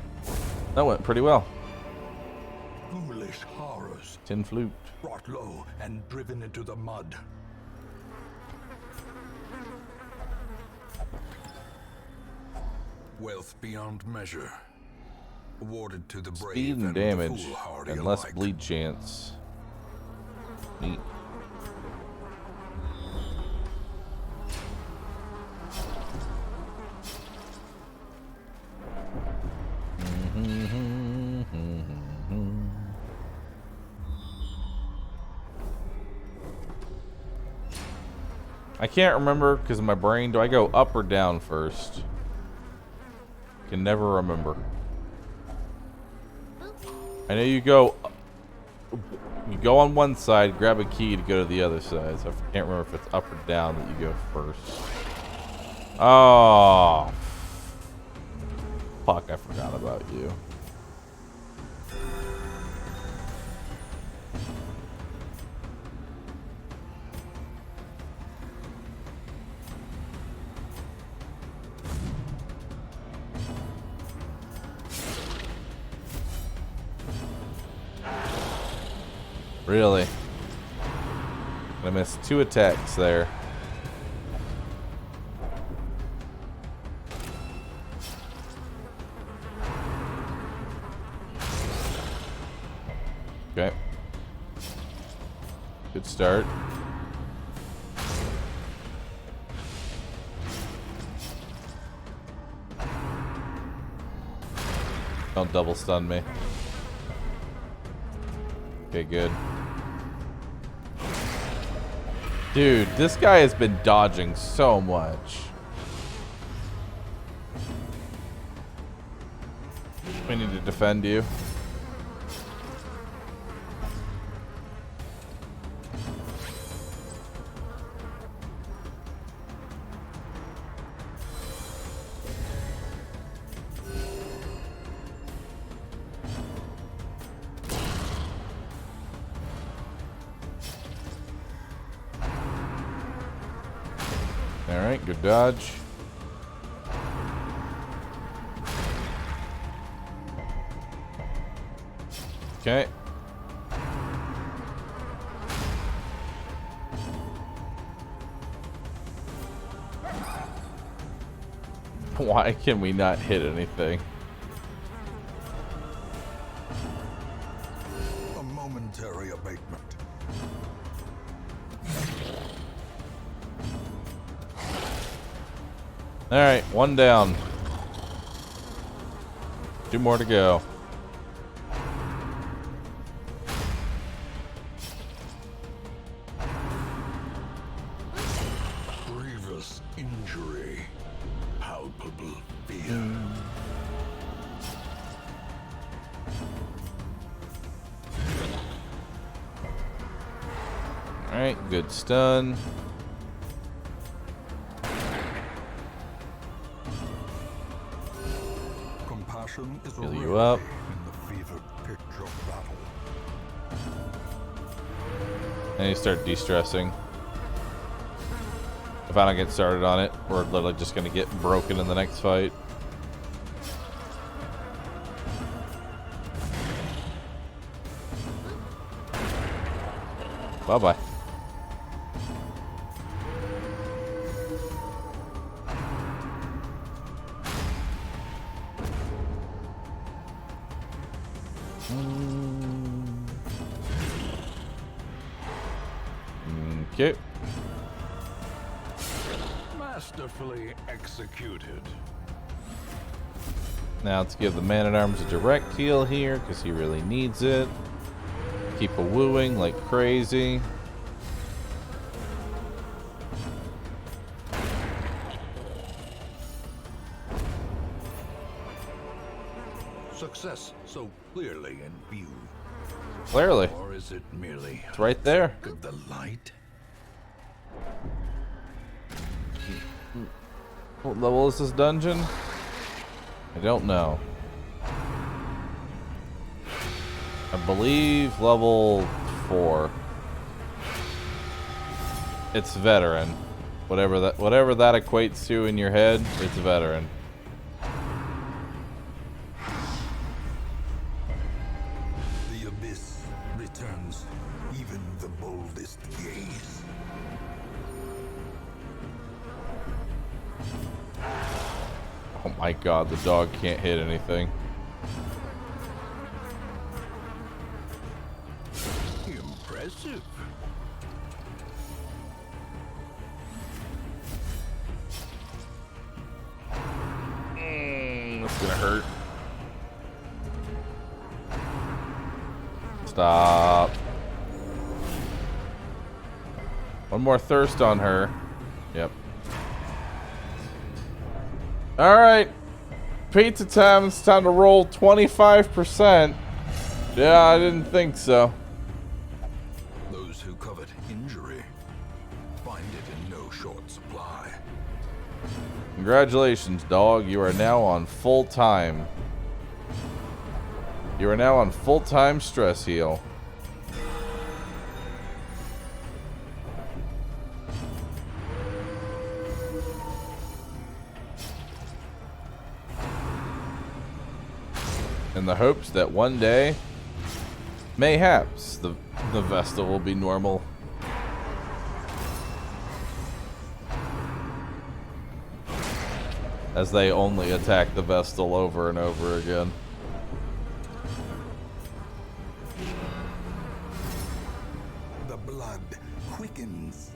That went pretty well. Foolish horrors, Tin flute. brought low and driven into the mud. Wealth beyond measure, awarded to the brave Speed and and the damage. foolhardy And less alike. bleed chance. Neat. I can't remember because of my brain. Do I go up or down first? Can never remember. I know you go on one side, grab a key to go to the other side. So I can't remember if it's up or down that you go first. Oh, fuck! I forgot about you. Really? I missed 2 attacks there. Okay. Good start. Don't double stun me. Okay, good. Dude, this guy has been dodging so much. We need to defend you. Alright, good dodge. Okay. Why can we not hit anything? A momentary abatement. Alright, 1 down. 2 more to go. Grievous injury. Palpable fear. Alright, good stun. Compassion is a Heal you rarity up. in the fevered pitch of battle. And you start de-stressing. If I don't get started on it, we're literally just gonna get broken in the next fight. Bye-bye. Okay. Masterfully executed. Now let's give the Man-at-Arms a direct heal here, because he really needs it. Keep a wooing like crazy. Success so clearly in view. Clearly. Or is it merely It's right there. of the light? What level is this dungeon? I don't know. I believe level 4. It's veteran. Whatever that equates to in your head, it's veteran. The abyss returns even the boldest gaze. Oh my god, the dog can't hit anything. Impressive. That's gonna hurt. Stop. One more thirst on her. Yep. Alright. Pizza time. It's time to roll 25%. Yeah, I didn't think so. Those who covet injury find it in no short supply. Congratulations, dog. You are now on full time. You are now on full-time stress heal. In the hopes that one day, mayhaps, the Vesta will be normal. As they only attack the Vestal over and over again. The blood quickens.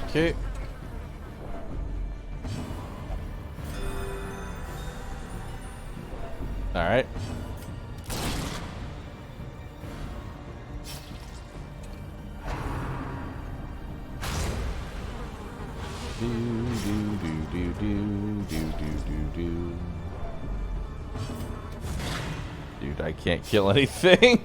Okay. All right. Do do do do do do do do. Dude, I can't kill anything.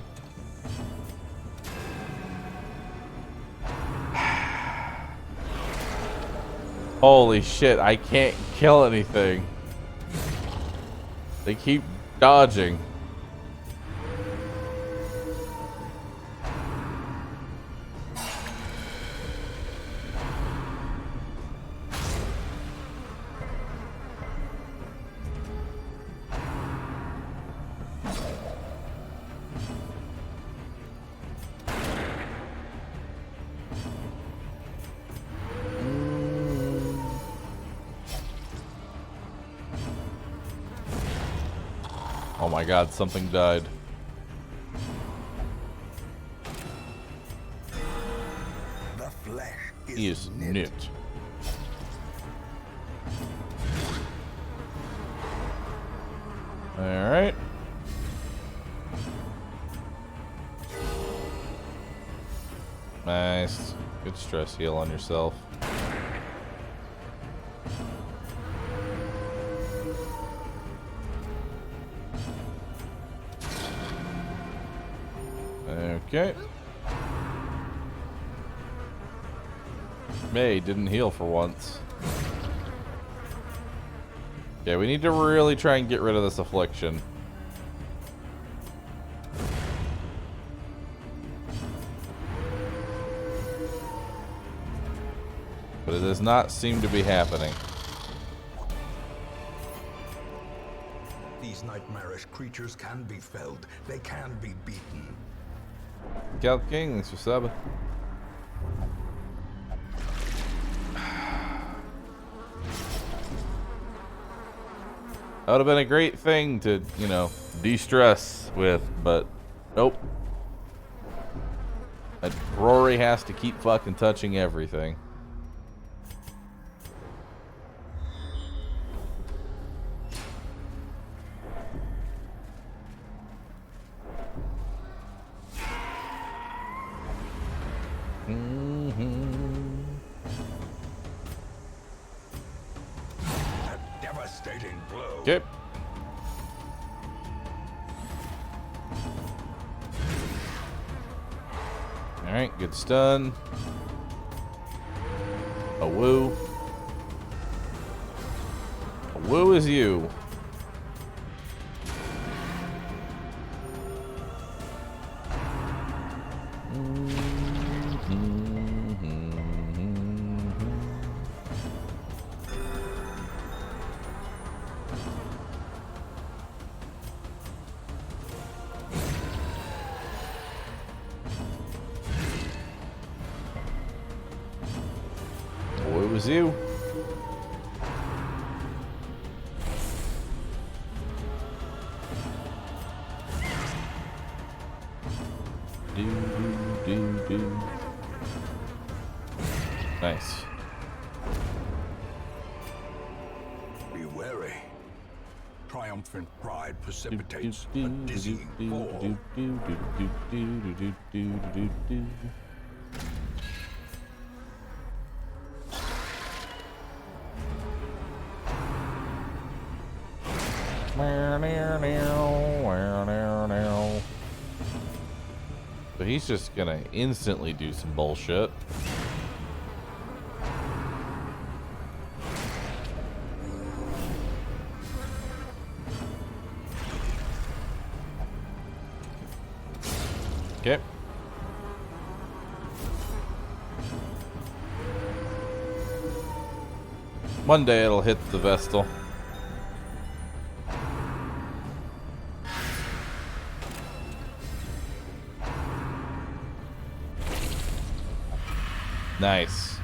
Holy shit, I can't kill anything. They keep dodging. Oh my god, something died. The flesh He is knit. Alright. Nice. Good stress heal on yourself. Okay. May didn't heal for once. Okay, we need to really try and get rid of this affliction. But it does not seem to be happening. These nightmarish creatures can be felled. They can be beaten. Cal King, thanks for subbing. That would have been a great thing to, you know, de-stress with, but Nope. Rory has to keep fucking touching everything. A devastating blow. Okay. Alright, good stun. A woo. A woo is you. It was you. Do. Nice. Be wary. Triumphant pride precipitates a dizzying fall. So he's just gonna instantly do some bullshit. Okay. One day it'll hit the Vestal. Nice.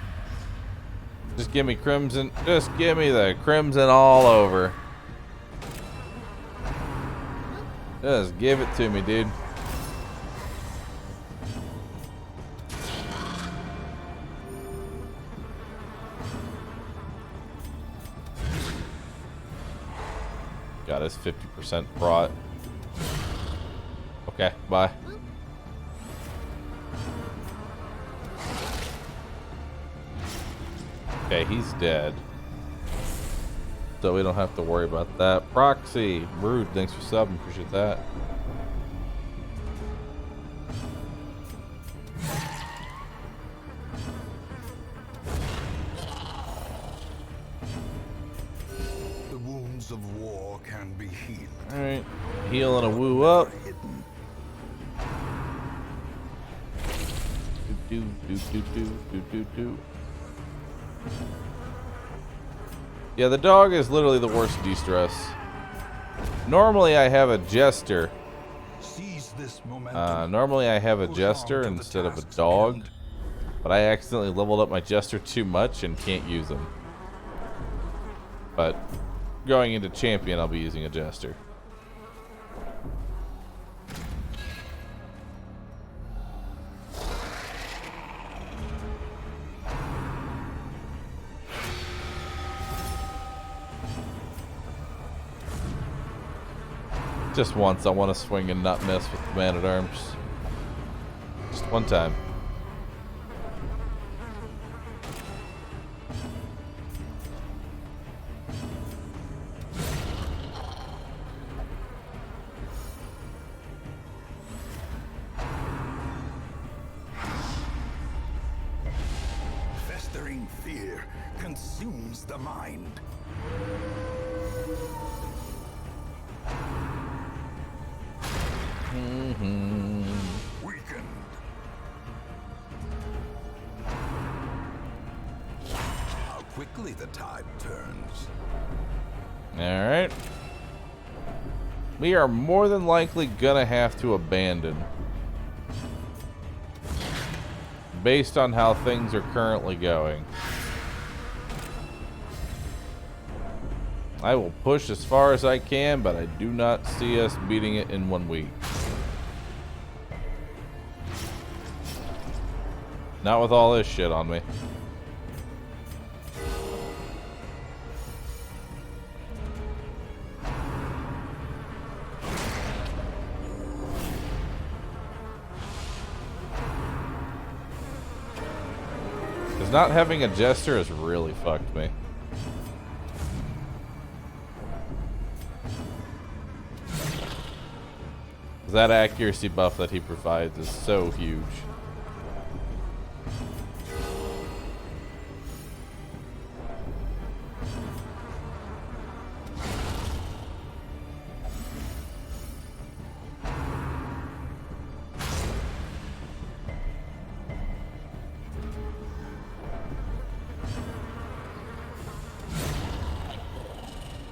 Just give me crimson. Just give me the crimson all over. Just give it to me, dude. Got his 50% brought. Okay, bye. Okay, he's dead. So we don't have to worry about that. Proxy, Brood, thanks for subbing. Appreciate that. The wounds of war can be healed. Alright, heal and a woo up. Do. Yeah, the dog is literally the worst de-stress. Normally I have a jester. Seize this momentum. Normally I have a Push jester on to the instead of a task's dog. end. But I accidentally leveled up my jester too much and can't use him. But going into champion, I'll be using a jester. Just once, I want to swing and not mess with the man-at-arms. Just one time. Festering fear consumes the mind. Weakened. How quickly the tide turns. Alright. We are more than likely gonna have to abandon. Based on how things are currently going. I will push as far as I can, but I do not see us beating it in 1 week. Not with all this shit on me. Because not having a jester has really fucked me. That accuracy buff that he provides is so huge.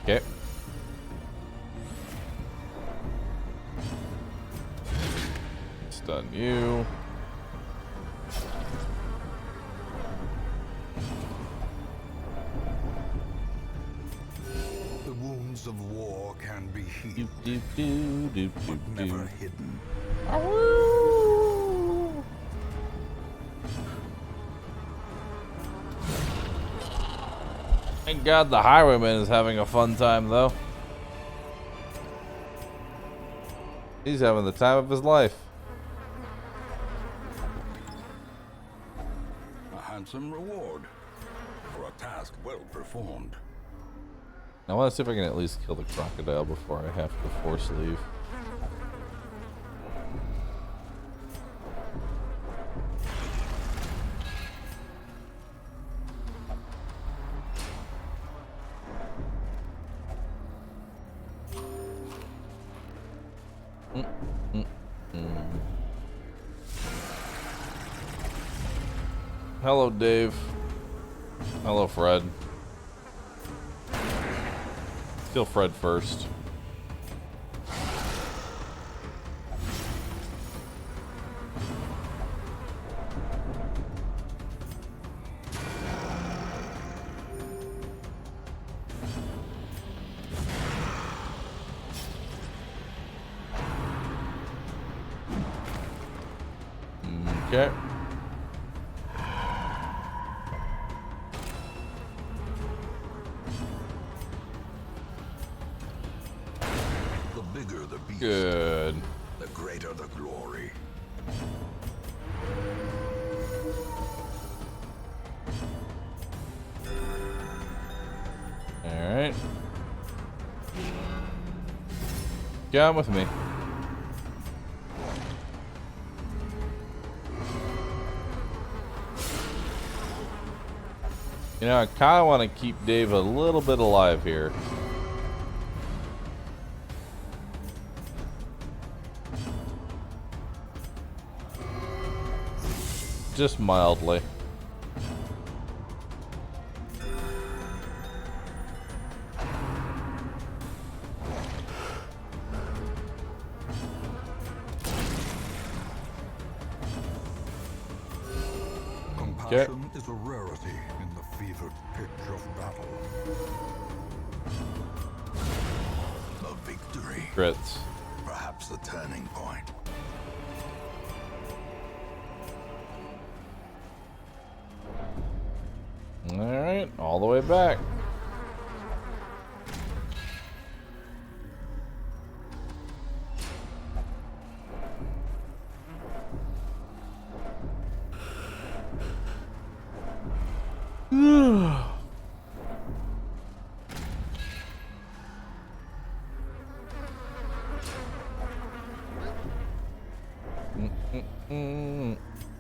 Okay. Stun you. The wounds of war can be healed, Doop, but never hidden. Thank God the highwayman is having a fun time, though. He's having the time of his life. A handsome reward for a task well performed. I want to see if I can at least kill the crocodile before I have to force leave. Hello, Dave. Hello, Fred. Let's kill Fred first. Okay. The bigger the beast, Good. the greater the glory. Alright. Get on with me. You know, I kind of want to keep Dave a little bit alive here. Just mildly. Compassion is a rarity in the fevered pitch of battle. A victory, Crits. perhaps the turning point. Alright, all the way back.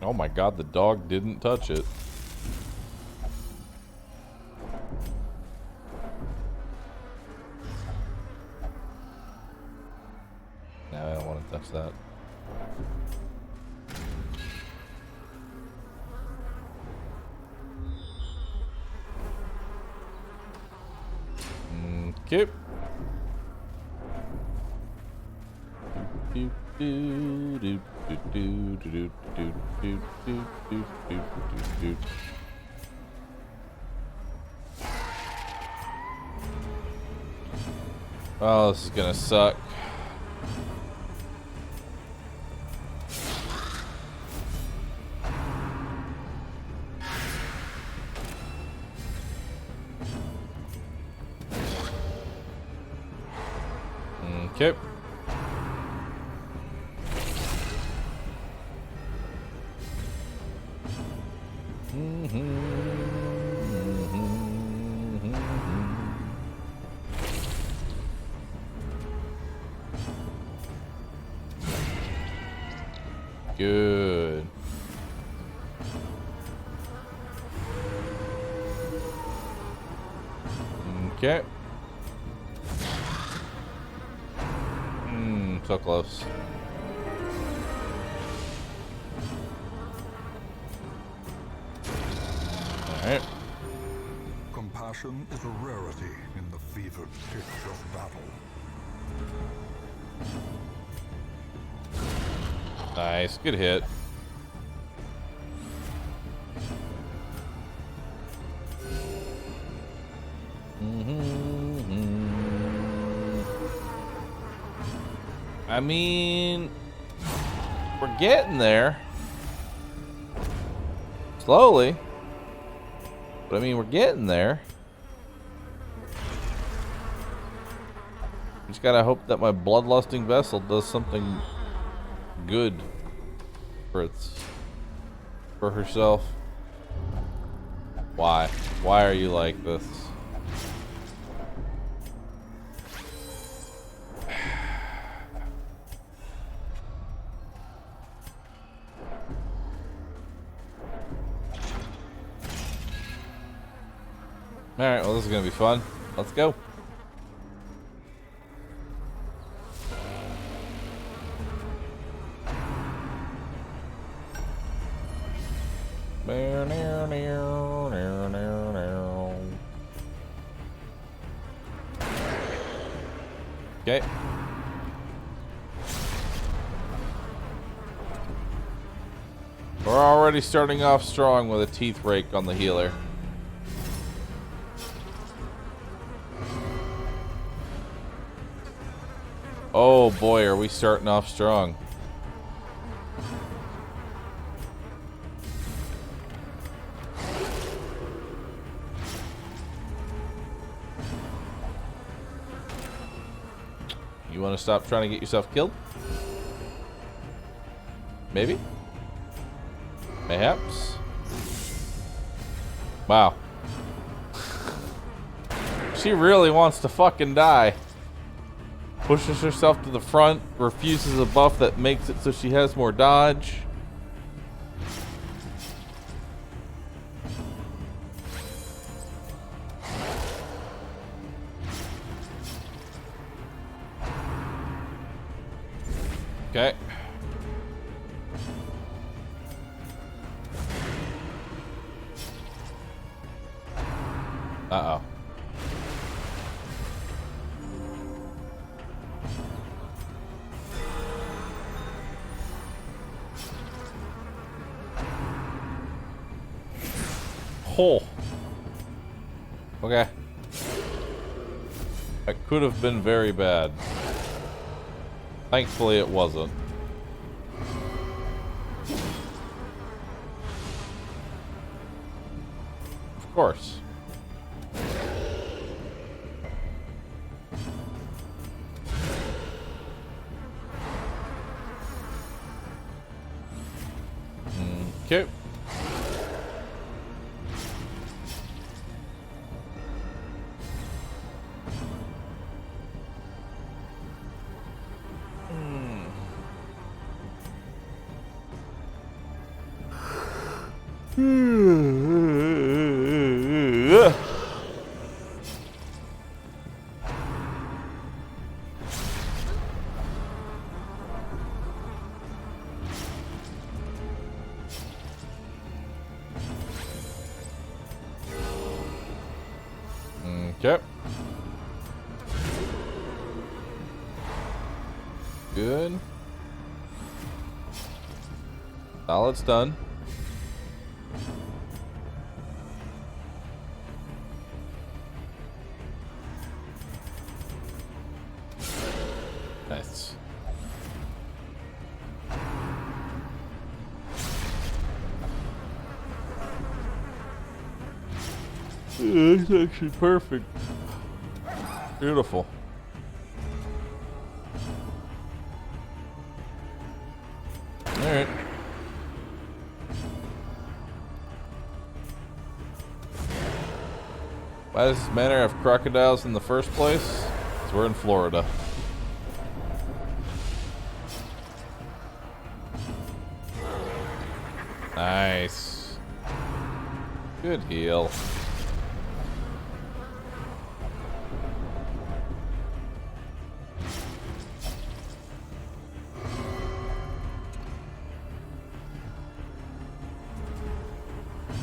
Oh my God, the dog didn't touch it. No, I don't want to touch that. Okay. Oh, this is gonna suck. Okay. Good. Okay. So close. Alright. Compassion is a rarity in the fevered pitch of battle. Nice. Good hit. I mean, we're getting there. Slowly. But I mean, we're getting there. Just gotta hope that my bloodlusting vessel does something good for herself. Why? Why are you like this? Alright, well, this is gonna be fun. Let's go. Okay. We're already starting off strong with a teeth rake on the healer. Oh boy, are we starting off strong. You want to stop trying to get yourself killed? Maybe? Mayhaps? Wow. She really wants to fucking die. Pushes herself to the front, refuses a buff that makes it so she has more dodge. Okay. Uh-oh. Oh. Okay. That could have been very bad. Thankfully it wasn't. Of course. Okay. Okay. Good. Solid stun. Nice. It's actually perfect. Beautiful. Alright. Why does this manor have crocodiles in the first place? Because we're in Florida. Nice. Good heal.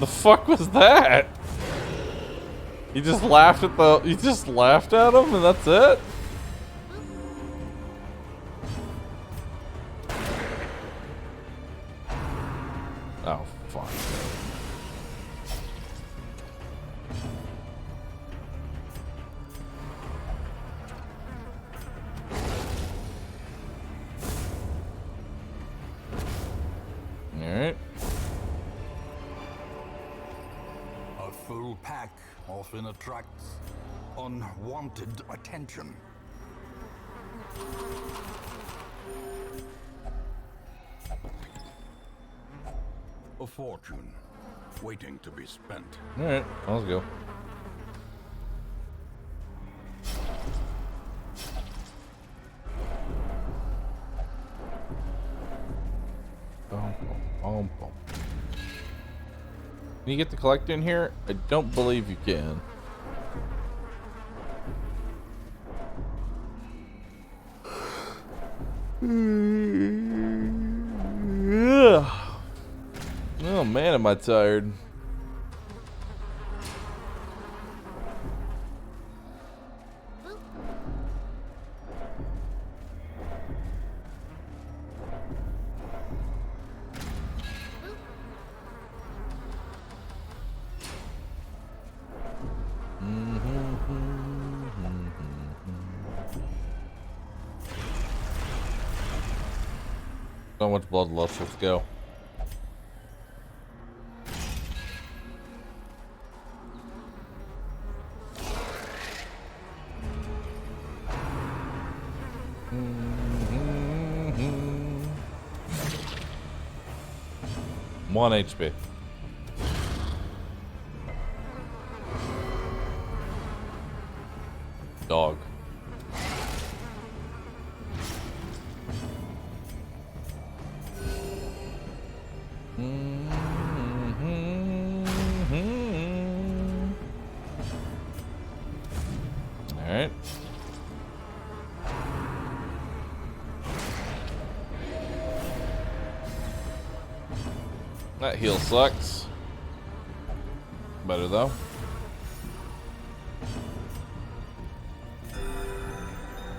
The fuck was that? You just laughed at the. You just laughed at him, and that's it. Oh fuck. All right. A full pack often attracts unwanted attention. A fortune waiting to be spent. All right, let's go. Boom, boom, boom, boom. Can you get the collector in here? I don't believe you can. Oh man, am I tired. So much bloodlust, let's go. One HP. Dog. Alright. That heal sucks. Better though.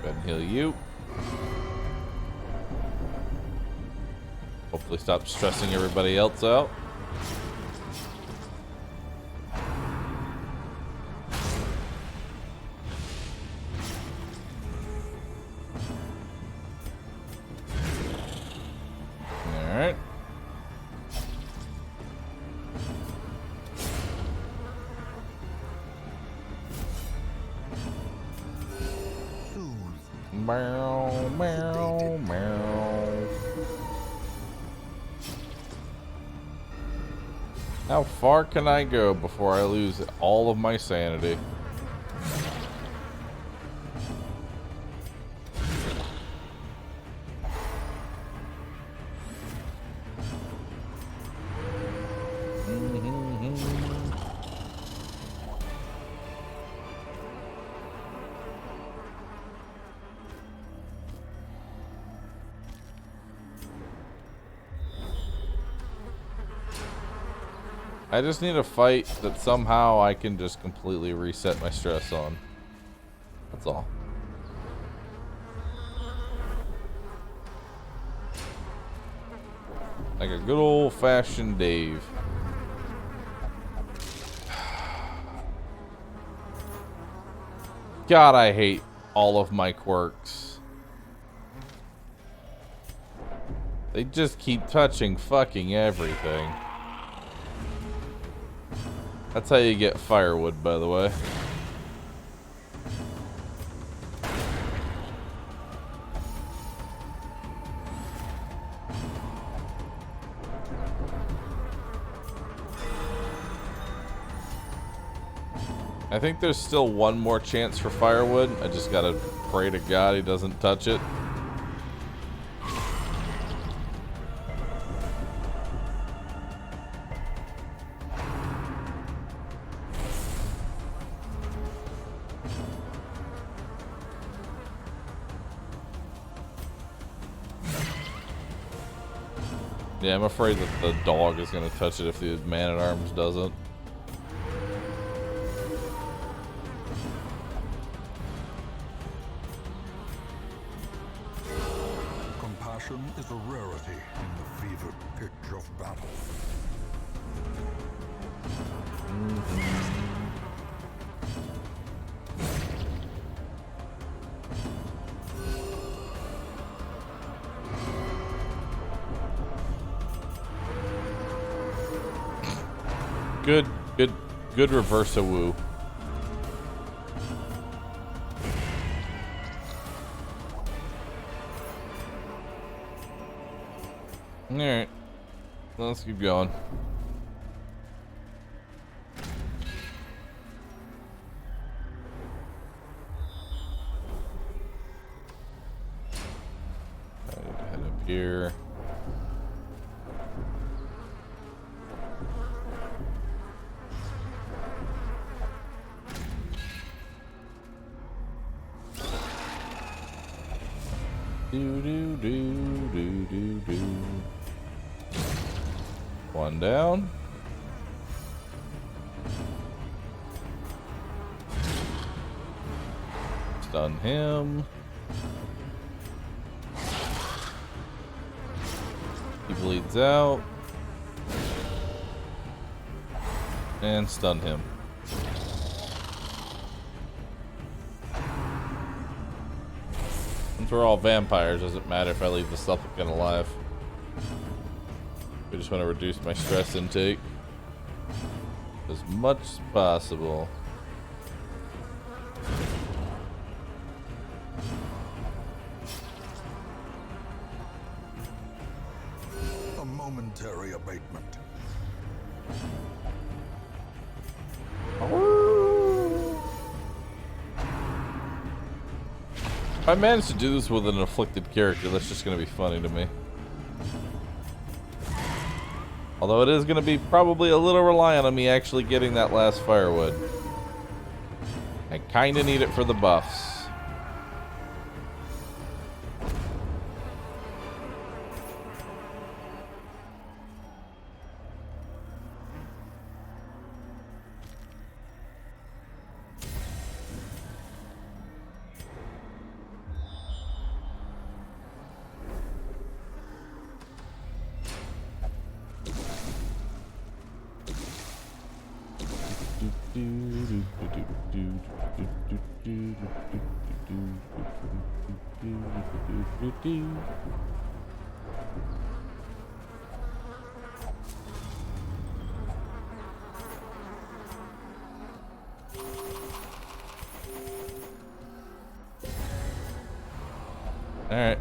Go ahead and heal you. Hopefully stop stressing everybody else out. Alright. Meow, meow, meow. How far can I go before I lose all of my sanity? I just need a fight that somehow I can just completely reset my stress on. That's all. Like a good old-fashioned Dave. God, I hate all of my quirks. They just keep touching fucking everything. That's how you get firewood, by the way. I think there's still one more chance for firewood. I just gotta pray to God he doesn't touch it. Yeah, I'm afraid that the dog is gonna touch it if the man-at-arms doesn't. Compassion is a rarity in the fevered pitch of battle. Good reverse a woo. Alright. Let's keep going. I need to head up here. One down. Stun him. He bleeds out. And stun him. Since we're all vampires, doesn't matter if I leave the supplicant alive. I just want to reduce my stress intake as much as possible. A momentary abatement. If I manage to do this with an afflicted character, that's just going to be funny to me. Although it is going to be probably a little reliant on me actually getting that last firewood. I kind of need it for the buffs. All right.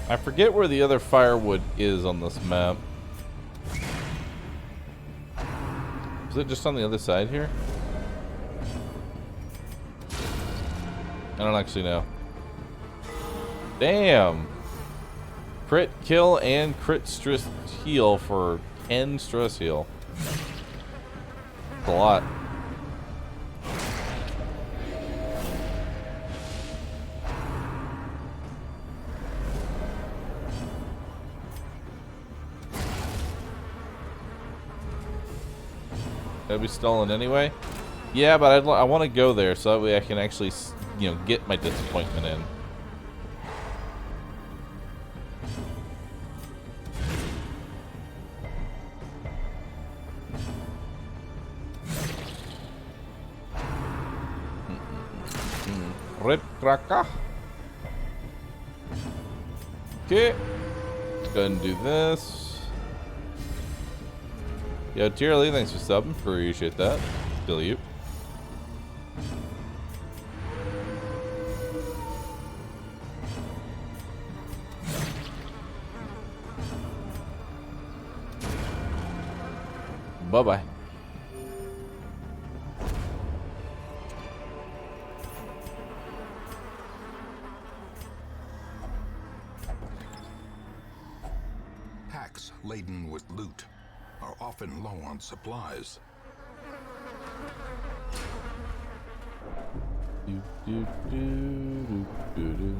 I forget where the other firewood is on this map. Is it just on the other side here? I don't actually know. Damn! Crit kill and crit stress heal for 10 stress heal. That's a lot. I'll be stolen anyway. Yeah, but I want to go there so that way I can actually, you know, get my disappointment in. Red cracker. Okay. Let's go ahead and do this. Yo, Tier Lee, thanks for subbing. Appreciate that. Still you. Bye-bye. Packs laden with loot are often low on supplies. Do, do, do, do, do, do.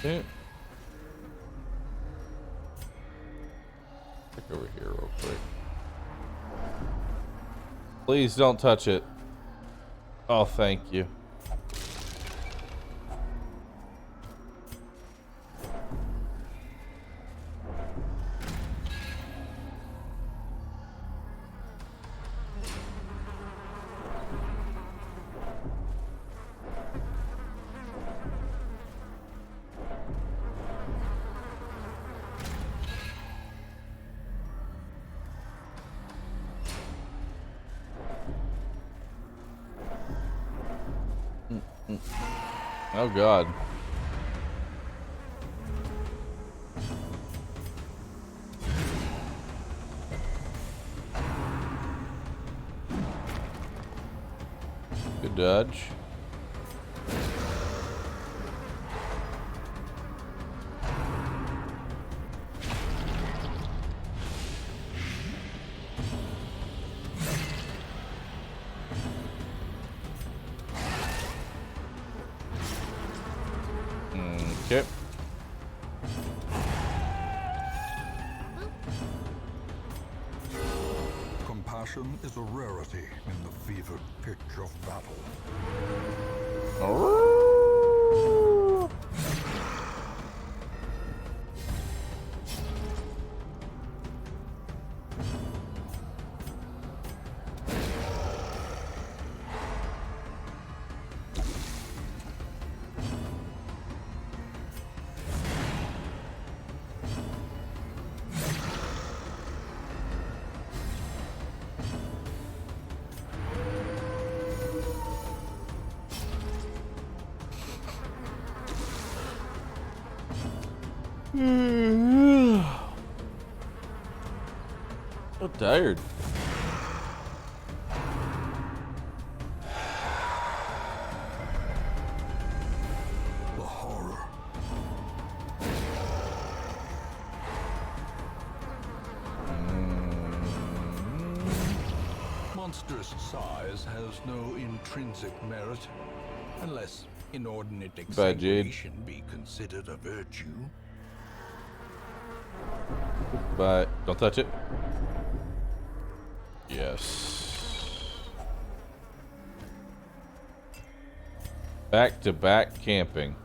Okay. Check over here real quick. Please don't touch it. Oh, thank you. Oh God. Good dodge. Okay. Compassion is a rarity in the fevered pitch of battle. So tired. The horror. Monstrous size has no intrinsic merit, unless inordinate Bad Jade. exaggeration be considered a virtue. But don't touch it. Yes. Back to back camping.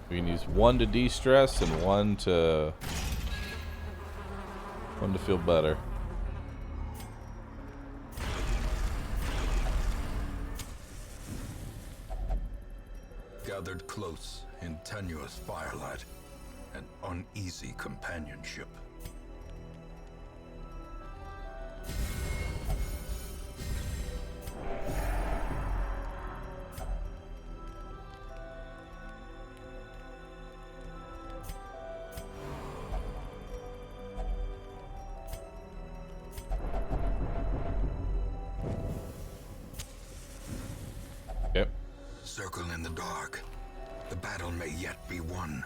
We can use one to de-stress and one to feel better. Gathered close in tenuous firelight, an uneasy companionship. Yep. Circle in the dark. The battle may yet be won.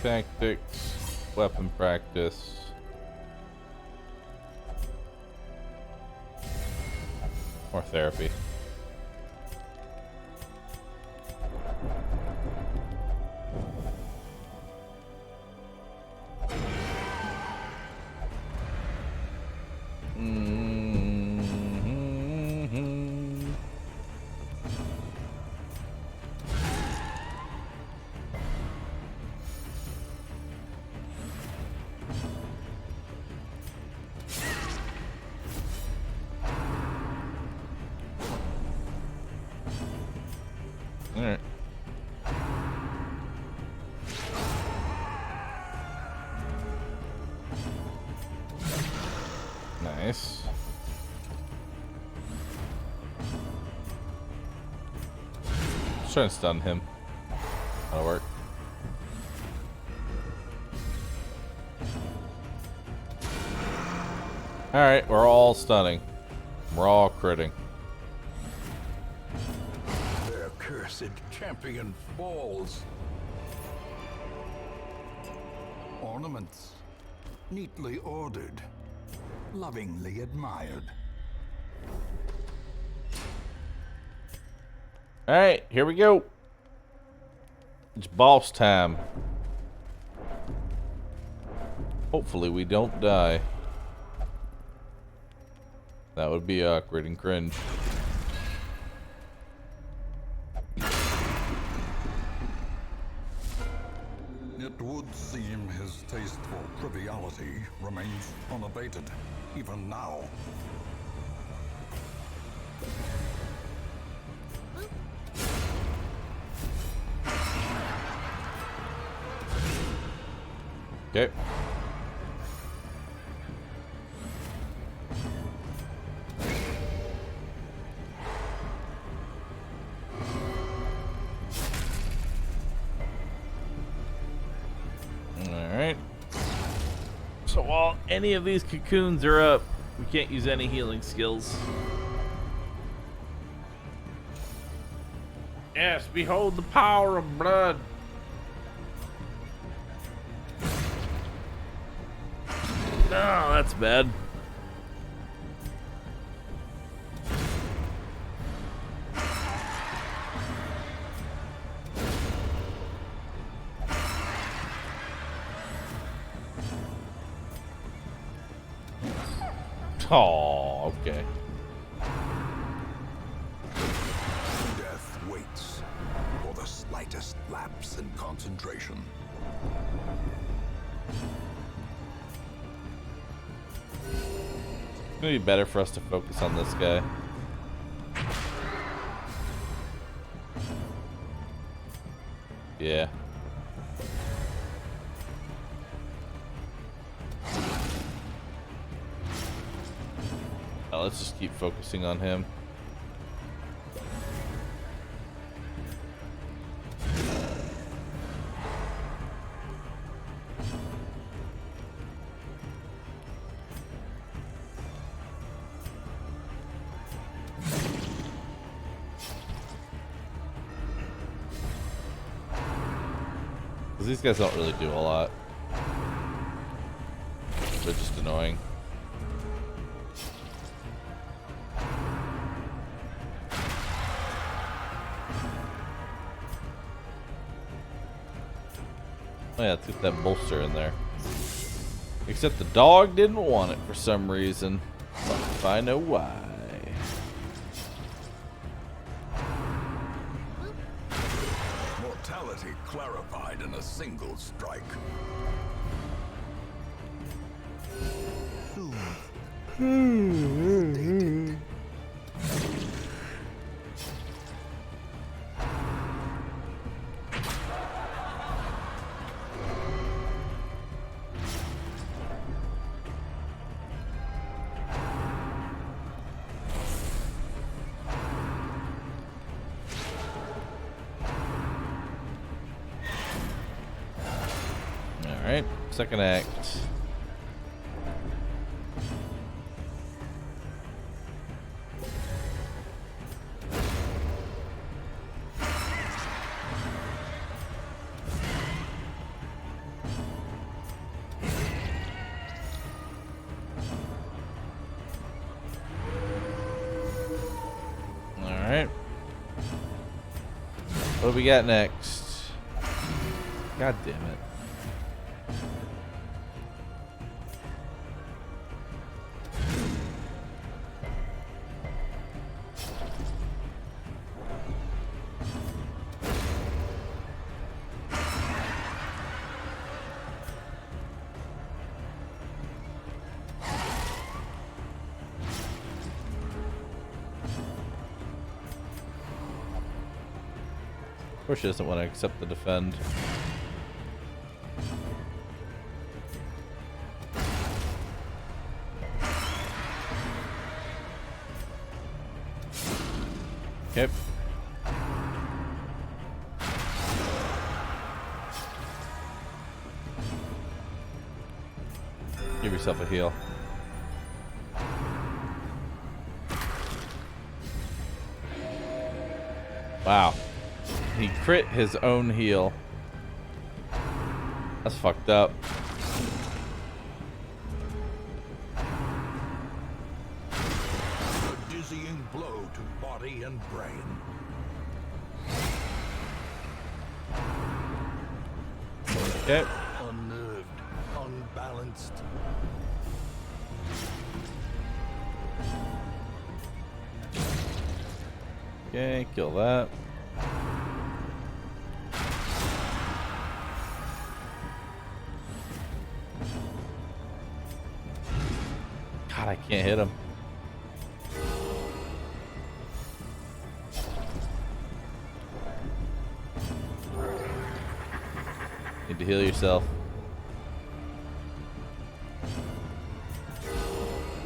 Tactics, weapon practice. More therapy. Nice. Just trying to stun him. That'll work. Alright, we're all stunning. We're all critting. Their cursed champion falls. Ornaments, neatly ordered, lovingly admired. Alright, here we go. It's boss time. Hopefully we don't die. That would be awkward and cringe. It would seem his taste for triviality remains unabated, even now. Okay. Alright. So while any of these cocoons are up, we can't use any healing skills. Yes, behold the power of blood. No, that's bad. Oh, okay. Death waits for the slightest lapse in concentration. It's gonna be better for us to focus on this guy. Yeah. Let's just keep focusing on him. Because these guys don't really do a lot. They're just annoying. Oh yeah, let's get that bolster in there. Except the dog didn't want it for some reason. If I know why. Mortality clarified in a single strike. Sedated. Alright, second act. Alright. What do we got next? God damn it. Of course she doesn't want to accept the defend. Okay. Give yourself a heal. Wow. He crit his own heal. That's fucked up. A dizzying blow to body and brain. Okay. Unnerved, unbalanced. Okay, kill that. God, I can't hit him. Need to heal yourself.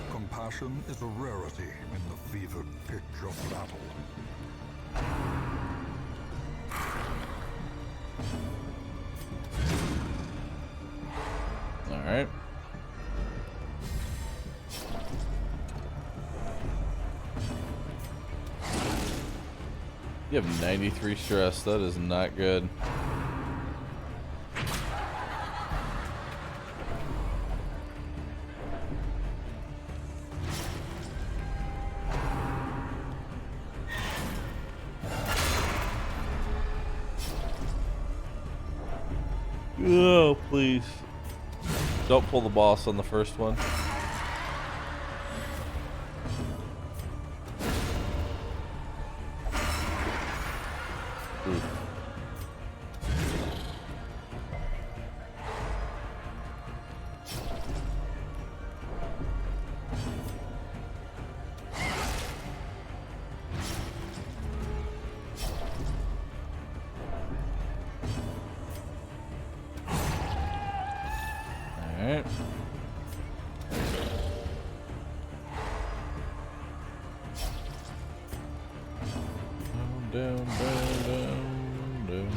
Compassion is a rarity in the fevered pitch of battle. All right. You have 93 stress. That is not good. Oh, please. Don't pull the boss on the first one. Ooh. Alright. Down, down, down, down.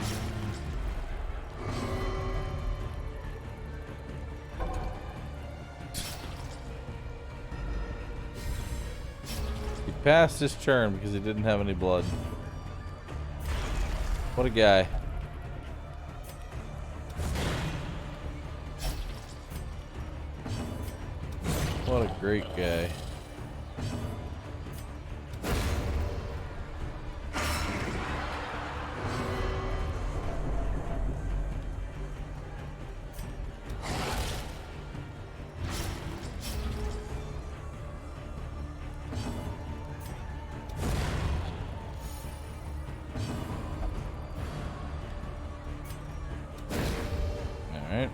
He passed his turn because he didn't have any blood. What a guy. What a great guy. All right.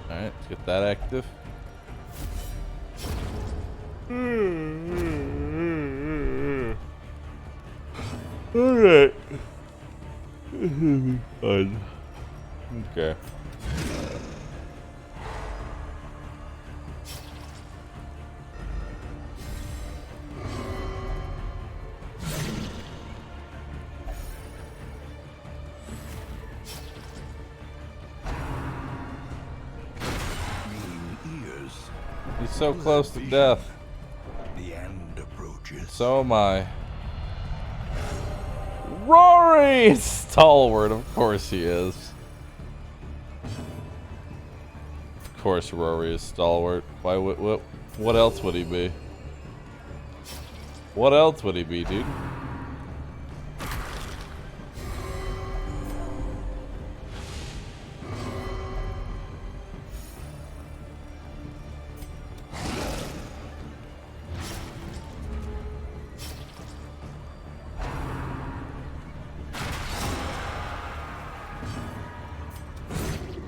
Alright, let's get that active. Alright. Fun. Okay. He's so close to death. The end approaches. So am I. Rory! Stalwart, of course he is. Of course Rory is stalwart. Why would what else would he be? What else would he be, dude?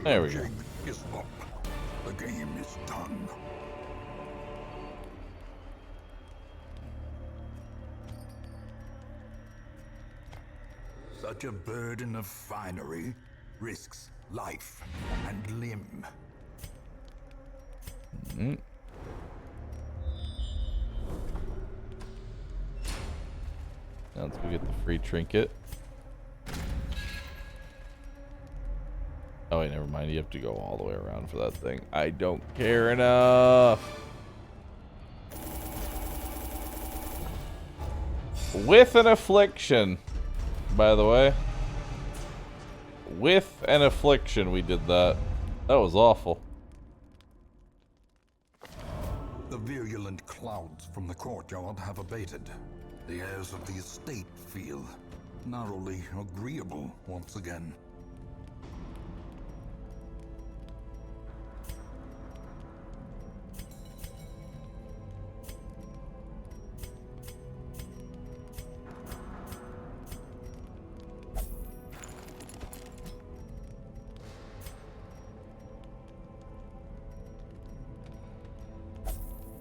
There we go. Jig is up. The game is done. Such a burden of finery risks life, and limb. Mm. Now let's go get the free trinket. Oh wait, never mind. You have to go all the way around for that thing. I don't care enough. With an affliction, by the way. With an affliction, we did that. That was awful. The virulent clouds from the courtyard have abated. The airs of the estate feel narrowly agreeable once again.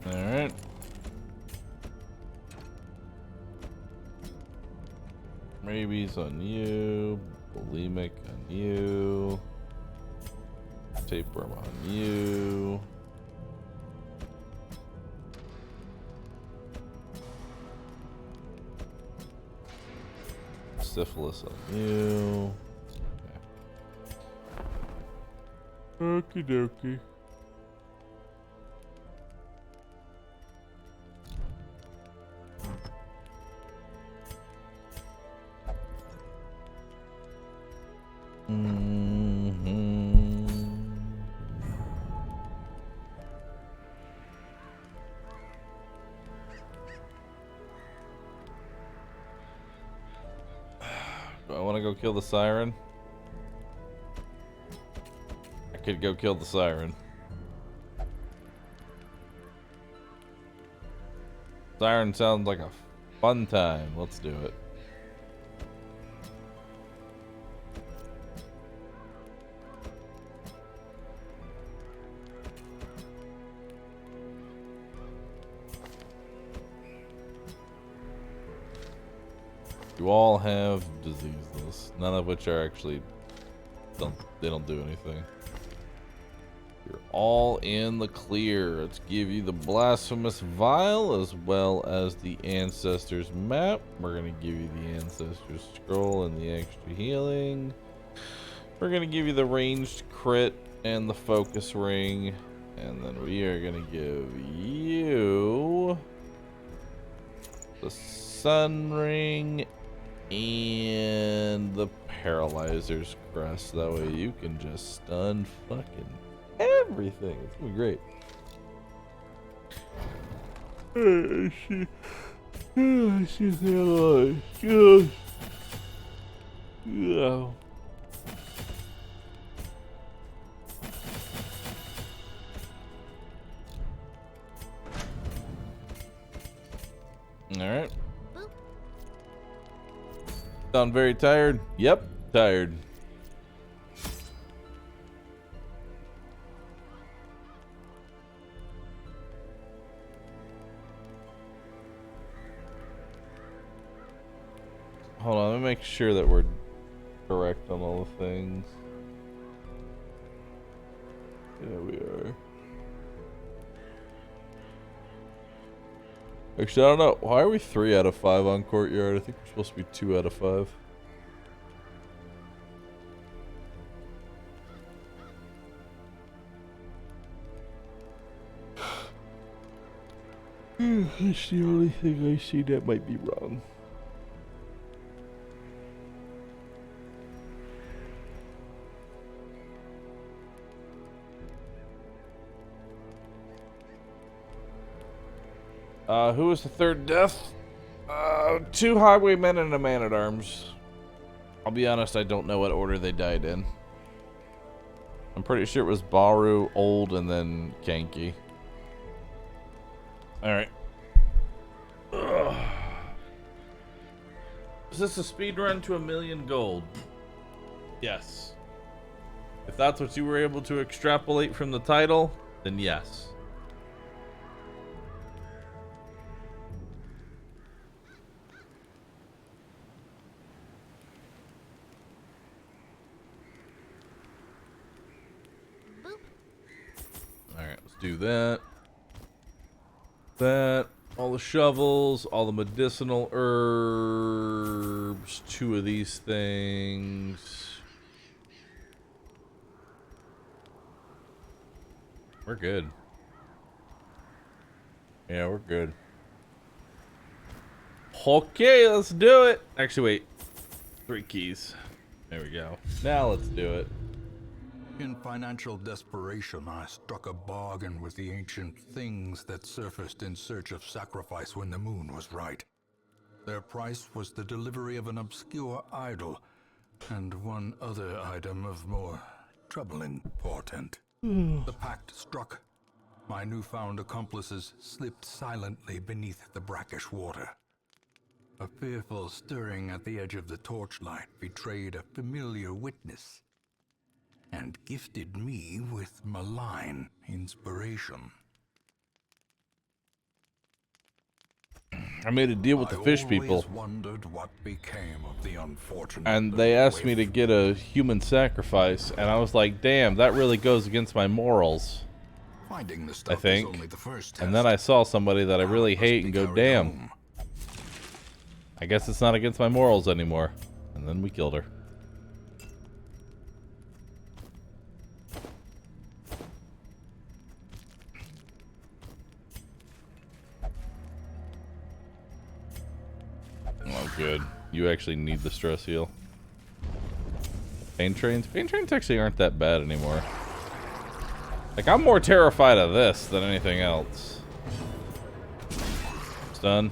Alright. Rabies on you. Bulimic on you. Tapeworm on you. Syphilis on you. Okay. Okie dokie. Do I want to go kill the siren? I could go kill the siren. Siren sounds like a fun time. Let's do it. You all have diseases, none of which are actually they don't do anything. You're all in the clear. Let's give you the blasphemous vial as well as the ancestors map. We're gonna give you the ancestors scroll and the extra healing. We're gonna give you the ranged crit and the focus ring, and then we are gonna give you the sun ring and the paralyzer's crest. That way you can just stun fucking everything. It's gonna be great. Alright. Sound very tired? Yep, tired. Hold on, let me make sure that we're correct on all the things. Yeah, we are. Actually, I don't know. Why are we 3 out of 5 on Courtyard? I think we're supposed to be 2 out of 5. That's the only thing I see that might be wrong. Who was the third death? 2 highwaymen and a man-at-arms. I'll be honest, I don't know what order they died in. I'm pretty sure it was Bahroo, Old, and then Kanki. Alright. Is this a speed run to 1,000,000 gold? Yes. If that's what you were able to extrapolate from the title, then yes. do that. That. All the shovels, all the medicinal herbs, 2 of these things. We're good. Yeah, we're good. Okay, let's do it. Actually, wait. 3 keys. There we go. Now let's do it. In financial desperation, I struck a bargain with the ancient things that surfaced in search of sacrifice when the moon was right. Their price was the delivery of an obscure idol, and one other item of more troubling portent. The pact struck. My newfound accomplices slipped silently beneath the brackish water. A fearful stirring at the edge of the torchlight betrayed a familiar witness, and gifted me with malign inspiration. I made a deal with the fish people. Wondered what became of the unfortunate, and they asked me to get a human sacrifice, and I was like, damn, that really goes against my morals. Finding the I stuff think. is only the first And then I saw somebody that I really hate and go, damn, home. I guess it's not against my morals anymore. And then we killed her. Oh, good. You actually need the stress heal. Pain trains? Pain trains actually aren't that bad anymore. Like, I'm more terrified of this than anything else. Stun.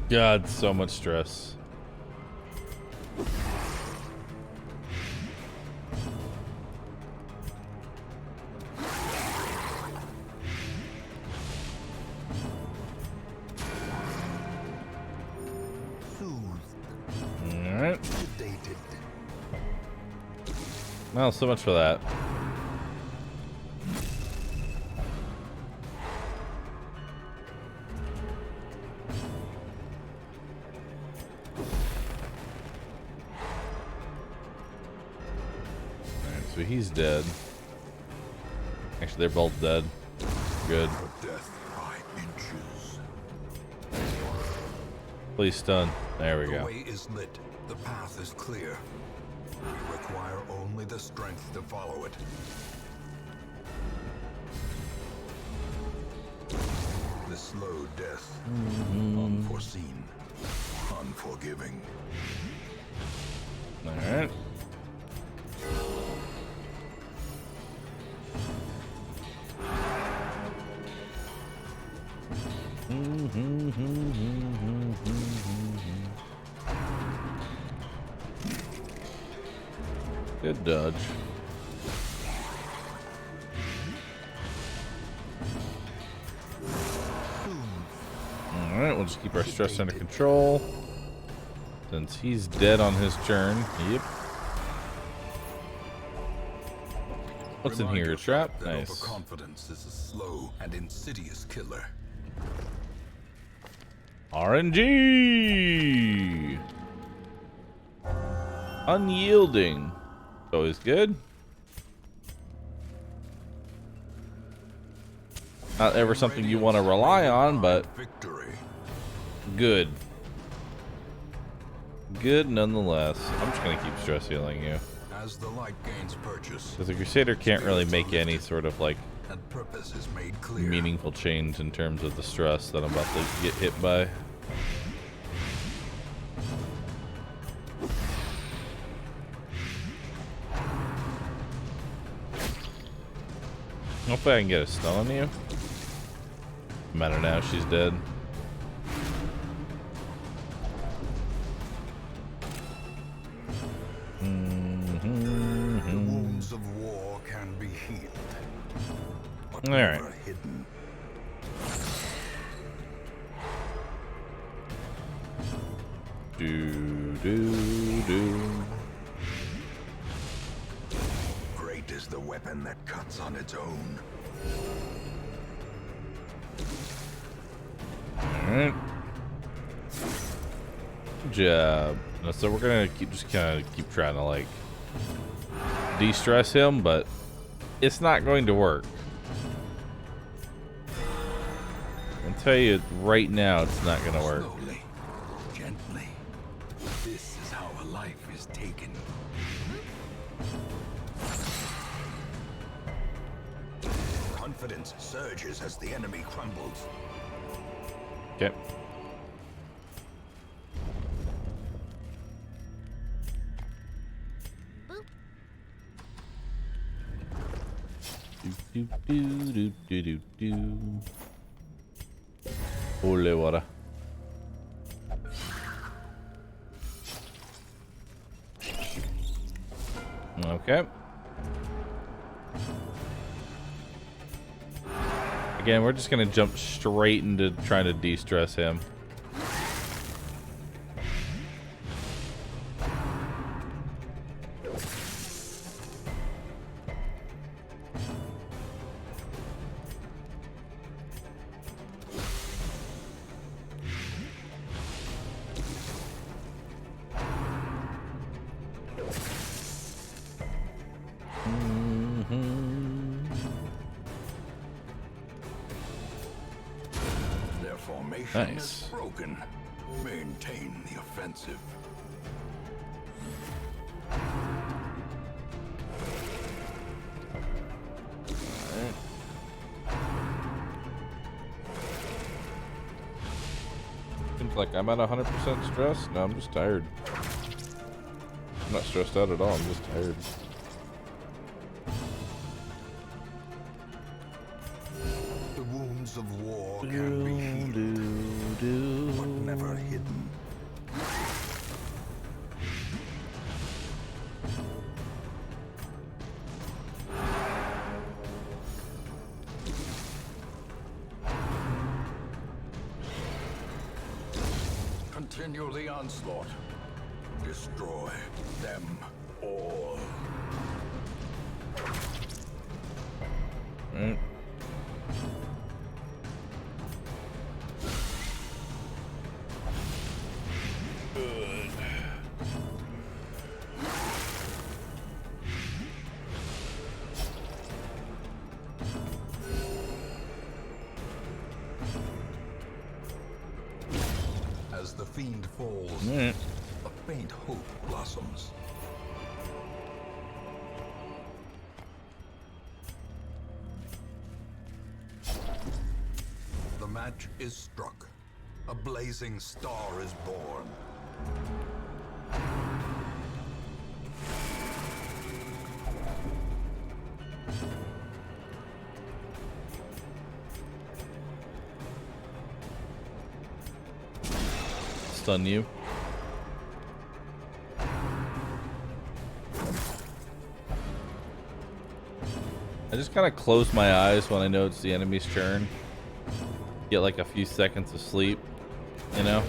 God, so much stress. Alright. Well, so much for that. So he's dead. Actually, they're both dead. Good. Death by inches. Please stun. There we The go. way is lit. The path is clear. We require only the strength to follow it. The slow death. Unforeseen. Unforgiving. Alright. Good dodge. Alright, we'll just keep our stress under control. Since he's dead on his turn. Yep. What's in here? A trap? Nice. Overconfidence is a slow and insidious killer. RNG! Unyielding. Always good. Not ever something you want to rely on, but Victory. good. Good nonetheless. I'm just going to keep stress healing you. As the light gains purchase, Because the Crusader can't really make any sort of like and purpose is made clear. meaningful change in terms of the stress that I'm about to get hit by. Hopefully I can get a stun on you. Matter now, she's dead. All right. never hidden. Do. Great is the weapon that cuts on its own. Alright. Good job. So we're gonna just kind of keep trying to like de-stress him, but it's not going to work. I'll tell you right now, it's not gonna work. Slowly, gently. This is how a life is taken. Confidence surges as the enemy crumbles. Okay. Do. Holy water. Okay. Again, we're just gonna jump straight into trying to de-stress him. Their formation Nice. is broken. Maintain the offensive. Seems like I'm at 100% stress. No, I'm just tired. I'm not stressed out at all. I'm just tired. The wounds of war can be healed, but never hidden. Continue the onslaught. Destroy them all. Right. Good. As the fiend falls, Right. a faint hope blossoms. The match is struck. A blazing star is born. Stun you. I just kind of close my eyes when I know it's the enemy's turn. Get like a few seconds of sleep, you know?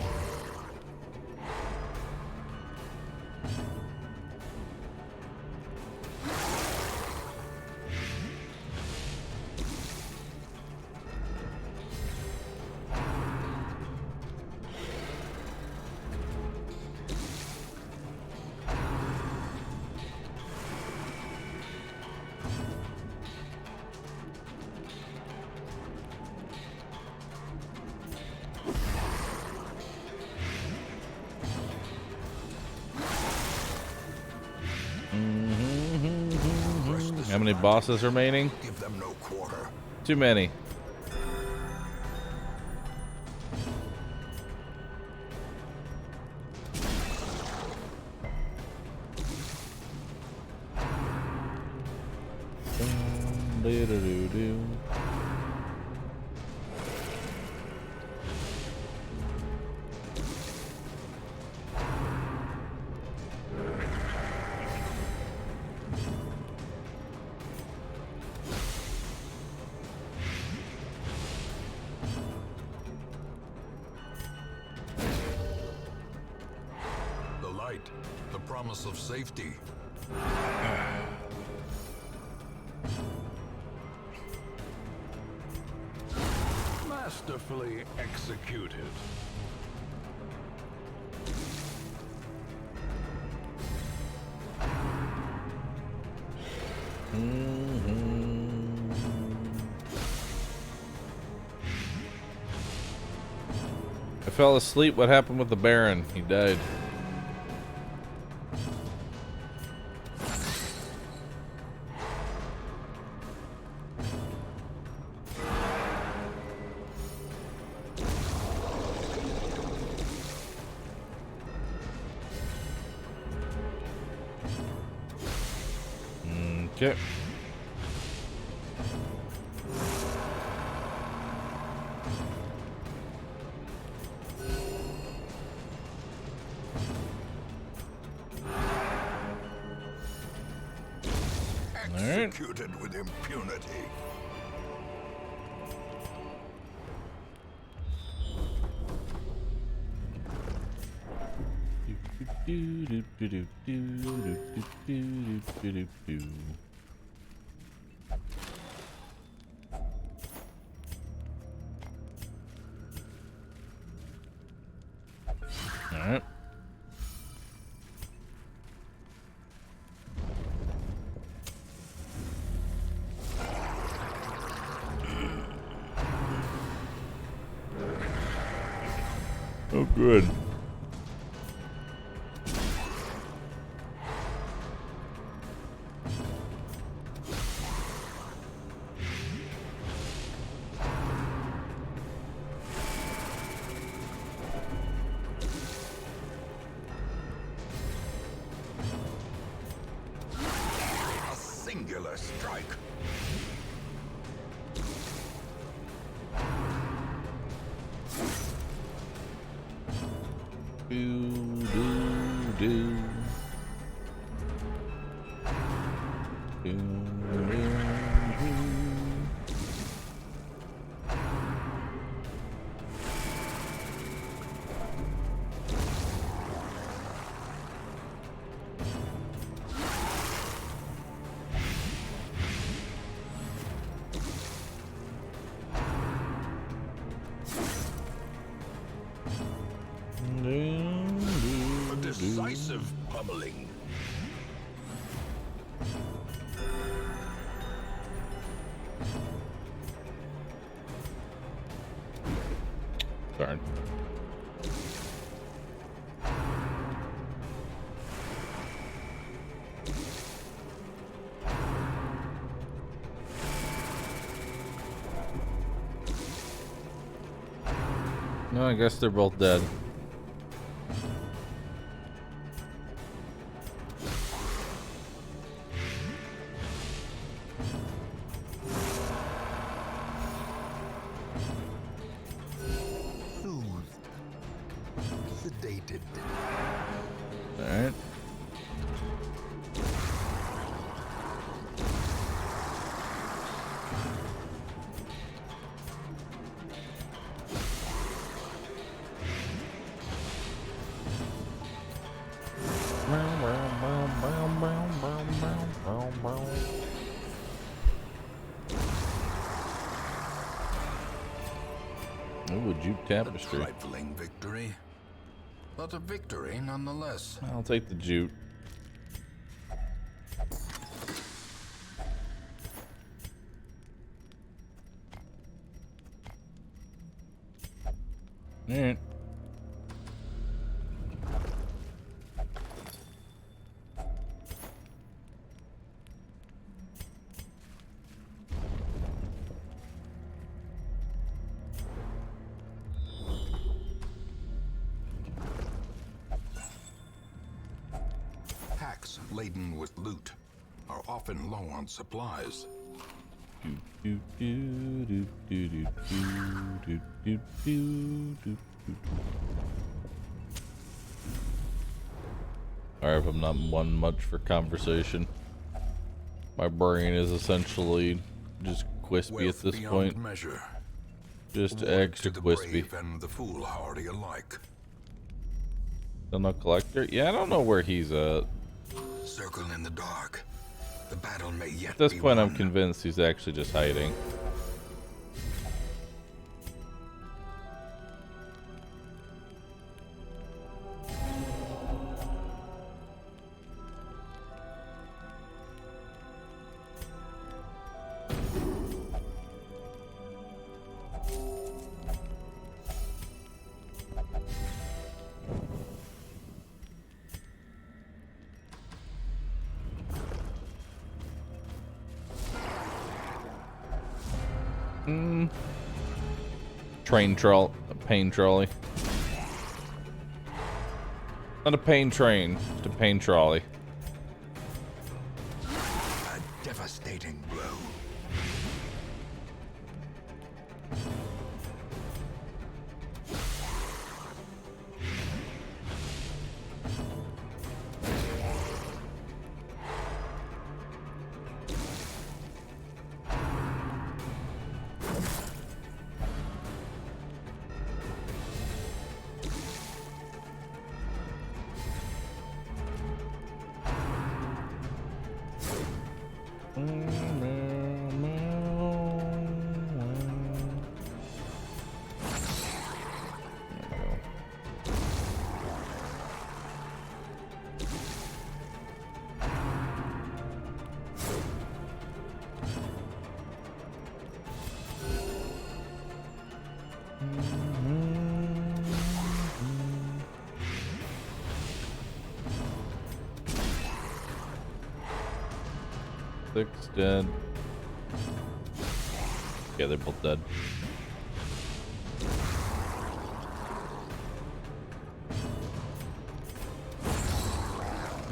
How many bosses remaining? Give them no quarter. Too many. sight, the promise of safety. Masterfully executed. I fell asleep. What happened with the Baron? He died. Okay. Executed with impunity. All right. Oh, good. A singular strike. A decisive pummeling. Darn. No, I guess they're both dead. Sedated. All right. Oh, a jute A tapestry. trifling victory, but a victory nonetheless. I'll take the jute. All right. Packs laden with loot are often low on supplies. Alright, if I'm not one much for conversation. My brain is essentially just quispy at this Beyond point. measure. Just Awarded extra to the quispy. brave and the foolhardy alike. Still no collector? Yeah, I don't know where he's at. Circle in the dark. The battle may yet At this be point, I'm won. convinced he's actually just hiding. Pain trolley. Not a pain train, just a pain trolley. A devastating blow. Six dead. Yeah, they're both dead.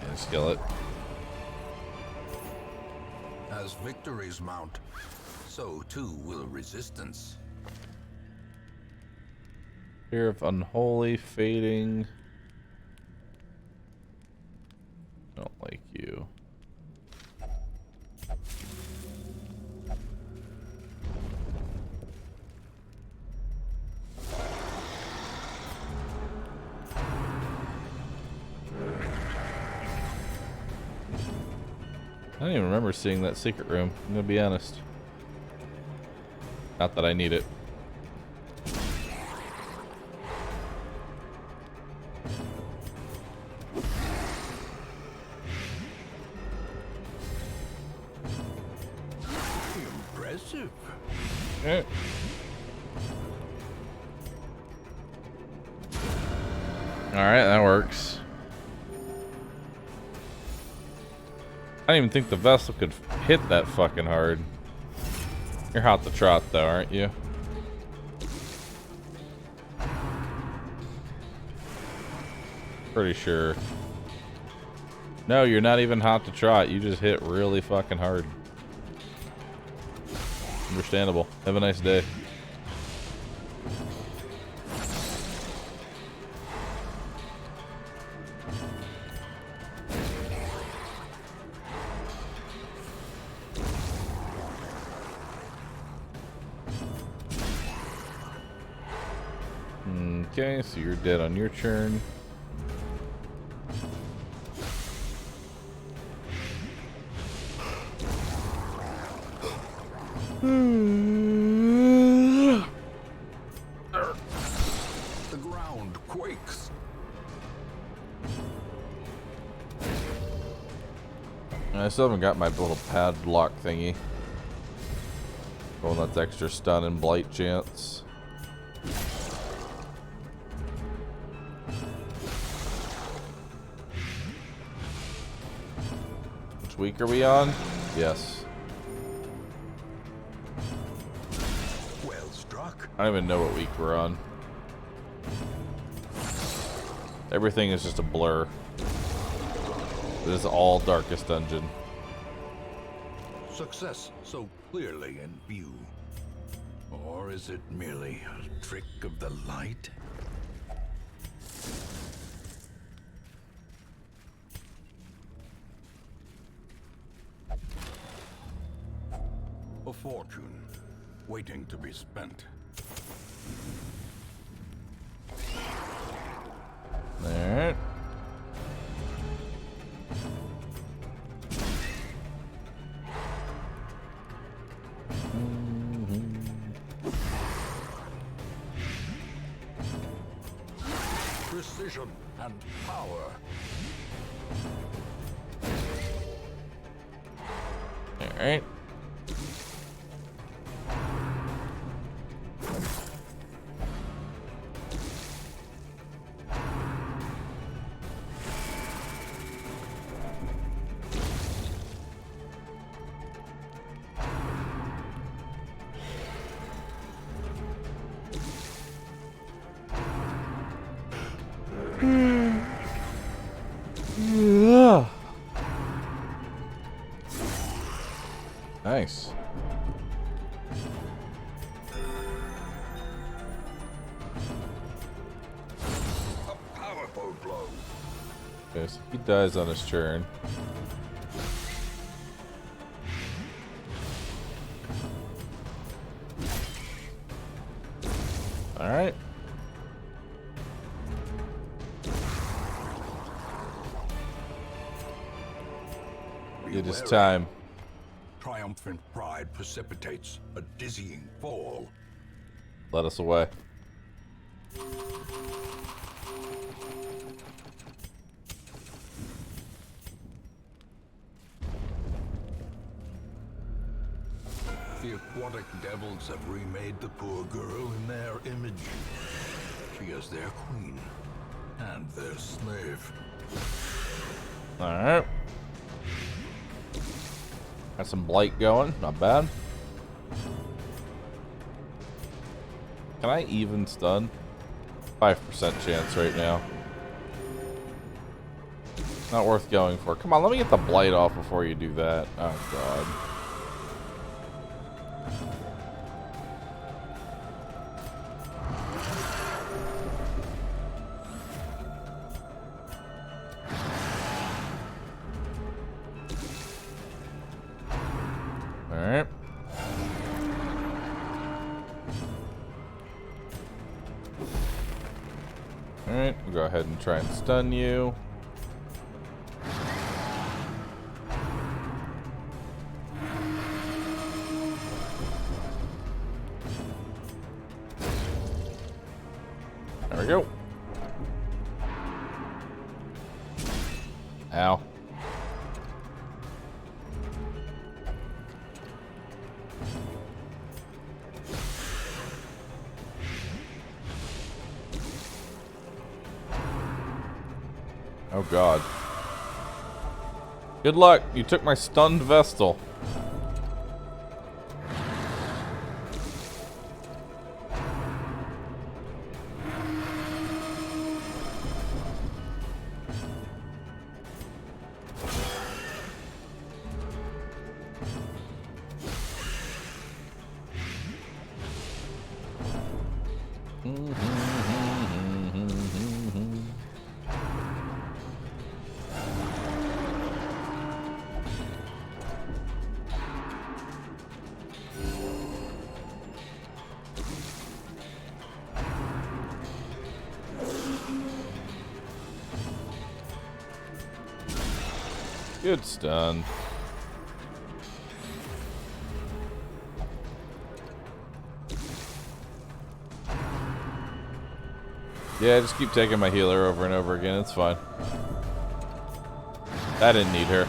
Yeah, skillet. As victories mount, so too will resistance. Fear of unholy fading. Don't like you. I don't even remember seeing that secret room, I'm gonna be honest. Not that I need it. Impressive. Eh. Alright, that works. I didn't even think the vessel could hit that fucking hard. You're hot to trot though, aren't you? Pretty sure. No, you're not even hot to trot. You just hit really fucking hard. Understandable. Have a nice day. Okay, so you're dead on your turn. The ground quakes. I still haven't got my little padlock thingy. Oh, that's extra stun and blight chance. Which week are we on? Yes. Well struck. I don't even know what week we're on. Everything is just a blur. It is all Darkest Dungeon. Success so clearly in view. Or is it merely a trick of the light? A fortune waiting to be spent. Alright. Precision and power. Alright. Nice. A powerful blow. Okay, so he dies on his turn. Alright. It is time. Triumphant pride precipitates a dizzying fall. Let us away. The aquatic devils have remade the poor girl in their image. She is their queen and their slave. Alright. Got some blight going, not bad. Can I even stun? 5% chance right now. Not worth going for. Come on, let me get the blight off before you do that. Oh god. Alright. Alright, we'll go ahead and try and stun you. There we go. Ow. Oh god. Good luck. You took my stunned Vestal. Good stun. Yeah, just keep taking my healer over and over again. It's fine. I didn't need her.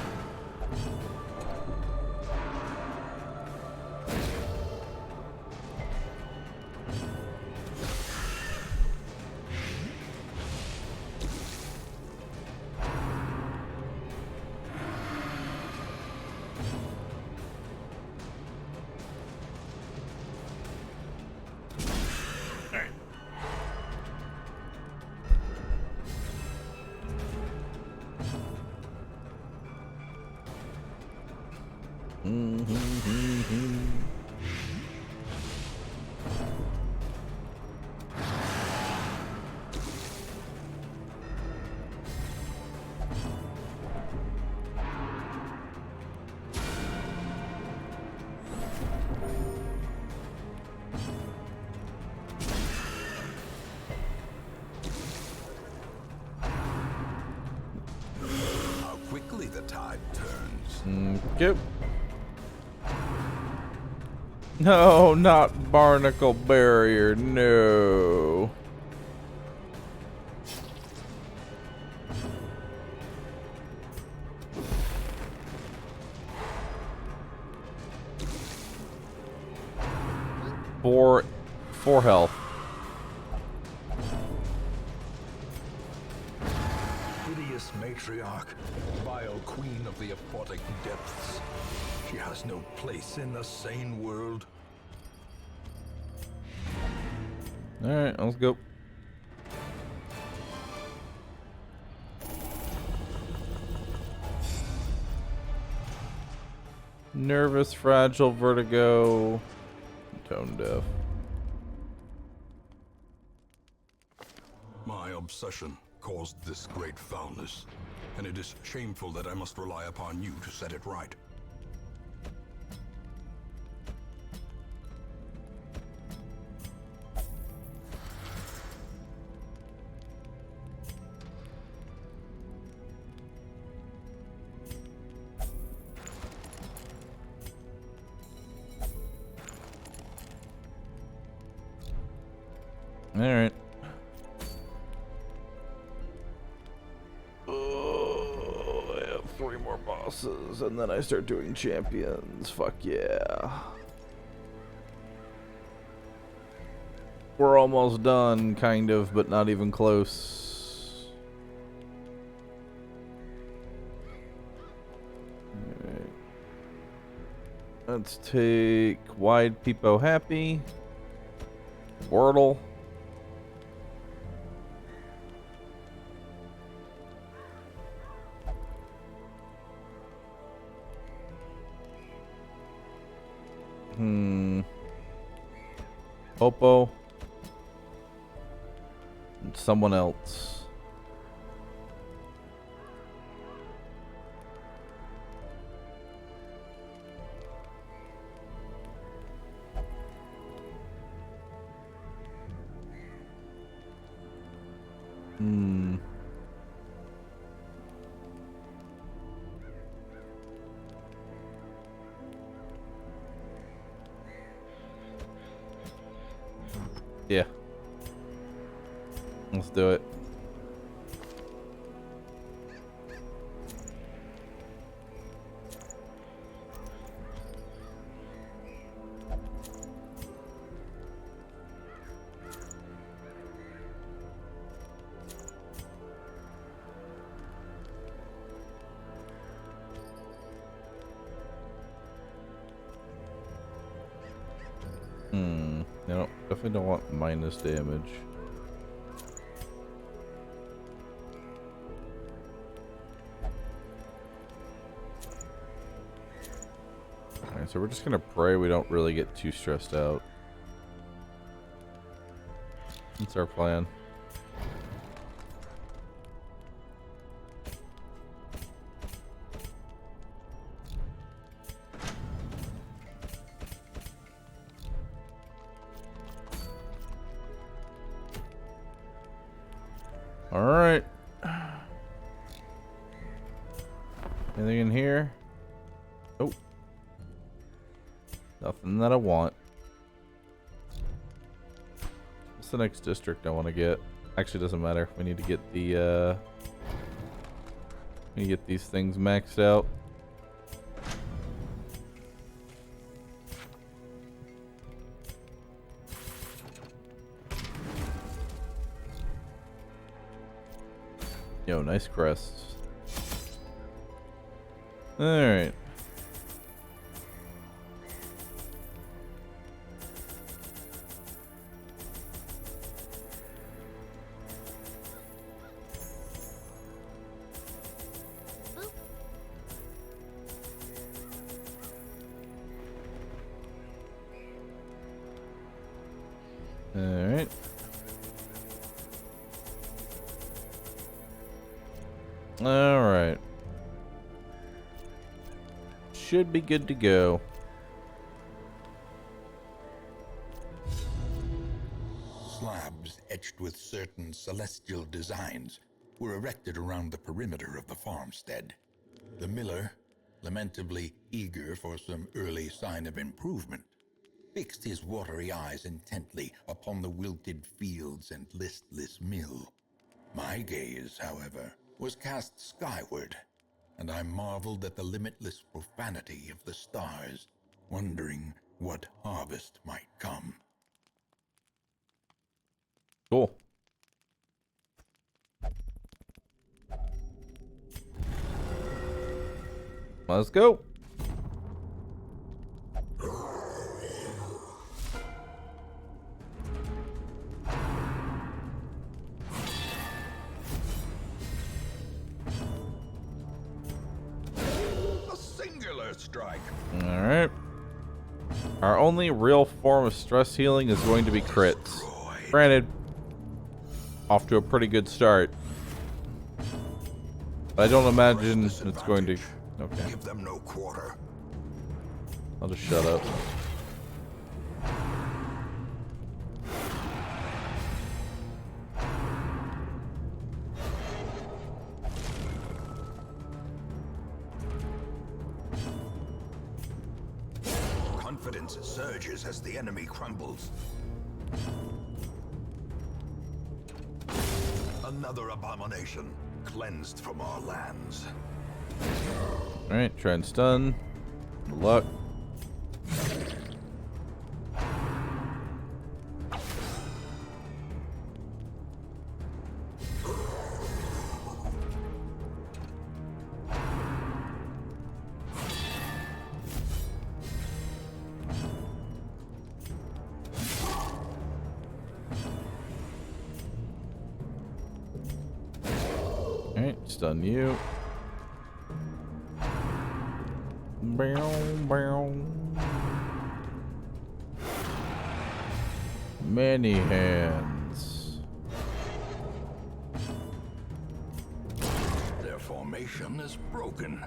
Go. No, not barnacle barrier. No. Four health. Hideous matriarch, vile queen of the aquatic depths. She has no place in the sane world. Alright, let's go. Nervous, fragile, vertigo, tone deaf. My obsession caused this great foulness, and it is shameful that I must rely upon you to set it right. All right. I have 3 more bosses, and then I start doing champions. Fuck yeah. We're almost done, kind of, but not even close. All right. Let's take Wide Peepo Happy. Wordle. Popo. And someone else. Yeah. Let's do it. No, definitely don't want minus damage. Alright, so we're just gonna pray we don't really get too stressed out. That's our plan. Alright. Anything in here? Oh. Nothing that I want. What's the next district I want to get? Actually, doesn't matter. We need to get the, we need to get these things maxed out. Yo, nice crests. Alright. Alright. Alright. Should be good to go. Slabs etched with certain celestial designs were erected around the perimeter of the farmstead. The miller, lamentably eager for some early sign of improvement, fixed his watery eyes intently upon the wilted fields and listless mill. My gaze, however, was cast skyward, and I marveled at the limitless profanity of the stars, wondering what harvest might come. Cool. Let's go. A singular strike. All right. Our only real form of stress healing is going to be crits. Granted, off to a pretty good start. But I don't imagine it's going to... Okay. Give them no quarter. I'll just shut up. Confidence surges as the enemy crumbles. Another abomination cleansed from our lands. Alright, try and stun. Good luck. Alright, stun you. Many hands. Their formation is broken.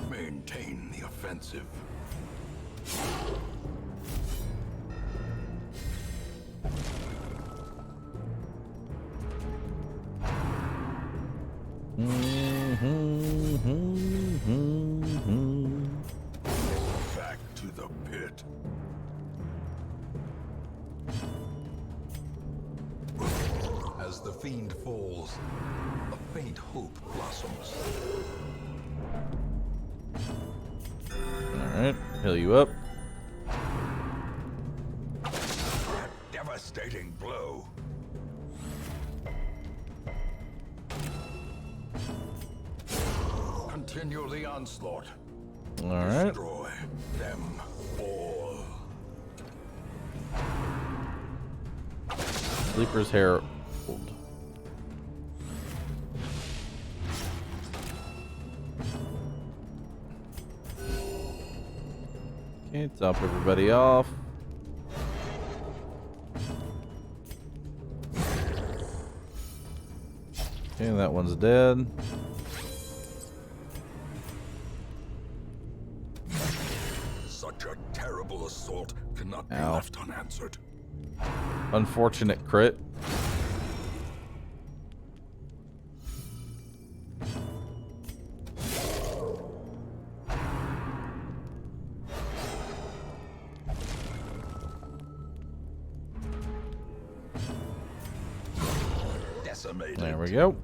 Maintain the offensive. Back to the pit. As the fiend falls, a faint hope blossoms. Alright, heal you up. A devastating blow. Continue the onslaught. Alright. Destroy them all. Sleeper's Herald. Okay, top everybody off. Okay, that one's dead. Such a terrible assault cannot be Ow. left unanswered. Unfortunate crit. Decimated. There we go.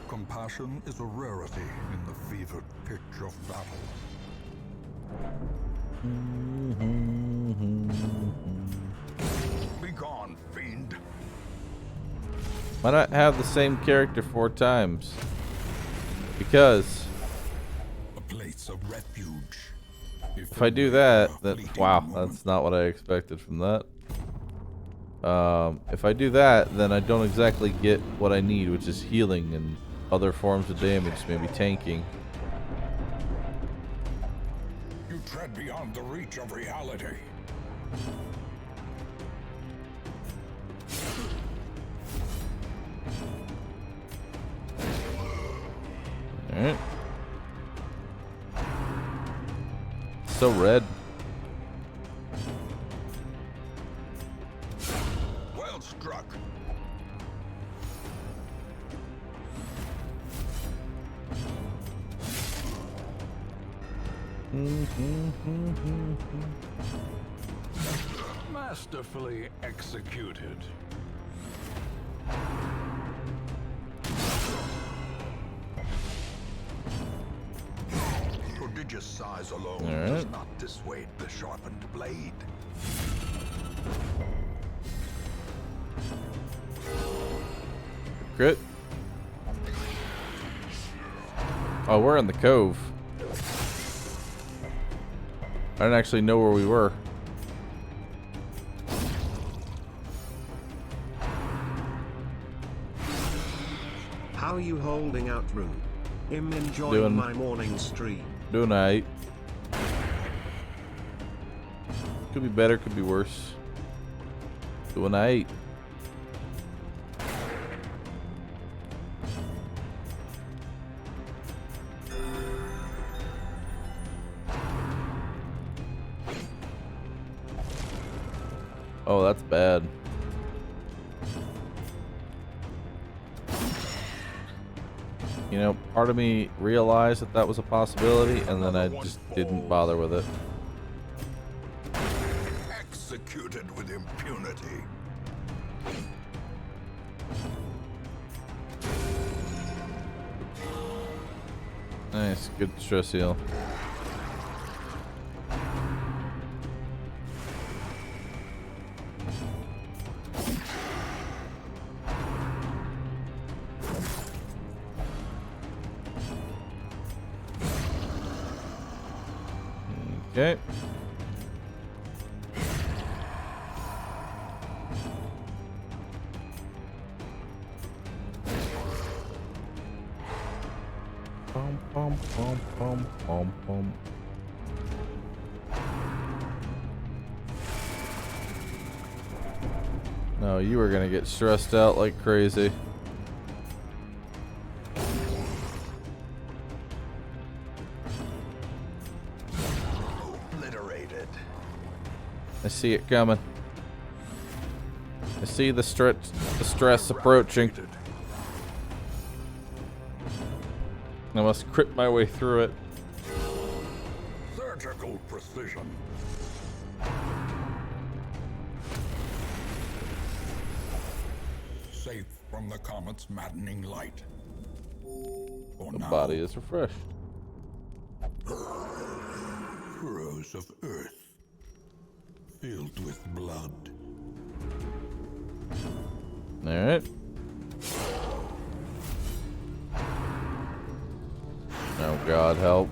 Compassion is a rarity in the fevered pitch of battle. Be gone, fiend. Why not have the same character 4 times? Because A place of refuge. if I do that, wow, that's not what I expected from that. If I do that, then I don't exactly get what I need, which is healing and other forms of damage, maybe tanking. You tread beyond the reach of reality. Alright. So red. Masterfully executed. Prodigious size alone All right. does not dissuade the sharpened blade. Crit. Oh, we're in the cove. I didn't actually know where we were. How you holding out, Rue? I'm enjoying Doing- my morning stream. Doing alright. Could be better, could be worse. Doing alright. Oh, that's bad. You know, part of me realized that that was a possibility, and then I just didn't bother with it. Executed with impunity. Nice, good stress heal. Okay. Pom pom pom pom pom pom. No, you were gonna get stressed out like crazy. Obliterated. I see it coming. I see the stress approaching. I must crit my way through it. Surgical precision. Safe from the comet's maddening light. For The now, body is refreshed. furrows of earth filled with blood. Alright. Oh God, help.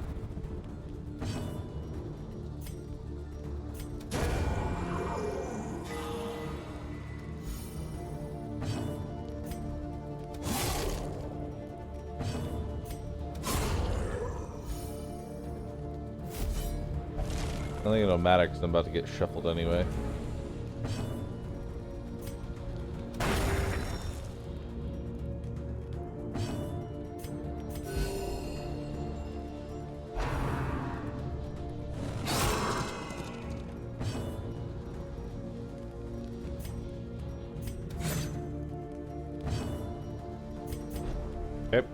I think it'll matter because I'm about to get shuffled anyway. Yep.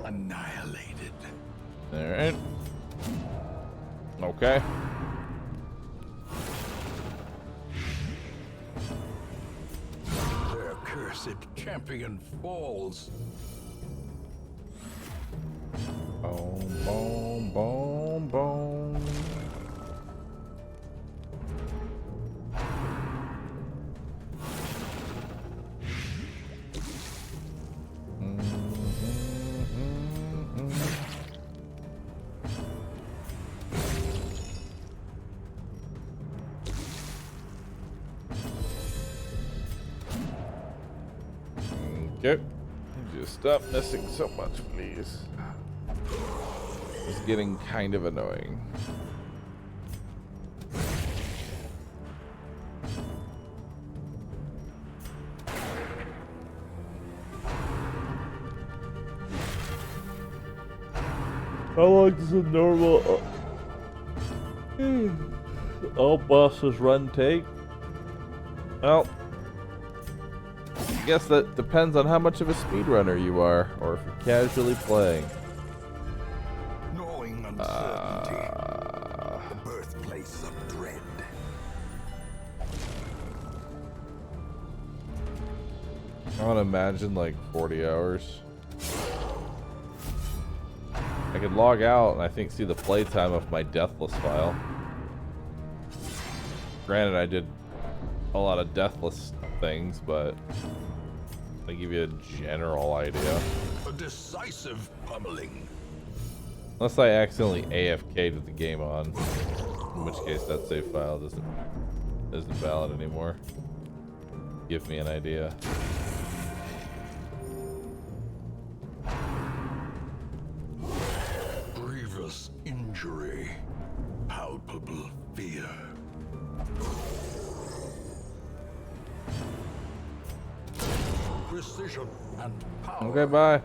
Annihilated. Alright. Okay. Their cursed champion falls. Boom, boom, boom, boom. Okay. Just stop missing so much, please. It's getting kind of annoying. How long does a normal all bosses run take? Well, I guess that depends on how much of a speedrunner you are, or if you're casually playing. Gnawing uncertainty, the birthplace of dread. I want to imagine like 40 hours. I could log out and I think see the playtime of my Deathless file. Granted, I did a lot of Deathless things, but I'll give you a general idea. A decisive pummeling. Unless I accidentally AFK'd the game on, in which case that save file isn't valid anymore. Give me an idea. Grievous injury. Palpable fear. Precision and power. Okay, bye.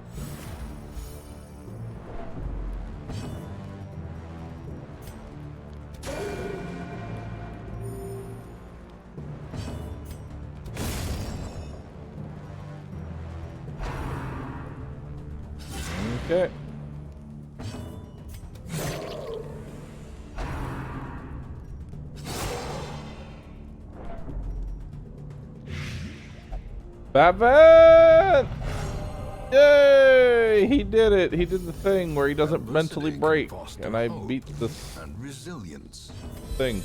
Okay. Batman! Yay! He did it. He did the thing where he doesn't mentally break, and I beat this and resilience. thing.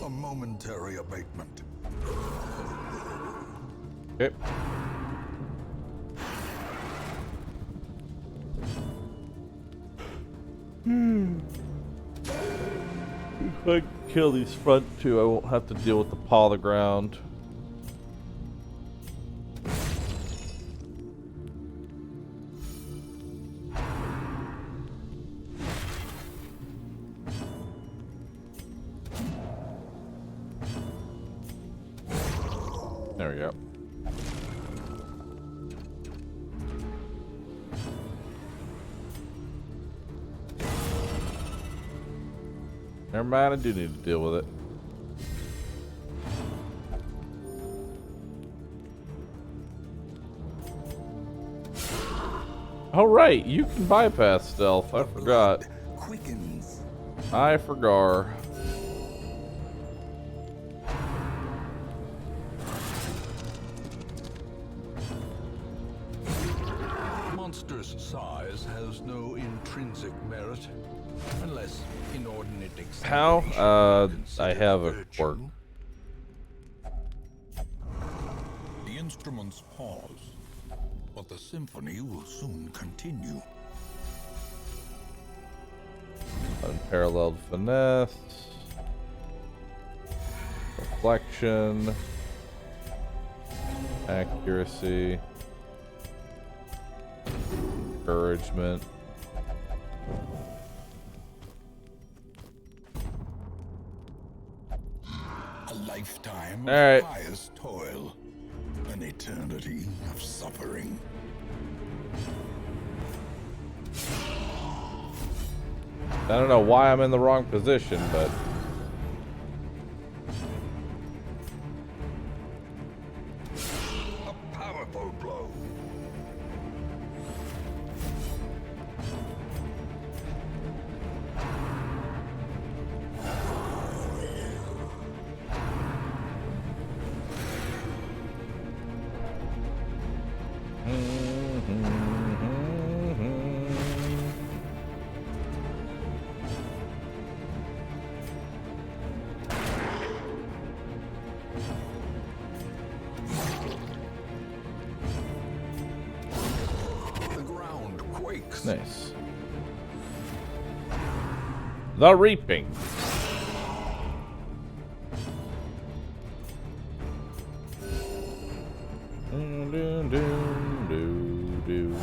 A momentary abatement. Okay. If I kill these front two, I won't have to deal with the paw of the ground. There we go. Never mind, I do need to deal with it. Oh right, you can bypass stealth. I forgot. Quickens. I forgot. Monster's size has no intrinsic merit, unless inordinate How? I have a quirk. The instruments pause, but the symphony will soon continue. Unparalleled finesse. Reflection. Accuracy. Encouragement. A lifetime All right. of pious toil, an eternity of suffering. I don't know why I'm in the wrong position, but A powerful blow. The ground quakes. nice. The Reaping. Dun, dun, dun, dun, dun.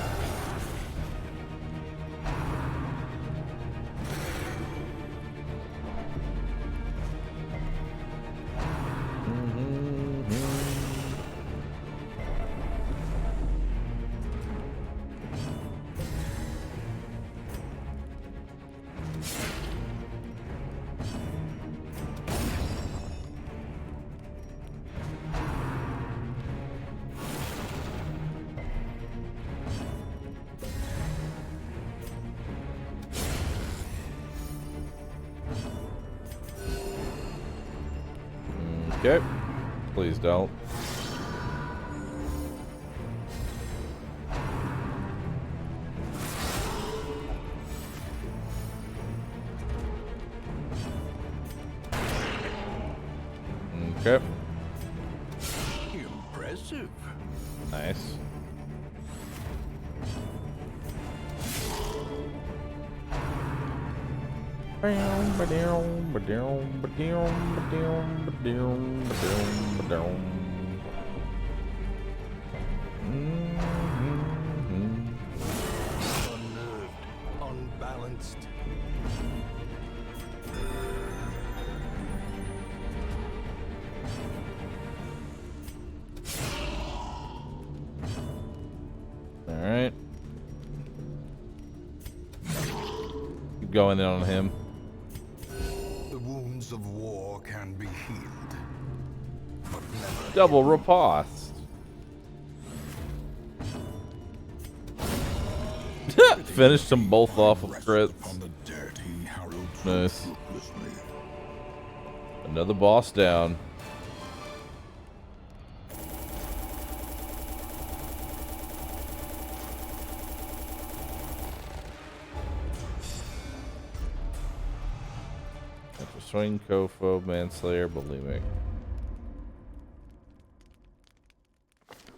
Okay. Please don't. Okay. Impressive. Nice. Unnerved, unbalanced. All right. Keep going in on him. The wounds of war can be healed, but never Double riposte. Finished them both off with crits. Upon the dirty, harrowed Nice. ruthlessly. Another boss down. Swing, Kofo, Manslayer, bulimic.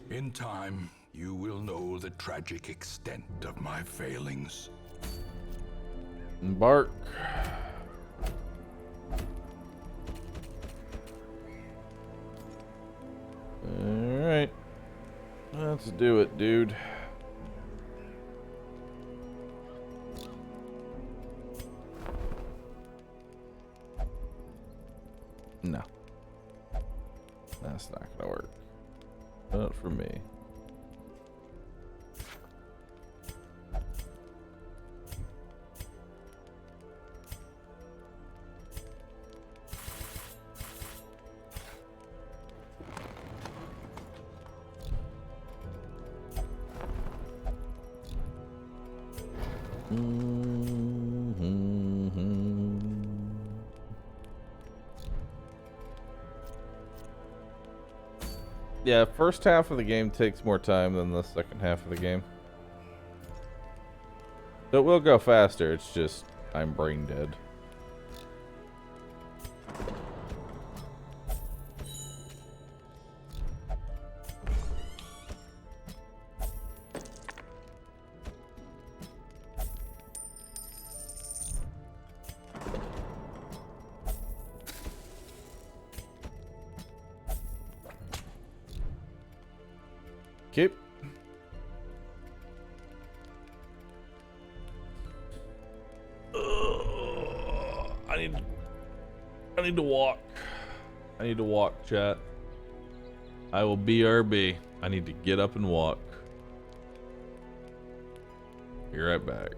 In time, you will know the tragic extent of my failings. Embark. Alright. Let's do it, dude. No. That's not gonna work. Not for me. Yeah, first half of the game takes more time than the second half of the game. So it will go faster, it's just I'm brain dead. Keep. I need to walk. I need to walk, chat. I will BRB. I need to get up and walk. Be right back.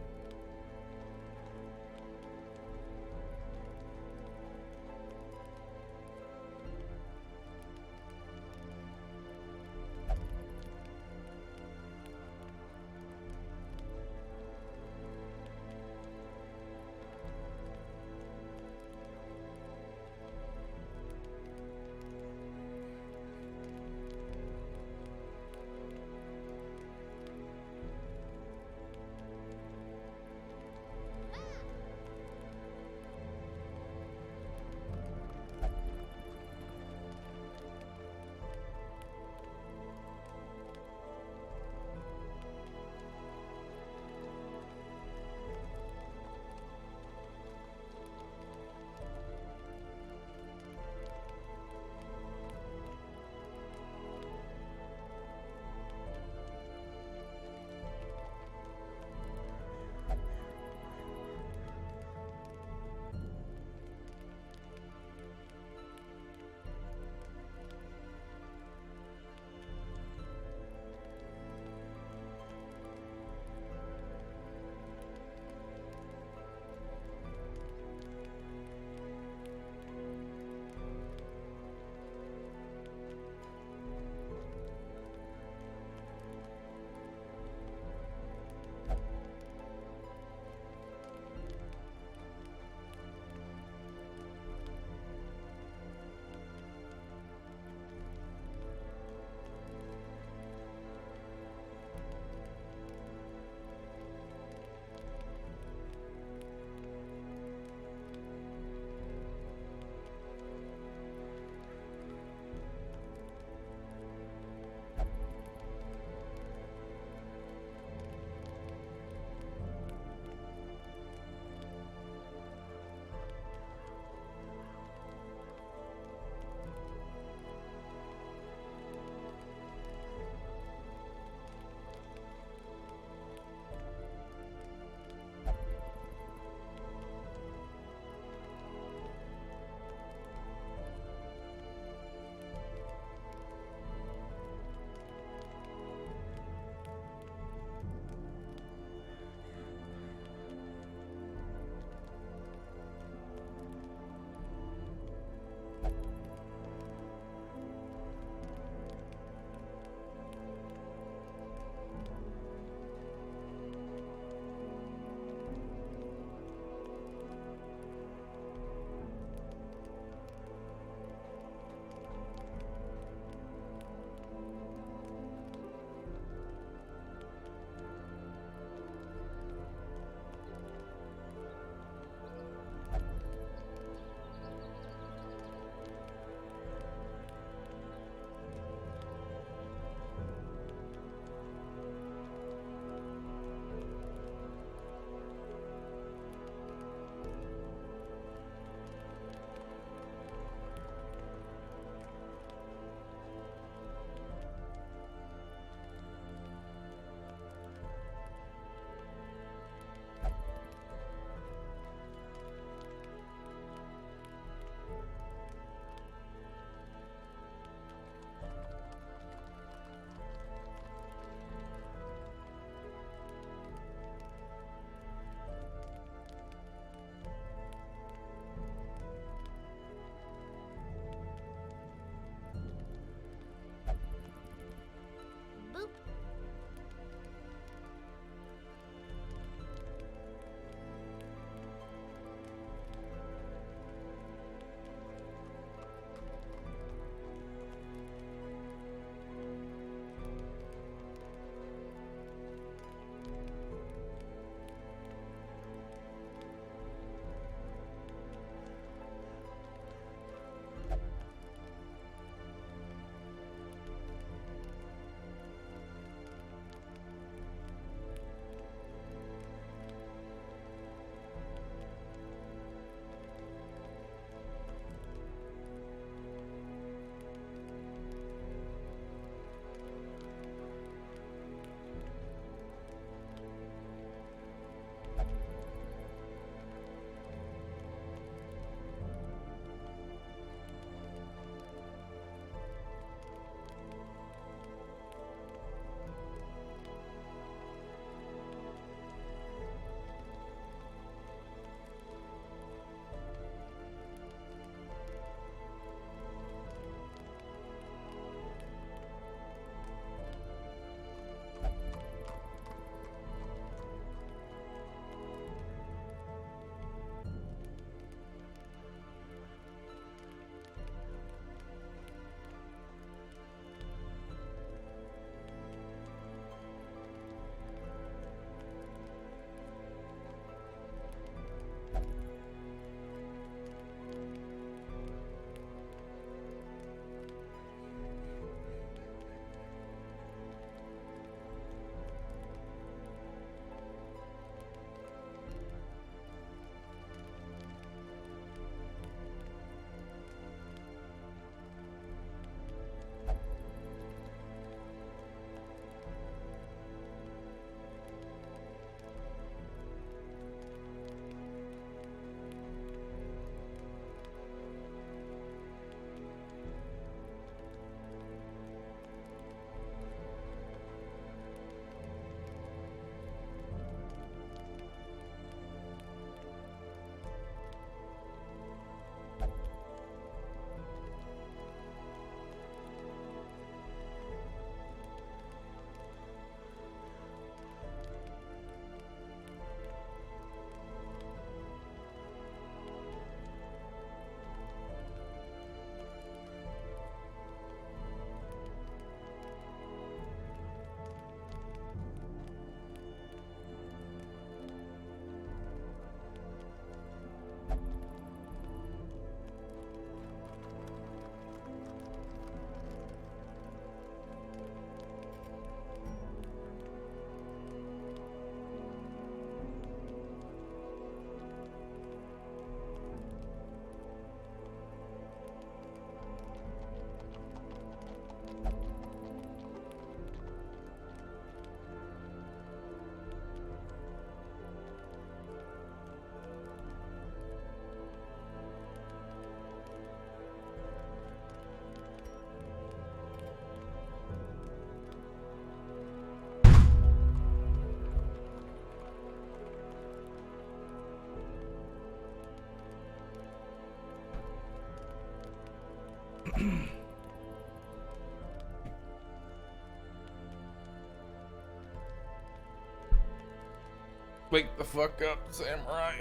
Wake the fuck up, samurai.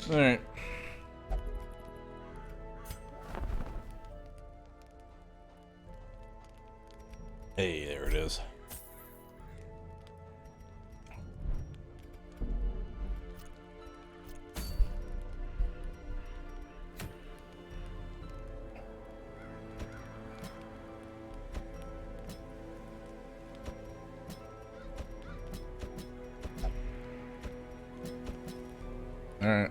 Alright. Hey, there it is. All right.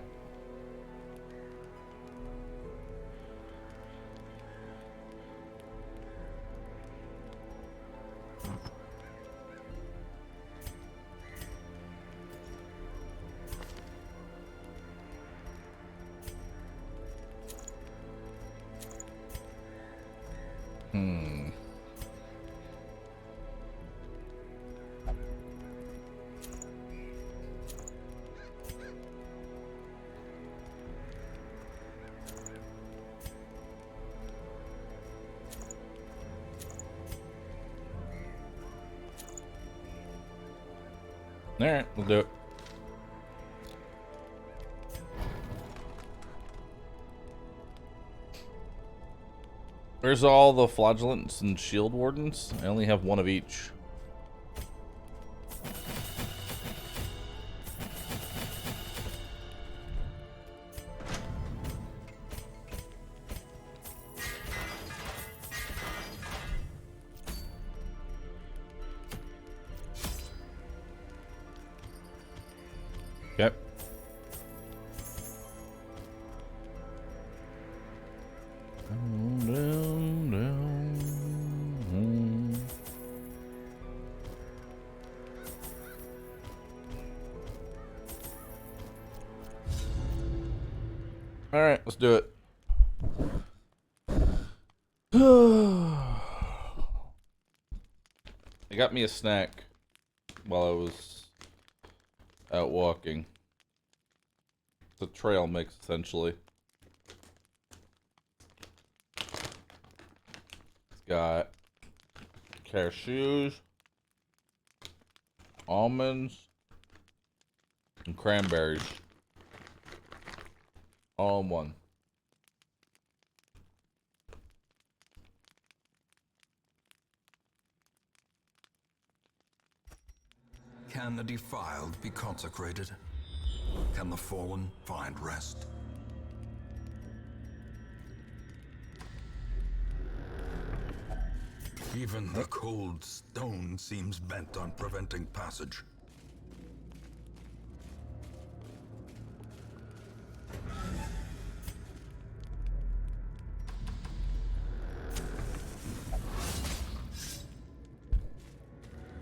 All right, we'll do it. Where's all the flagellants and shield wardens? I only have one of each. Okay. All right, let's do it. I got me a snack while I was out walking. It's a trail mix, essentially. It's got cashews, almonds, and cranberries. All in one. Can the defiled be consecrated? Can the fallen find rest? Even the cold stone seems bent on preventing passage.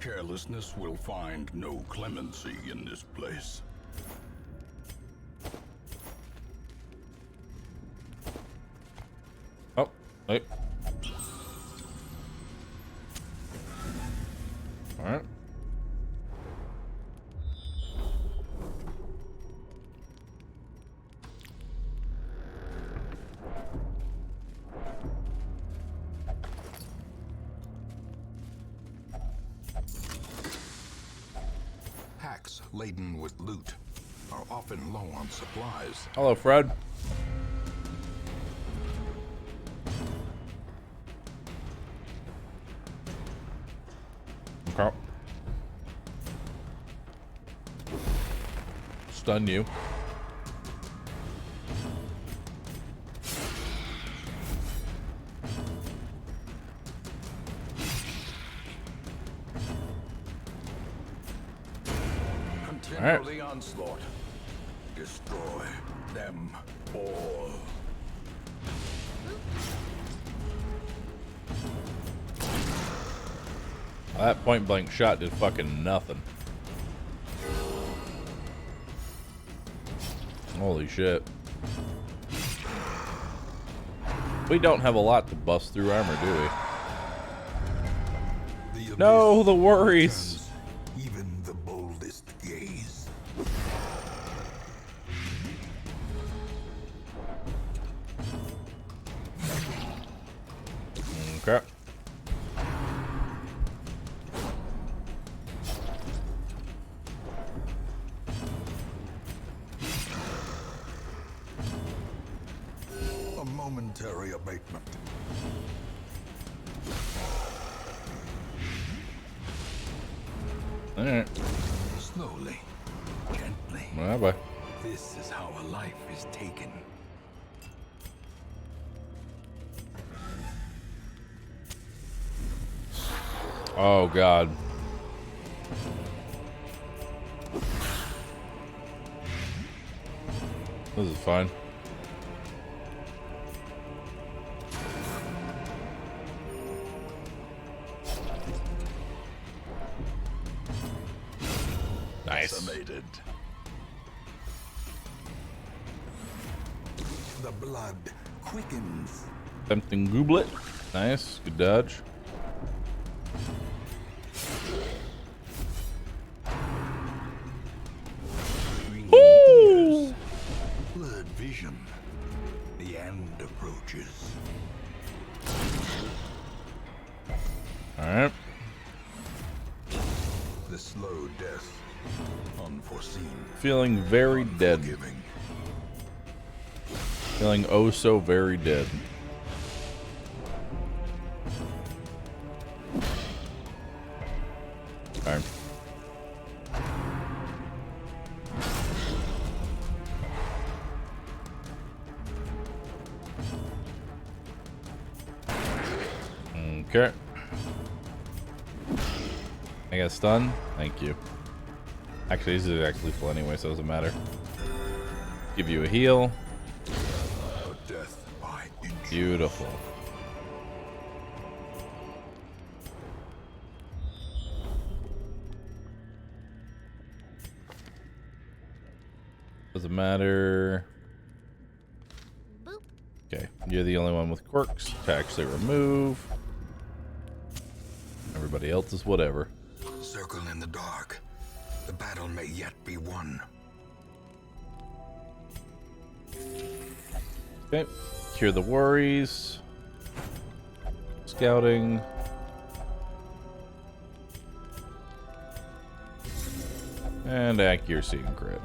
Carelessness will find no clemency in this place. Oh, wait. All right. Packs laden with loot are often low on supplies. Hello, Fred. Okay. Stun you. Continue the onslaught. Destroy them all. That point blank shot did fucking nothing. Holy shit. We don't have a lot to bust through armor, do we? No, the worries. Even the boldest Okay. A momentary abatement. All right. Slowly, gently. Bye bye. This is how a life is taken. Oh God. This is fine. Nice. Decimated. The blood quickens. Tempting gooblet. Nice. Good dodge. Ringing Woo! ears. Blurred vision. The end approaches. Alright. The slow death. Unforeseen. Feeling very dead. Unforgiving. Feeling oh so very dead. Alright. Okay. I got stun. Thank you. Actually, these are actually full anyway, so it doesn't matter. Give you a heal. A death by injury. Beautiful. Doesn't matter. Boop. Okay, you're the only one with quirks to actually remove. Everybody else is whatever. Circle in the dark. The battle may yet be won. Okay, cure the worries. Scouting. And accuracy and crit.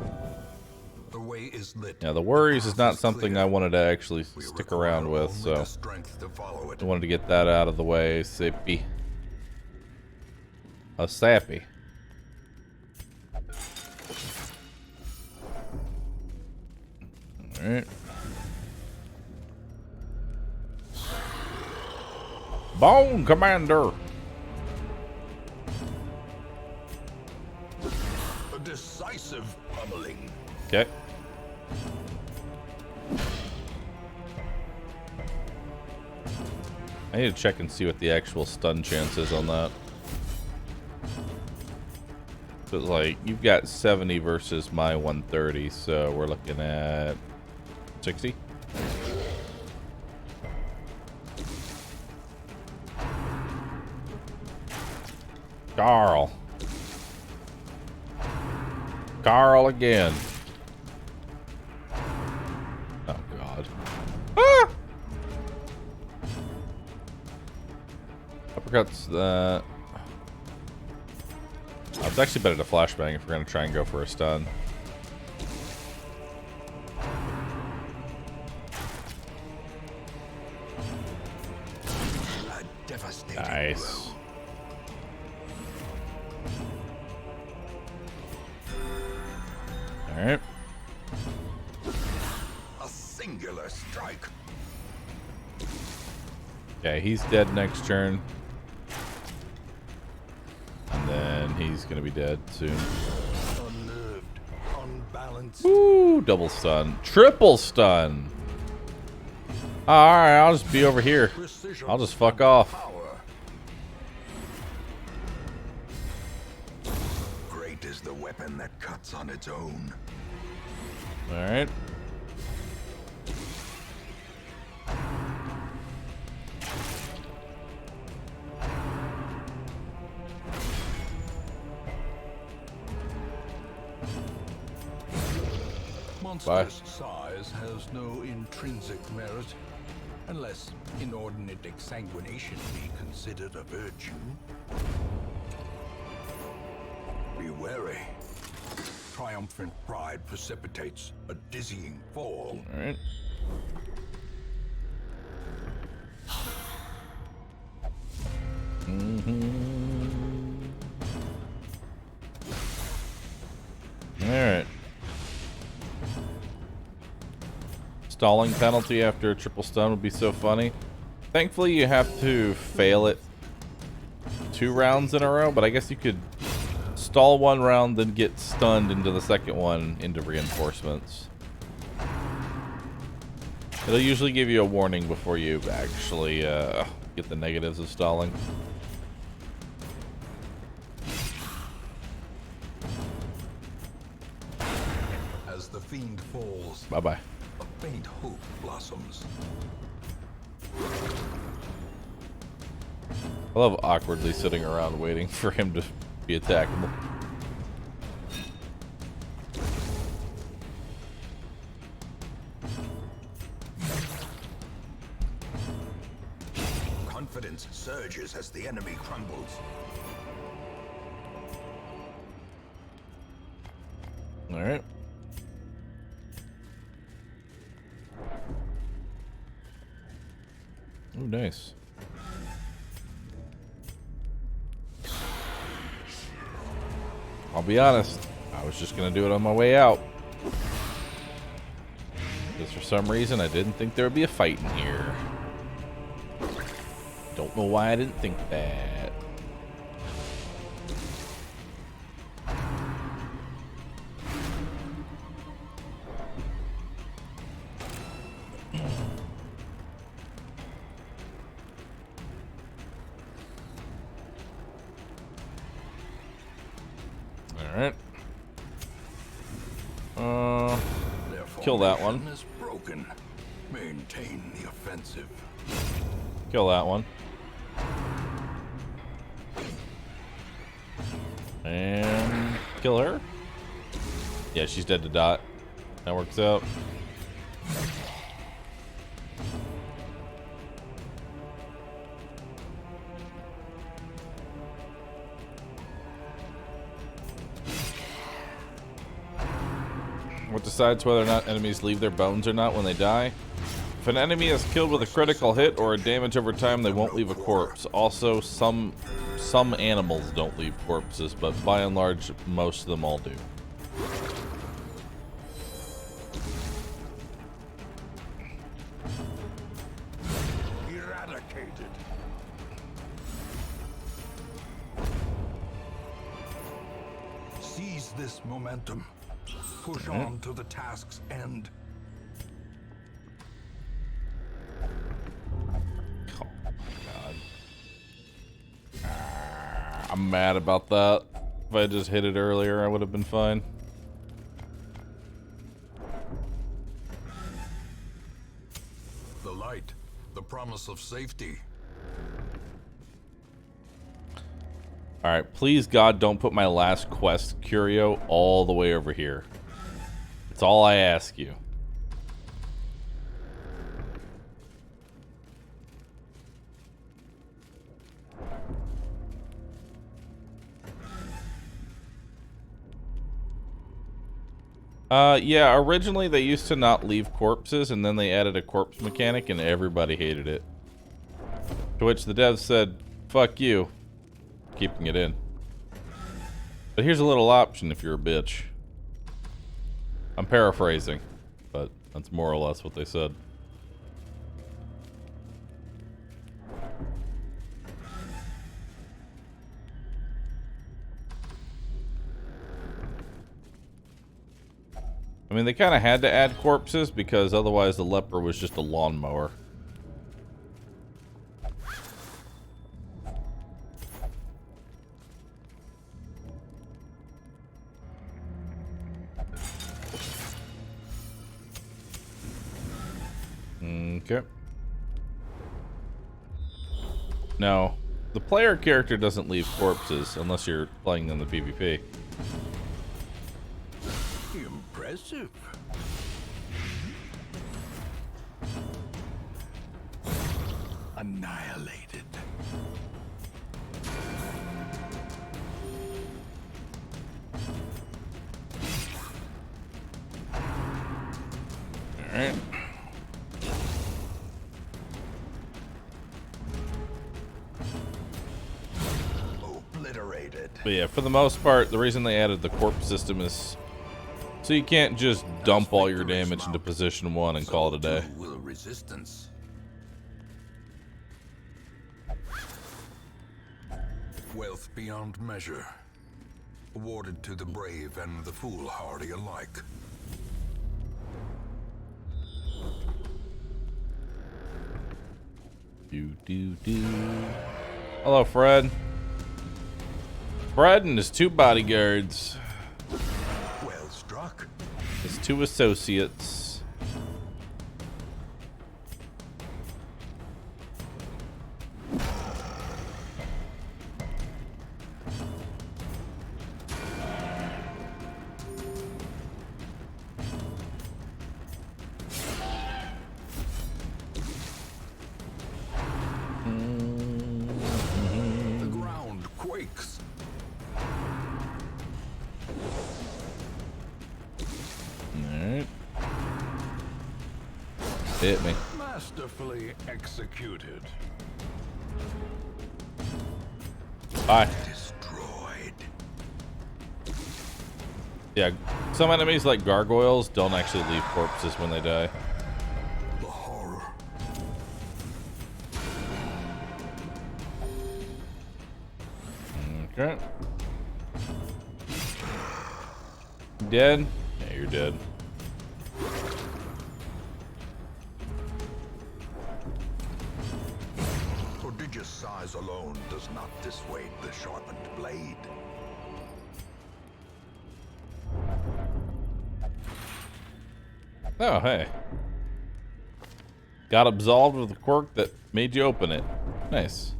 The way is lit. Now the worries is path not something clear. I wanted to actually We stick require around with, only so the strength to follow it. I wanted to get that out of the way. Sippy. A sappy. Alright. Bone Commander! A decisive pummeling. Okay. I need to check and see what the actual stun chance is on that. But like, you've got 70 versus my 130, so we're looking at 60. Carl. Carl again. Oh God. Ah! Uppercuts that. Oh, it's actually better to flashbang if we're gonna try and go for a stun. A devastating Nice. blow. Alright. A singular strike. Okay, he's dead next turn. And then he's gonna be dead soon. Unnerved, unbalanced. Woo! Double stun. Triple stun! Alright, I'll just be over here. Precision I'll just fuck off. power. Great is the weapon that cuts on its own. Alright. Monstrous size has no intrinsic merit. unless inordinate exsanguination be considered a virtue. Be wary. Triumphant pride precipitates a dizzying fall. All right. All right. Stalling penalty after a triple stun would be so funny. Thankfully, you have to fail it 2 rounds in a row, but I guess you could stall 1 round, then get stunned into the second one into reinforcements. It'll usually give you a warning before you actually get the negatives of stalling. As the fiend falls, Bye-bye. a faint hope blossoms. I love awkwardly sitting around waiting for him to be attackable. Confidence surges as the enemy crumbles. All right. Oh, nice. I'll be honest, I was just gonna do it on my way out. Because for some reason I didn't think there would be a fight in here. Don't know why I didn't think that. Alright. Kill that one. Is broken. Maintain the offensive. Kill that one. And kill her. Yeah, she's dead to dot. That works out. What decides whether or not enemies leave their bones or not when they die? If an enemy is killed with a critical hit or a damage over time, they won't leave a corpse. Also, some animals don't leave corpses, but by and large, most of them all do. Eradicated. Seize this momentum. Push on to the task's end. Oh my god. I'm mad about that. If I just hit it earlier, I would have been fine. The light, the promise of safety. Alright, please God, don't put my last quest, Curio, all the way over here. That's all I ask you. Yeah, originally they used to not leave corpses, and then they added a corpse mechanic, and everybody hated it. To which the devs said, fuck you, keeping it in. But here's a little option if you're a bitch. I'm paraphrasing, but that's more or less what they said. I mean, they kind of had to add corpses because otherwise the leper was just a lawnmower. Okay. No, the player character doesn't leave corpses unless you're playing in the PvP. Impressive. annihilated. All right. Obliterated. But yeah, for the most part, the reason they added the corpse system is so you can't just dump all your damage into position 1 and call it a day. So too will resistance. Wealth beyond measure, awarded to the brave and the foolhardy alike. Hello, Fred. Fred and his 2 bodyguards. Well struck. His 2 associates. The ground quakes. Alright. Hit me. Masterfully executed. Bye. Destroyed. Yeah, some enemies like gargoyles don't actually leave corpses when they die. The horror. Okay. Dead? Yeah, you're dead. Prodigious size alone does not dissuade the sharpened blade. Oh, hey. Got absolved of the quirk that made you open it. Nice.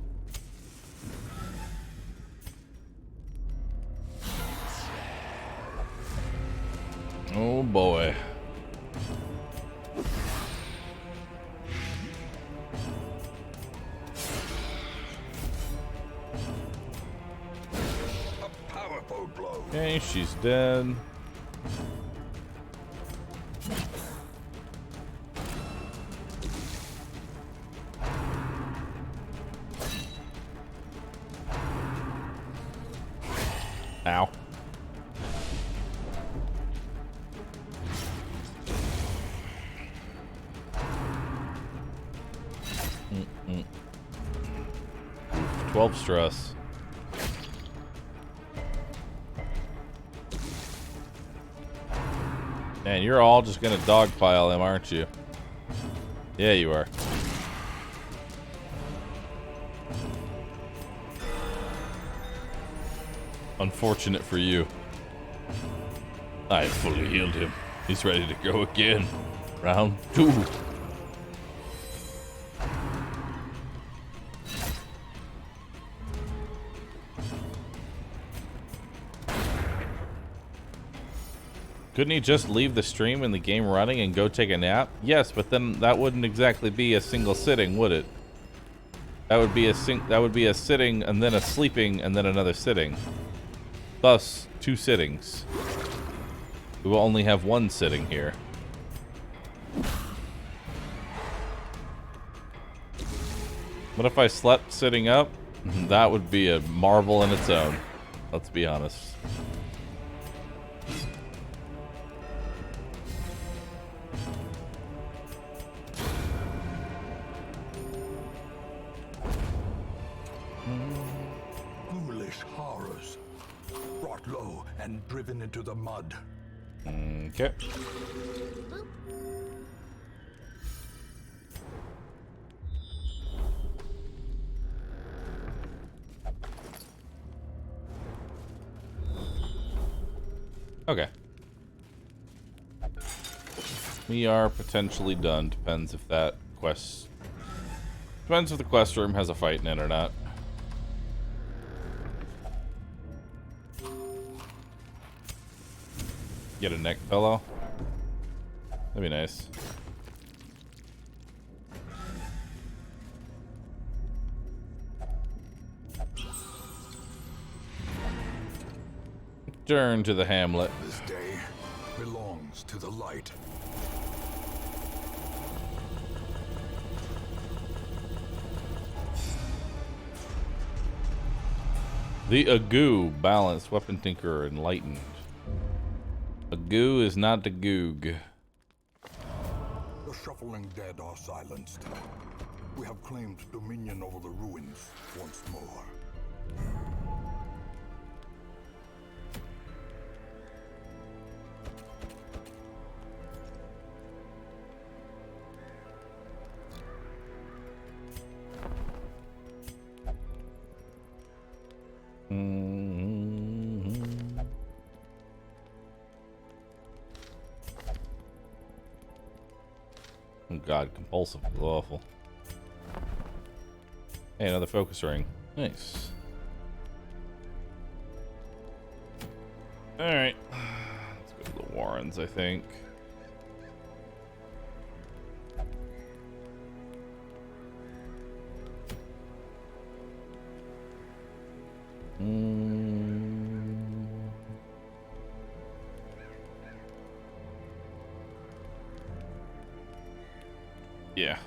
Oh boy. A powerful blow. Okay, she's dead. Ow. Oof, 12 stress. Man, you're all just gonna dogpile him, aren't you? Yeah, you are. Unfortunate for you. I fully healed him. He's ready to go again. Round 2. Couldn't he just leave the stream and the game running and go take a nap? Yes, but then that wouldn't exactly be a single sitting, would it? That would be a sitting and then a sleeping and then another sitting. Thus, 2 sittings. We will only have 1 sitting here. What if I slept sitting up? That would be a marvel in its own. Let's be honest. Foolish horrors. Brought low and driven into the mud. Okay. Okay. We are potentially done. Depends if that quest... Depends if the quest room has a fight in it or not. Get a neck pillow. That'd be nice. Return to the hamlet. This day belongs to the light. The Agoo, balanced, weapon tinker, enlightened. Agoo is not the Goog. The shuffling dead are silenced. We have claimed dominion over the ruins once more. Oh god, compulsive is awful. Hey, another focus ring. Nice. Alright. Let's go to the Warrens, I think. Yeah.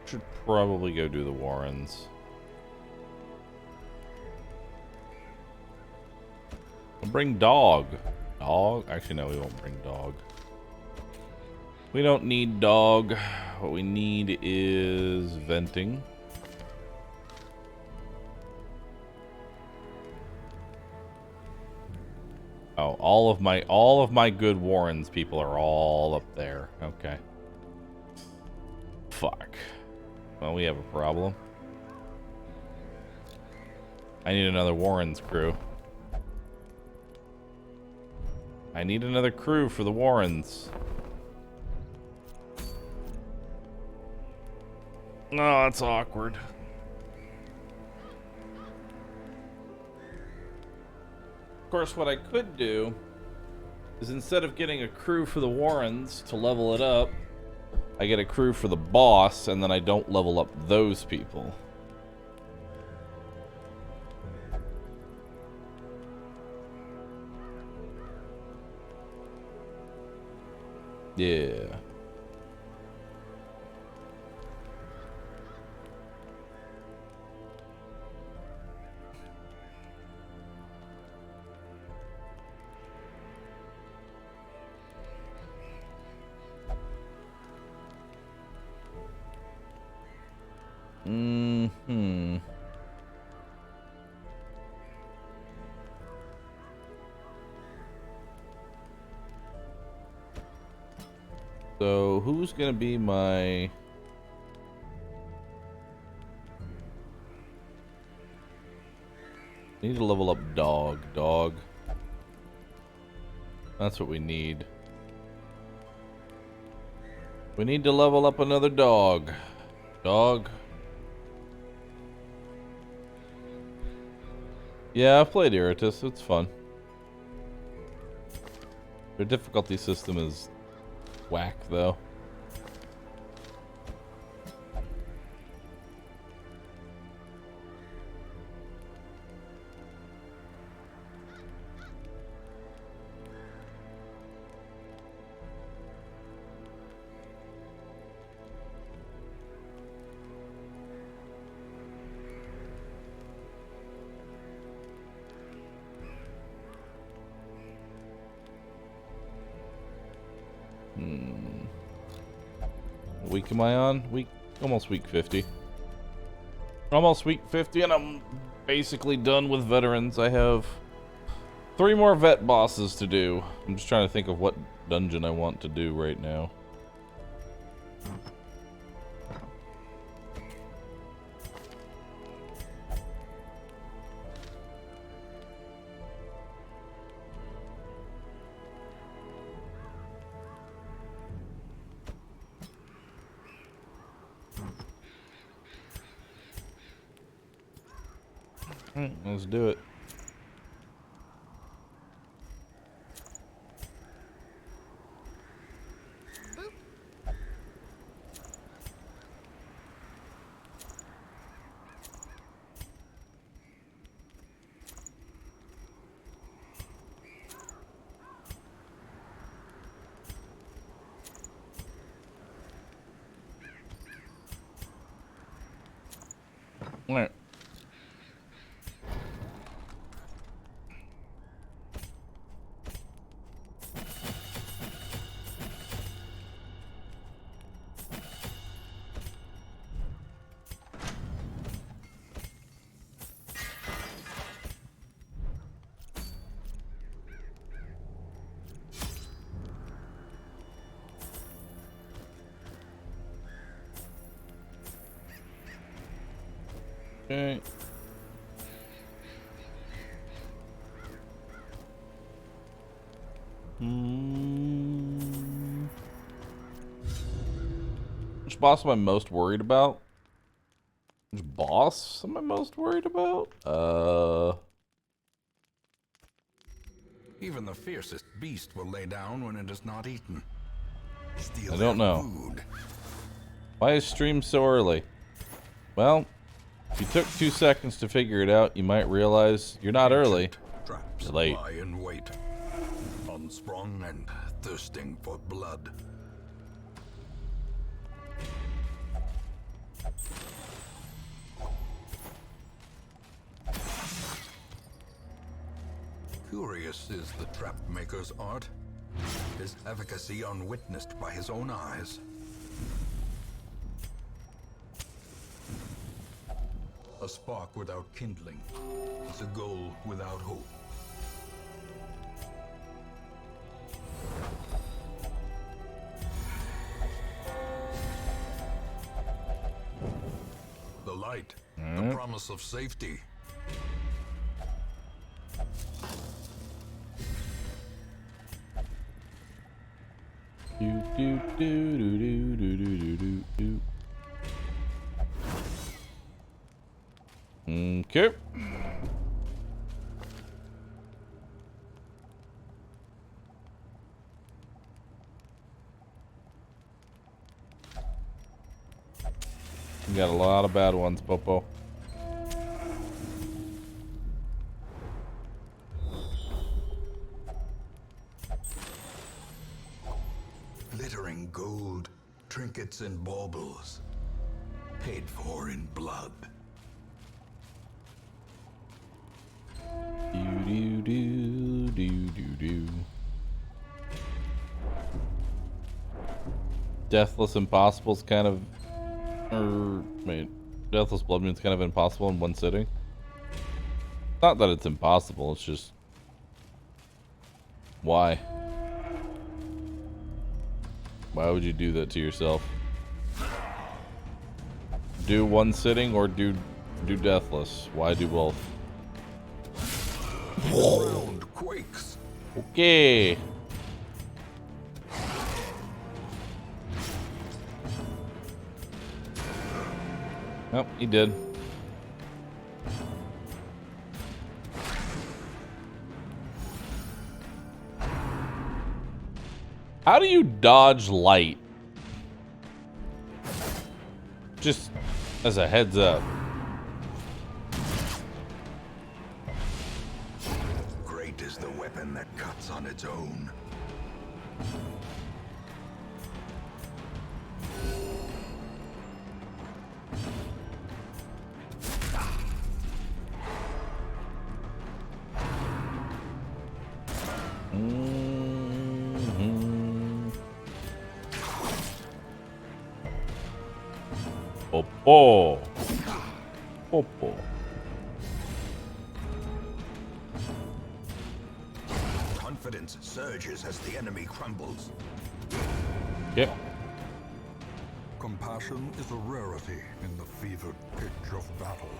Should probably go do the Warrens. I'll bring dog. Dog? Actually, no, we won't bring dog. We don't need dog. What we need is venting. Oh, all of my good Warrens people are all up there. Okay. Fuck. Well, we have a problem. I need another Warrens crew. I need another crew for the Warrens. Oh, that's awkward. Of course, what I could do is instead of getting a crew for the Warrens to level it up, I get a crew for the boss, and then I don't level up those people. Yeah. Mm-hmm. So, who's gonna be my... Need to level up dog. Dog. That's what we need. We need to level up another dog. Dog. Yeah, I've played Iratus. It's fun. Their difficulty system is whack, though. Week am I on? Almost week 50. Almost week 50, and I'm basically done with veterans. I have 3 more vet bosses to do. I'm just trying to think of what dungeon I want to do right now. Let's do it. All right. Okay. Which boss am I most worried about? Which boss am I most worried about? Even the fiercest beast will lay down when it is not eaten. Steal I don't their know. food. Why is stream so early? Well, if you took 2 seconds to figure it out, you might realize you're not early. Traps You're late. lie in wait, unsprung and thirsting for blood. Curious is the trap maker's art, his efficacy unwitnessed by his own eyes. A spark without kindling is a goal without hope. The light, the promise of safety. Do, do, do, do, do, do, do, do, do. Okay. We got a lot of bad ones, Popo. Glittering gold, trinkets and baubles, paid for in blood. Do, do, do, do, do, do. Deathless Impossible's kind of... wait. Deathless Bloodmoon's kind of impossible in one sitting. Not that it's impossible, it's just... Why? Why would you do that to yourself? Do one sitting or do Deathless? Why do both? Ground quakes. Okay. Nope, he did. How do you dodge light? Just as a heads up. Great is the weapon that cuts on its own. Popo. Popo. Confidence surges as the enemy crumbles. Yep. Compassion is a rarity in the fevered pitch of battle.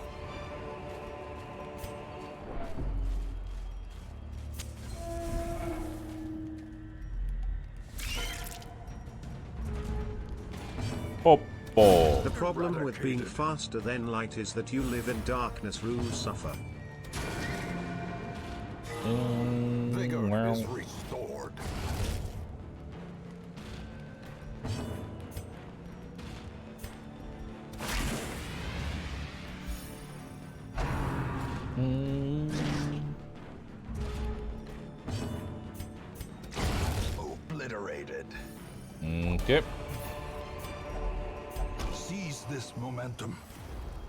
Popo. The problem with being faster than light is that you live in darkness. Rules suffer. Vigor is restored. Obliterated. Okay. Seize this momentum.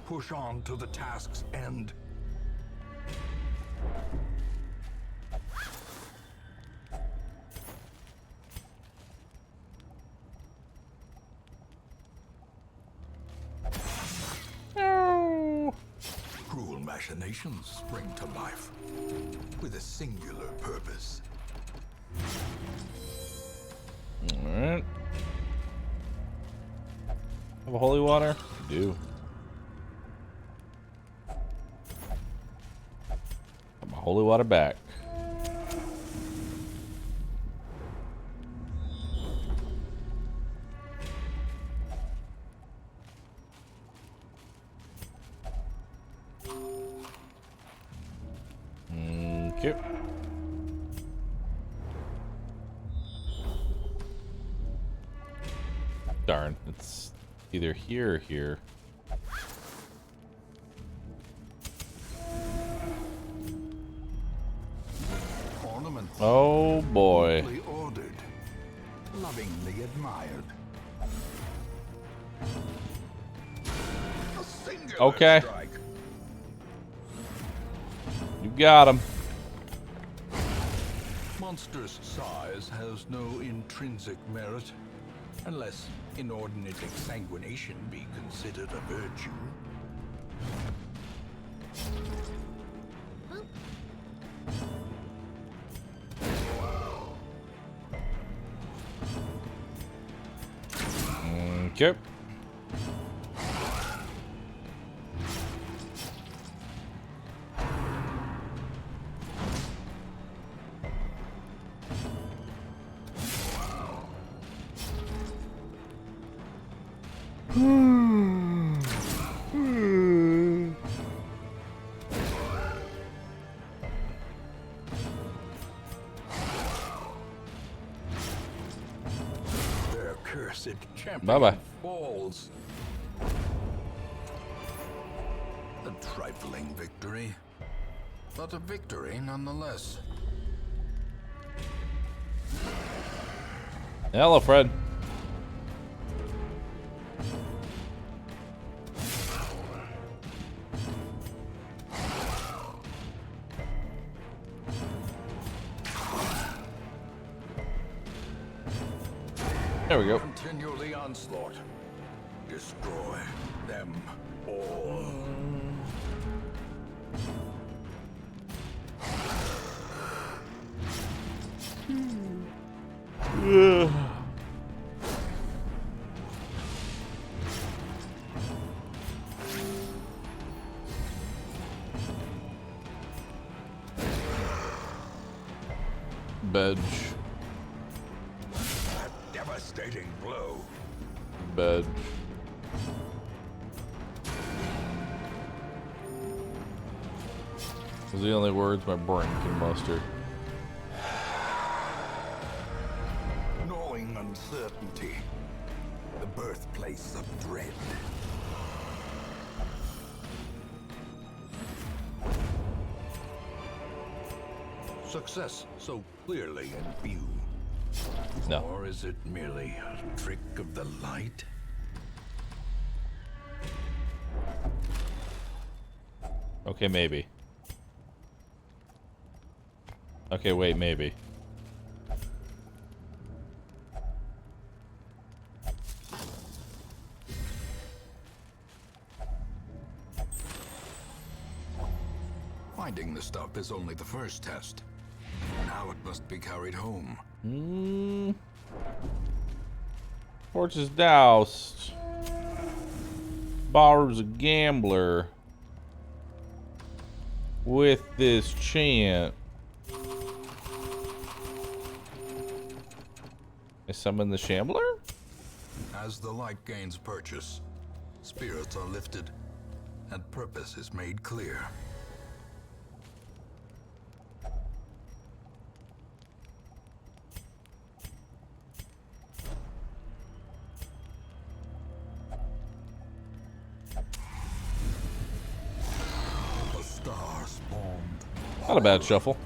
push on to the task's end. Cruel machinations spring to life with a singular purpose. Alright. Have a holy water? You do. Have my holy water back. Okay. Darn, it's either here or here. Ornaments. Oh boy. Deeply ordered, lovingly admired. A singular Okay. strike. You got him. Monstrous size has no intrinsic merit, unless inordinate exsanguination be considered a virtue. Okay. Their cursed champion Bye-bye. falls. A trifling victory, but a victory nonetheless. Hello, Fred. There we go. Continue the onslaught. Destroy them all. Bedge. A devastating blow. Bedge. Those are the only words my brain can muster. Gnawing uncertainty. The birthplace of dread. Success so clearly in view. No. Or is it merely a trick of the light? Okay, maybe. Okay, wait, maybe. Finding the stuff is only the first test. Now it must be carried home. Torch is doused. Bahroo's a gambler. With this chant. I summon the Shambler? As the light gains purchase, spirits are lifted, and purpose is made clear. A star spawned. Not a bad shuffle.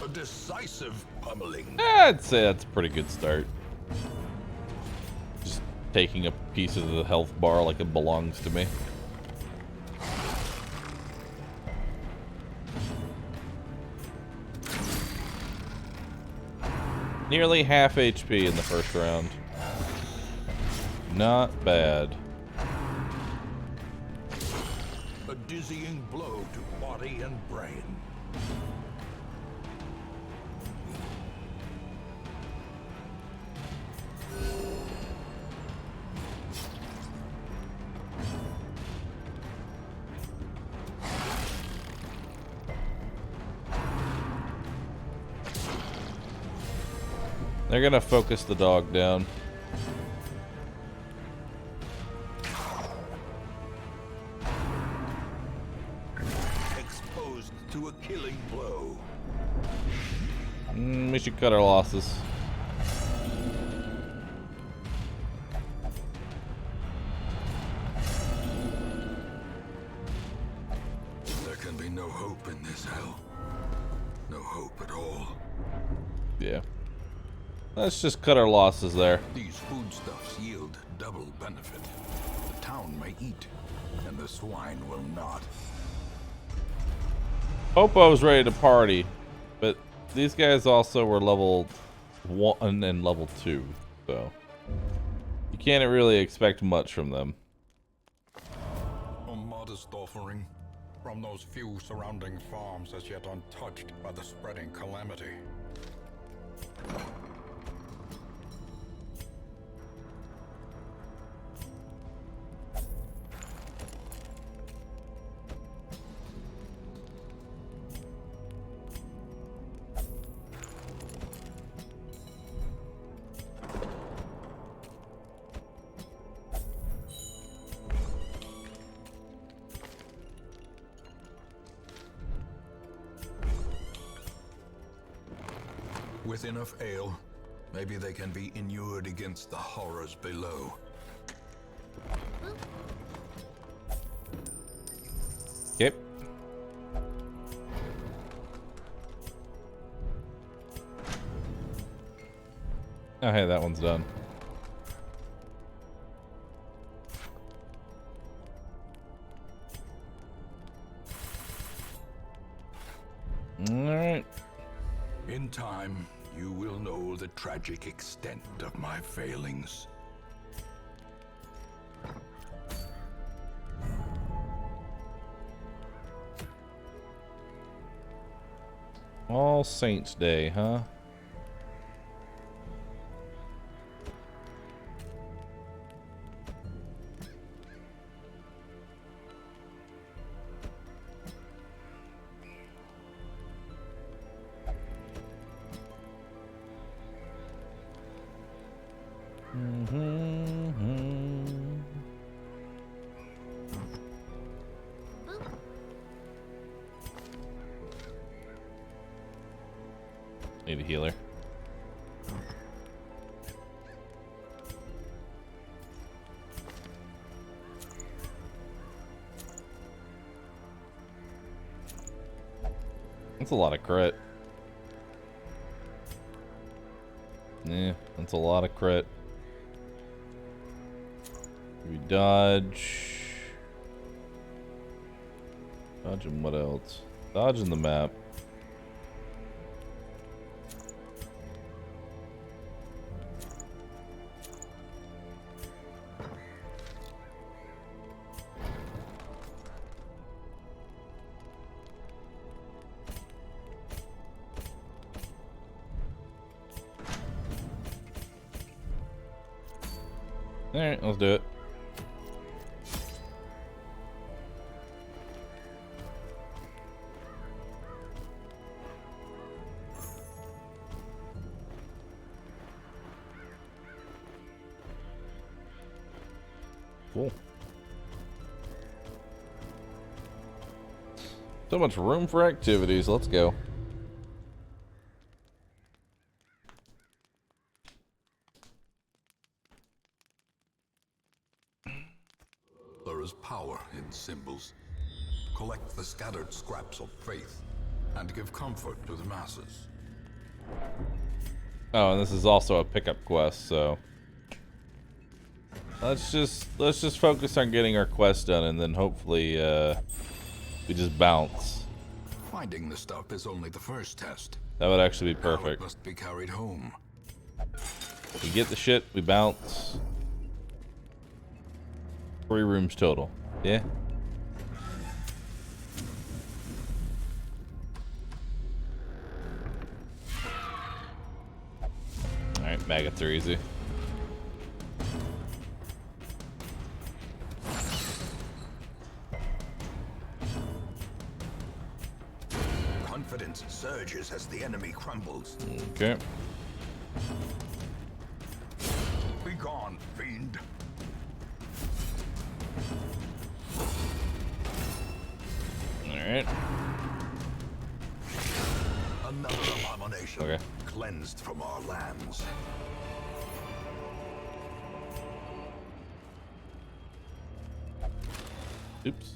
A decisive pummeling. I'd say that's a pretty good start. Just taking a piece of the health bar like it belongs to me. Nearly half HP in the first round. Not bad. A dizzying blow to body and brain. They're gonna focus the dog down. Exposed to a killing blow. We should cut our losses. There can be no hope in this hell. No hope at all. Yeah. Let's just cut our losses there. These foodstuffs yield double benefit. The town may eat, and the swine will not. Popo's ready to party, but these guys also were level 1 and level 2, so you can't really expect much from them. A modest offering from those few surrounding farms as yet untouched by the spreading calamity. With enough ale, maybe they can be inured against the horrors below. Yep. Oh, hey, that one's done. Alright. In time, you will know the tragic extent of my failings. All Saints Day, huh? Need a healer. That's a lot of crit. Yeah, that's a lot of crit. We dodge. Dodging what else? Dodging the map. Alright, let's do it. Cool. So much room for activities. Let's go. There is power in symbols. Collect the scattered scraps of faith and give comfort to the masses. Oh, and this is also a pickup quest, so Let's just focus on getting our quest done, and then hopefully we just bounce. Finding the stuff is only the first test. That would actually be Now it perfect. must be carried home. We get the shit, we bounce. 3 rooms total. Yeah. Alright, maggots are easy. Confidence surges as the enemy crumbles. Okay. Be gone, fiend. Alright. Another abomination. Okay. Cleansed from our lands. Oops.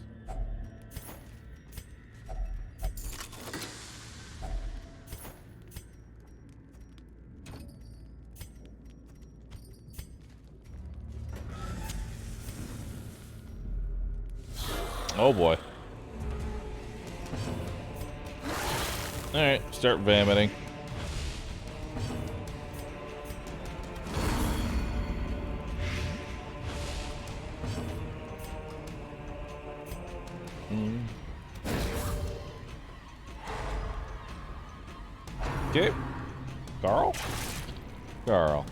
Oh boy. Alright, start vomiting. Okay. Carl? Carl.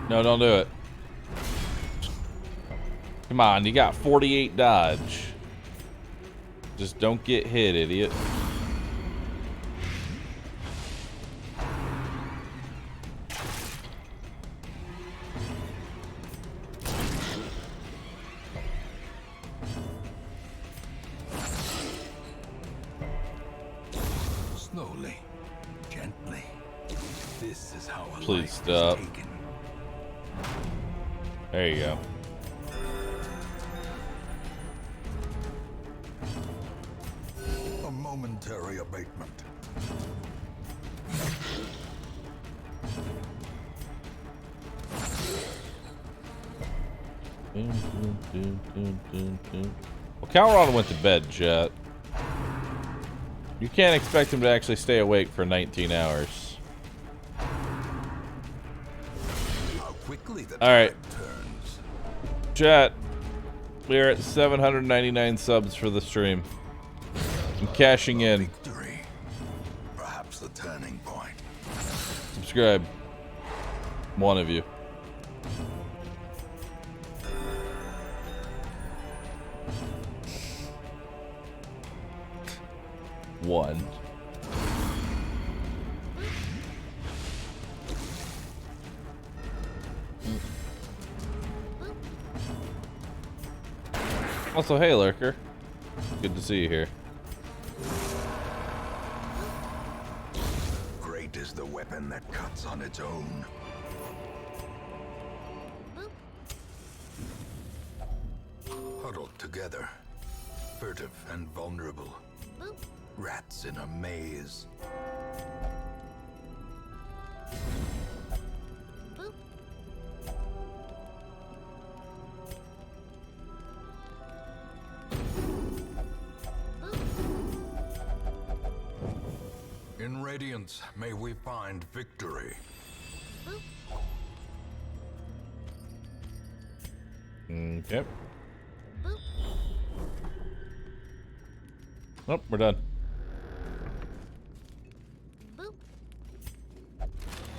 No, don't do it. Come on, you got 48 dodge. Just don't get hit, idiot. Slowly, gently. This is how a Please life stop. is taken. There you go. A momentary abatement. Well, Calron went to bed, chat. You can't expect him to actually stay awake for 19 hours. How quickly the All right. tide turns. Chat, we are at 799 subs for the stream. I'm cashing in. Victory. Perhaps the turning point. Subscribe. One of you. One. Also, hey, Lurker. Good to see you here. Great is the weapon that cuts on its own. Huddled together, furtive and vulnerable. Rats in a maze. In Radiance, may we find victory. Okay. Nope, we're done.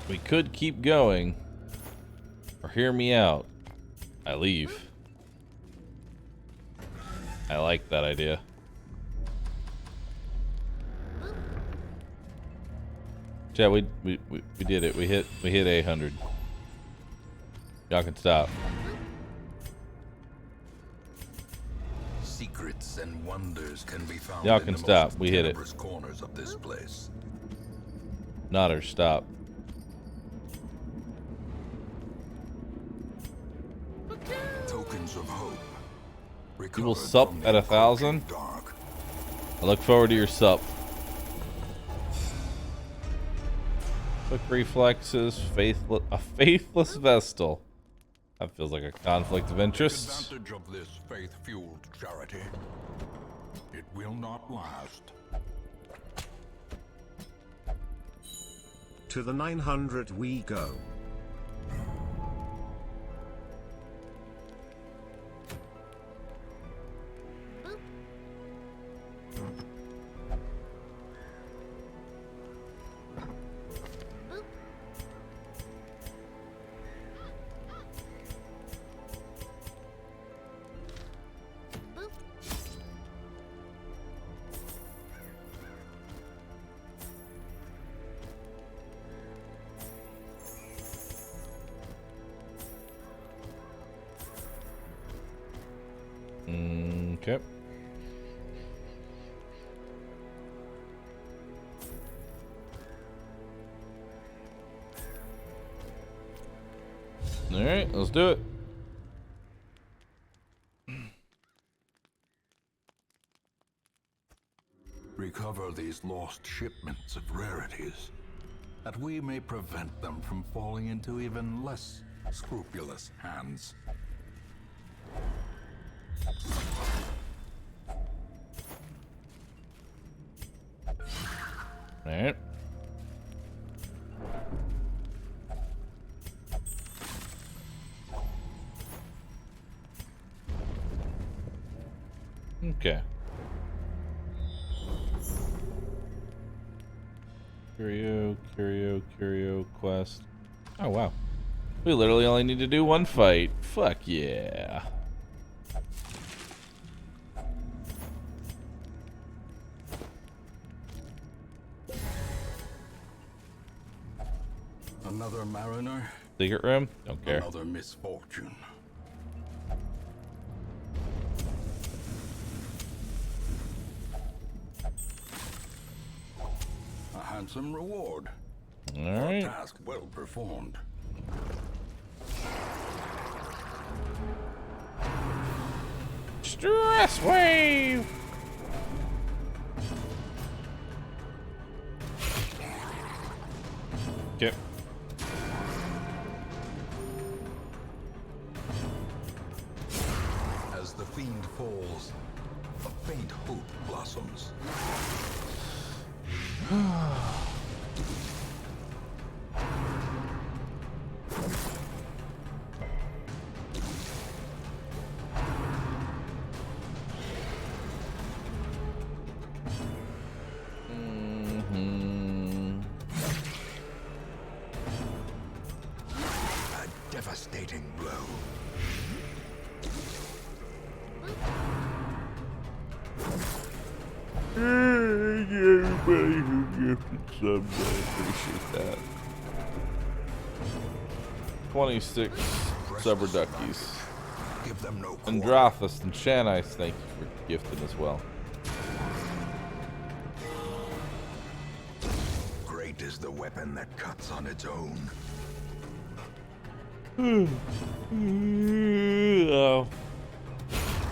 We could keep going, or hear me out. I leave. I like that idea. Yeah, we did it. We hit 800. Y'all can stop. Secrets and wonders can be found. Y'all in can the stop. most We hit it. tenebrous corners of this place. Not or stop. Tokens of hope. You will recovered sup from at the 1,000. dark. I look forward to your sup. Quick reflexes, a faithless Vestal. That feels like a conflict of interest. Take advantage of this faith-fueled charity. It will not last. To the 900 we go. Okay. All right, let's do it. Recover these lost shipments of rarities, that we may prevent them from falling into even less scrupulous hands. All right. Okay. Curio quest. Oh, wow. We literally only need to do one fight. Fuck yeah. Another mariner, Secret room? Don't care. another misfortune. A handsome reward. All A right. task well performed. Stress wave. Okay. As the fiend falls, a faint hope blossoms. A devastating blow. Everybody who gifted someday. Appreciate that. 26 Subber Duckies. Give them no quarter. Andrathus and Shanice, thank you for gifting as well. Great is the weapon that cuts on its own. Oh,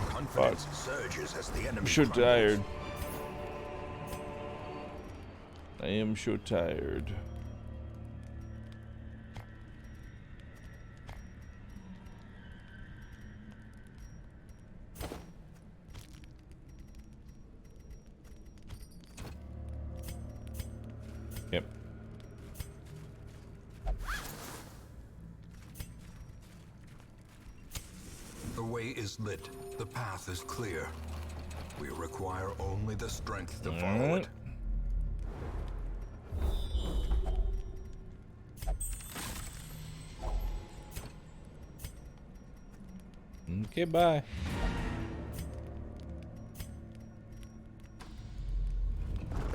Confidence surges as the enemy I'm so crumbles. tired. I am so tired. Yep. The way is lit. The path is clear. We require only the strength to follow it. Okay, bye.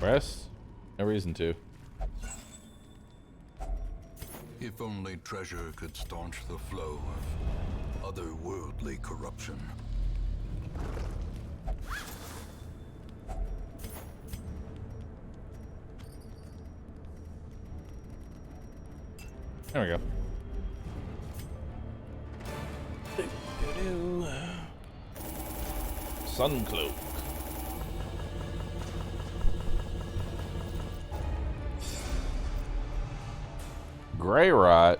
Rest? No reason to. If only treasure could staunch the flow of otherworldly corruption. There we go. Sun cloak. Gray rot.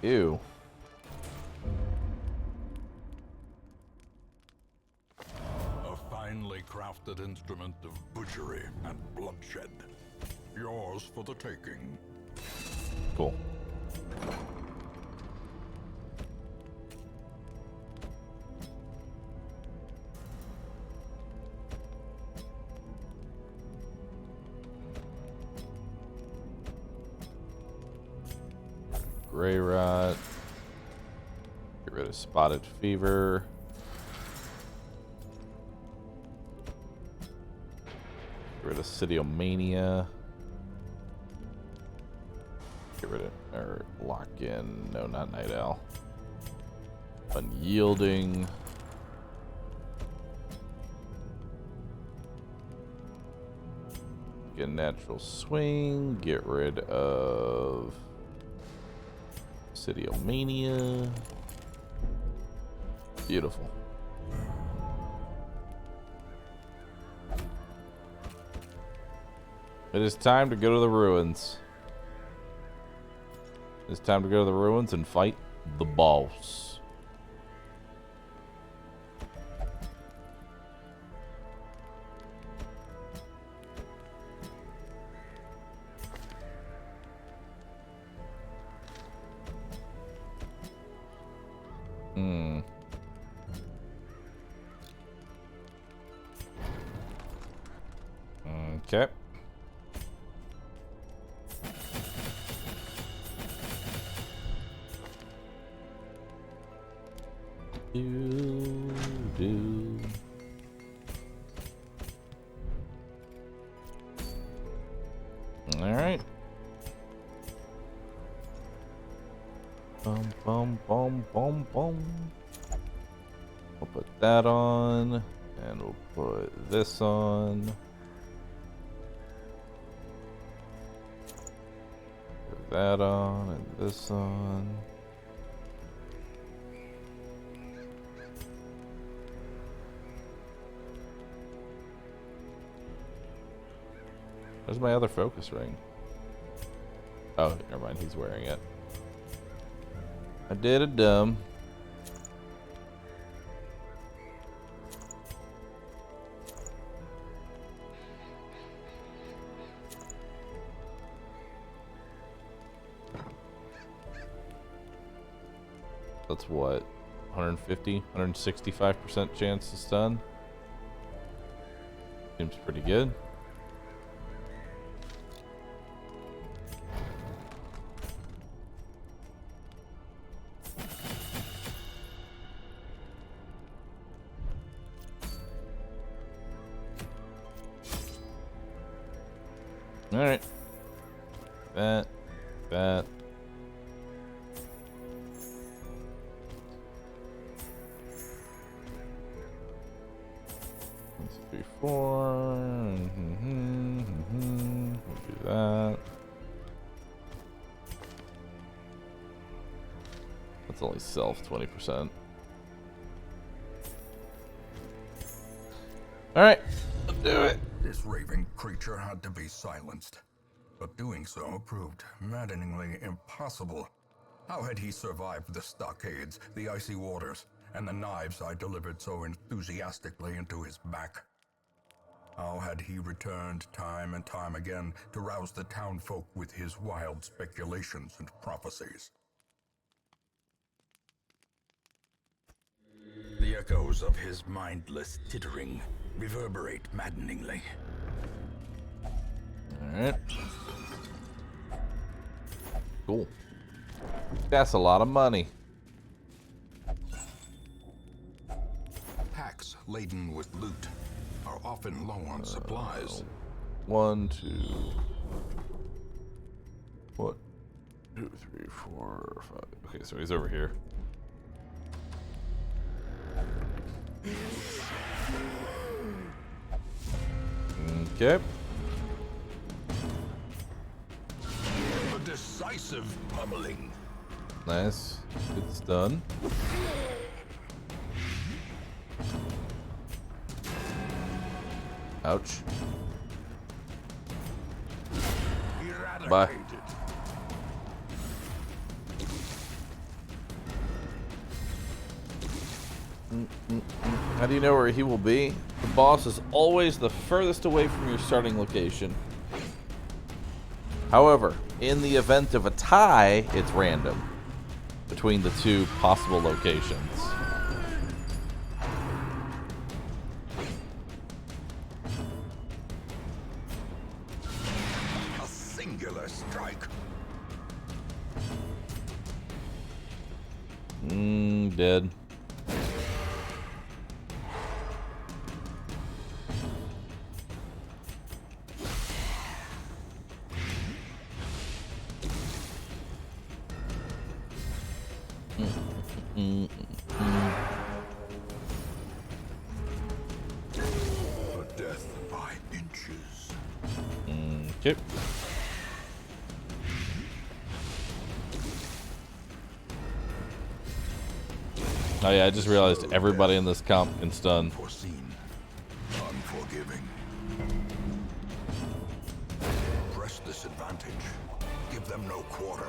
Ew. A finely crafted instrument of butchery and bloodshed. Yours for the taking. Cool. Gray rot. Get rid of spotted fever. Get rid of Cydiomania. Get rid of, or lock in, no, not Night Owl. Unyielding. Get natural swing. Get rid of Cydiomania. Beautiful. It is time to go to the ruins. It's time to go to the ruins and fight the boss. Okay. Do. All right. Bum bum bum bum bum. We'll put that on, and we'll put this on. Put that on, and this on. Where's my other focus ring? Oh, never mind. He's wearing it. I did a dumb. That's what? 150? 165% chance to stun? Seems pretty good. Alright. That. 1, 2, 3, 4. We'll do that. That's only self 20%. Alright, let's do it. This raving creature had to be silenced, but doing so proved maddeningly impossible. How had he survived the stockades, the icy waters, and the knives I delivered so enthusiastically into his back? How had he returned time and time again to rouse the townfolk with his wild speculations and prophecies? The echoes of his mindless tittering reverberate maddeningly. Alright. Cool. That's a lot of money. Packs laden with loot are often low on supplies. 1, 2. What? 2, 3, 4, 5. Okay, so he's over here. Okay. A decisive pummeling. Nice. Good stun. Ouch. Eradicated. Bye. How do you know where he will be? The boss is always the furthest away from your starting location. However, in the event of a tie, it's random between the two possible locations. A singular strike. Dead. A death by inches. Okay. Oh yeah, I just realized everybody in this comp can stun. Unforeseen, unforgiving. Press this advantage. Give them no quarter.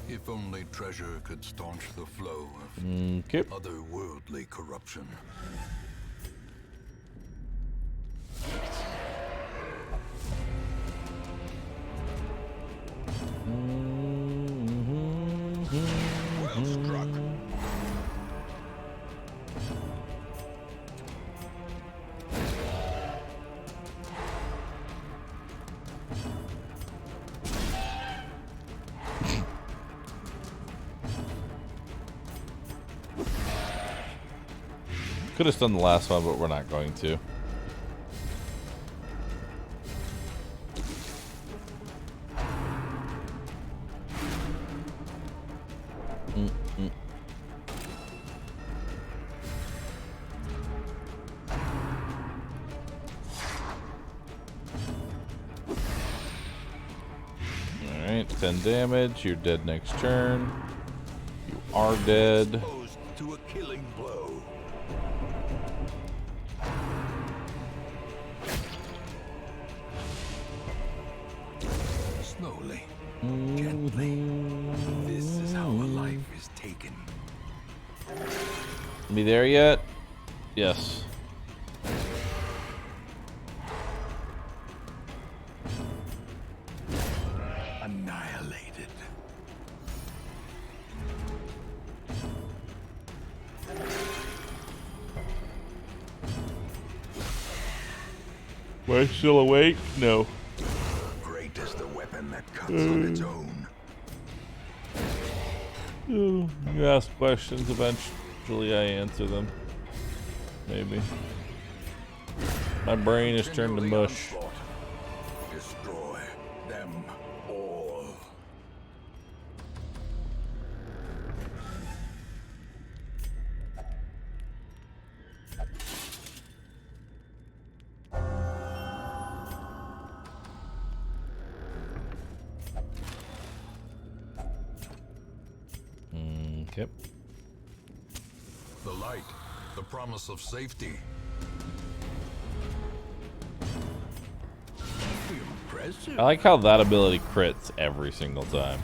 If only treasure could staunch the flow of Okay. otherworldly corruption. Well struck. Could have done the last one, but we're not going to. Alright, 10 damage. You're dead next turn. You are dead. Exposed to a killing blow. Slowly, gently. This is how a life is taken. Me there yet? Yes. Annihilated. Am I still awake? No. Great is the weapon that cuts on its own. You ask questions, eventually I answer them. Maybe. My brain is turned to Continually mush. onslaught. Destroy them all. Okay. The light, the promise of safety. Impressive. I like how that ability crits every single time.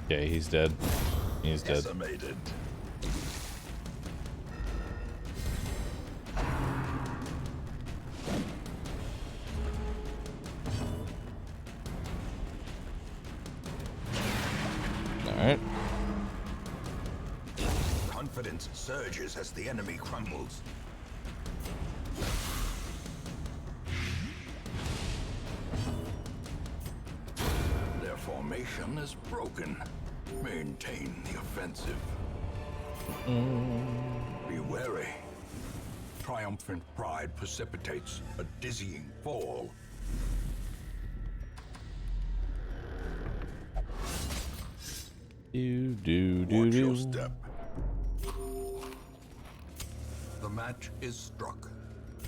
Okay, he's dead. He's dead. Decimated. Alright. Confidence surges as the enemy crumbles. Their formation is broken. Maintain the offensive. Be wary. Triumphant pride precipitates a dizzying fall. Watch Watch your step. The match is struck.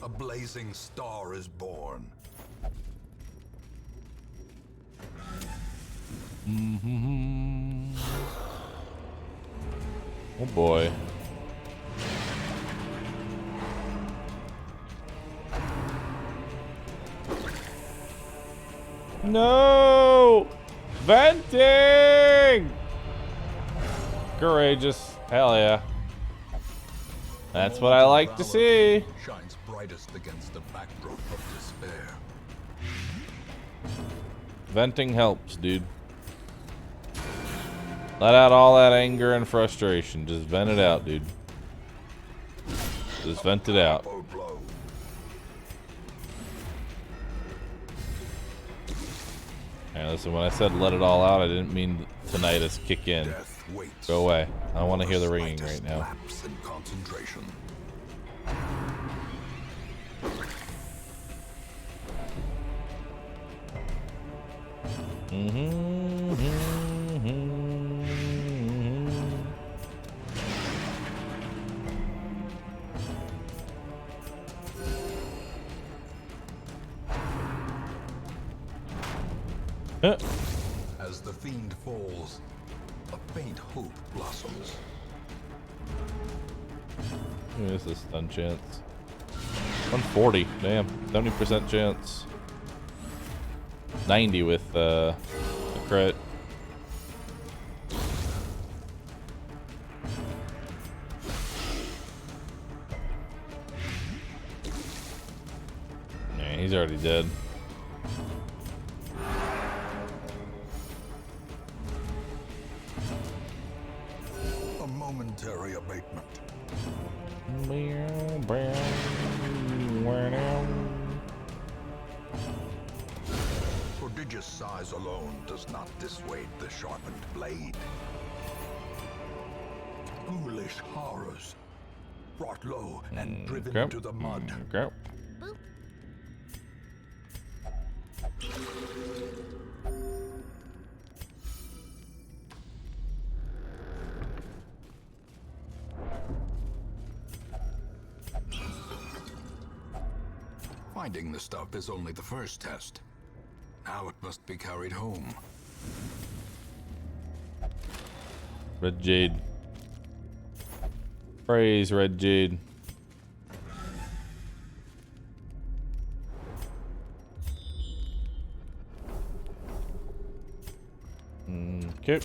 A blazing star is born. Oh boy. No! Venting! Courageous. Hell yeah. That's what I like to see. Shines brightest against the backdrop of despair. Venting helps, dude. Let out all that anger and frustration. Just vent it out, dude. Just vent it out. Hey, listen, when I said let it all out, I didn't mean tinnitus kick in. Go away. I don't want to hear the ringing right now. Lapse in concentration. As the fiend falls, a faint hope blossoms. This is stun chance. 140. Damn. 70% chance. 90 with the crit. Yeah, he's already dead. A momentary abatement. Prodigious size alone does not dissuade the sharpened blade. Ghoulish horrors, brought low and driven to the mud. Okay. Boop. Finding the stuff is only the first test. Now it must be carried home. Red Jade. Praise Red Jade. Okay.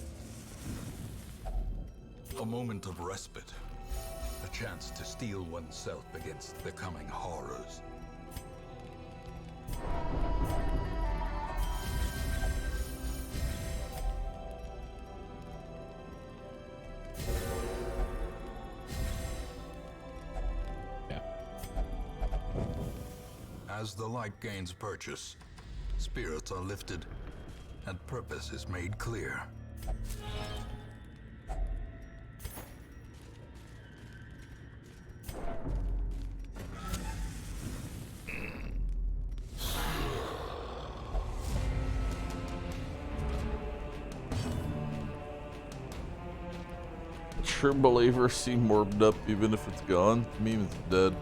A moment of respite. A chance to steel oneself against the coming horrors. As the light gains purchase, spirits are lifted, and purpose is made clear. True believer seem warmed up even if it's gone. Meme is dead.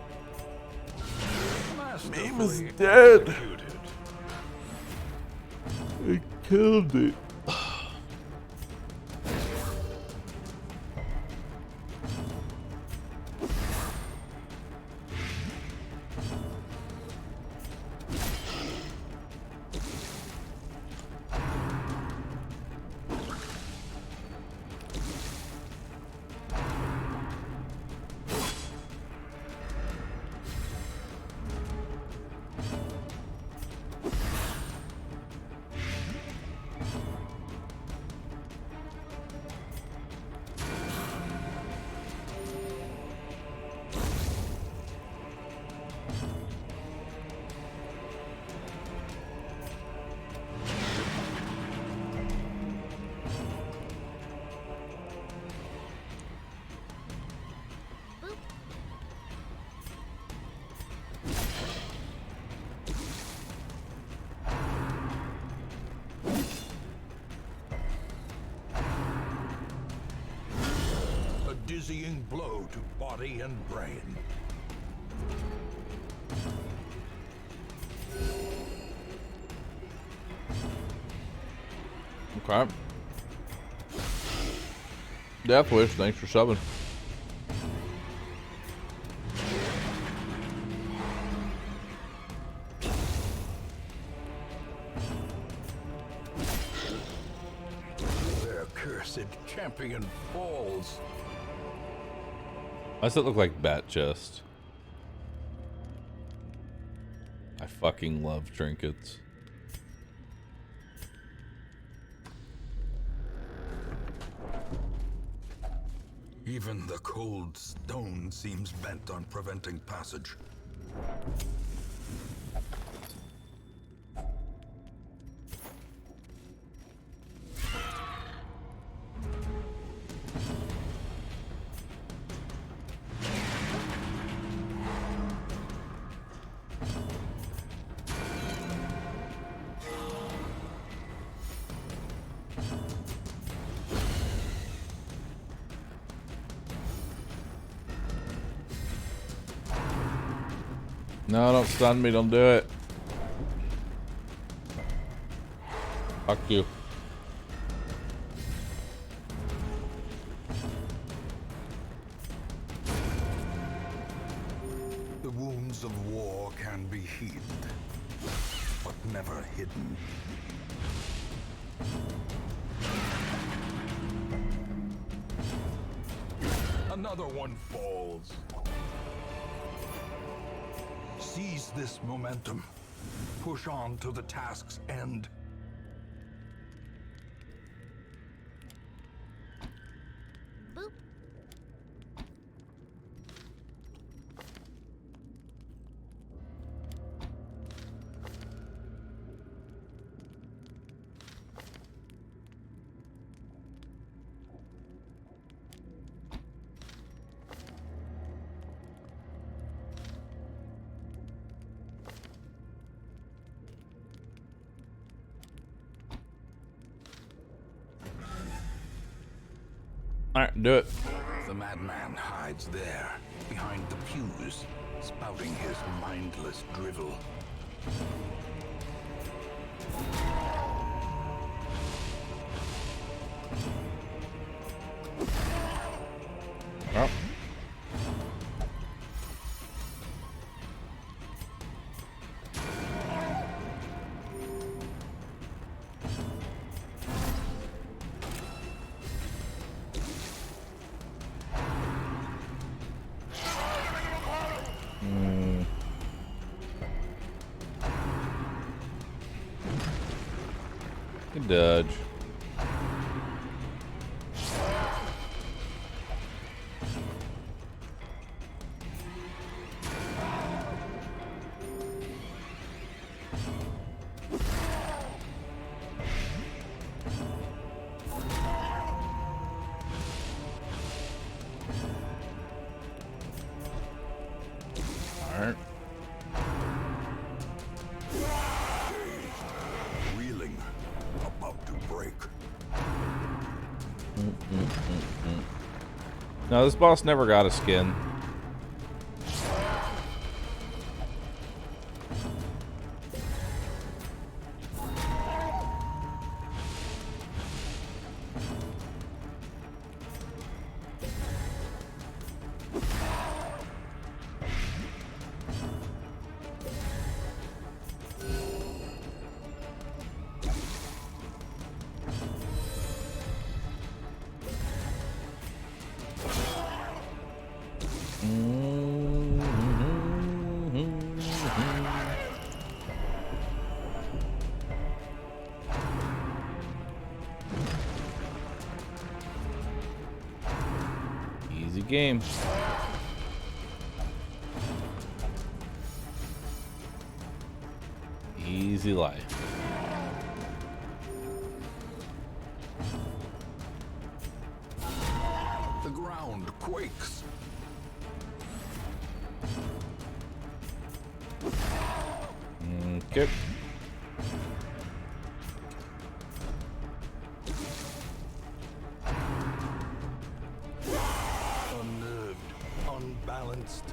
Meme is dead. I killed it. Dizzying blow to body and brain. Okay. Death Wish, thanks for subbing. accursed champion falls. Why does it look like Bat Chest? I fucking love trinkets. Even the cold stone seems bent on preventing passage. No, don't stun me, don't do it. Fuck you. The wounds of war can be healed, but never hidden. Another one falls. Seize this momentum. Push on to the task's end. Boop. Alright, do it. The madman hides there, behind the pews, spouting his mindless drivel. Oh. Good dodge. Alright. Reeling, about to break. No, this boss never got a skin. Easy game. Easy life. The ground quakes. Okay. Unnerved, unbalanced.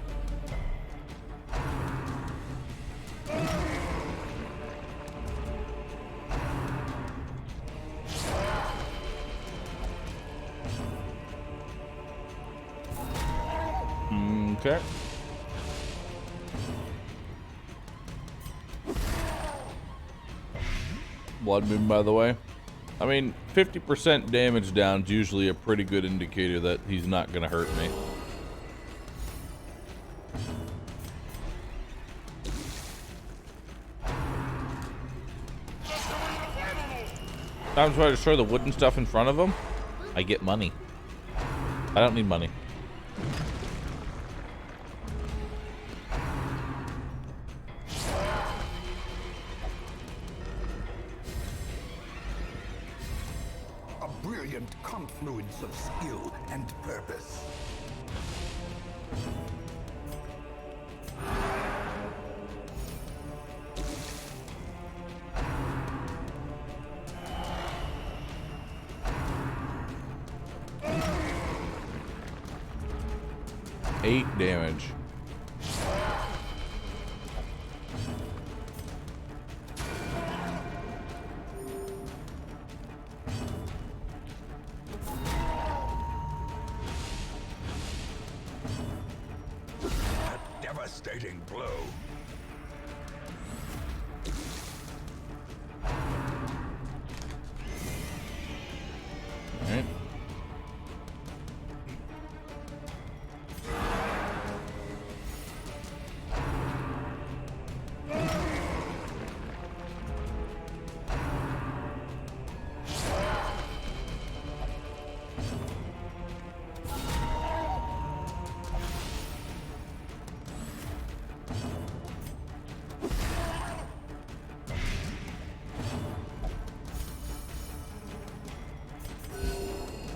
Okay. Bloodmoon, by the way. I mean, 50% damage down is usually a pretty good indicator that he's not going to hurt me. Sometimes when I destroy the wooden stuff in front of him, I get money. I don't need money. A brilliant confluence of skill and purpose. Eight damage. A devastating blow. All right.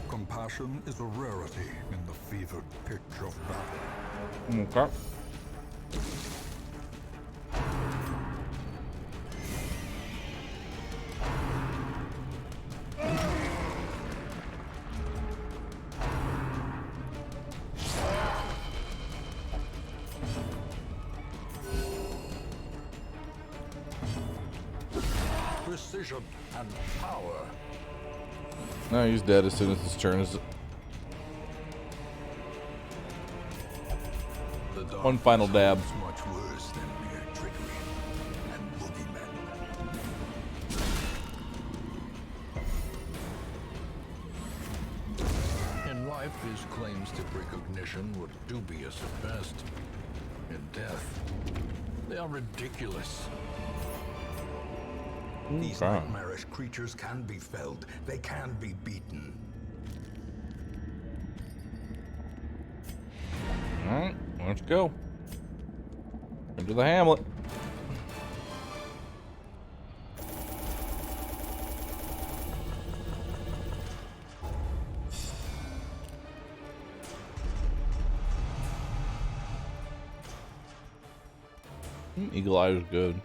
Compassion is a rarity in the fevered pitch of battle. Okay. Precision and power. No, he's dead as soon as his turn is. One final dab. Much worse than mere trickery and boogeymen. In life, his claims to recognition were dubious at best. In death, they are ridiculous. These Okay. nightmarish creatures can be felled. They can be beaten. Alright, let's go. Into the hamlet. Eagle Eye was good.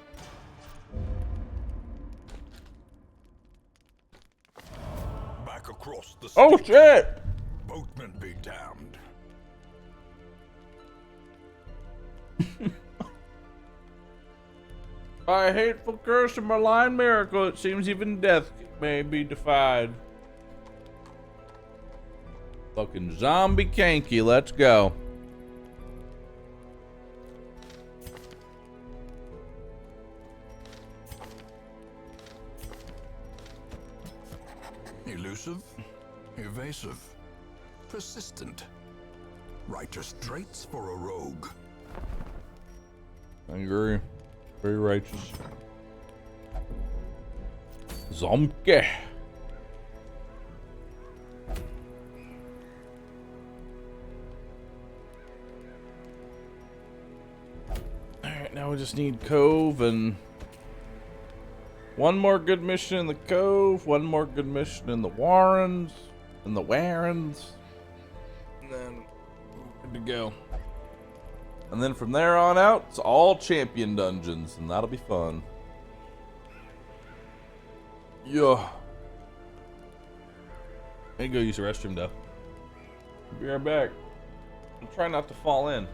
Back across the Oh street. shit! Boatmen be damned. By a hateful curse and malign miracle, it seems even death may be defied. Fucking zombie kanky, let's go. Elusive, evasive, persistent. Righteous traits for a rogue. I agree. Very righteous. Zombie. Alright, now we just need Cove and one more good mission in the Cove, one more good mission in the Warrens, and then good to go. And then from there on out, it's all champion dungeons, and that'll be fun. Yeah. I need to go use the restroom, though. Be right back. I'm trying not to fall in.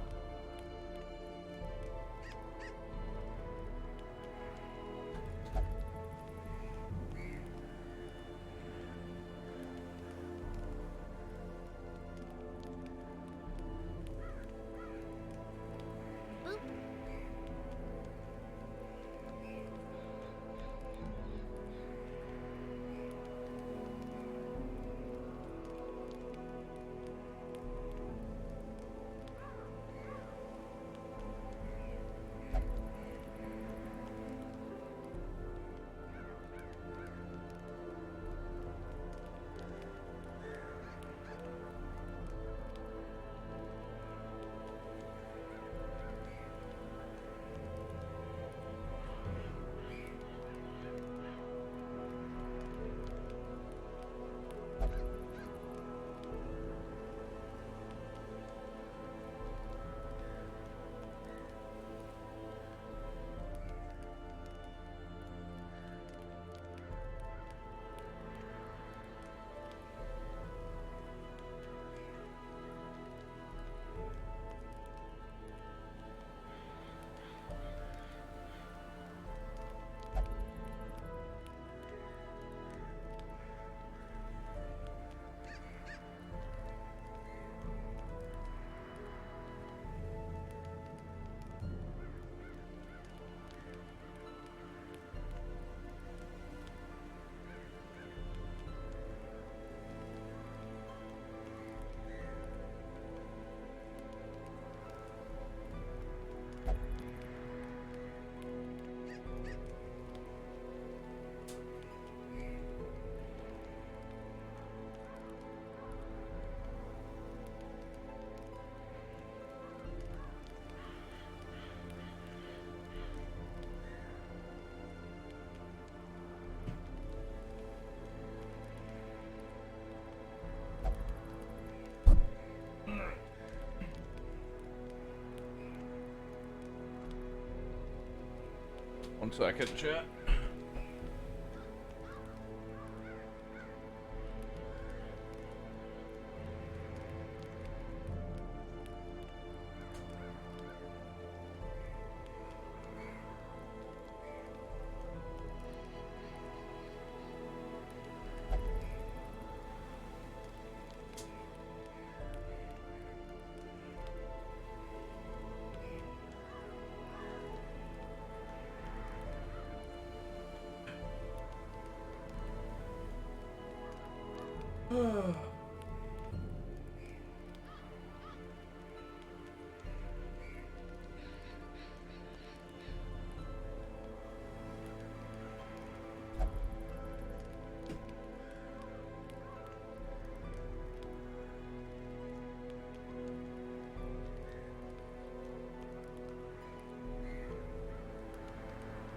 1 second, chat.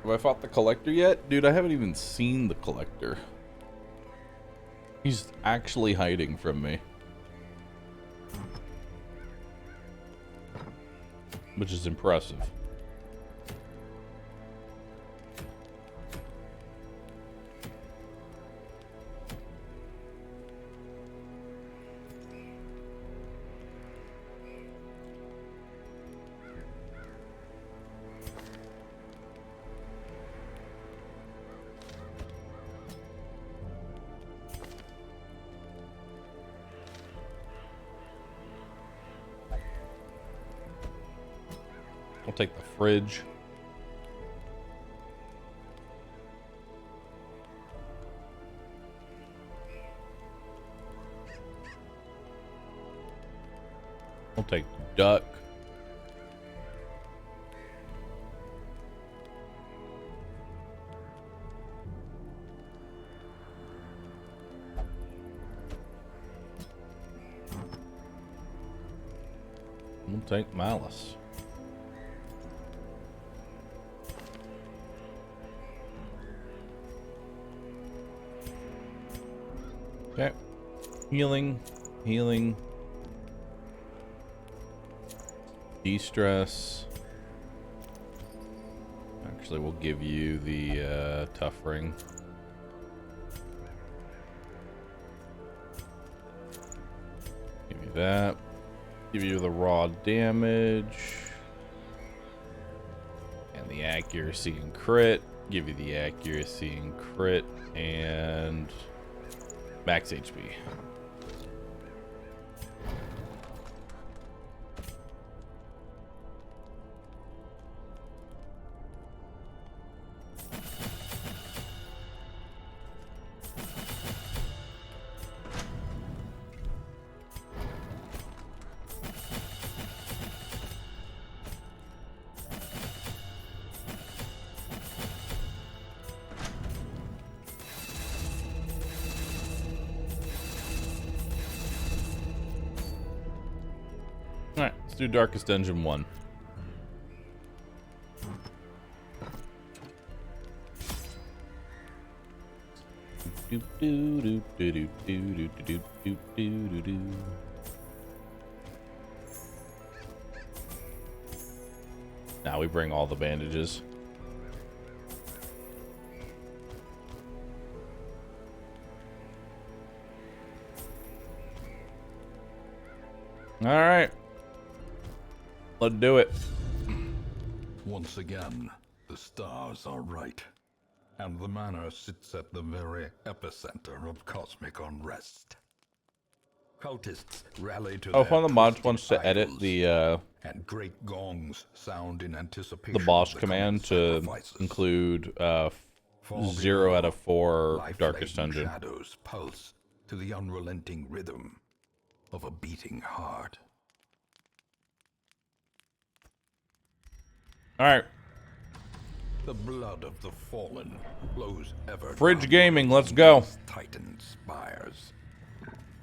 Have I fought the Collector yet? Dude, I haven't even seen the Collector. He's actually hiding from me. Which is impressive. I'll take the fridge. I'll take the duck. I'll take malice. Okay. Healing. Healing. De-stress. Actually, we'll give you the tough ring. Give you that. Give you the raw damage. And the accuracy and crit. Give you the accuracy and crit. And max HP. Alright, let's do Darkest Dungeon 1. Now we bring all the bandages. Alright. Let's do it. Once again, the stars are right, and the manor sits at the very epicenter of cosmic unrest. Cultists rally to Oh, if one of the mods wants to edit the and great gongs sound in anticipation. the boss of the command coming to sacrifices. include Far 0 below, out of 4 life-laden Darkest Dungeon. shadows pulse to the unrelenting rhythm of a beating heart. Alright. The blood of the fallen flows ever. Fridge down gaming, let's go. these Titan spires.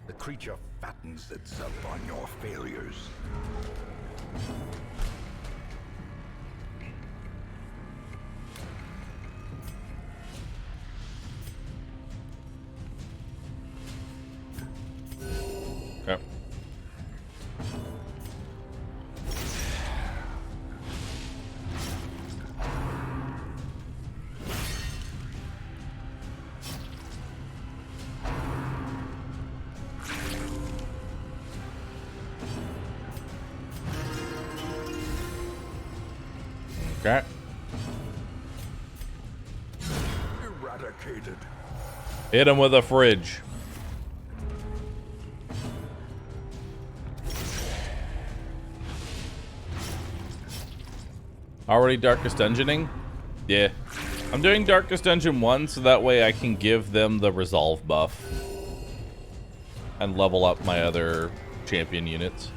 The creature fattens itself on your failures. Okay. eradicated. Hit him with a fridge. Already Darkest Dungeoning? Yeah. I'm doing Darkest Dungeon 1 so that way I can give them the resolve buff. And level up my other champion units.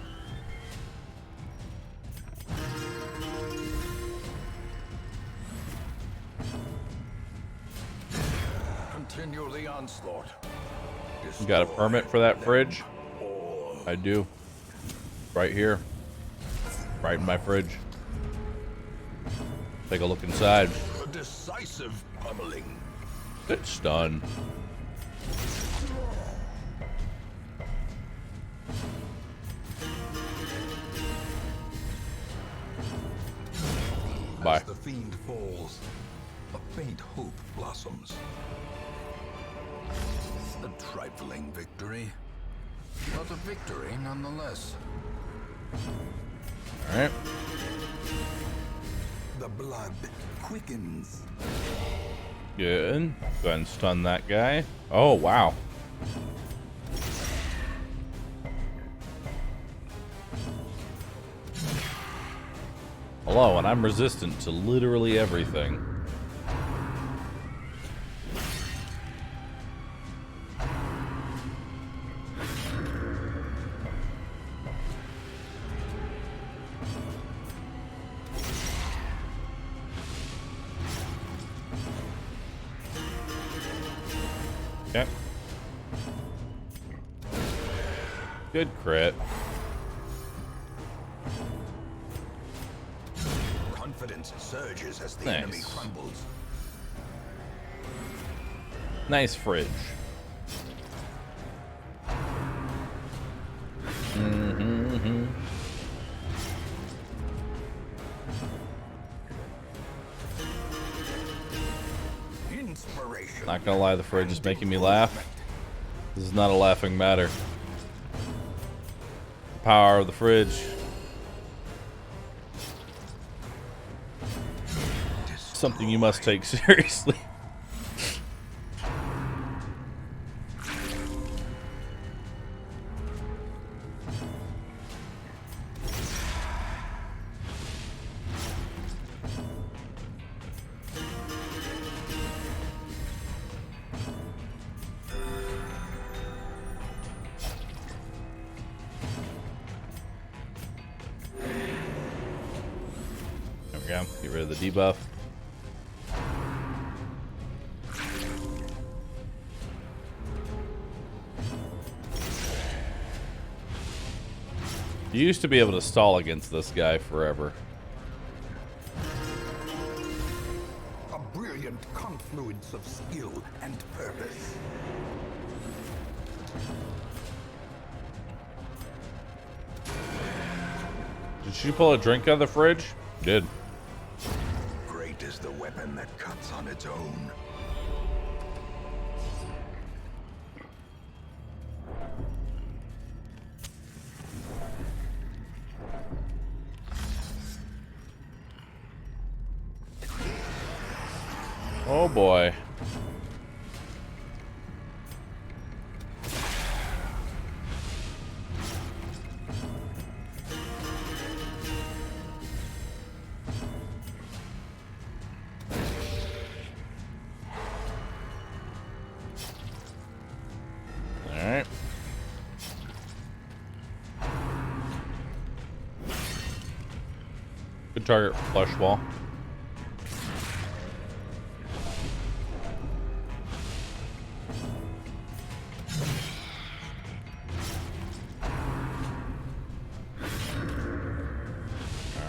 Continue the onslaught. You got a permit for that fridge? I do. Right here. Right in my fridge. Take a look inside. A decisive pummeling. Good stun. Bye. As the fiend falls, a faint hope blossoms. A trifling victory, but a victory nonetheless. All right. The blood quickens. Good. Go ahead and stun that guy. Oh, wow. Hello, and I'm resistant to literally everything. Okay. Good crit. Confidence surges as the Nice. enemy crumbles. Nice fridge. Mm-hmm. Inspiration. Not gonna lie, the fridge is making me laugh. This is not a laughing matter. The power of the fridge. Something you must take seriously. There we go. Get rid of the debuff. You used to be able to stall against this guy forever. A brilliant confluence of skill and purpose. Did she pull a drink out of the fridge? Did. Great is the weapon that cuts on its own. Oh boy. Alright. Good target, flush ball.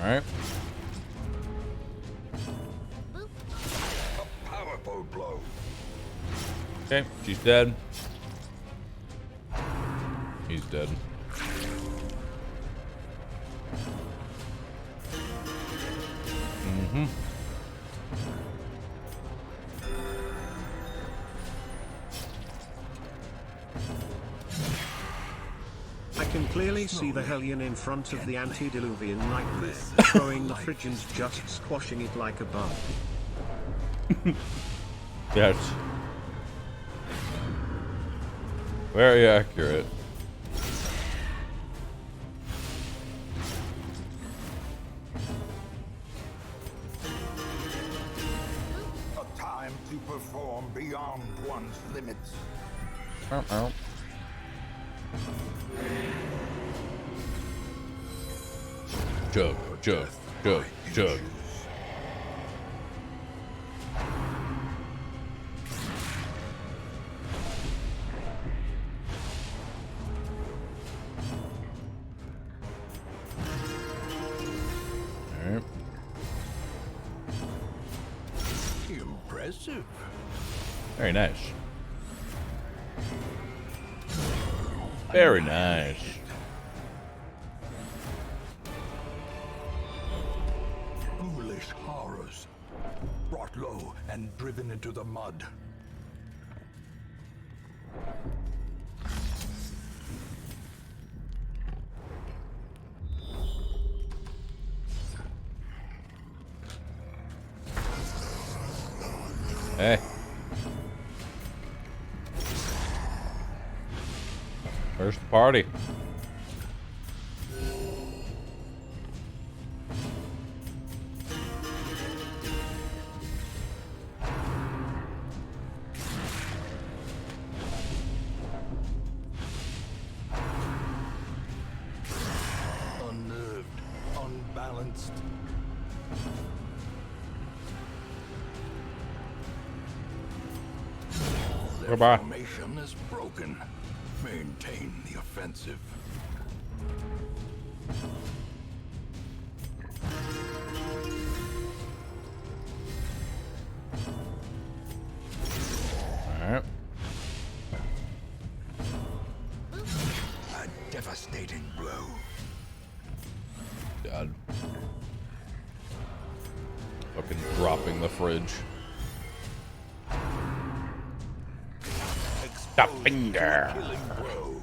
Alright. A powerful blow. Okay, she's dead. He's dead. Mm-hmm. I can clearly see the Hellion in front of the antediluvian nightmare, throwing the fridge and just squashing it like a bug. Yes. Very accurate. A time to perform beyond one's limits. Uh-oh. Chug, chug, chug, chug. Alright. Impressive. Very nice. Very nice. Foolish horrors. Brought low and driven into the mud. Hey. Where's the party? Unnerved, unbalanced. Their Goodbye. formation is broken. Maintain the offensive. Alright. A devastating blow. God. Fucking dropping the fridge. The finger. Killing blow.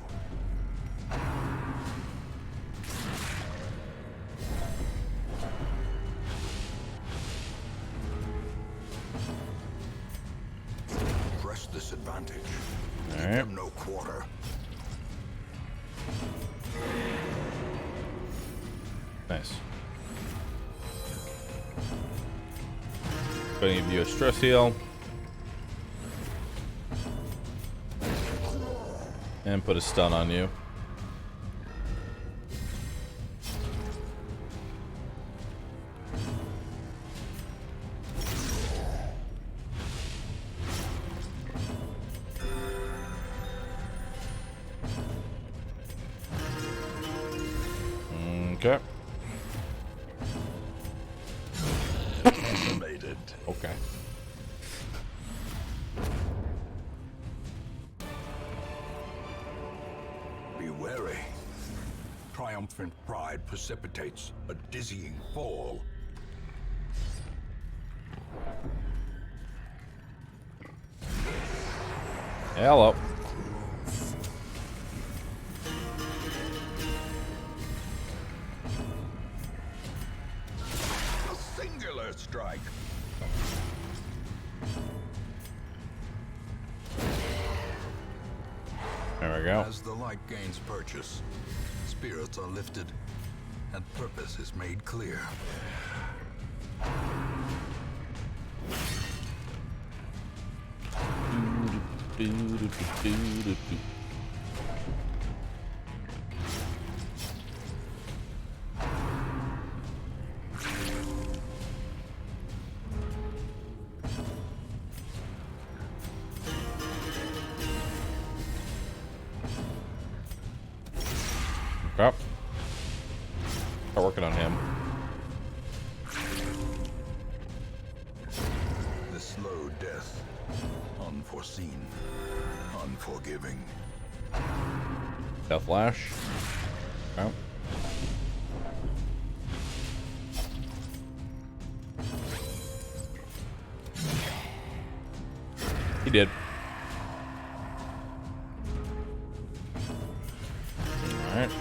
Press this advantage. Give Alright. them no quarter. Nice. Gonna give you a stress heal. And put a stun on you. Okay. Automated. Okay. Be wary. Triumphant pride precipitates a dizzying fall. Hello. A singular strike. There we go. As the light gains purchase, spirits are lifted, and purpose is made clear. Okay. Start working on him. The slow death, unforeseen, unforgiving. Death Lash. Okay. He did. Alright.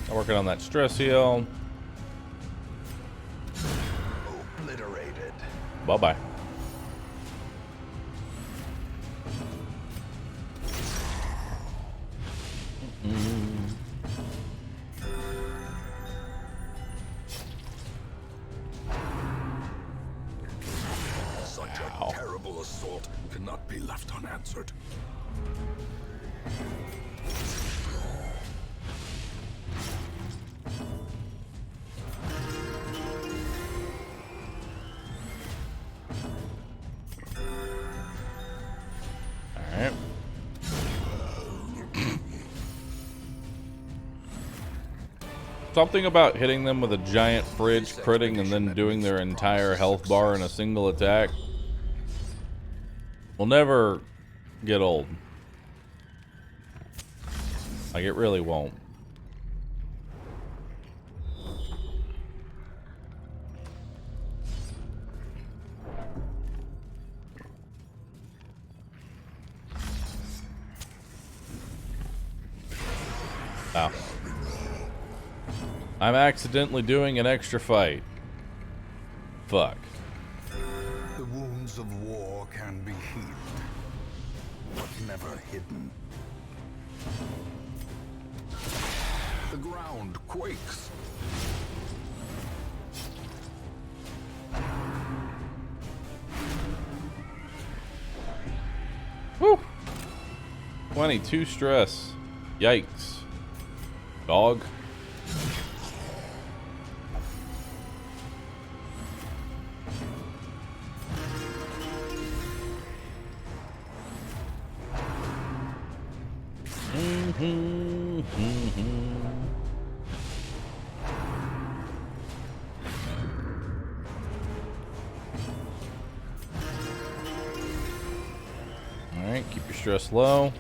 I'm working on that stress heal. Obliterated. Bye-bye. Such a terrible assault cannot be left unanswered. Alright. Something about hitting them with a giant fridge, critting, and then doing their entire health bar in a single attack will never get old. Like, it really won't. Wow. I'm accidentally doing an extra fight. Fuck. The wounds of war can be healed, but never hidden. The ground quakes. Woo! 22 stress. Yikes. Dog. Alright, keep your stress low.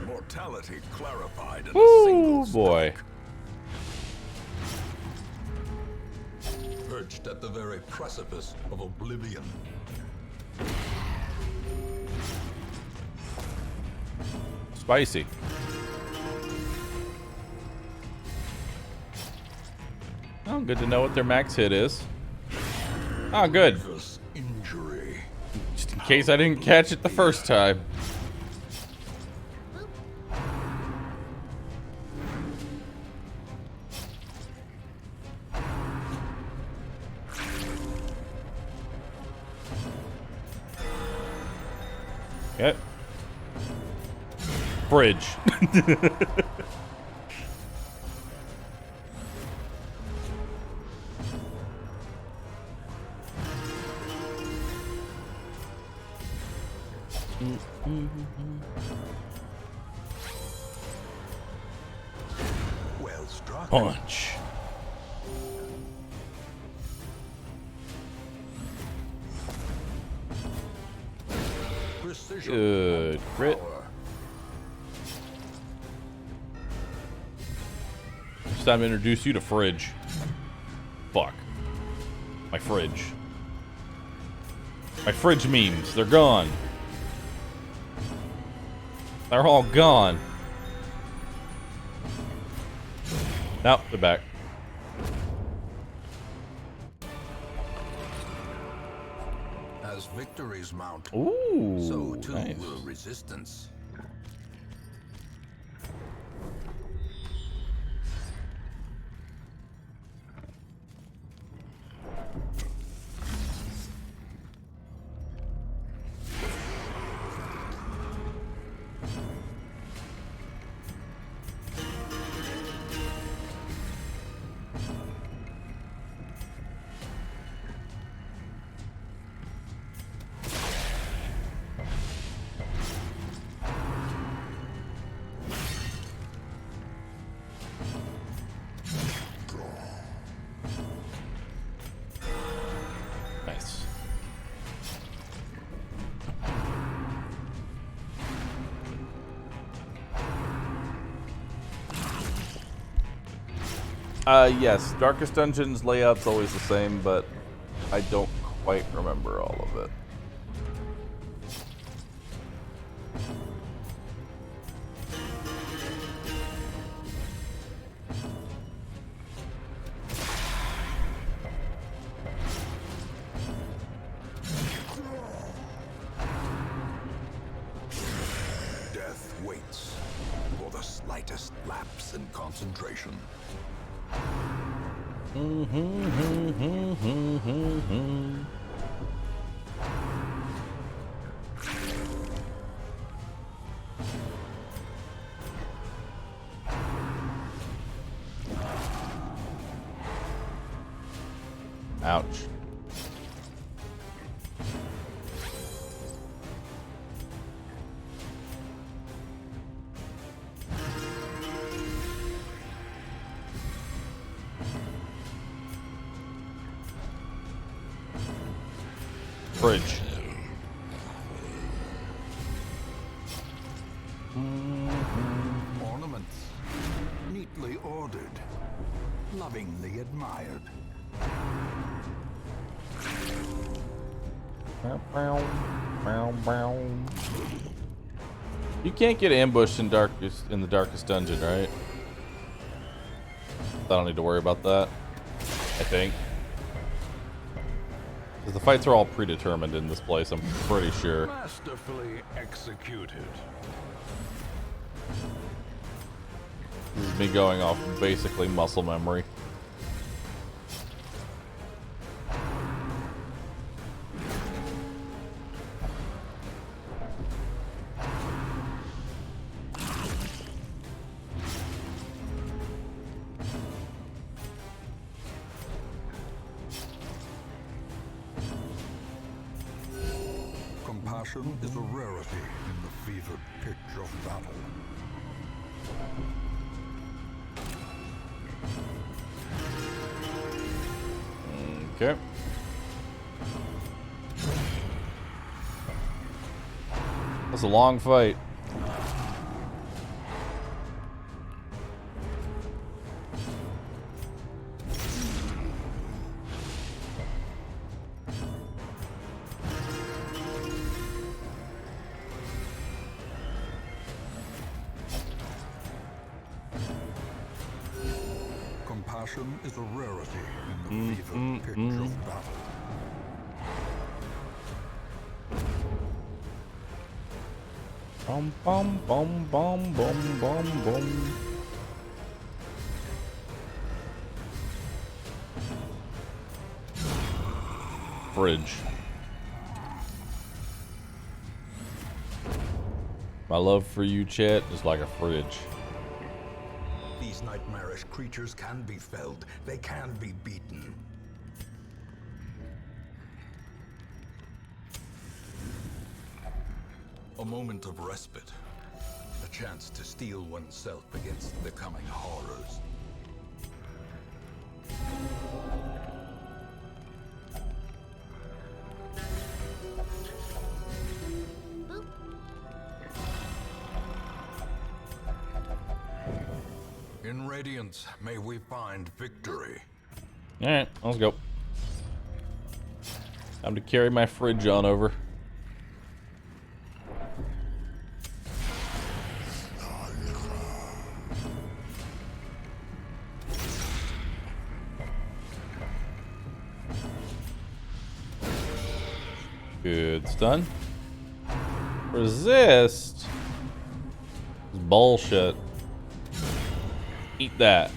Mortality clarified in a Ooh, single boy. stroke. Perched at the very precipice of oblivion. Spicy. Oh, good to know what their max hit is. Oh, good. Grievous injury. Just in case I didn't catch it the first time. Okay. Fridge. Well struck. Punch. Precision. Good crit. Power. It's time to introduce you to Fridge. Fuck. My fridge. My fridge memes. They're gone. They're all gone. Nope, they're back. As victories mount, Ooh, so too nice. will resistance. Yes, Darkest Dungeon's layout's always the same, but I don't quite remember all of it. Death waits for the slightest lapse in concentration. Ouch. Fridge. Ornaments, neatly ordered, lovingly admired. You can't get ambushed in the darkest dungeon, right? I don't need to worry about that, I think. Because the fights are all predetermined in this place, I'm pretty sure. Masterfully executed. This is me going off basically muscle memory. Compassion is a rarity in the fevered pitch of battle. Okay. That's a long fight. Compassion is a rarity in the fevered pitch of battle. Bum bum bum bum bum bum bum. Fridge. My love for you, chat, is like a fridge. These nightmarish creatures can be felled. They can be beaten. A moment of respite. A chance to steel oneself against the coming horrors. In Radiance, may we find victory. Alright, let's go. Time to carry my fridge on over. Good stun. Resist. It's bullshit. Eat that.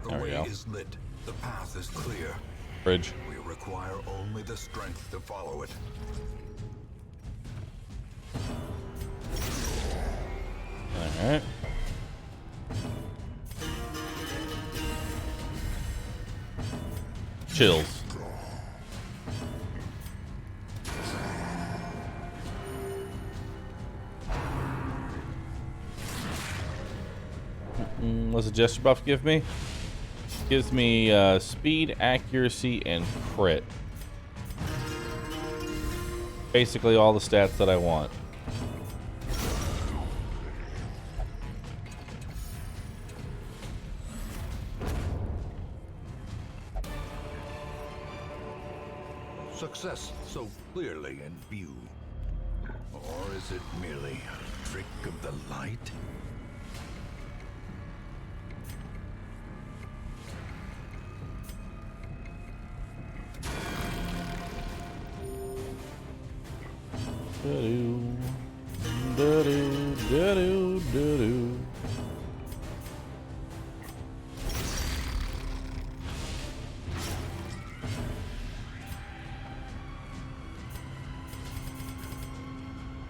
The way is lit. The path is clear. Fridge. We require only the strength to follow it. Alright. chills. What's the gesture buff give me? Gives me speed, accuracy, and crit. Basically all the stats that I want. Success so clearly in view. Or is it merely a trick of the light? Da-doo, da-doo, da-doo, da-doo.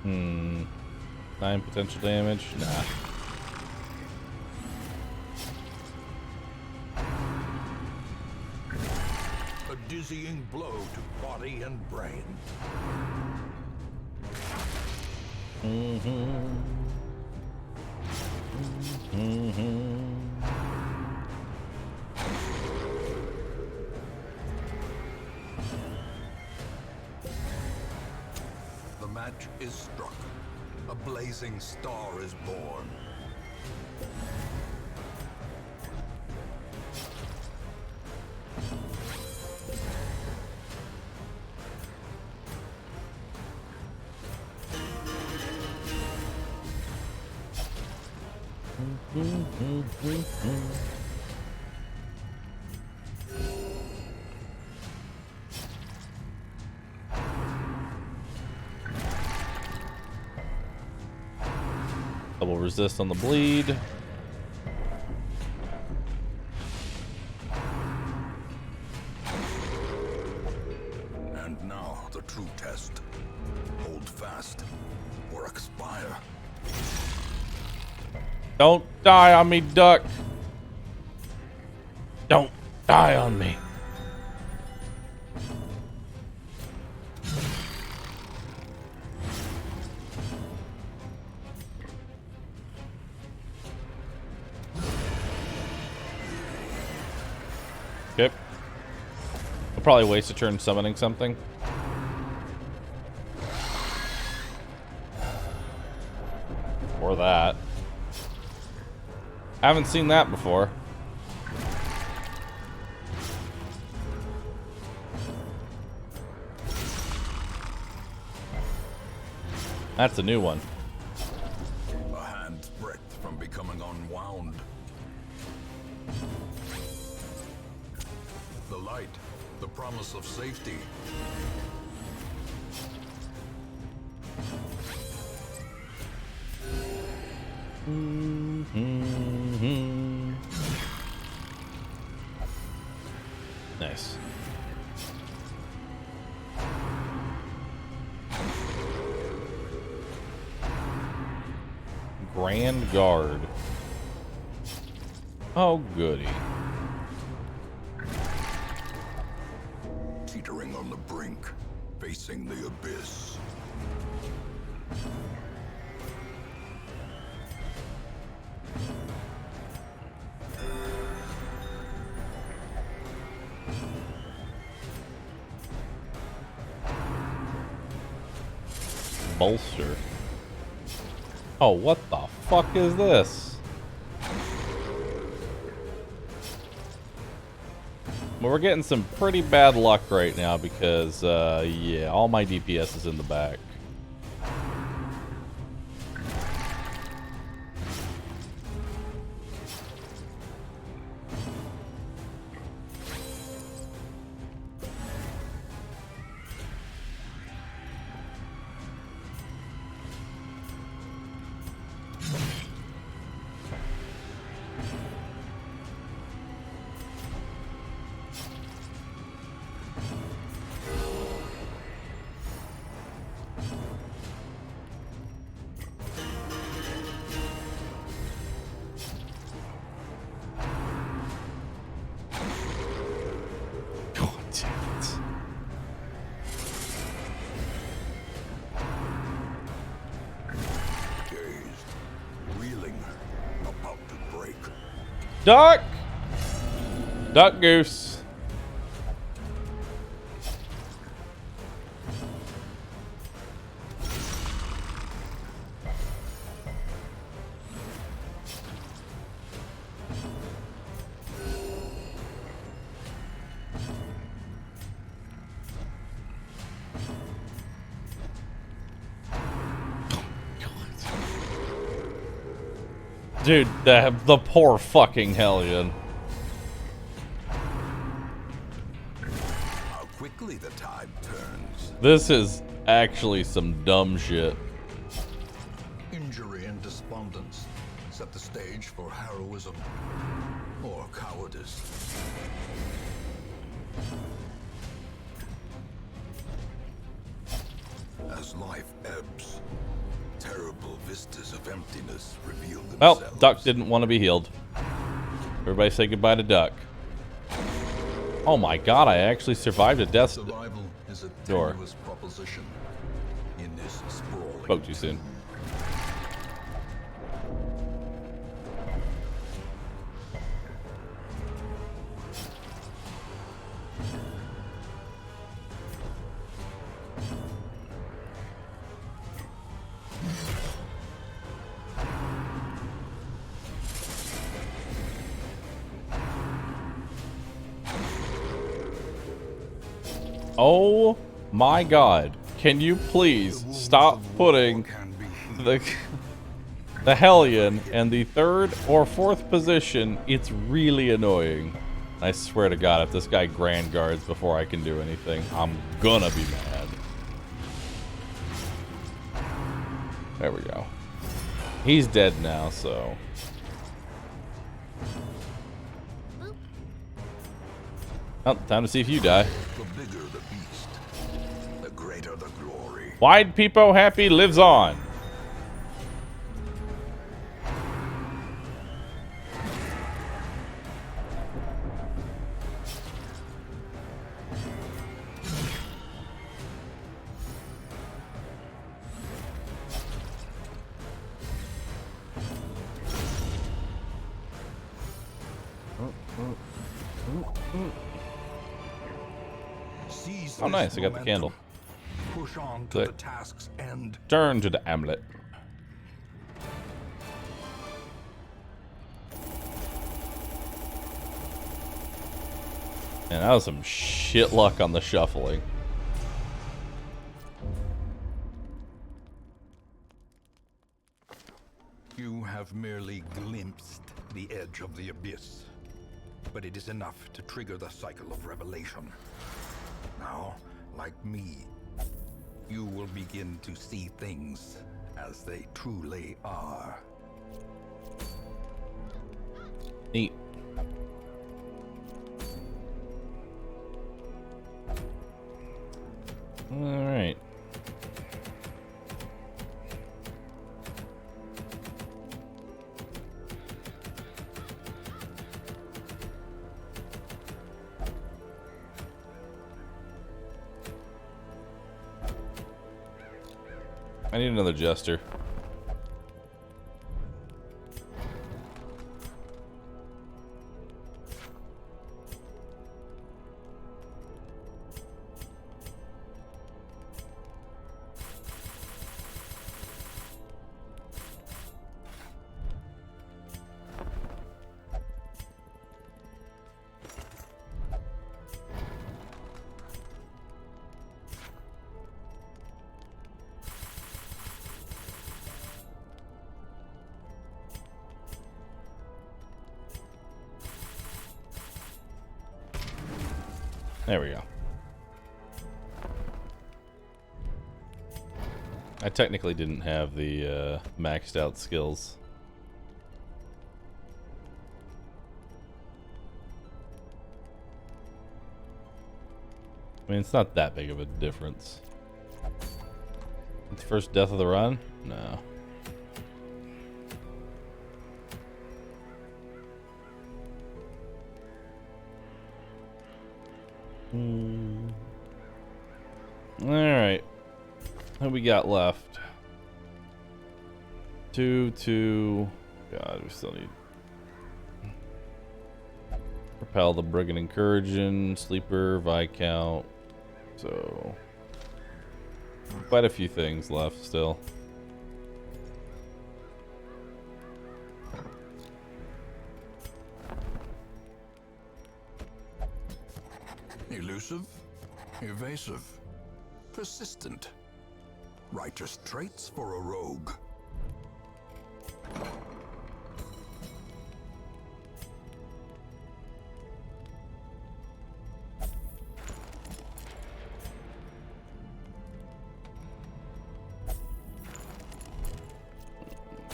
Hmm. 9 potential damage? Nah. A dizzying blow to body and brain. The match is struck. A blazing star is born. Double resist on the bleed. And now the true test. Hold fast or expire. Don't die on me, duck. Don't die on me. Okay. I'll probably waste a turn summoning something. Or that. Haven't seen that before. That's a new one. A hand's breadth from becoming unwound. The light, the promise of safety. Nice. Grand Guard. Oh, goody. Teetering on the brink, facing the abyss. Bolster. Oh, what the fuck is this? Well, we're getting some pretty bad luck right now because, yeah, all my DPS is in the back. Duck! Duck goose. Dude, the poor fucking hellion. How quickly the tide turns. This is actually some dumb shit. Injury and despondence set the stage for heroism or cowardice. As life ebbs, terrible vistas of emptiness reveal themselves. Well, Duck didn't want to be healed. Everybody say goodbye to Duck. Oh my god, I actually survived a death Survival is a door. tenuous proposition in this sprawling Spoke too soon. Oh my god. Can you please stop putting the Hellion in the 3rd or 4th position? It's really annoying. I swear to god, if this guy grand guards before I can do anything, I'm gonna be mad. There we go. He's dead now, so... Oh, time to see if you die. The bigger the beast, the greater the glory. Wide Peepo Happy lives on. Oh, nice. I got the candle. Push on to Click. the task's end. Turn to the amulet. And that was some shit luck on the shuffling. You have merely glimpsed the edge of the abyss, but it is enough to trigger the cycle of revelation. Now, like me, you will begin to see things as they truly are. Neat. All right. I need another jester. There we go. I technically didn't have the maxed out skills. I mean, it's not that big of a difference. It's first death of the run? No. Alright. What we got left? 2, 2. God, we still need. Repel the Brigand Incursion, Sleeper, Viscount. So, quite a few things left still. Elusive, evasive, persistent. Righteous traits for a rogue.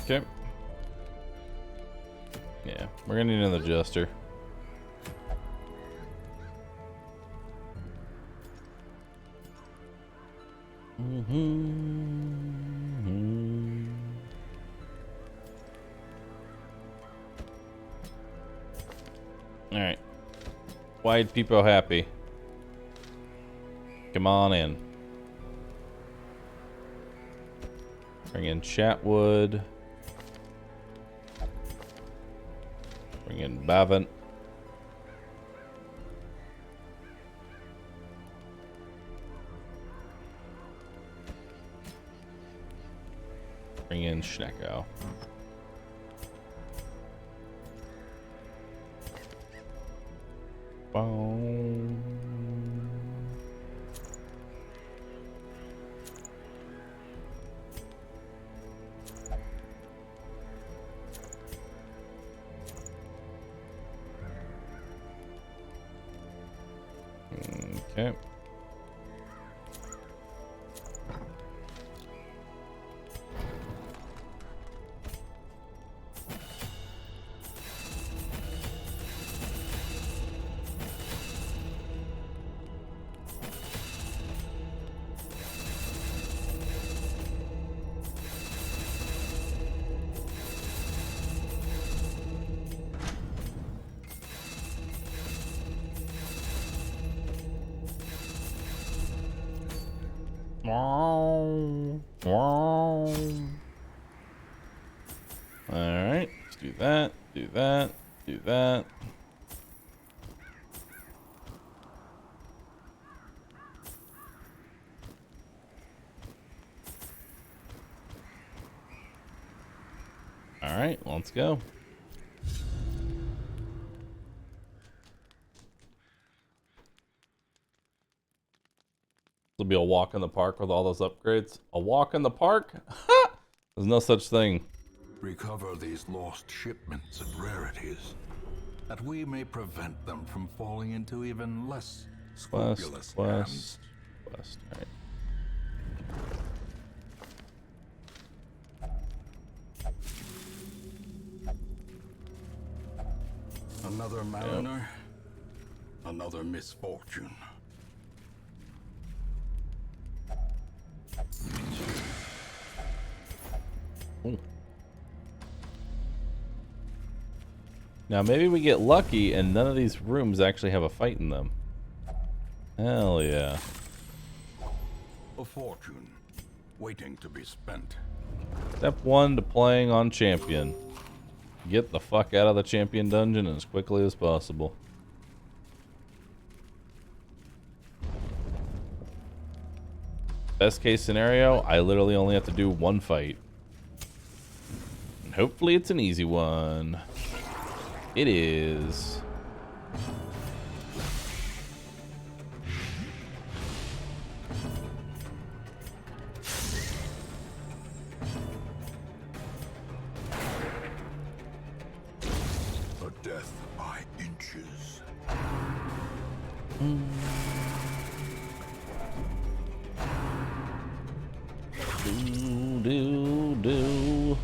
Okay. Yeah, we're gonna need another Jester. Alright. Wide people happy. Come on in. Bring in Chatwood. Bring in Bavant. Bring in Schnecko. Boom. Okay. Alright, let's do that, do that, do that. Alright, let's go. This will be a walk in the park with all those upgrades. A walk in the park? There's no such thing. Recover these lost shipments of rarities, that we may prevent them from falling into even less scrupulous hands. West. Alright. Another mariner, another misfortune. Ooh. Now maybe we get lucky and none of these rooms actually have a fight in them. Hell yeah. A fortune waiting to be spent. Step 1 to playing on champion. Get the fuck out of the champion dungeon as quickly as possible. Best case scenario, I literally only have to do one fight. And hopefully it's an easy one. It is. A death by inches. Do.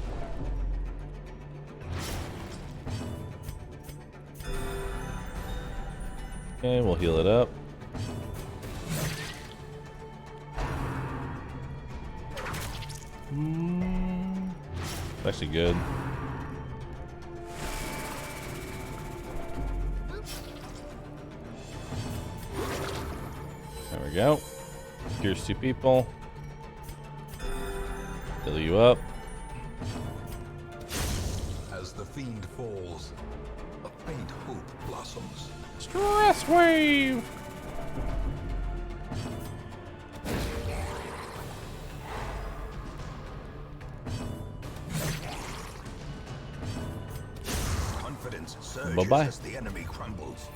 Okay, we'll heal it up. It's actually good. There we go. Here's 2 people. Heal you up. As the fiend falls, a faint hope blossoms. Stress wave! Confidence surges Bye-bye. as the enemy crumbles.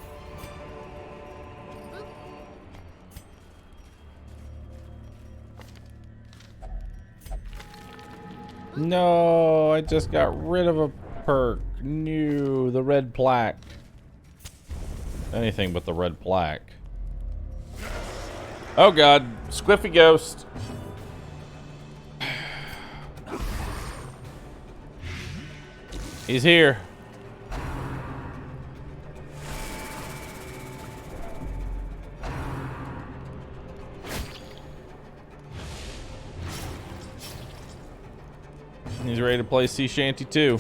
No, I just got rid of a perk. No, the red plaque. Anything but the red plaque. Oh god, Squiffy Ghost. He's here. He's ready to play Sea Shanty 2.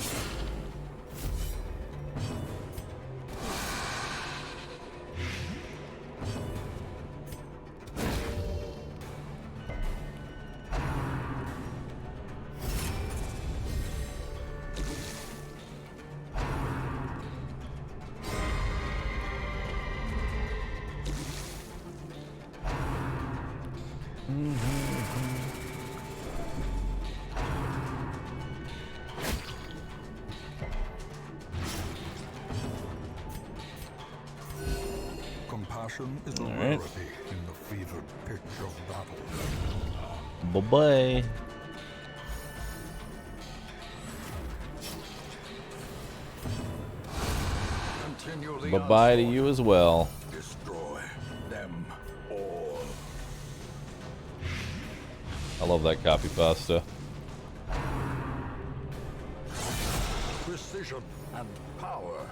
Compassion is a rarity in the fevered pitch of battle. Bye-bye. Continually Bye-bye to onslaught. you as well. Destroy them all. I love that copy pasta. Precision and power.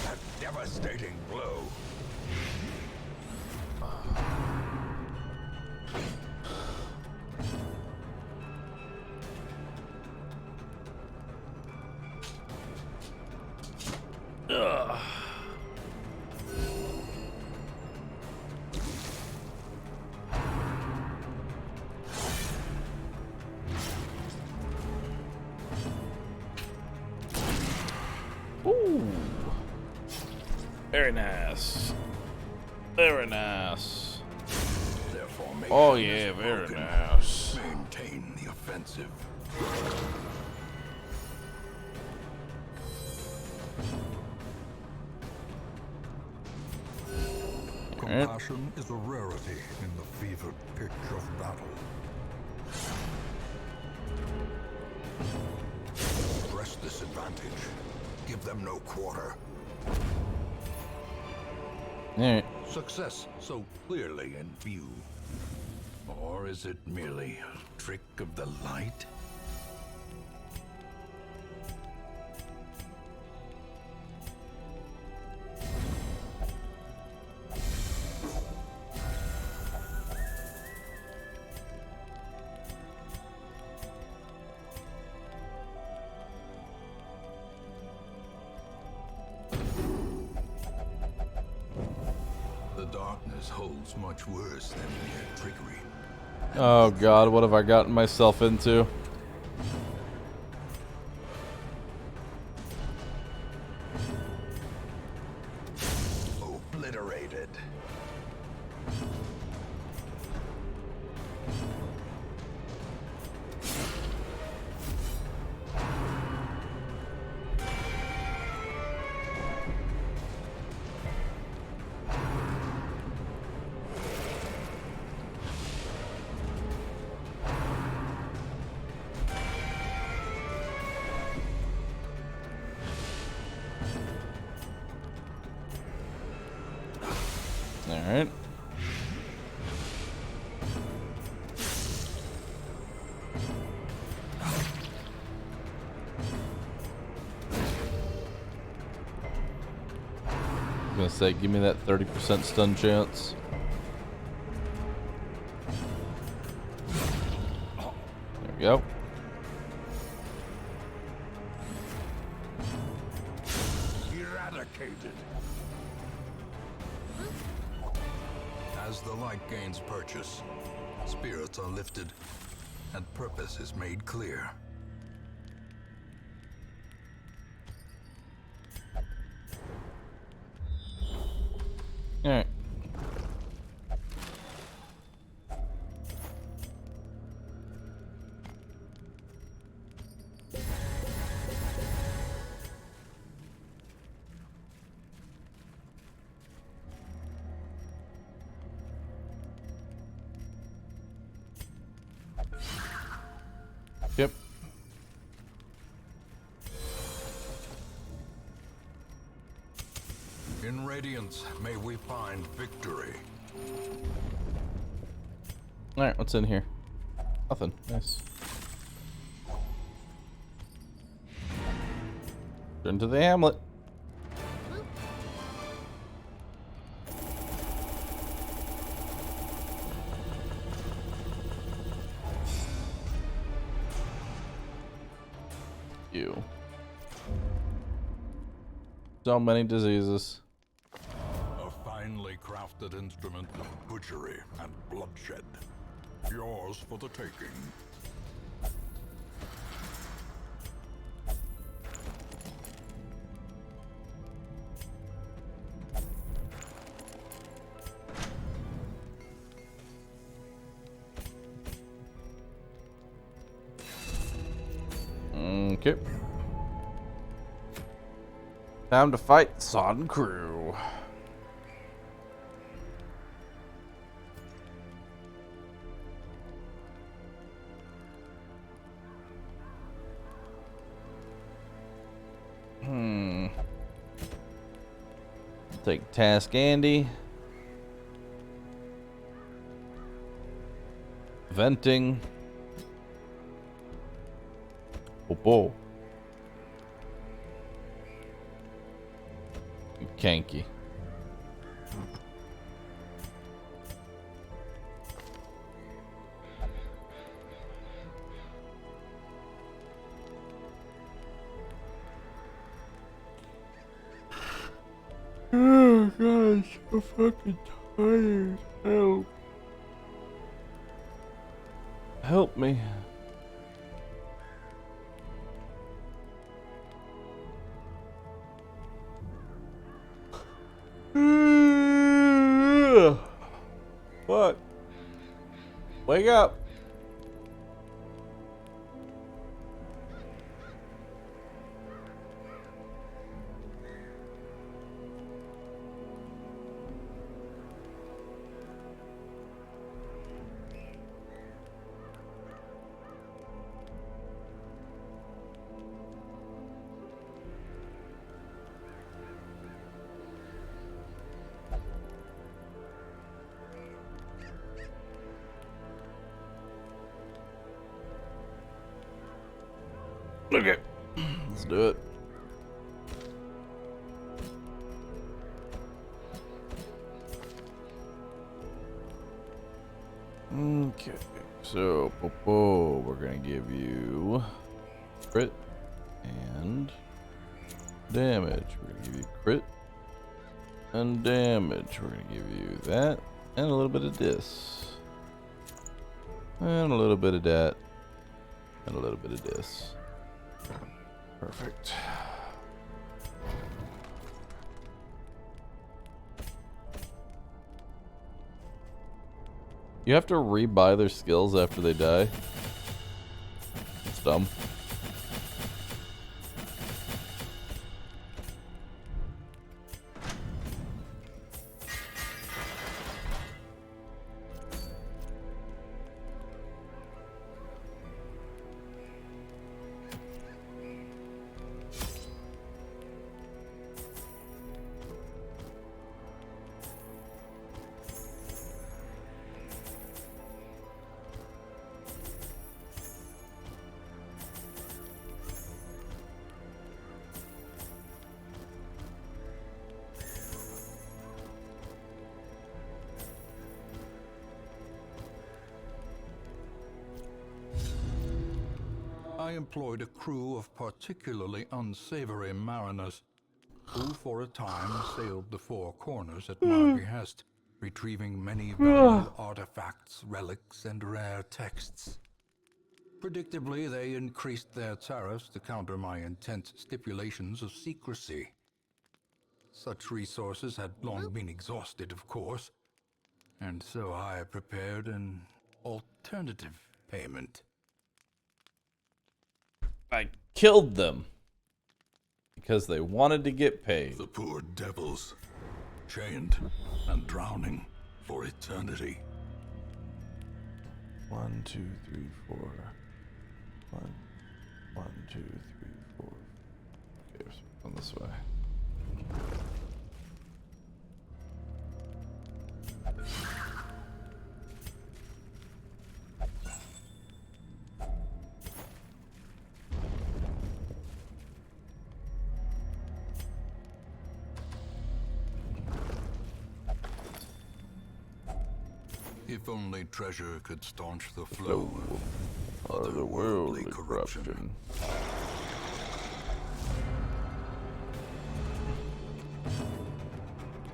A devastating blow. Ooh. Very nice. Very nice. Their formation Oh is yeah, very broken. nice. Maintain the offensive. Compassion is a rarity in the fevered pitch of battle. Press this advantage. Give them no quarter. Alright. Success so clearly in view. Or is it merely a trick of the light? The darkness holds much worse than mere trickery. Oh god, what have I gotten myself into? Obliterated. Alright. I'm gonna say, give me that 30% stun chance. There we go. Eradicated. As the light gains purchase, spirits are lifted, and purpose is made clear. Alright. Yep. In Radiance, may we find victory. Alright, what's in here? Nothing. Nice. Turn to the hamlet. You. So many diseases. A finely crafted instrument of butchery and bloodshed. Yours for the taking. Okay. Time to fight Sodden Crew. Take Task Andy. Venting. Popo. Kanky. Oh gosh, I'm fucking tired. Help. Help me. What? Wake up. Okay, let's do it. Okay, so Popo, we're gonna give you crit and damage. We're gonna give you crit and damage. We're gonna give you that and a little bit of this, and a little bit of that, and a little bit of this. Perfect. You have to rebuy their skills after they die. It's dumb. I employed a crew of particularly unsavory mariners, who for a time sailed the four corners at my behest. retrieving many valuable artifacts, relics, and rare texts. Predictably, they increased their tariffs to counter my intense stipulations of secrecy. Such resources had long been exhausted, of course, and so I prepared an alternative payment. I killed them because they wanted to get paid. The poor devils, chained and drowning for eternity. 1, 2, 3, 4. 1, 2, 3, 4. Okay, let's go this way. If only treasure could staunch the flow of Otherworldly corruption. corruption.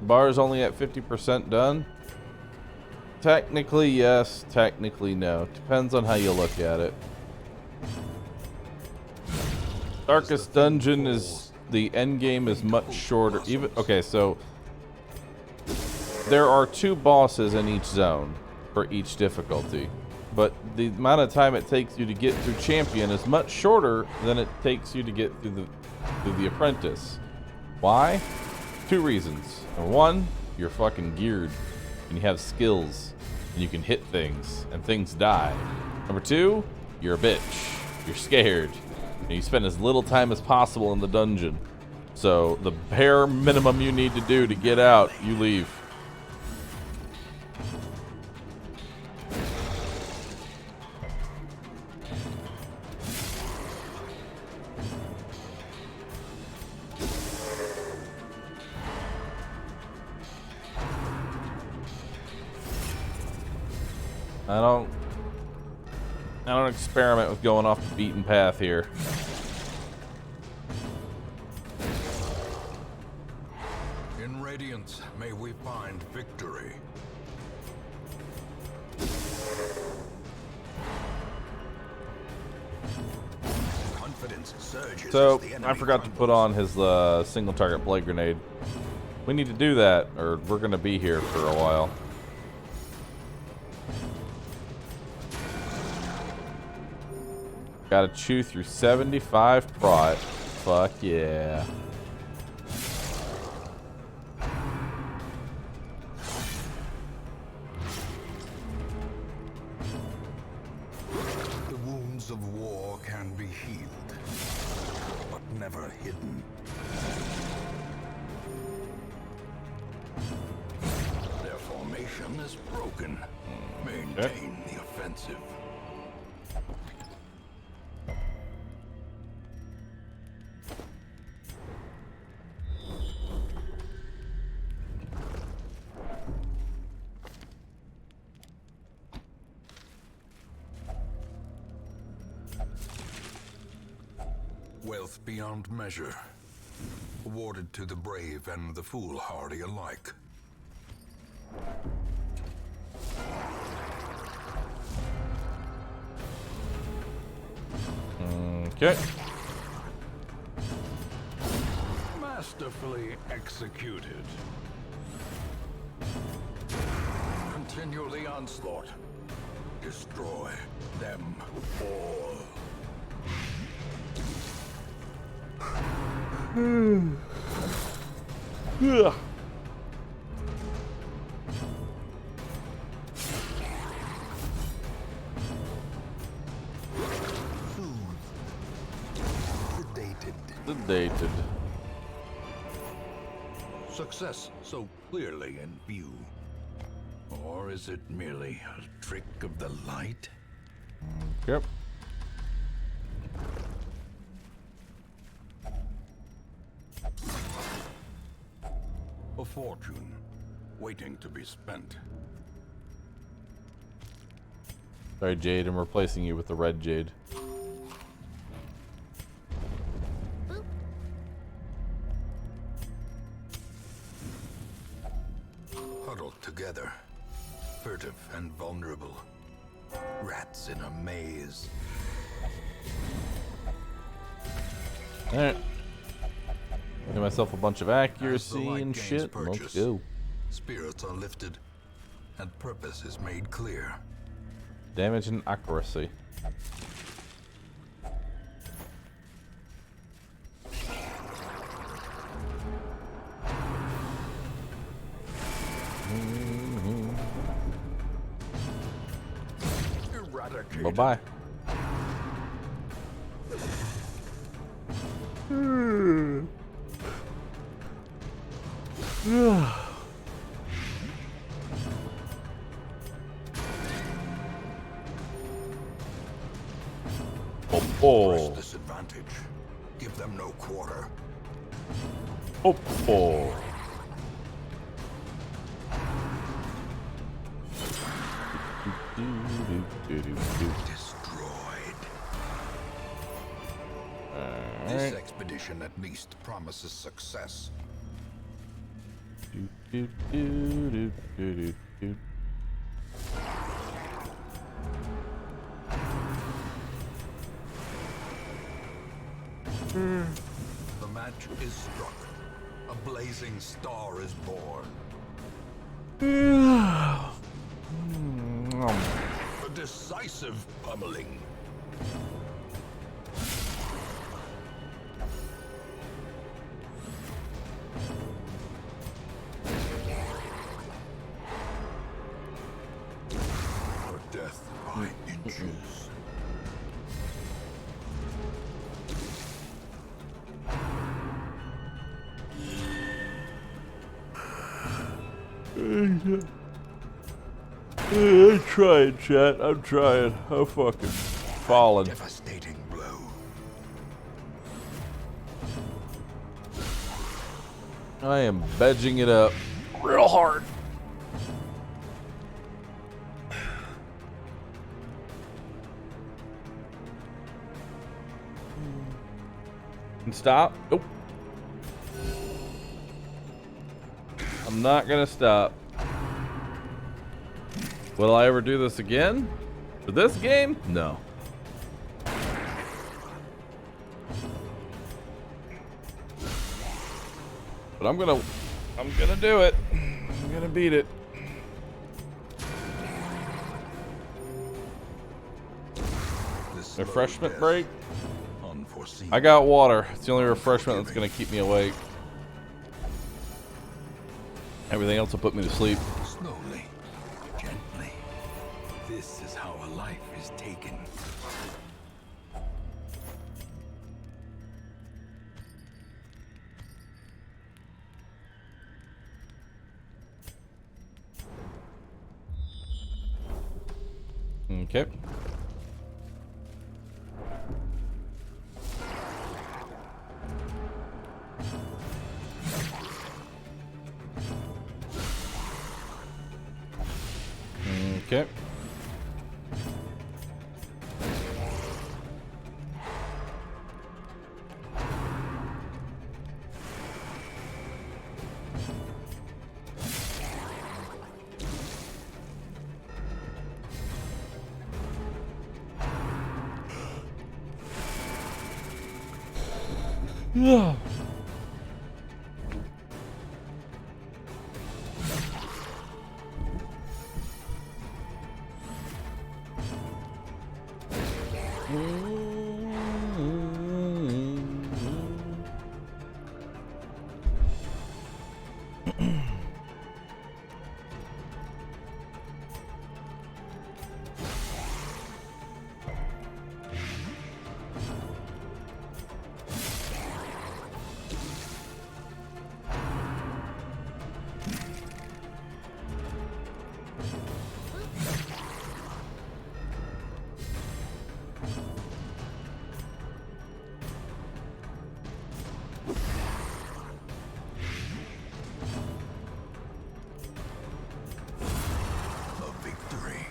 Bar's only at 50% done? Technically yes, technically no. Depends on how you look at it. Darkest dungeon is, the end game is much shorter. Even okay, so there are 2 bosses in each zone for each difficulty, but the amount of time it takes you to get through champion is much shorter than it takes you to get through the apprentice. Why? 2 reasons. Number 1, you're fucking geared and you have skills and you can hit things and things die. Number 2, you're a bitch. You're scared and you spend as little time as possible in the dungeon. So the bare minimum you need to do to get out, you leave. I don't experiment with going off the beaten path here. In Radiance, may we find victory. Confidence surges. So, as the I enemy forgot to put crumbles. on his single target blade grenade. We need to do that, or we're going to be here for a while. Gotta chew through 75 prot. Fuck yeah. The wounds of war can be healed, but never hidden. Their formation is broken. Maintain the offensive. Wealth beyond measure, awarded to the brave and the foolhardy alike. Okay. Masterfully executed. Continue the onslaught. Destroy them all. Ugh. Sedated. Success so clearly in view. Or is it merely a trick of the light? Yep. A fortune waiting to be spent. Sorry, Jade, I'm replacing you with the red Jade. Huddled together, furtive and vulnerable. Rats in a maze. Alright. Give myself a bunch of accuracy light and gains shit. purchase, Let's go. Spirits are lifted, and purpose is made clear. Damage and accuracy. Bye-bye. Press disadvantage. Give them no quarter. Destroyed. This expedition at least promises success. The match is struck. A blazing star is born. A decisive pummeling. For death by inches. I'm trying, chat. I'm trying. I'm fucking falling. Devastating blow. I am bedging it up real hard. And stop. Nope. I'm not gonna stop. Will I ever do this again? For this game? No. But I'm gonna do it. I'm gonna beat it. Refreshment break? Unforeseen. I got water. It's the only refreshment that's gonna keep me awake. Everything else will put me to sleep. Slowly, gently. This is how a life is taken. Okay. Okay. Yeah. A victory.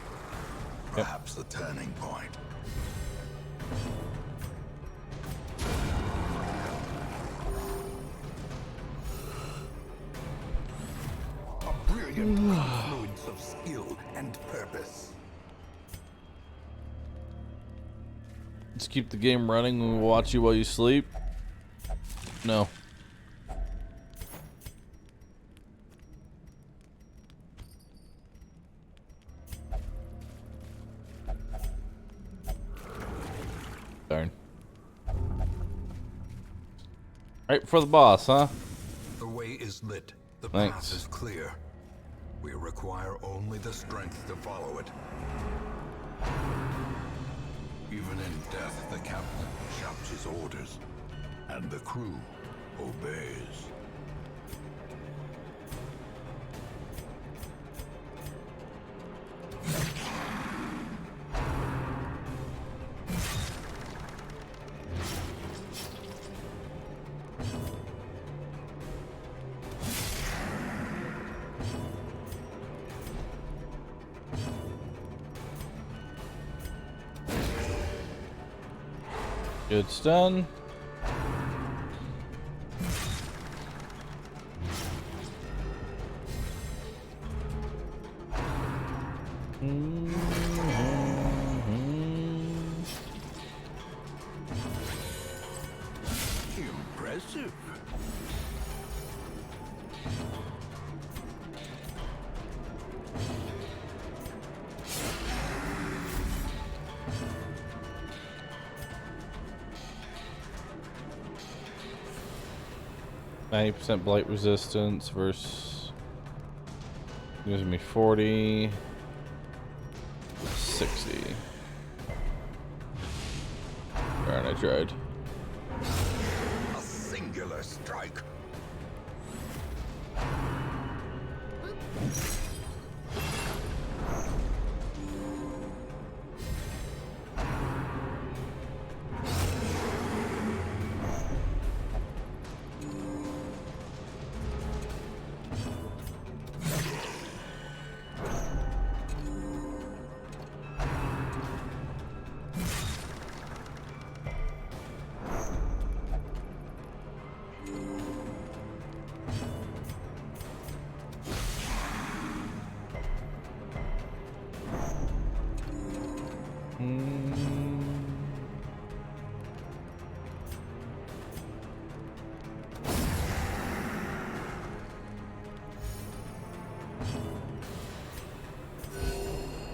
Perhaps the turning point. A brilliant move. Just keep the game running and we'll watch you while you sleep. No. Darn. Right for the boss, huh? The way is lit. The Thanks. path is clear. We require only the strength to follow it. Even in death, the captain shouts his orders, and the crew obeys. Good stun. Impressive. %blight resistance versus gives me 40, 60. Darn, I tried. A singular strike.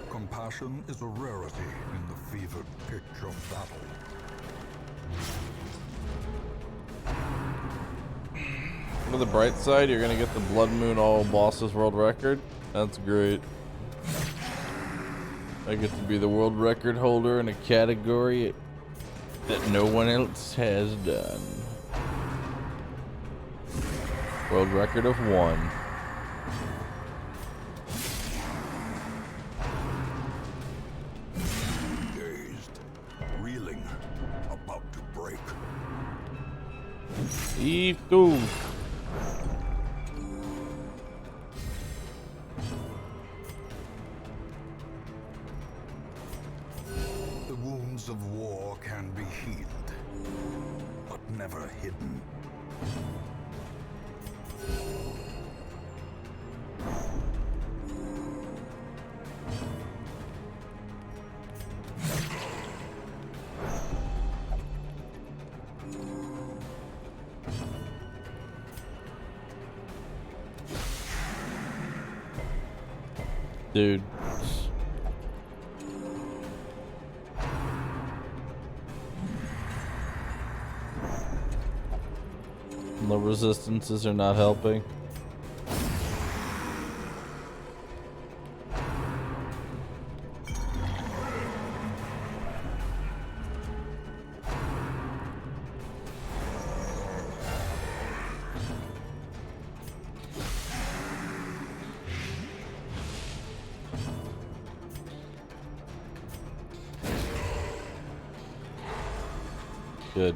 Compassion is a rarity in the fevered pitch of battle. On the bright side, you're gonna get the Bloodmoon all bosses world record. That's great. I get to be the world record holder in a category that no one else has done. World record of 1. Dazed, reeling, about to break. E2. The wounds of war can be healed, but never hidden. Dude. The resistances are not helping. Good.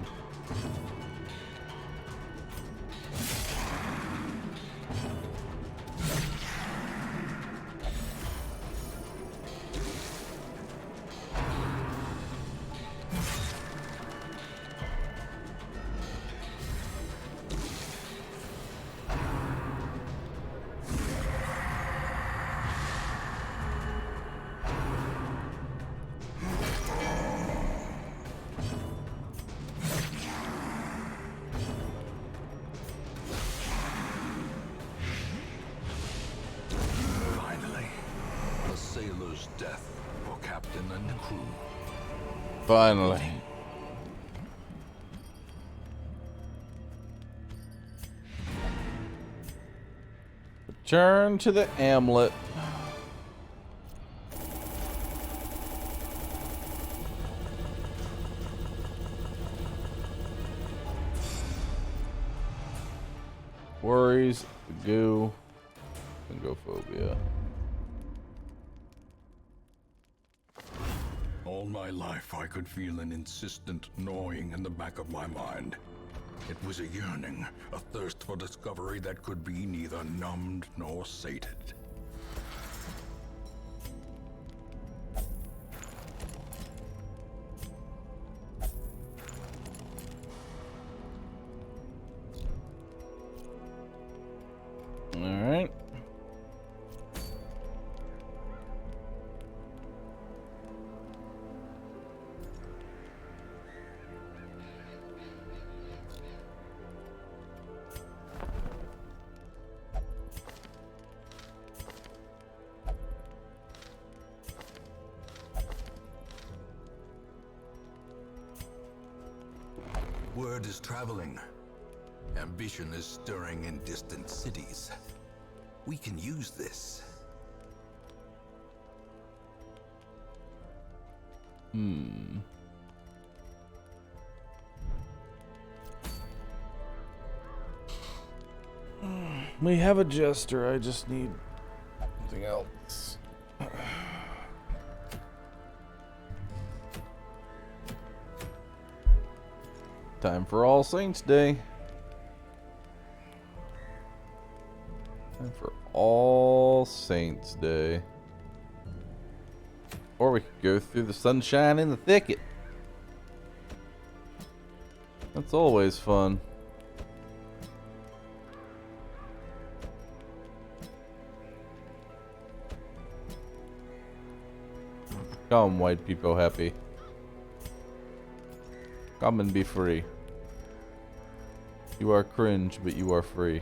marvelous death for captain and crew. Finally. Return to the Amlet. Worries, goo, and gophobia. All my life I could feel an insistent gnawing in the back of my mind. It was a yearning, a thirst for discovery that could be neither numbed nor sated. All right. Word is traveling. Ambition is stirring in distant cities. We can use this. We have a jester, I just need something else. Time for All Saints Day. Time for All Saints Day. Or we could go through the sunshine in the thicket. That's always fun. Come, white people happy. Come and be free. You are cringe, but you are free.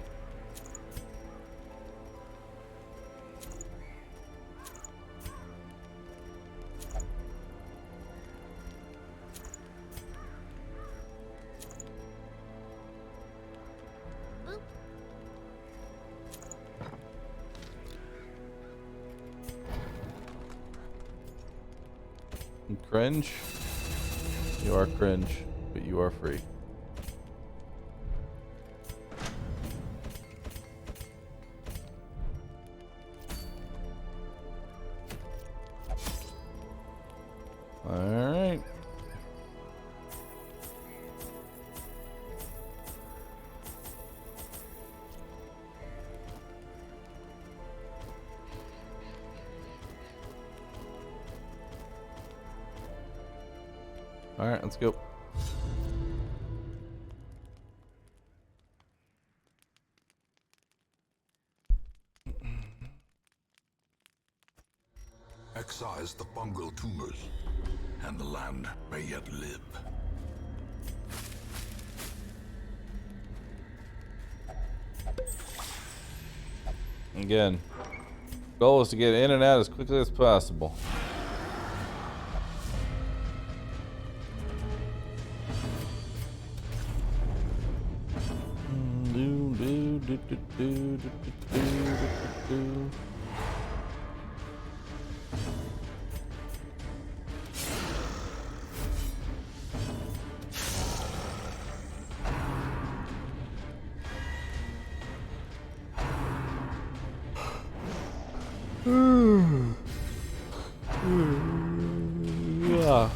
Cringe? You are cringe, but you are free. Alright. Alright, let's go. Excise the fungal tumors, and the land may yet live. Again, goal is to get in and out as quickly as possible. Yeah.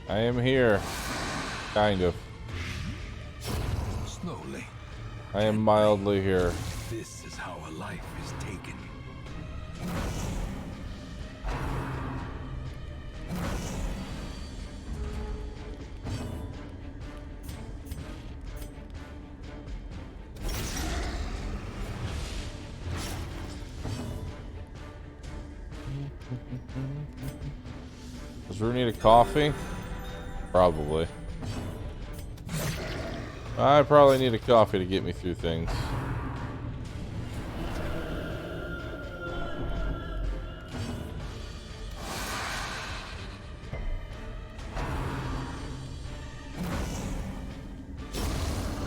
I am here. Kind of. Slowly. I am mildly here. This is how a life is taken. Does Rue need a coffee? Probably. I probably need a coffee to get me through things.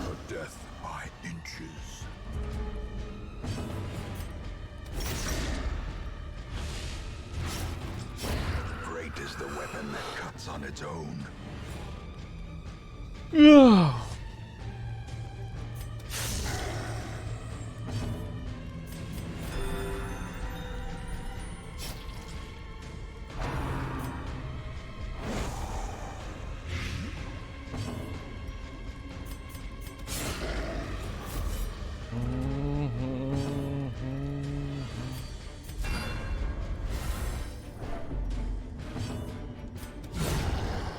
A death by inches. Great is the weapon that cuts on its own.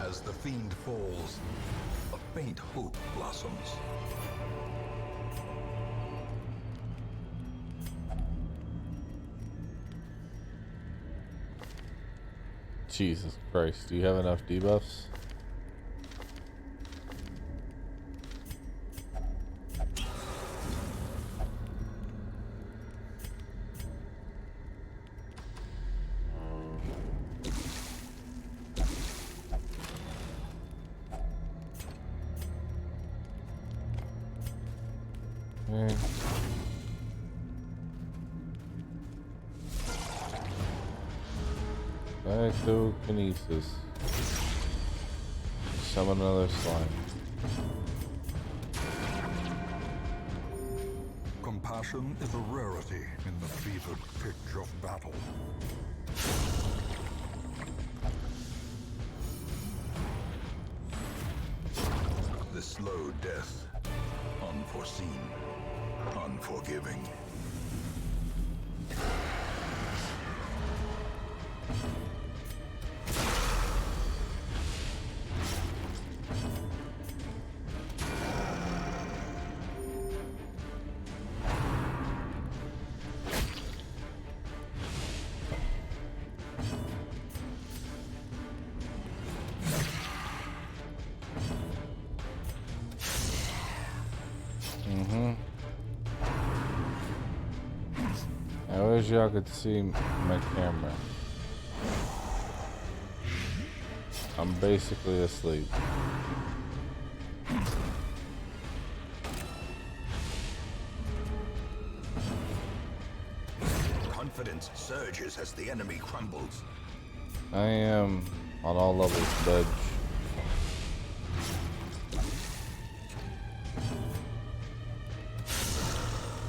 As the fiend falls, a faint hope blossoms. Jesus Christ, do you have enough debuffs? Psychokinesis. Summon another slime. Compassion is a rarity in the fevered pitch of battle. The slow death, unforeseen, unforgiving. I wish y'all could see my camera. I'm basically asleep. Confidence surges as the enemy crumbles. I am on all levels budge.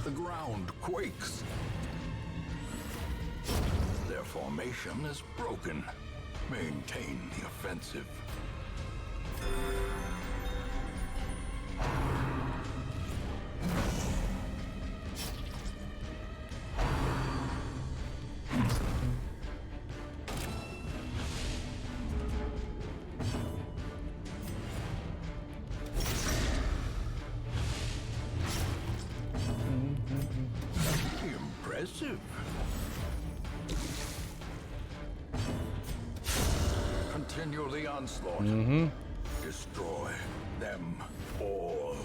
The ground quakes. Their formation is broken. Maintain the offensive. Impressive. Continue the onslaught. Destroy them all.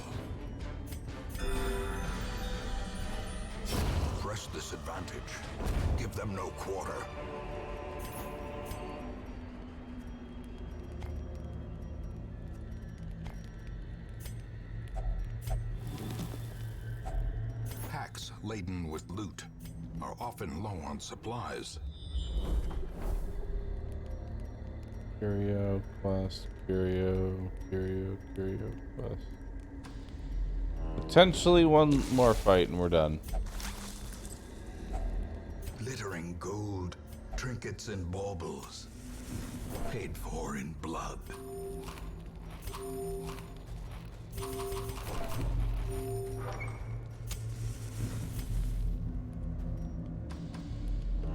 Press this advantage. Give them no quarter. Packs laden with loot are often low on supplies. Curio quest, curio quest. Potentially one more fight and we're done. Glittering gold, trinkets and baubles, paid for in blood.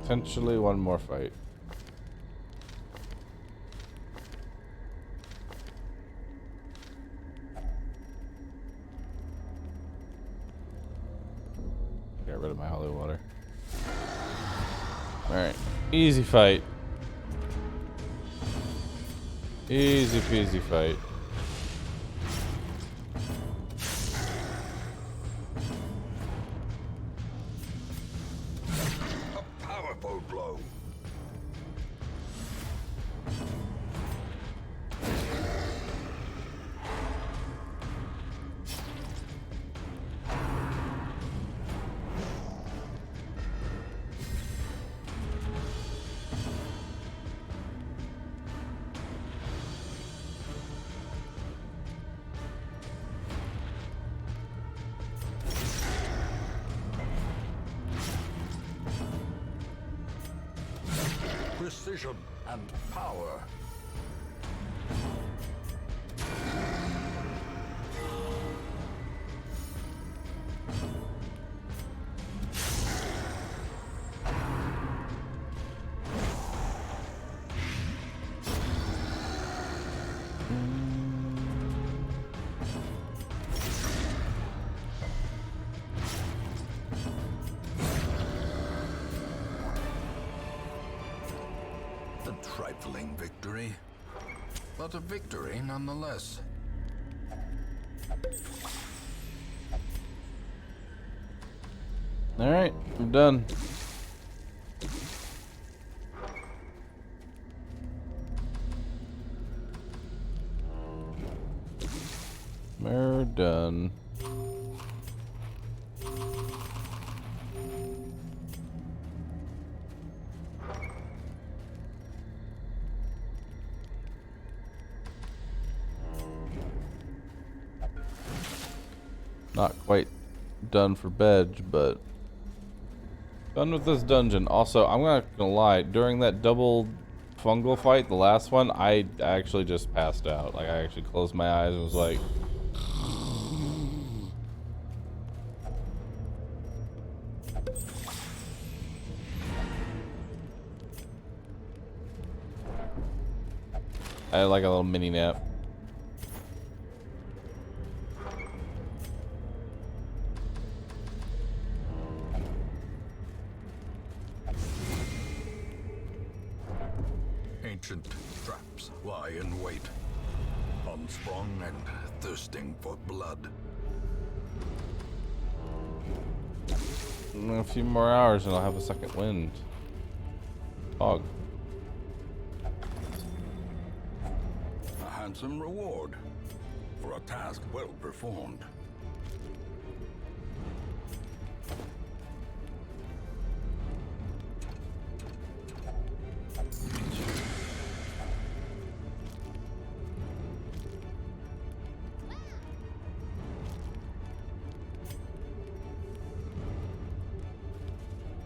Potentially one more fight. Get rid of my holy water. Alright. Easy fight. Easy peasy fight. A powerful blow. Precision and power. A trifling victory, but a victory nonetheless. Alright, I'm done. We're done. Not quite done for bed, but done with this dungeon. Also, I'm not gonna lie, during that double fungal fight, the last one, I actually just passed out. Like, I actually closed my eyes and was like, I had like a little mini nap. Ancient traps lie in wait, unsprung and thirsting for blood. In a few more hours and I'll have a second wind. Hog. A handsome reward for a task well performed.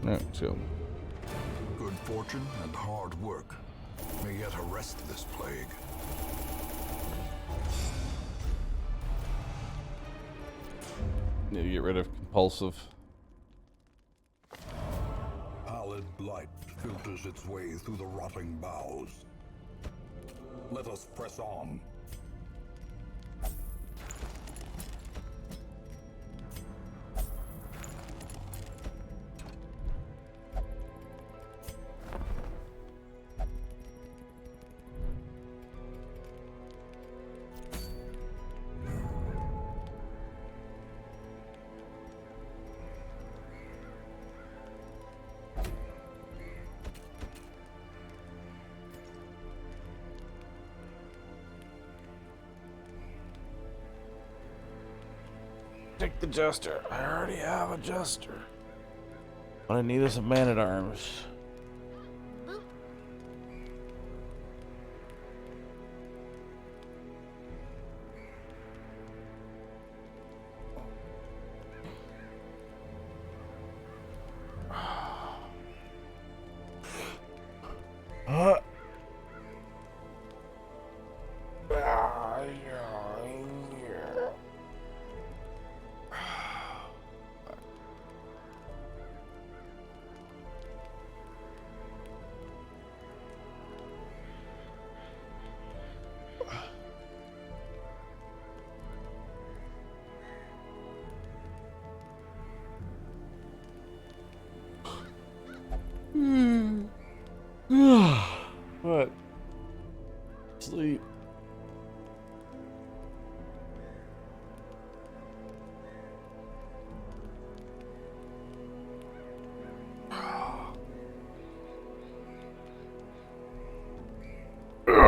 Alright, so Good fortune and hard work may yet arrest this plague. need to get rid of compulsive. Pallid blight filters its way through the rotting boughs. Let us press on. Take the Jester. I already have a Jester. What I need is a Man-at-Arms.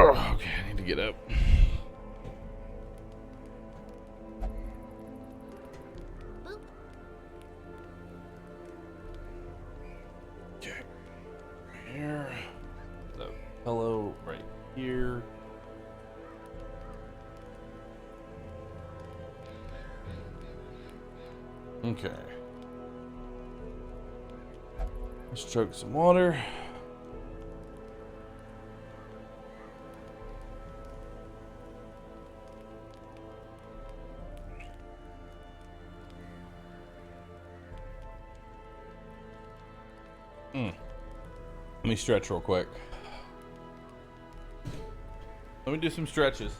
Okay, I need to get up. Boop. Okay. Here. So, hello right here. Okay. Let's chug some water. Let me stretch real quick. Let me do some stretches.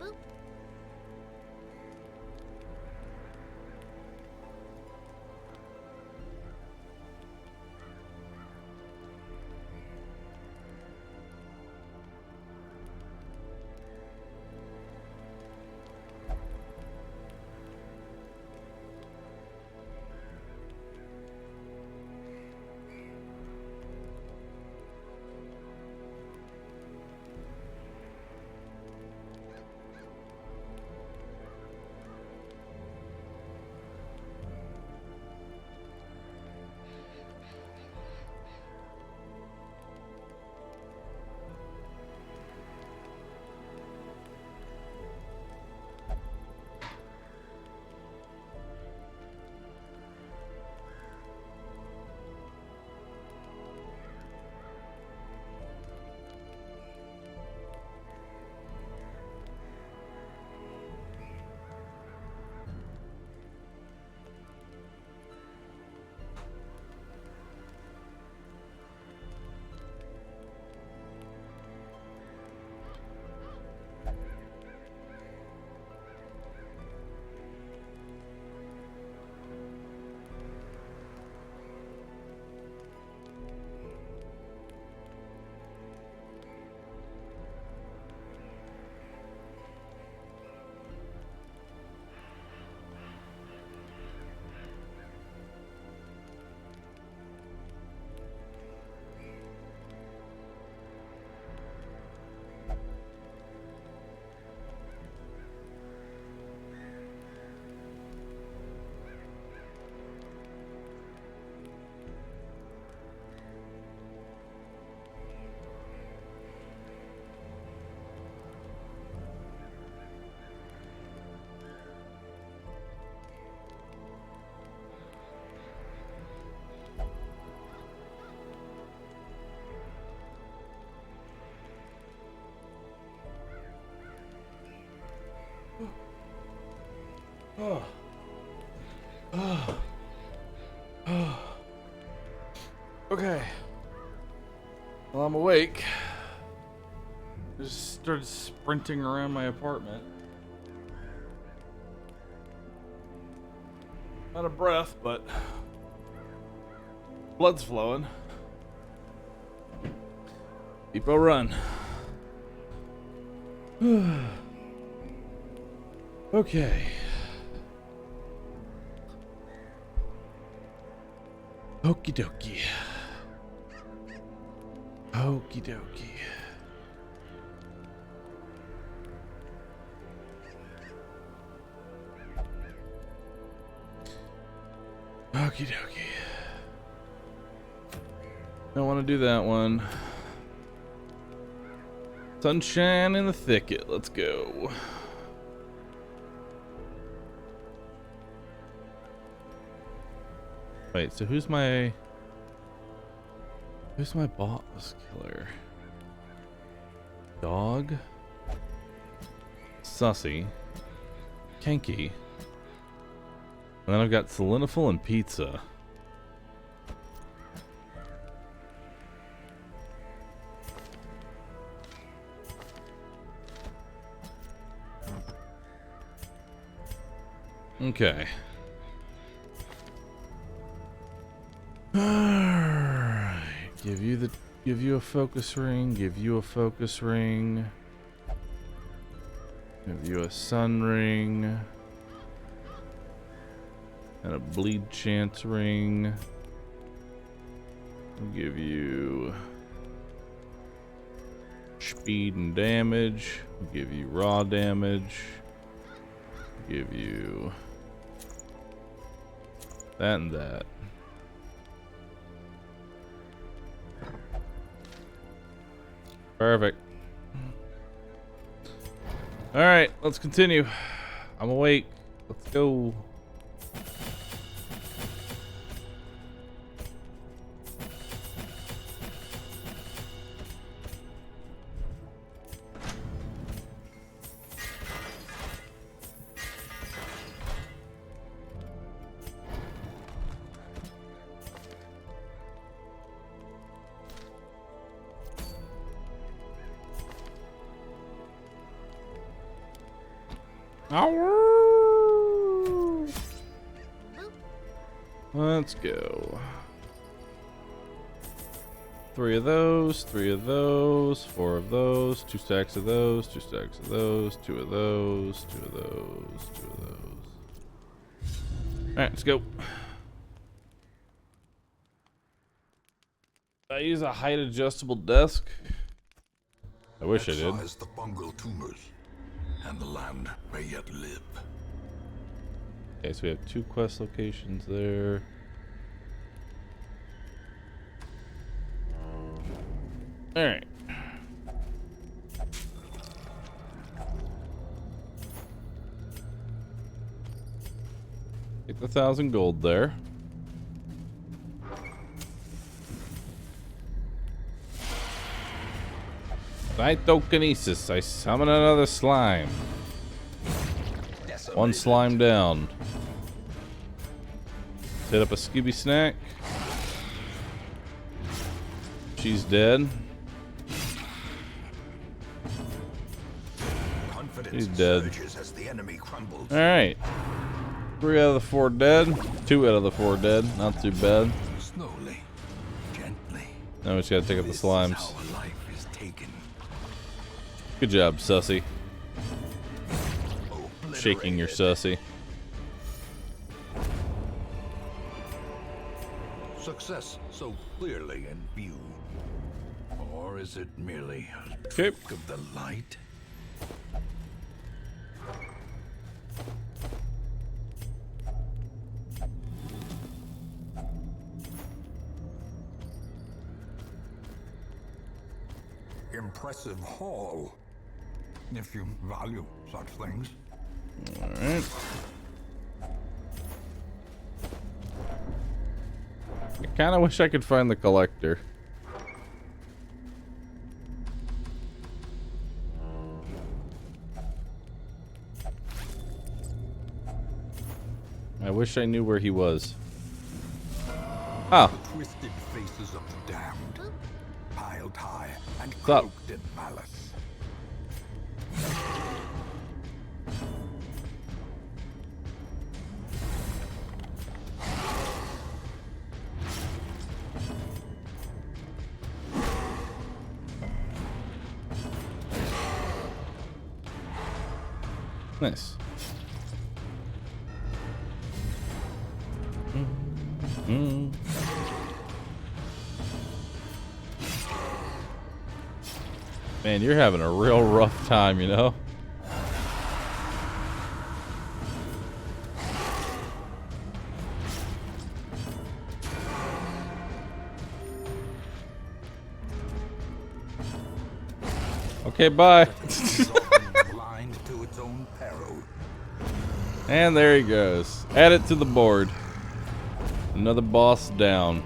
Boop. Okay. Well, I'm awake. Just started sprinting around my apartment. Out of breath, but blood's flowing. Depot run. Okay. Okie dokie. Okie dokie. Okie dokie. Don't want to do that one. Sunshine in the thicket. Let's go. Wait, so who's my boss killer? Dog? Sussy. Kenky. And then I've got Selenifil and Pizza. Okay. Alright. Give you a focus ring, give you a focus ring. Give you a sun ring. And a bleed chance ring. We'll give you speed and damage. We'll give you raw damage. We'll give you that and that. Perfect. Alright, let's continue. I'm awake. Let's go. Let's go. 3 of those, 3 of those, 4 of those, 2 stacks of those, 2 stacks of those, 2 of those, 2 of those, 2 of those. Alright, let's go. I use a height adjustable desk. I wish I did. Excise the fungal tumors, and the land may yet live. Okay, so we have 2 quest locations there. Alright. Get the 1,000 gold there. Cytokinesis. I summon another slime. 1 slime down. Hit up a Scooby Snack. She's dead. She's dead. Alright. 3 out of the 4 dead. 2 out of the 4 dead. Not too bad. Slowly, gently. Now we just gotta take up the slimes. Our life is taken. Good job, Sussy. Shaking your sussy. Success so clearly in view. Or is it merely a Okay. trick of the light? Impressive haul, if you value such things. Alright. I kinda wish I could find the collector. I wish I knew where he was. Oh. Twisted faces of the damned, piled high and What's up? cloaked in malice. Nice. Man, you're having a real rough time, you know? Okay, bye. Blind to its own peril. And there he goes. Add it to the board. Another boss down.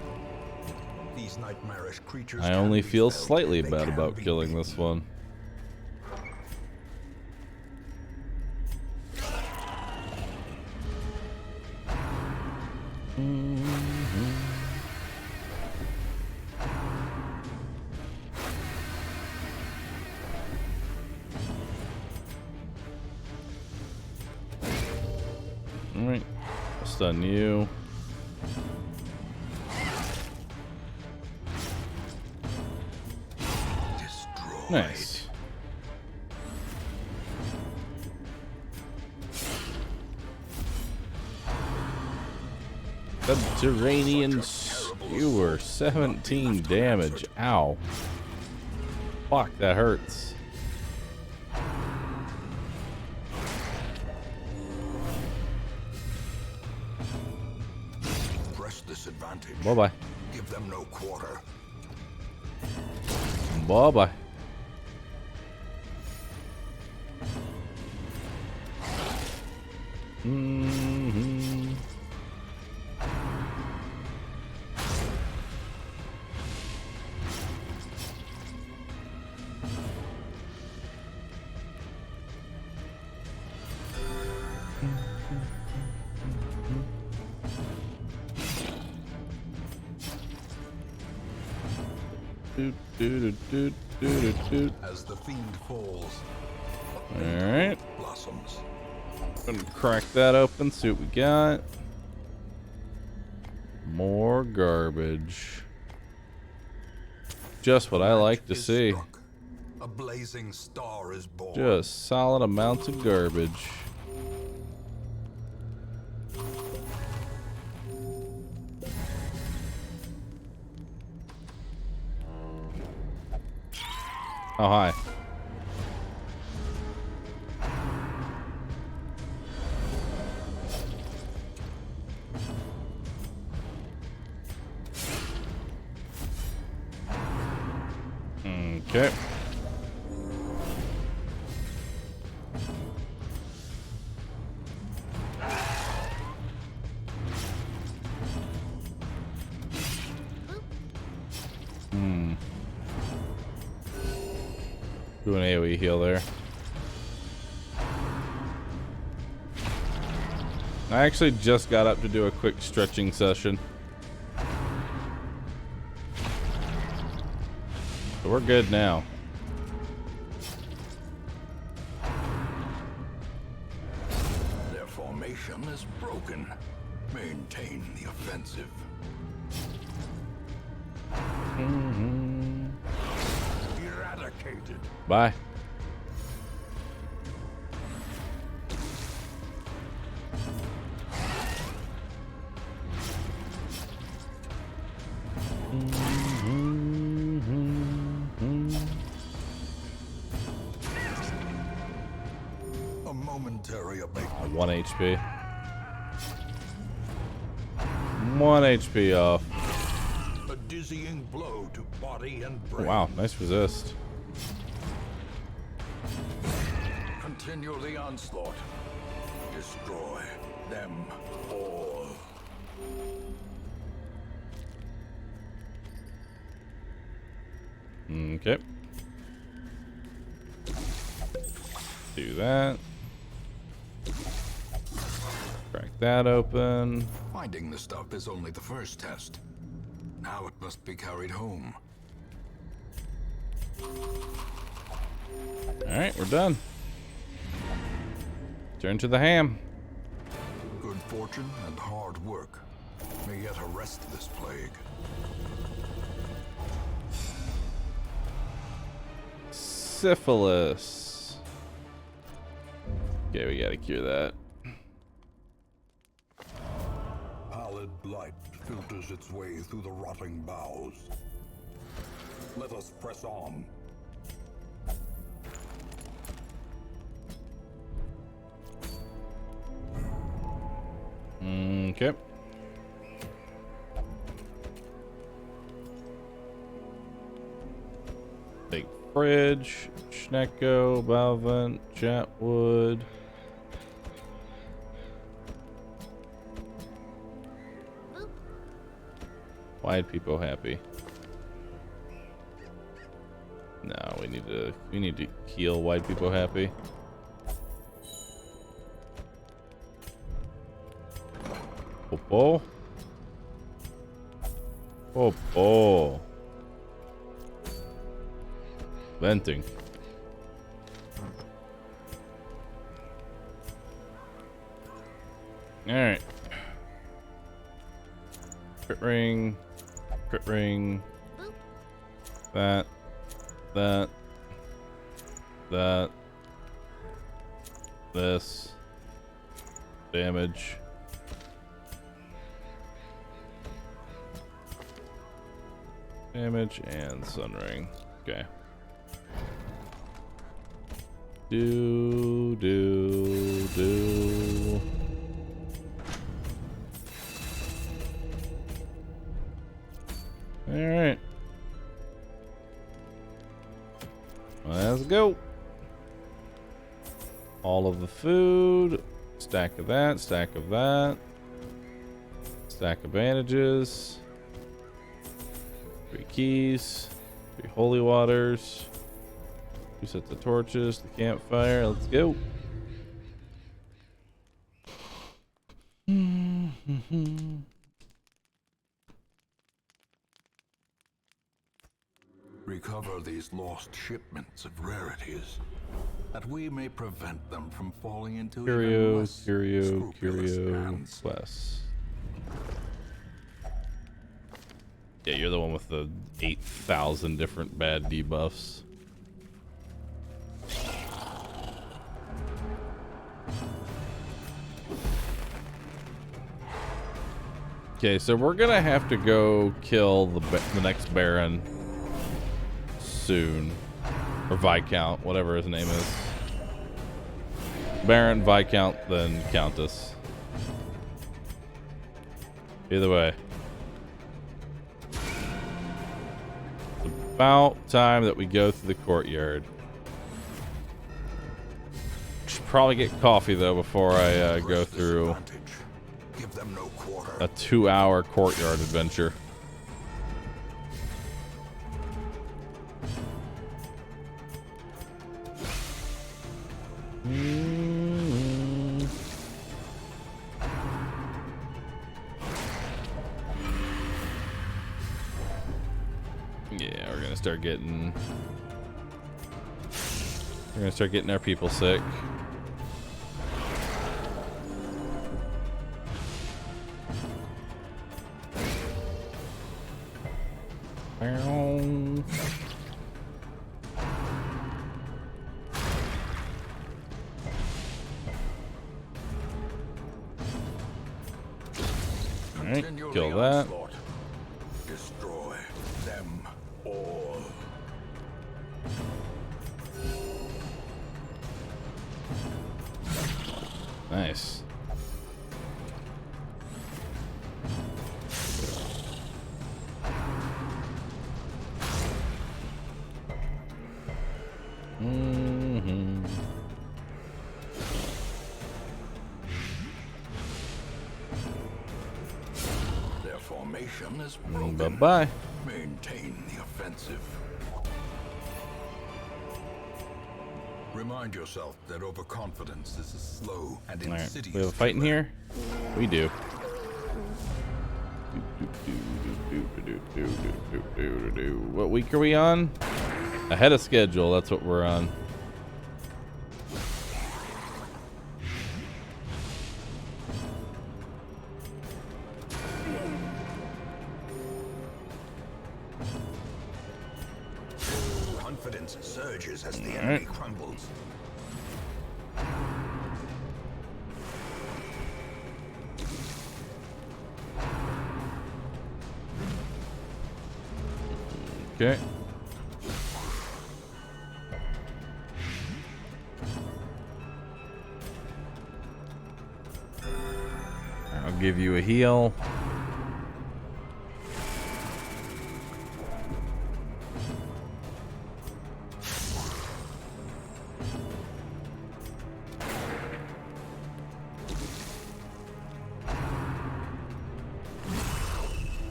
These nightmarish creatures I can only be feel felled, slightly they bad can about be killing beaten. this one. Alright. Stun you. Destroyed. Nice. Subterranean skewer, 17 damage. Ow. Fuck, that hurts. Press this advantage. Bye-bye. Give them no quarter. Bye-bye. Mm-hmm. As the fiend falls, Alright. blossoms. Gonna crack that open, see what we got. More garbage. Just what I like to Is see. struck. A blazing star is born. Just solid amounts of garbage. Oh, hi. Okay. Do an AoE heal there. I actually just got up to do a quick stretching session. So we're good now. Their formation is broken. Maintain the offensive. Eradicated. Bye. A momentary abatement. 1 HP. 1 HP off. A dizzying blow to body and Oh, brain. wow, nice resist. Continue the onslaught. Destroy them all. Okay. Do that. Crack that open. Finding the stuff is only the first test. Now it must be carried home. Alright, we're done. Turn to the ham. Good fortune and hard work may yet arrest this plague. Syphilis. Okay, we gotta cure that. Pallid blight filters its way through the rotting boughs. Let us press on. Okay. Big fridge, Schnecko, Balvent, Chatwood. Wide people happy. No, we need to heal wide people happy. Popo. Popo. Venting. Alright. Crit ring. Crit ring. That. That. That. This. Damage. Damage and sun ring. Okay. Do. Alright. Let's go. All of the food. Stack of that. Stack of that. Stack of bandages. 3 keys. 3 holy waters. 2 sets of torches. The campfire. Let's go. Recover these lost shipments of rarities, that we may prevent them from falling into even less scrupulous hands. Quest. Yeah, you're the one with the 8,000 different bad debuffs. Okay, so we're gonna have to go kill the next Baron soon, or Viscount, whatever his name is. Baron, Viscount, then Countess. Either way, it's about time that we go through the courtyard. Should probably get coffee though before I go through Give them no quarter. a 2-hour courtyard adventure. Yeah, we're gonna start getting our people sick. Alright, kill that. Destroy them all. Nice. Their formation is broken. Bye-bye. Maintain the offensive. Remind yourself that overconfidence is a slow and Alright, insidious. we have a fight in here? We do. What week are we on? Ahead of schedule, that's what we're on. Confidence surges as the enemy crumbles. Okay. I'll give you a heal.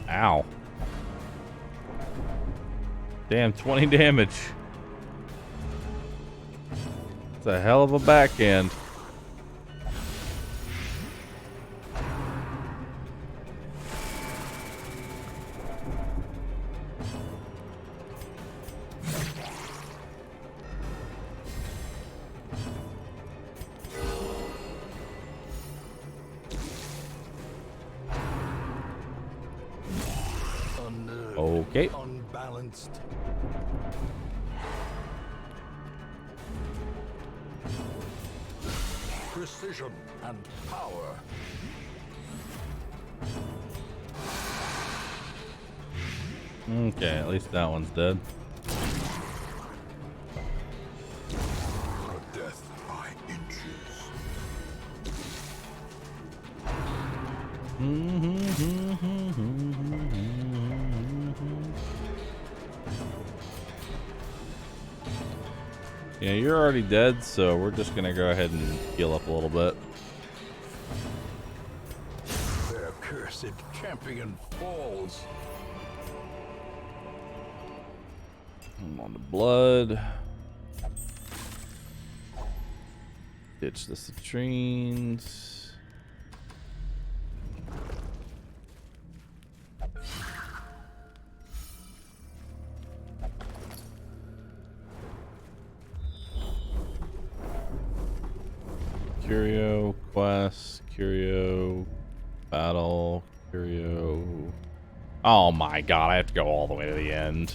Ow. Damn, 20 damage. It's a hell of a backhand. Okay. Unbalanced. Precision and power. Okay, at least that one's dead. Death by inches. Yeah, you're already dead, so we're just gonna go ahead and heal up a little bit. Their cursed champion falls. I'm on the blood. Ditch the citrines. Curio, quest, Curio, battle, Curio. Oh my god, I have to go all the way to the end.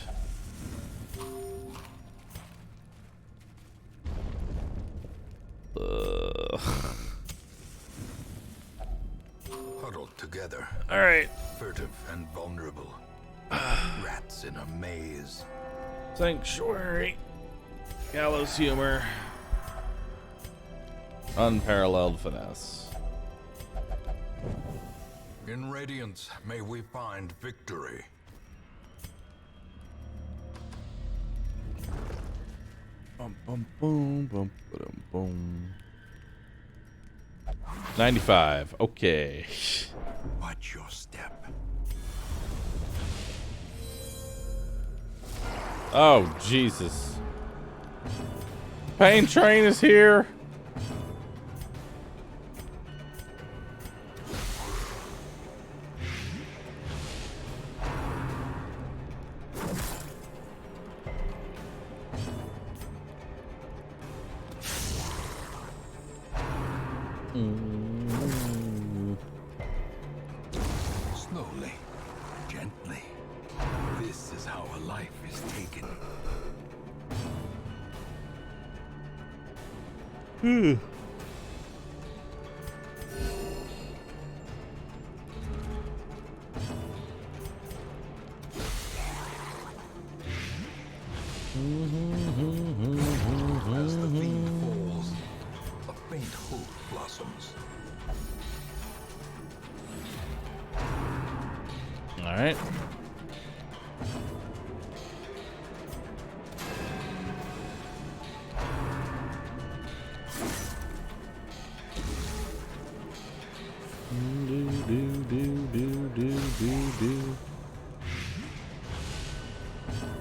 Huddled together. Alright. Furtive and vulnerable. Rats in a maze. Sanctuary. Gallows humor. Unparalleled finesse. In Radiance, may we find victory. Boom, boom, boom, boom, boom, boom. 95. Okay. Watch your step. Oh, Jesus. Pain train is here. Slowly, gently. This is how a life is taken. As the fiend falls, a faint hope blossoms. All right.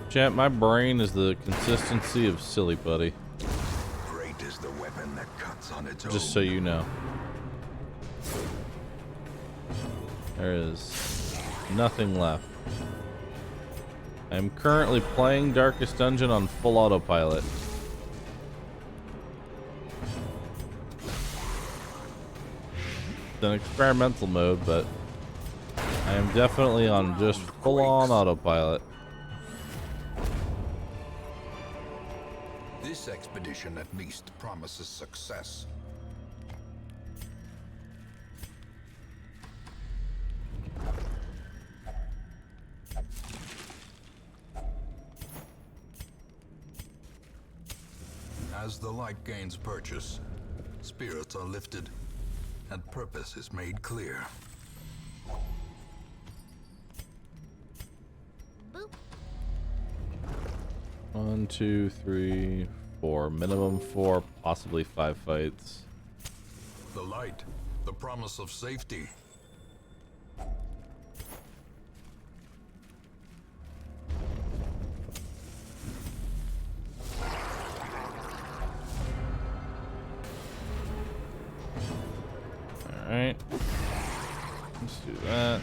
Chat, my brain is the consistency of silly putty. Great is the weapon that cuts on its own. Just so you know. There is nothing left. I'm currently playing Darkest Dungeon on full autopilot. It's an experimental mode, but I am definitely on just full-on autopilot. This expedition at least promises success. As the light gains purchase, spirits are lifted, and purpose is made clear. Boop. 1, 2, 3, 4. Minimum 4, possibly 5 fights. The light, the promise of safety. Alright. Let's do that.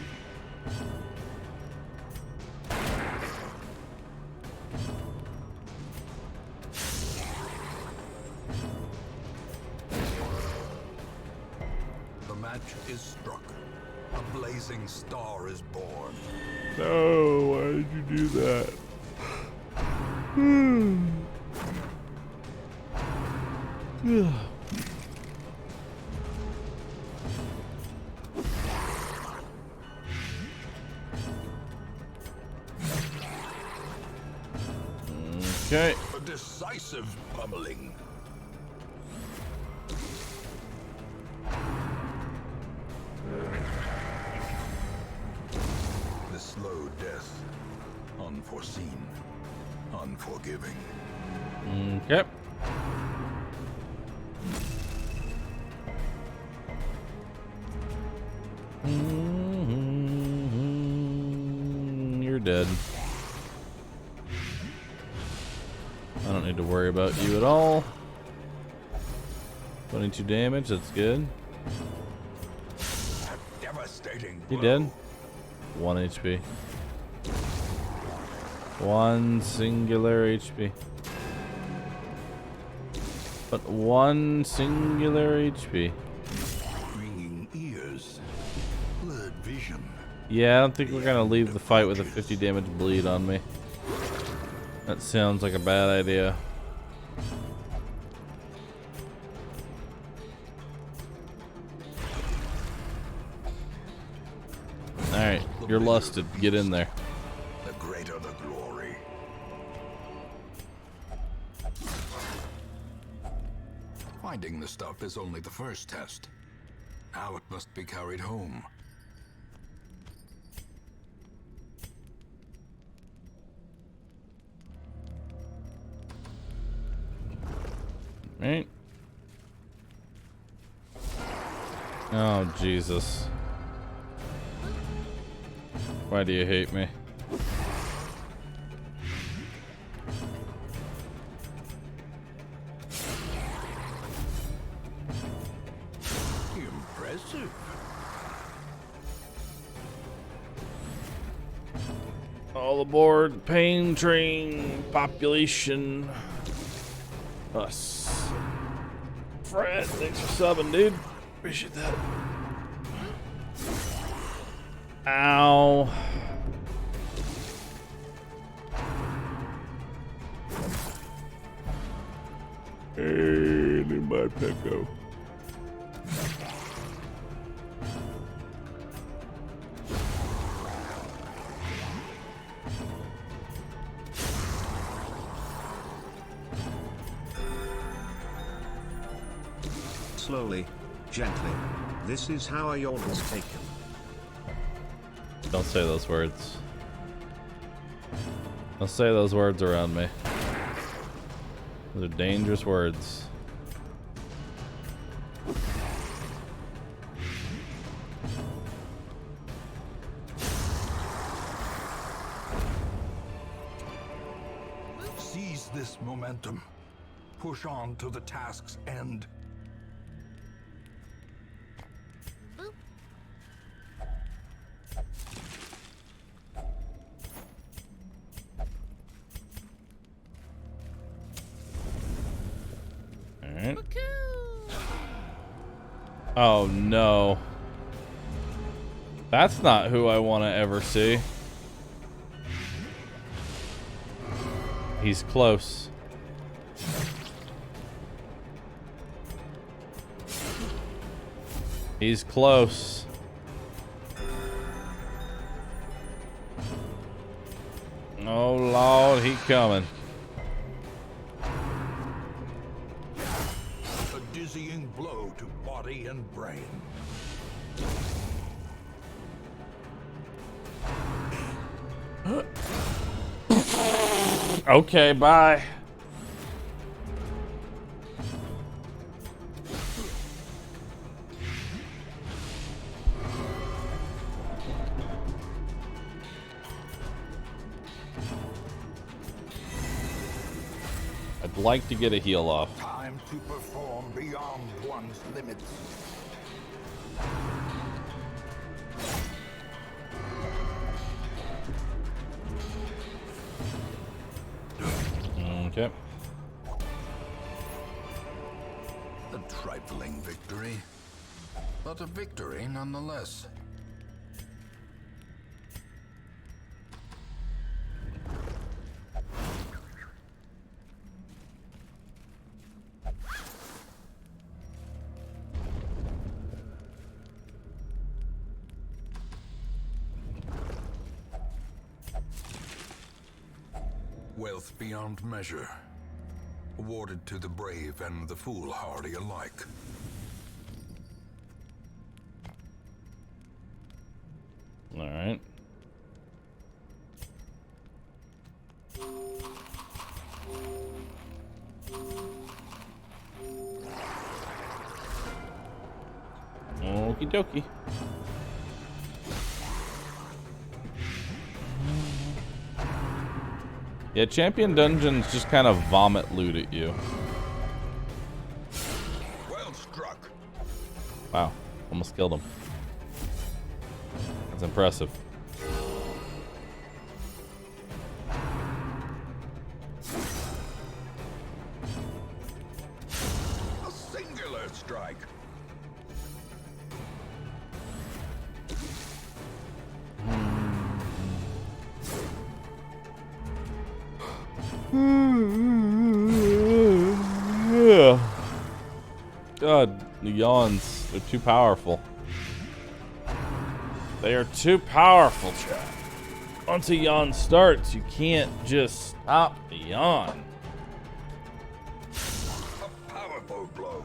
The match is struck. A blazing star is born. No, why did you do that? Okay. A decisive pummeling. The slow death. Unforeseen. Unforgiving. Okay. You're dead. I don't need to worry about you at all. 22 damage, that's good. Devastating. He dead? 1 HP. 1 singular HP. But 1 singular HP. Ringing ears. Blurred vision. Yeah, I don't think we're gonna leave the fight with a 50 damage bleed on me. That sounds like a bad idea. Alright, you're lusted. Get in there. The greater the glory. Finding the stuff is only the first test. Now it must be carried home. Right. Oh, Jesus. Why do you hate me? Impressive. All aboard pain train population. Us. Fred, thanks for subbing, dude. Appreciate that. Ow. Hey, need my Pecco. Slowly, gently. This is how I always take him. Don't say those words. Don't say those words around me. Those are dangerous words. Seize this momentum. Push on to the task's end. Alright. Oh no. That's not who I want to ever see. He's close. He's close. Oh Lord, he coming. A dizzying blow to body and brain. Okay, bye. I'd like to get a heal off. Time to perform beyond one's limits. Okay. A trifling victory, but a victory nonetheless. Wealth beyond measure, awarded to the brave and the foolhardy alike. All right. Okie dokie. Yeah, champion dungeons just kind of vomit loot at you. Well struck. Wow, almost killed him. That's impressive. A singular strike. God, the yawns, they're too powerful. They are too powerful, chat. Once a yawn starts, you can't just stop the yawn. A powerful blow.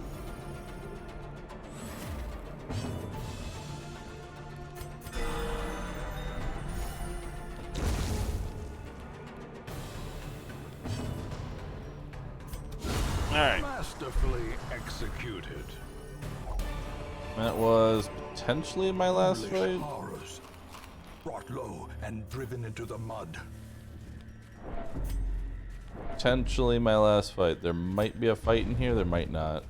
Alright. Masterfully executed. That was potentially my last fight. Horrors, brought low and driven into the mud. Potentially my last fight. There might be a fight in here, there might not.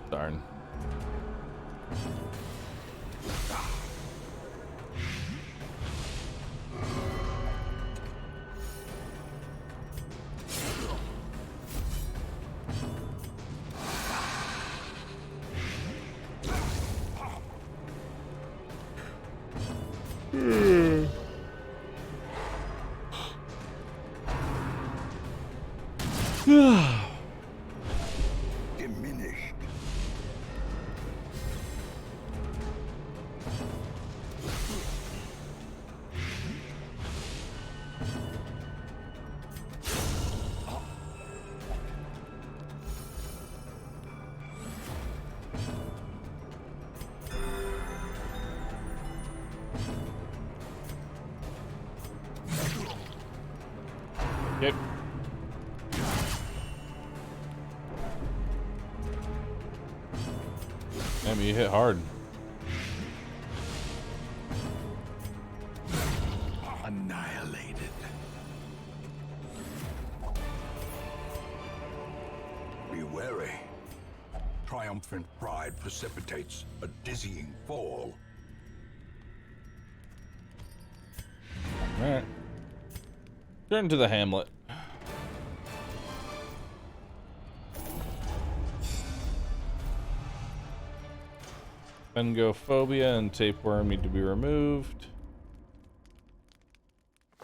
Darn. Diminished. Yep. Damn, you hit hard. Annihilated. Be wary. Triumphant pride precipitates a dizzying fall. Alright. Turn to the hamlet. Bengophobia and tapeworm need to be removed.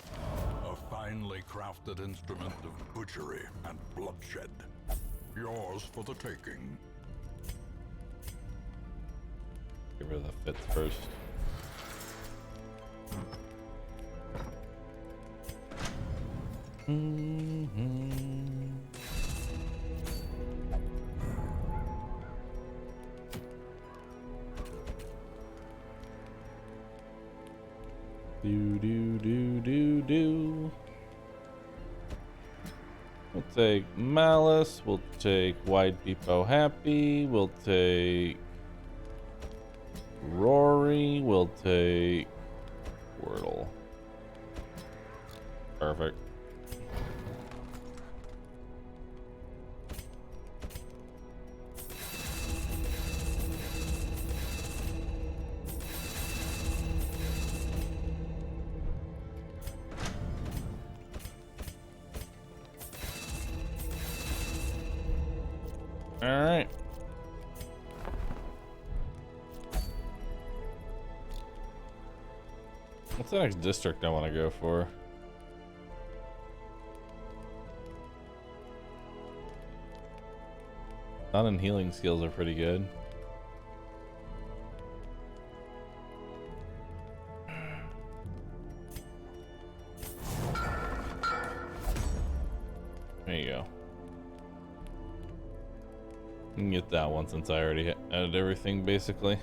A finely crafted instrument of butchery and bloodshed. Yours for the taking. Get rid of the fifth first. Do. We'll take Malice. We'll take Wide Depot Happy. We'll take Rory. We'll take Wordle. Perfect. All right. What's the next district I want to go for? Stun and healing skills are pretty good. get that one since I already added everything basically.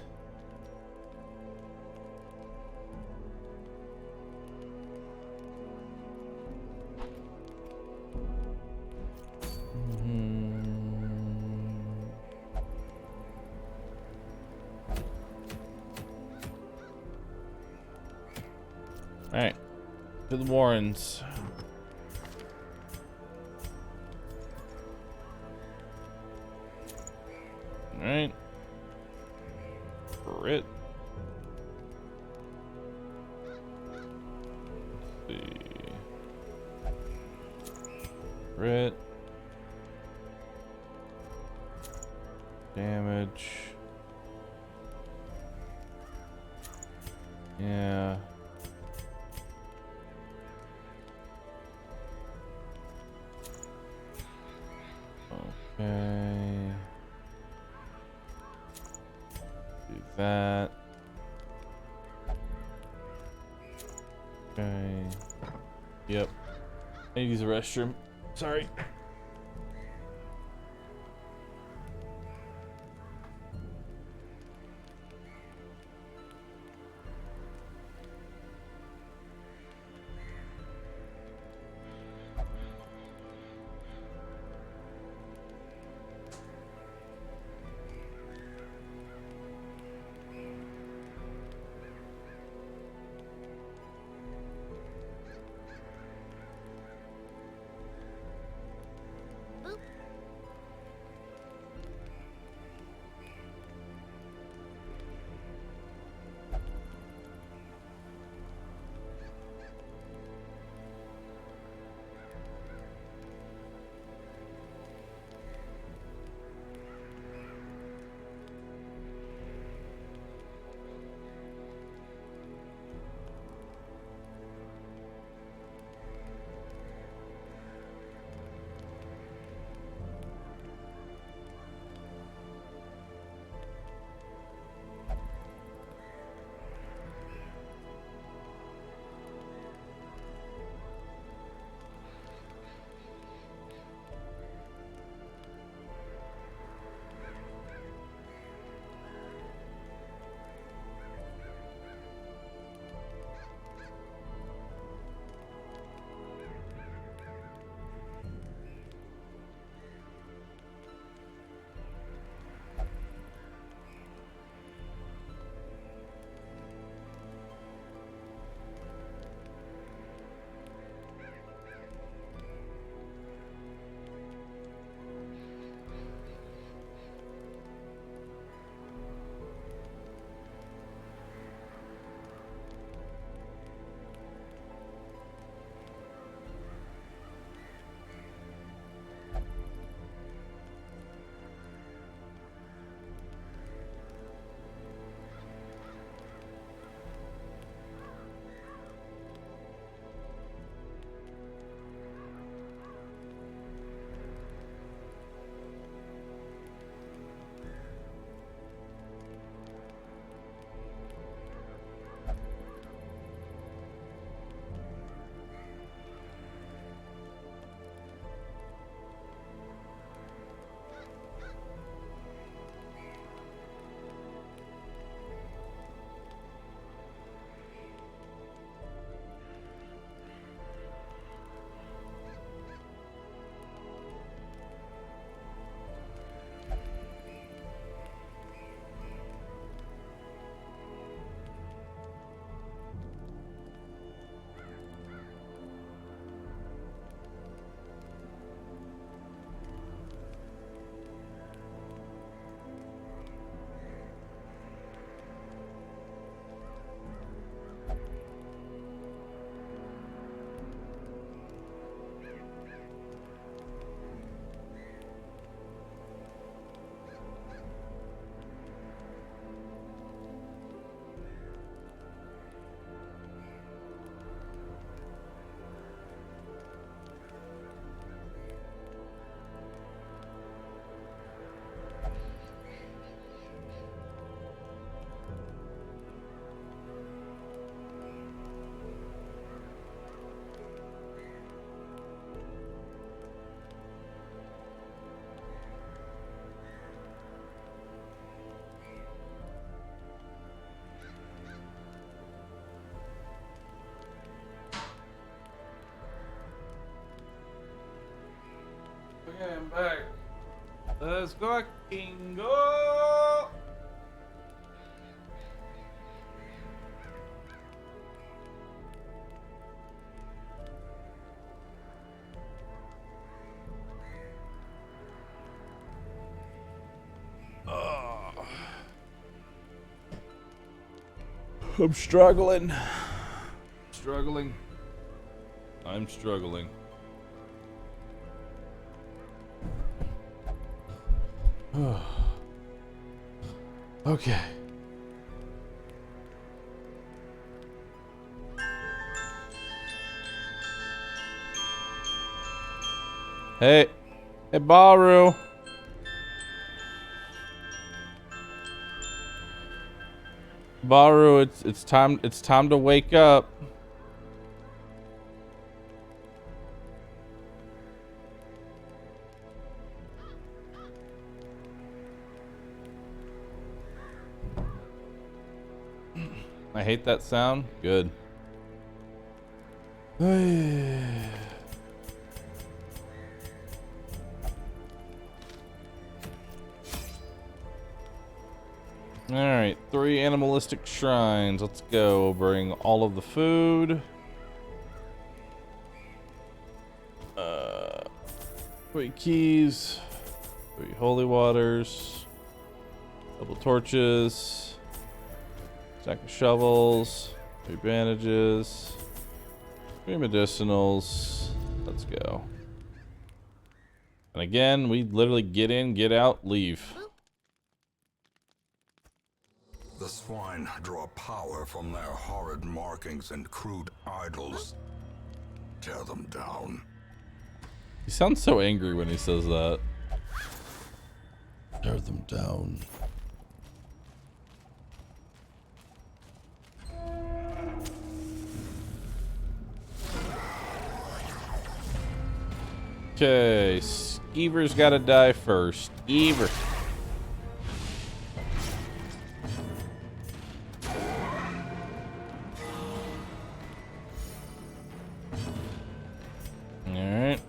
Alright, to the Warrens. Alright. Crit. Let's see. Crit. Damage. Yeah. Okay. Do that. Okay. Yep. I need to use the restroom. Sorry. Let's go, Kingo! I'm struggling. I'm struggling. Okay. Hey, Bahroo. Bahroo, it's time to wake up. I hate that sound. Good. Alright, 3 animalistic shrines. Let's go. Bring all of the food. 3 keys. 3 holy waters. Couple torches. Stack of shovels. 3 bandages. 3 medicinals. Let's go. And again, we literally get in, get out, leave. The swine draw power from their horrid markings and crude idols. Tear them down. He sounds so angry when he says that. Tear them down. Okay, Skeever's gotta die first. Skeever. Alright.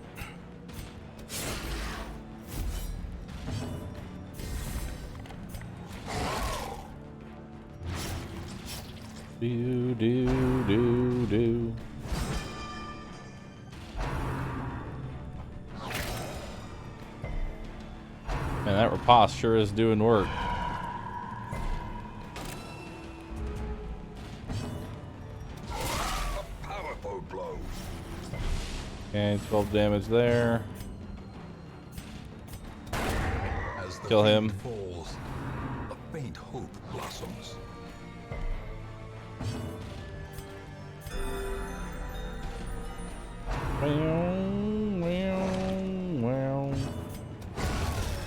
Do. Man, that riposte sure is doing work. A powerful blow. Okay, 12 damage there. As the Kill him. fiend falls, a faint hope blossoms.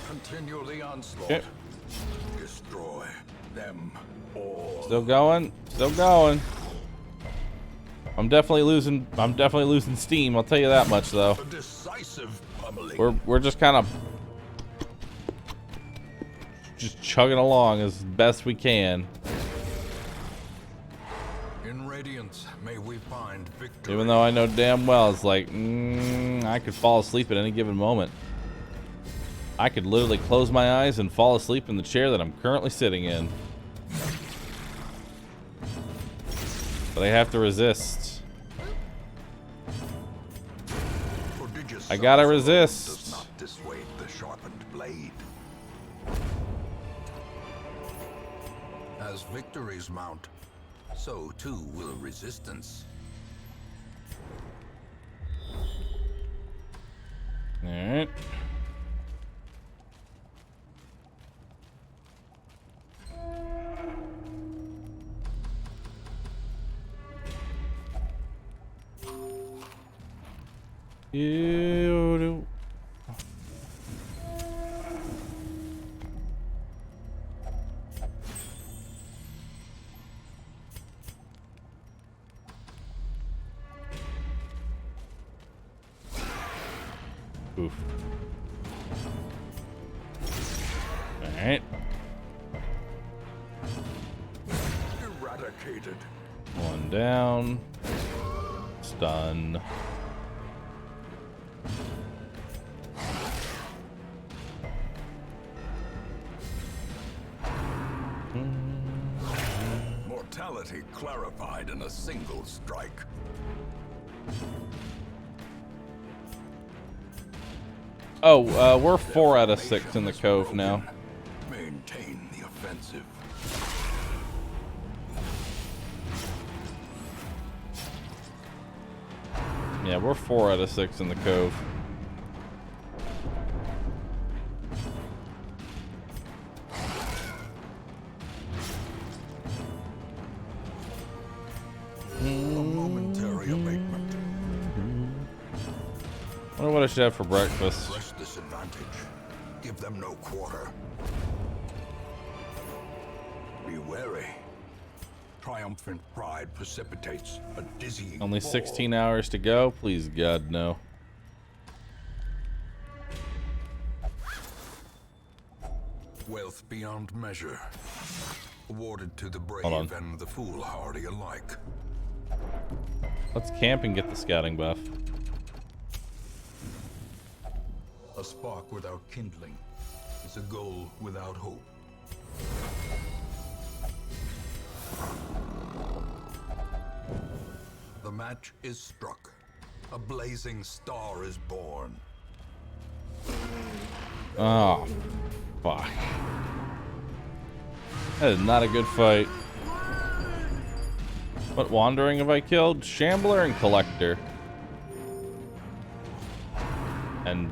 Continue the onslaught. Okay. Destroy them all. Still going. Still going. I'm definitely losing steam. I'll tell you that much, though. A decisive pummeling. We're just kind of just chugging along as best we can. In radiance, may we find victory. Even though I know damn well it's like, I could fall asleep at any given moment. I could literally close my eyes and fall asleep in the chair that I'm currently sitting in. But I have to resist. Prodigious I gotta size resist. does not dissuade the sharpened blade. As victories mount, so too will resistance. All right. You. Oof. Alright. Eradicated. One down. Stun. Mortality clarified in a single strike. Oh, we're 4 out of 6 in the cove now. Maintain the offensive. Yeah, we're 4 out of 6 in the cove. A momentary abatement. I wonder what I should have for breakfast. Press this advantage. Give them no quarter. Be wary. Triumphant pride precipitates a dizzying Only fall. 16 hours to go. Please, God, no. Wealth beyond measure. Awarded to the Hold on. brave and the foolhardy alike. Let's camp and get the scouting buff. A spark without kindling is a goal without hope. The match is struck. A blazing star is born. Oh, fuck. That is not a good fight. What wandering have I killed? Shambler and Collector. And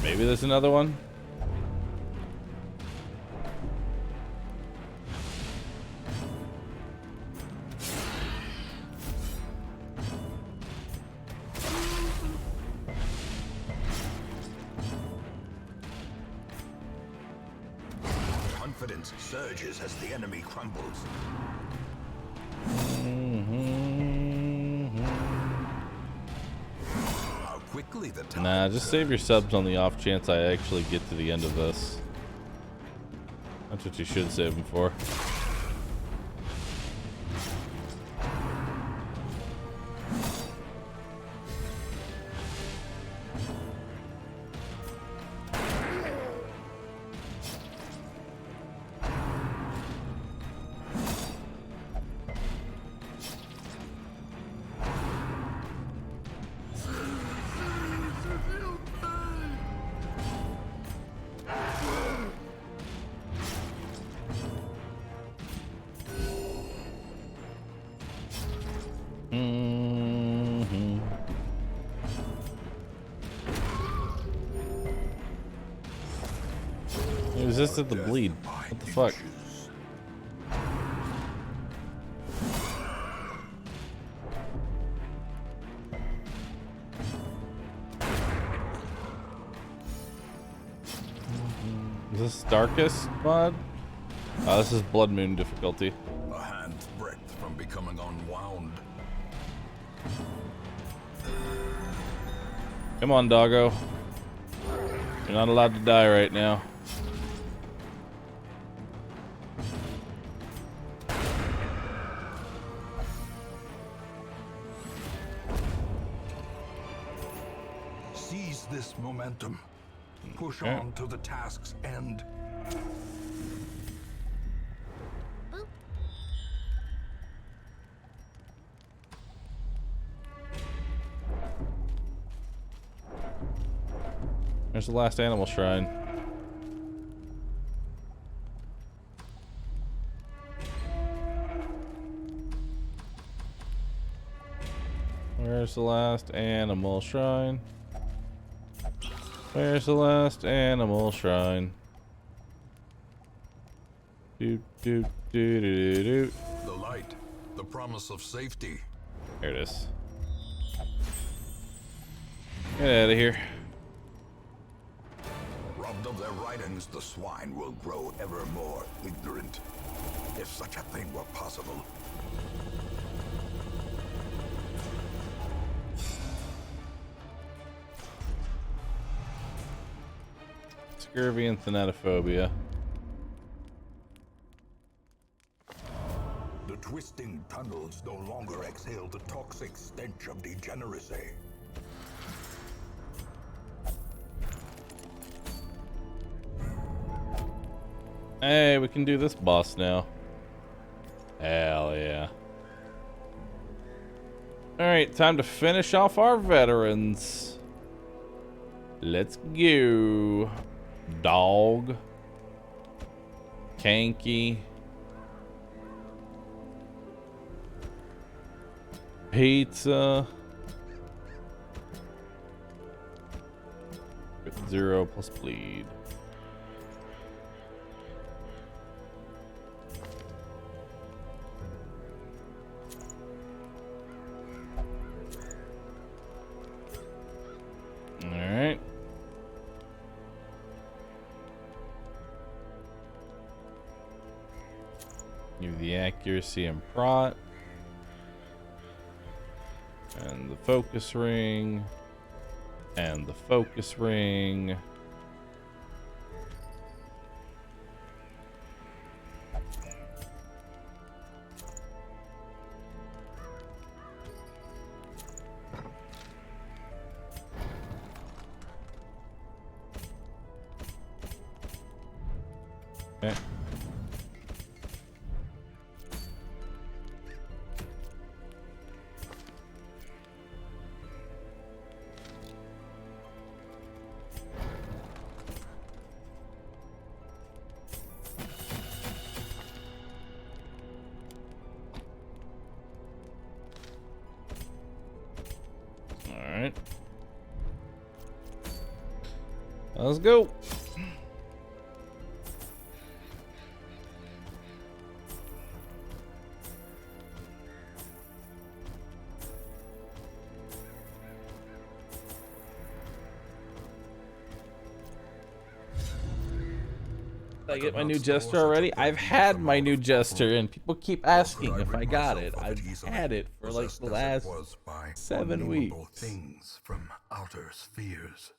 maybe there's another one? Confidence surges as the enemy crumbles. How quickly the time Nah, just save your subs on the off chance I actually get to the end of this. That's what you should save them for. He resisted the bleed. What the fuck? Is this Darkest mod? Oh, this is Bloodmoon difficulty. a hand's breadth from becoming unwound. Come on, doggo. You're not allowed to die right now. Seize this momentum. Push Okay. on to the task's end. Boop. There's the last animal shrine. Where's the last animal shrine? Where's the last animal shrine? Do do do do do. The light, the promise of safety. There it is. Get out of here. Robbed of their writings, the swine will grow ever more ignorant. If such a thing were possible. Scurvy and thanatophobia. The twisting tunnels no longer exhale the toxic stench of degeneracy. Hey, we can do this boss now. Hell yeah. Alright, time to finish off our veterans. Let's go. Dog. Kanky. Pizza. With 0 plus bleed. Alright. Give the accuracy and prot. And the focus ring. And the focus ring. Okay. All right. Let's go. Did I get my new jester already? I've had my new jester and people keep asking if I got it. I've had it for like the last 7 weeks. Things from outer spheres.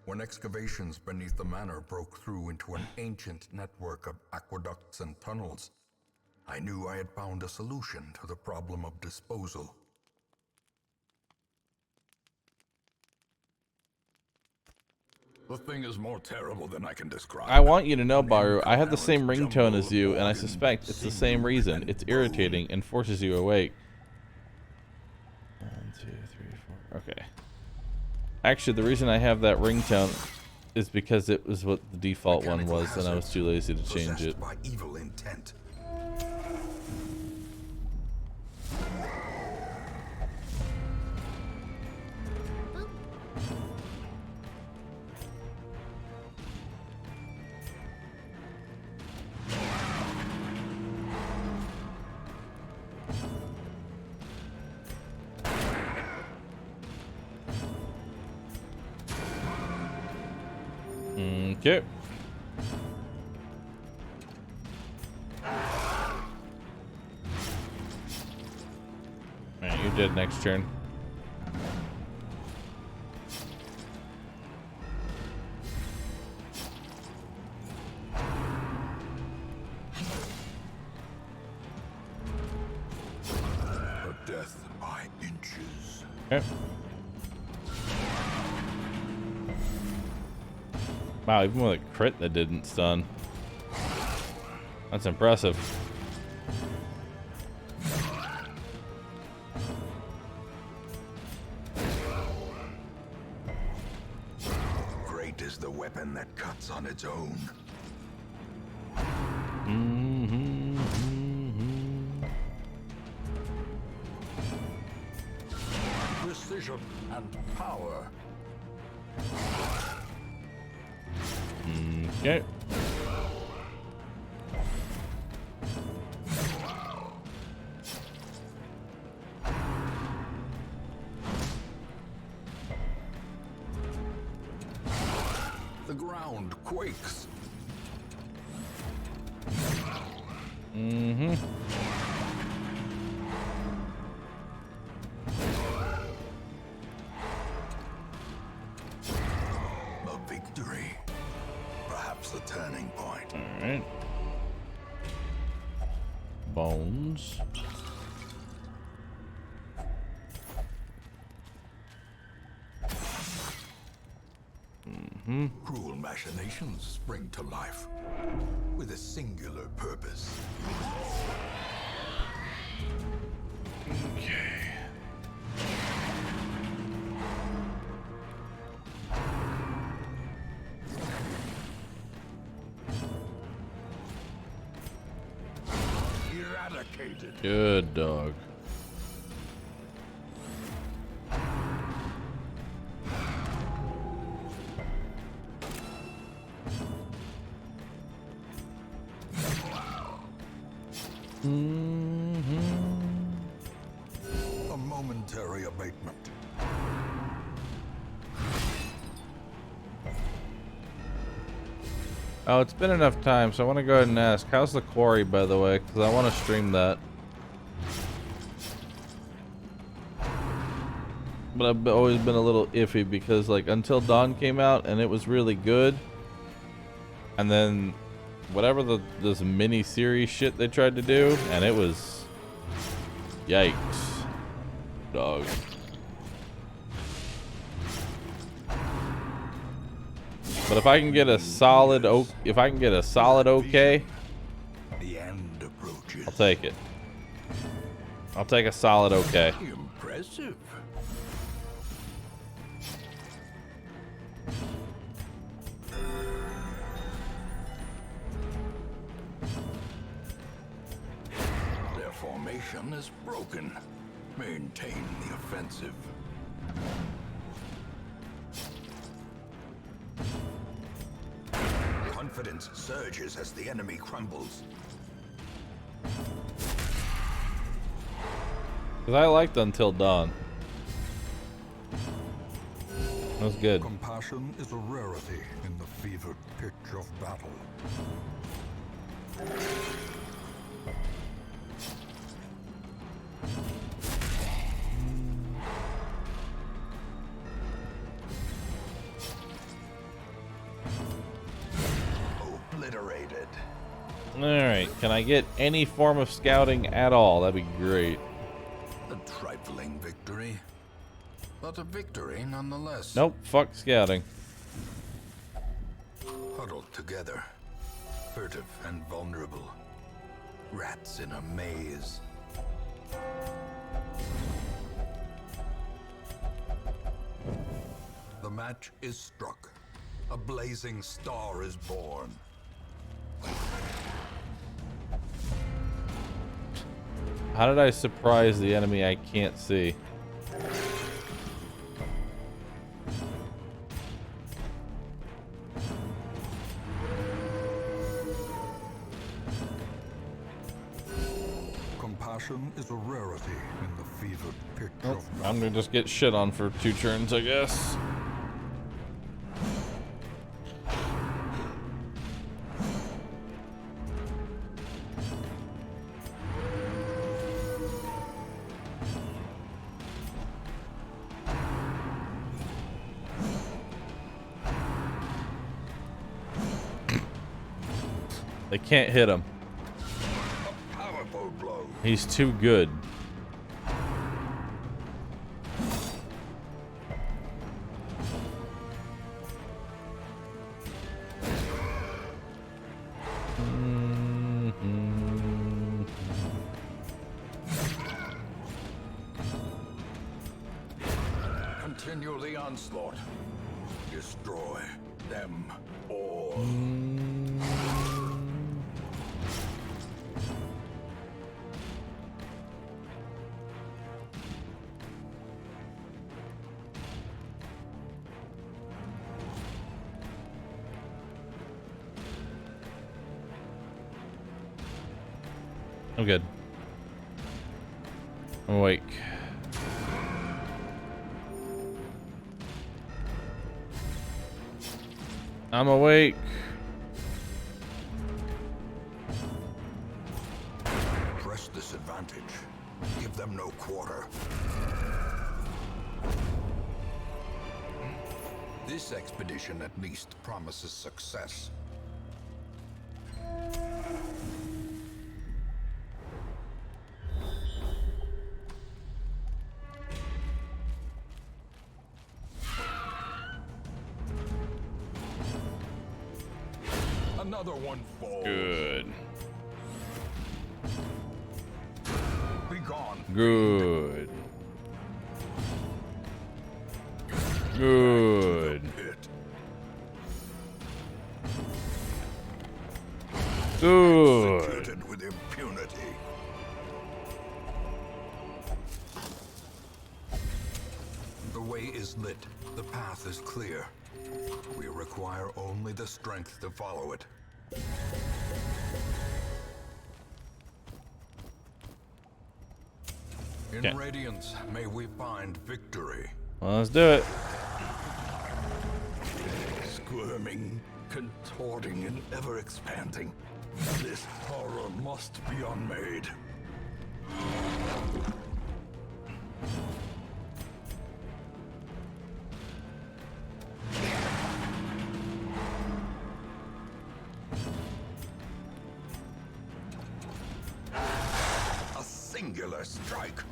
When excavations beneath the manor broke through into an ancient network of aqueducts and tunnels, I knew I had found a solution to the problem of disposal. The thing is more terrible than I can describe. I want you to know, Bahroo, I have the same ringtone as you, and I suspect it's the same reason. It's irritating and forces you awake. 1, 2, 3, 4. Okay. Actually, the reason I have that ringtone is because it was what the default one was, and I was too lazy to change it. By evil intent. Okay. Alright, you're dead next turn. A death by inches. Okay. Wow, even with a crit that didn't stun. That's impressive. Great is the weapon that cuts on its own. Precision and power. Okay. The ground quakes. A victory. Perhaps the turning point. Alright. Bones. Cruel machinations spring to life. With a purpose. Okay. Eradicated. Good dog. A momentary abatement. Oh, it's been enough time, so I want to go ahead and ask, how's the quarry, by the way? Because I want to stream that. But I've always been a little iffy because, like, Until Dawn came out and it was really good. And then whatever this mini series shit they tried to do, and it was yikes, dog. But if I can get a solid okay, The end approaches. I'll take it. I'll take a solid okay. Impressive. Their formation is broken. Maintain the offensive. Confidence surges as the enemy crumbles. Because I liked Until Dawn. That was good. Compassion is a rarity in the fevered pitch of battle. Obliterated. Alright, can I get any form of scouting at all? That'd be great. A trifling victory, but a victory nonetheless. Nope, fuck scouting. Huddled together, furtive and vulnerable, rats in a maze. The match is struck. A blazing star is born. How did I surprise the enemy I can't see? Compassion is a rarity in the fevered pitch of I'm gonna just get shit on for 2 turns, I guess. They can't hit him. powerful blow. He's too good. Continue the onslaught. Destroy them all. I'm good. I'm awake. I'm awake. Press this advantage. Give them no quarter. This expedition at least promises success. Another one falls. Good. Good. Good. Good. Executed with impunity. The way is lit. The path is clear. We require only the strength to follow it. In Okay. Radiance, may we find victory. Well, let's do it. Squirming, contorting, and ever expanding. This horror must be unmade. A singular strike.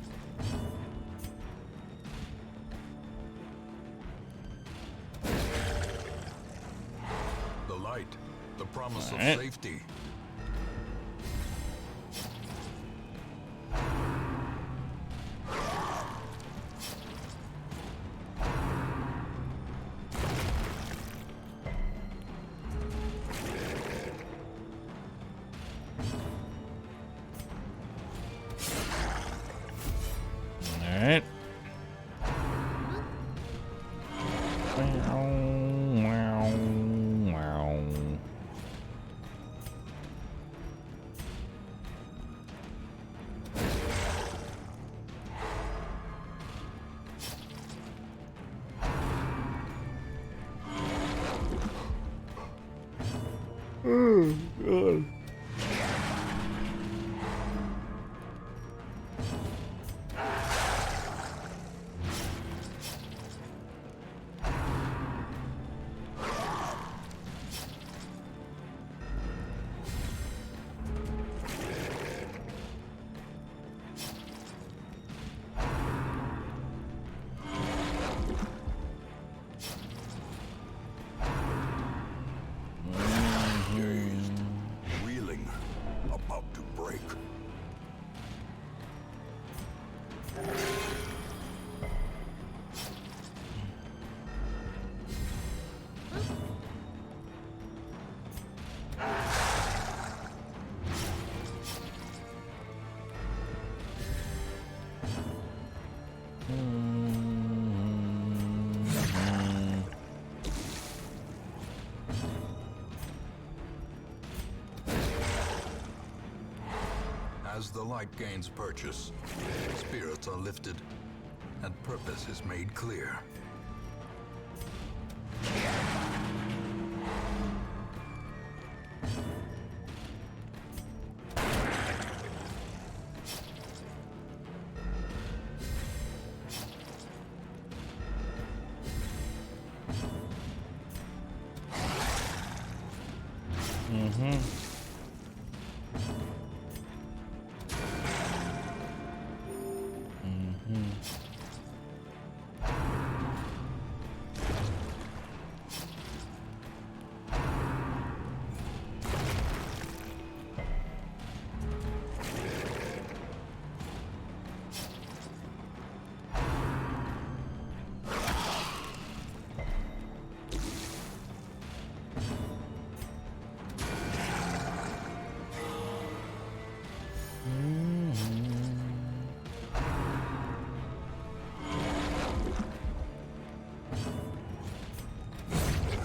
The light, the promise of Alright. safety. All right. Reeling, about to break. As the light gains purchase, spirits are lifted, and purpose is made clear.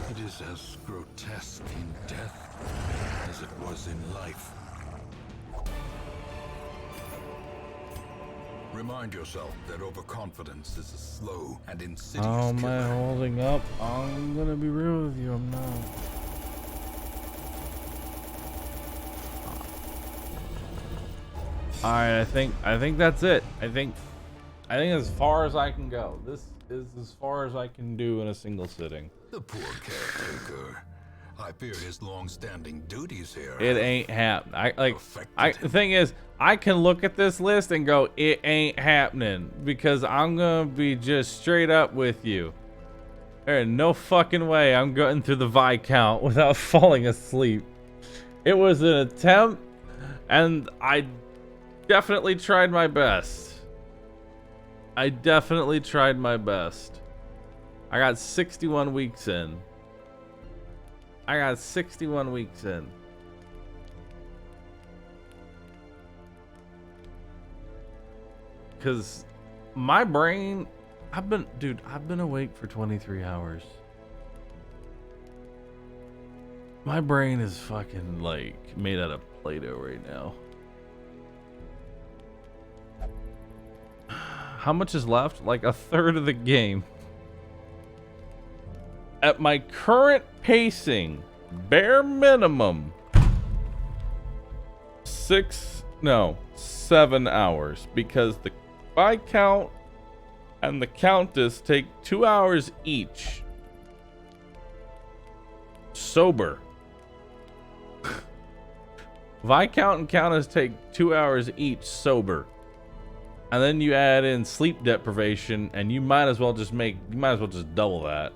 It is as grotesque in death as it was in life. Remind yourself that overconfidence is a slow and insidious How am I killer. holding up? I'm gonna be real with you. I'm not. All right, I think that's it. I think as far as I can go. This is as far as I can do in a single sitting. The poor caretaker. I fear his long-standing duties here. It ain't happening. Affected The thing is, I can look at this list and go, it ain't happening, because I'm gonna be just straight up with you. There ain't no fucking way I'm going through the Viscount without falling asleep. It was an attempt, and I definitely tried my best. I definitely tried my best. I got 61 weeks in. I got 61 weeks in. Because my brain, I've been awake for 23 hours. My brain is fucking like made out of Play-Doh right now. How much is left? Like a third of the game. At my current pacing, bare minimum, 7 hours, because the Viscount and the Countess take 2 hours each. Sober. Viscount and Countess take 2 hours each sober. And then you add in sleep deprivation, and you might as well just double that.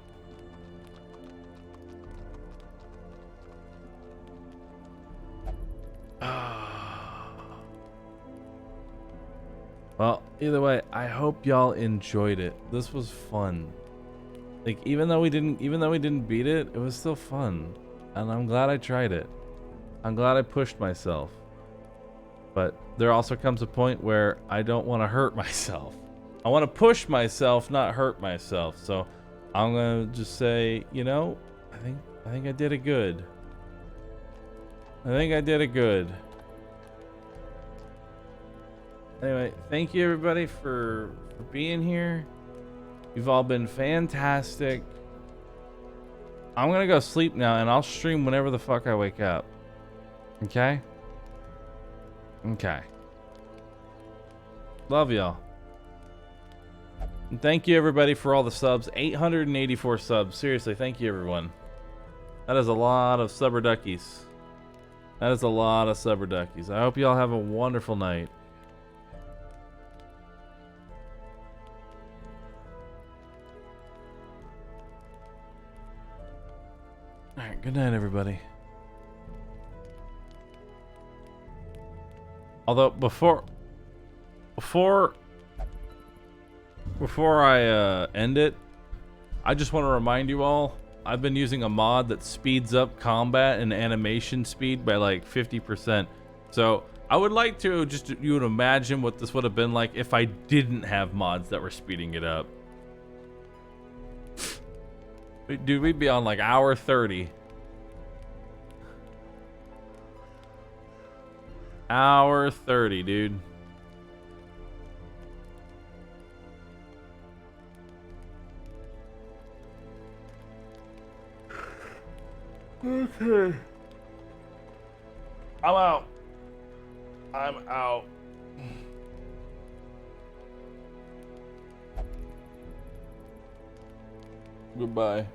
Well, either way, I hope y'all enjoyed it. This was fun. Like, even though we didn't beat it, it was still fun. And I'm glad I tried it. I'm glad I pushed myself. But there also comes a point where I don't want to hurt myself. I want to push myself, not hurt myself. So I'm gonna just say, you know, I think I did it good. I think I did it good. Anyway, thank you everybody for being here. You've all been fantastic. I'm gonna go sleep now, and I'll stream whenever the fuck I wake up. Okay? Okay. Love y'all. And thank you everybody for all the subs. 884 subs. Seriously, thank you everyone. That is a lot of subber duckies. That is a lot of subber duckies. I hope y'all have a wonderful night. Alright, good night everybody. Although before I end it, I just want to remind you all, I've been using a mod that speeds up combat and animation speed by like 50%. So I would like to you would imagine what this would have been like if I didn't have mods that were speeding it up. Dude, we'd be on like hour 30. Hour 30, dude. Okay. I'm out. I'm out. Goodbye.